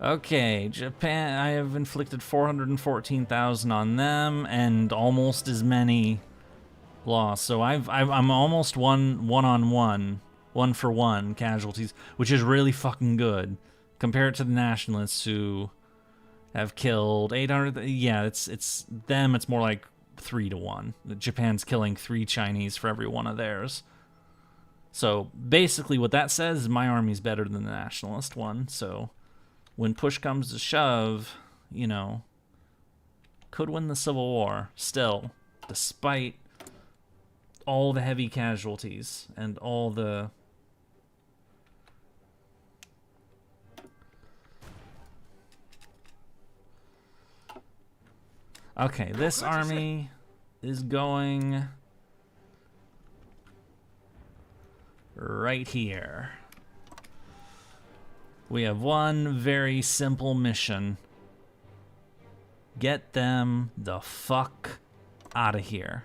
Okay, Japan, I have inflicted 414,000 on them and almost as many loss. So I'm almost one for one casualties, which is really fucking good compared to the nationalists who have killed 800. Yeah, it's them. It's more like 3 to 1. Japan's killing 3 Chinese for every one of theirs. So basically, what that says is my army's better than the nationalist one. So when push comes to shove, you know, could win the Civil War still, despite all the heavy casualties and all the okay, this army is going right here. We have one very simple mission. Get them the fuck out of here.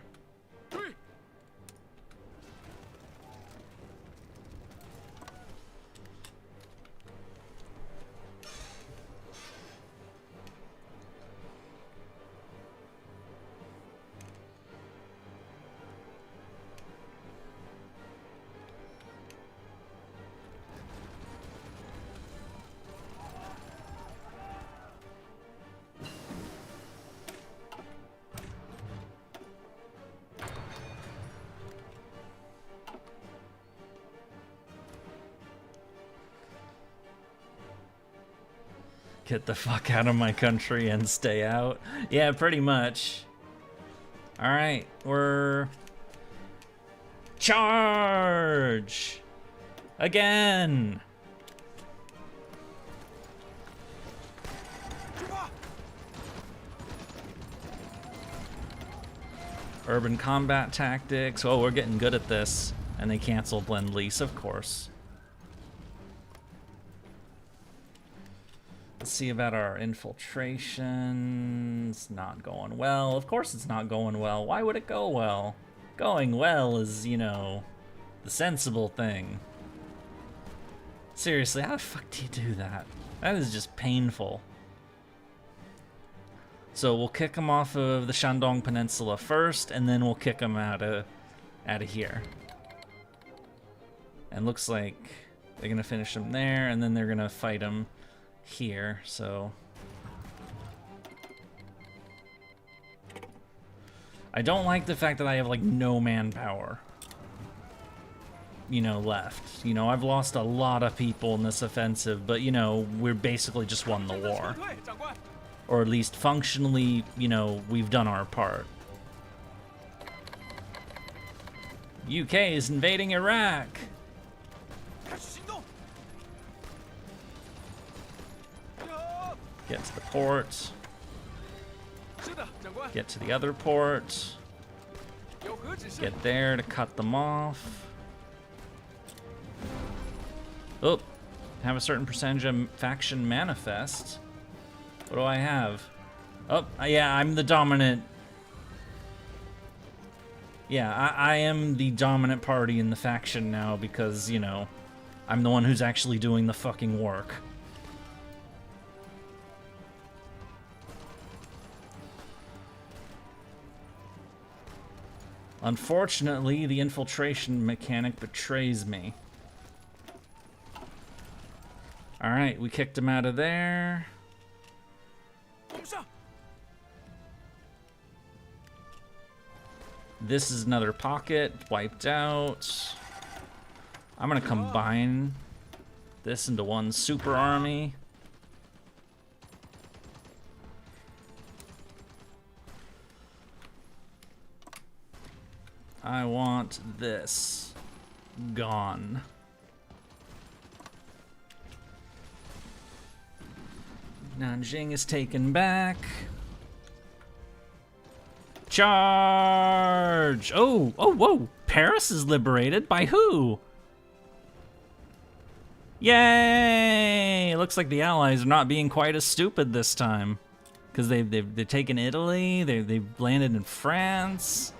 Get the fuck out of my country and stay out. Yeah, pretty much. Alright, we're... Charge! Again! Urban combat tactics. Oh, we're getting good at this. And they canceled Lend-Lease, of course. Let's see about our infiltration. It's not going well. Of course it's not going well. Why would it go well? Going well is, you know, the sensible thing. Seriously, how the fuck do you do that? That is just painful. So we'll kick them off of the Shandong Peninsula first, and then we'll kick them out of here. And looks like they're gonna finish them there, and then they're gonna fight them here, so I don't like the fact that I have like no manpower, you know, left. You know, I've lost a lot of people in this offensive, but you know, we're basically just won the war, or at least functionally, you know, we've done our part. UK is invading Iraq. Get to the port. Get to the other port. Get there to cut them off. Oh, have a certain percentage of faction manifest. What do I have? Oh, yeah, I'm the dominant. Yeah, I am the dominant party in the faction now because, you know, I'm the one who's actually doing the fucking work. Unfortunately, the infiltration mechanic betrays me. Alright, we kicked him out of there. This is another pocket, wiped out. I'm gonna combine this into one super army. I want this gone. Nanjing is taken back. Charge! Oh, whoa! Paris is liberated by who? Yay! Looks like the Allies are not being quite as stupid this time. Because they've taken Italy, they've landed in France.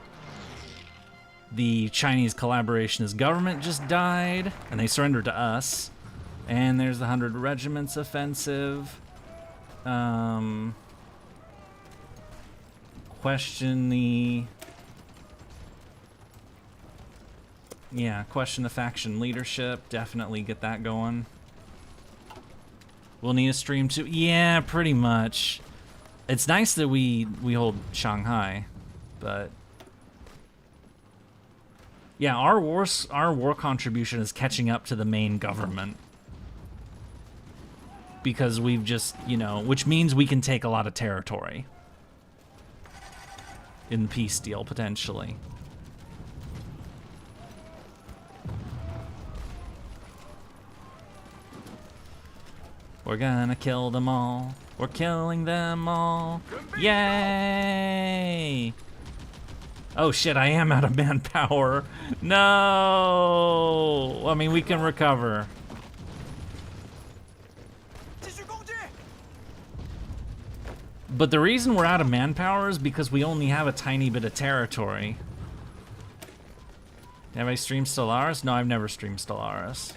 The Chinese collaboration as government just died, and they surrendered to us. And there's the 100 Regiments offensive. Question the... Yeah, question the faction leadership. Definitely get that going. We'll need a stream too. Yeah, pretty much. It's nice that we hold Shanghai, but yeah, our war contribution is catching up to the main government because we've just, you know, which means we can take a lot of territory in peace deal potentially. We're gonna kill them all. We're killing them all. Yay! Oh shit, I am out of manpower. No! I mean, we can recover. But the reason we're out of manpower is because we only have a tiny bit of territory. Have I streamed Stellaris? No, I've never streamed Stellaris.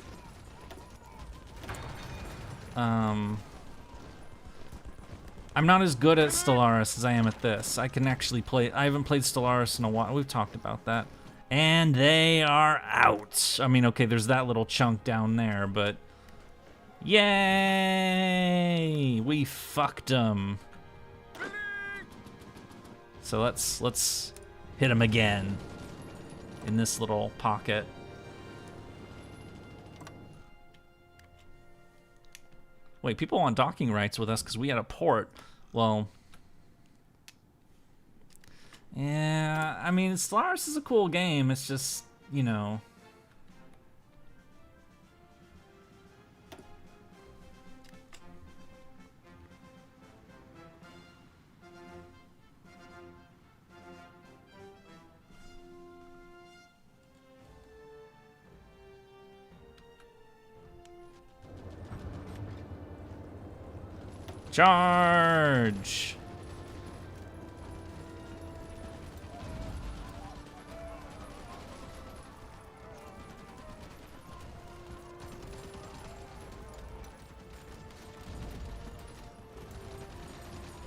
I'm not as good at Stellaris as I am at this. I can actually play. I haven't played Stellaris in a while. We've talked about that. And they are out. I mean, okay, there's that little chunk down there, but yay! We fucked them. So let's hit them again in this little pocket. Wait, people want docking rights with us because we had a port. Well, yeah, I mean, Stellaris is a cool game. It's just, you know. Charge!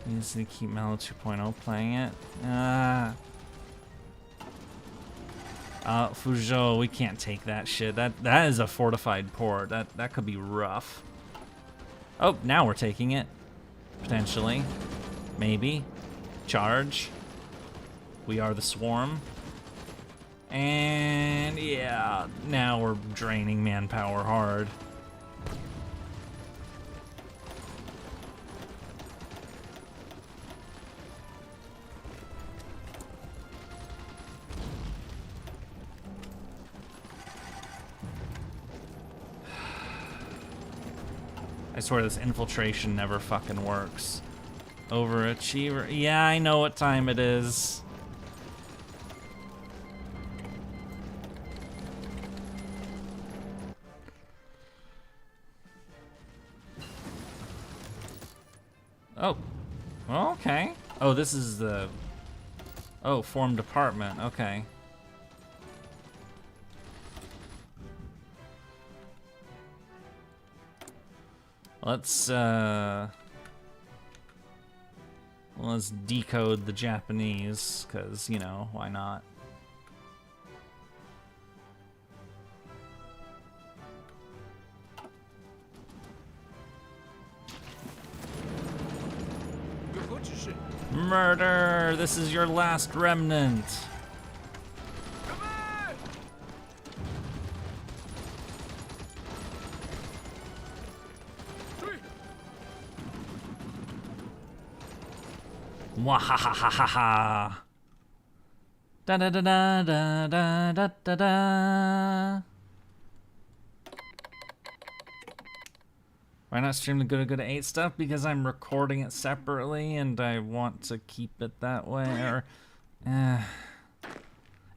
Needs to keep Mellow 2.0 playing it. Fuzhou, we can't take that shit. That is a fortified port. That could be rough. Oh, now we're taking it. Potentially. Maybe. Charge. We are the swarm. And yeah, now we're draining manpower hard. I swear this infiltration never fucking works. Overachiever. Yeah, I know what time it is. Oh. Okay. Oh, this is the... Oh, form department. Okay. Let's decode the Japanese, because, you know, why not? Murder! This is your last remnant! Wahahahaha! Da da da da da da da da da. Why not stream the Good 8 stuff? Because I'm recording it separately and I want to keep it that way. Or, if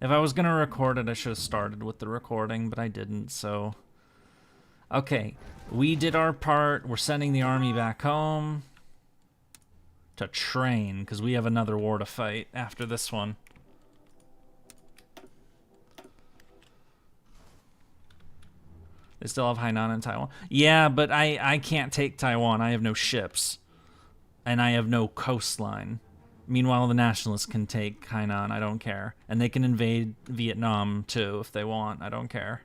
I was gonna record it, I should have started with the recording, but I didn't. So Okay, we did our part. We're sending the army back home to train, because we have another war to fight after this one. They still have Hainan and Taiwan. Yeah, but I can't take Taiwan. I have no ships. And I have no coastline. Meanwhile, the Nationalists can take Hainan. I don't care. And they can invade Vietnam, too, if they want. I don't care.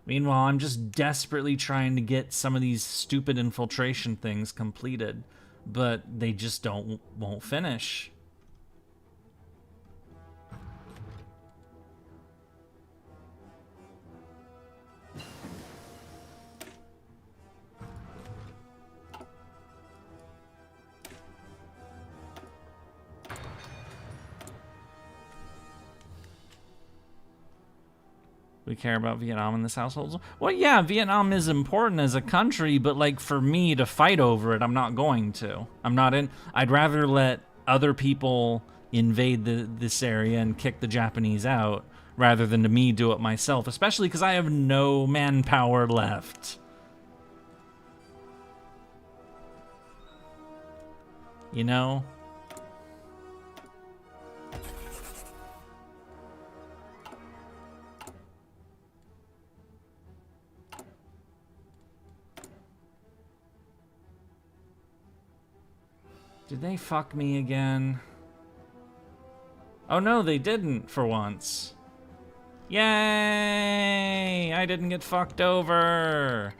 Meanwhile, I'm just desperately trying to get some of these stupid infiltration things completed. But they just won't finish. We care about Vietnam in this household. Well, yeah, Vietnam is important as a country, but like for me to fight over it, I'm not going to. I'm not in. I'd rather let other people invade this area and kick the Japanese out rather than to me do it myself, especially because I have no manpower left. You know? Did they fuck me again? Oh no, they didn't for once. Yay! I didn't get fucked over.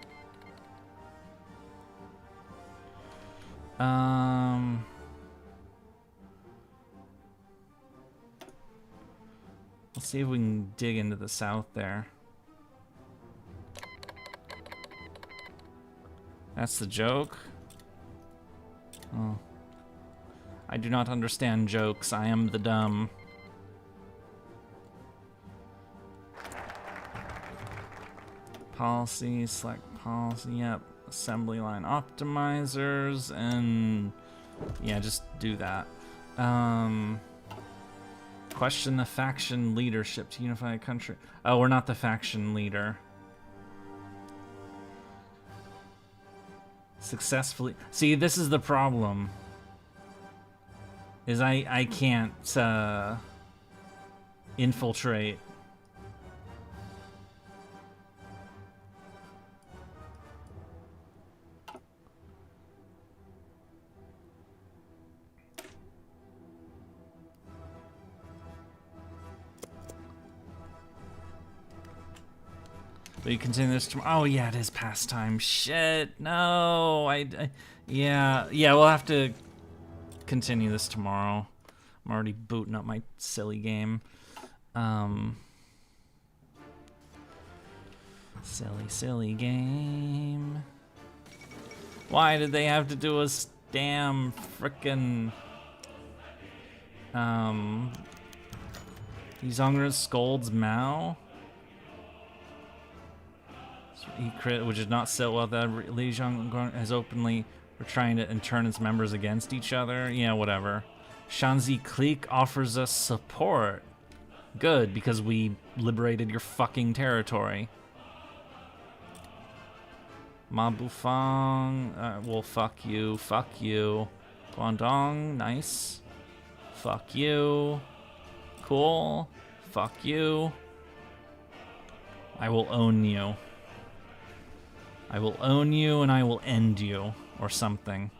Let's see if we can dig into the south there. That's the joke? Oh. I do not understand jokes. I am the dumb. Policy, select policy, yep. Assembly line optimizers, and yeah, just do that. Question the faction leadership to unify a country. Oh, we're not the faction leader. Successfully. See, this is the problem. Is I can't infiltrate. But you continue this tomorrow. Oh yeah, it is past time. Shit, no. Yeah, we'll have to continue this tomorrow. I'm already booting up my silly game. Silly game. Why did they have to do a damn frickin' Yizongra scolds Mao? Which is not sit well that Li Zhang has openly we're trying to turn its members against each other. Yeah, whatever. Shanxi clique offers us support. Good, because we liberated your fucking territory. Ma Bufang, well, fuck you, fuck you. Guangdong, nice. Fuck you. Cool. Fuck you. I will own you. I will own you and I will end you, or something.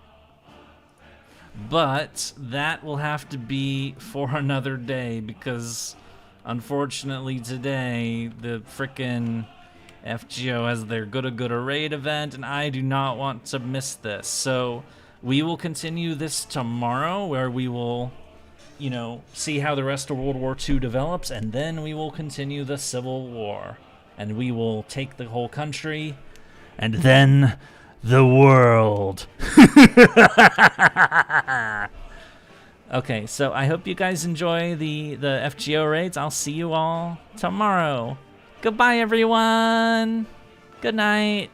But that will have to be for another day, because unfortunately today the frickin' FGO has their Good Raid event, and I do not want to miss this. So we will continue this tomorrow, where we will, you know, see how the rest of World War II develops, and then we will continue the Civil War. And we will take the whole country, and then the world. Okay, so I hope you guys enjoy the FGO raids. I'll see you all tomorrow. Goodbye, everyone. Good night.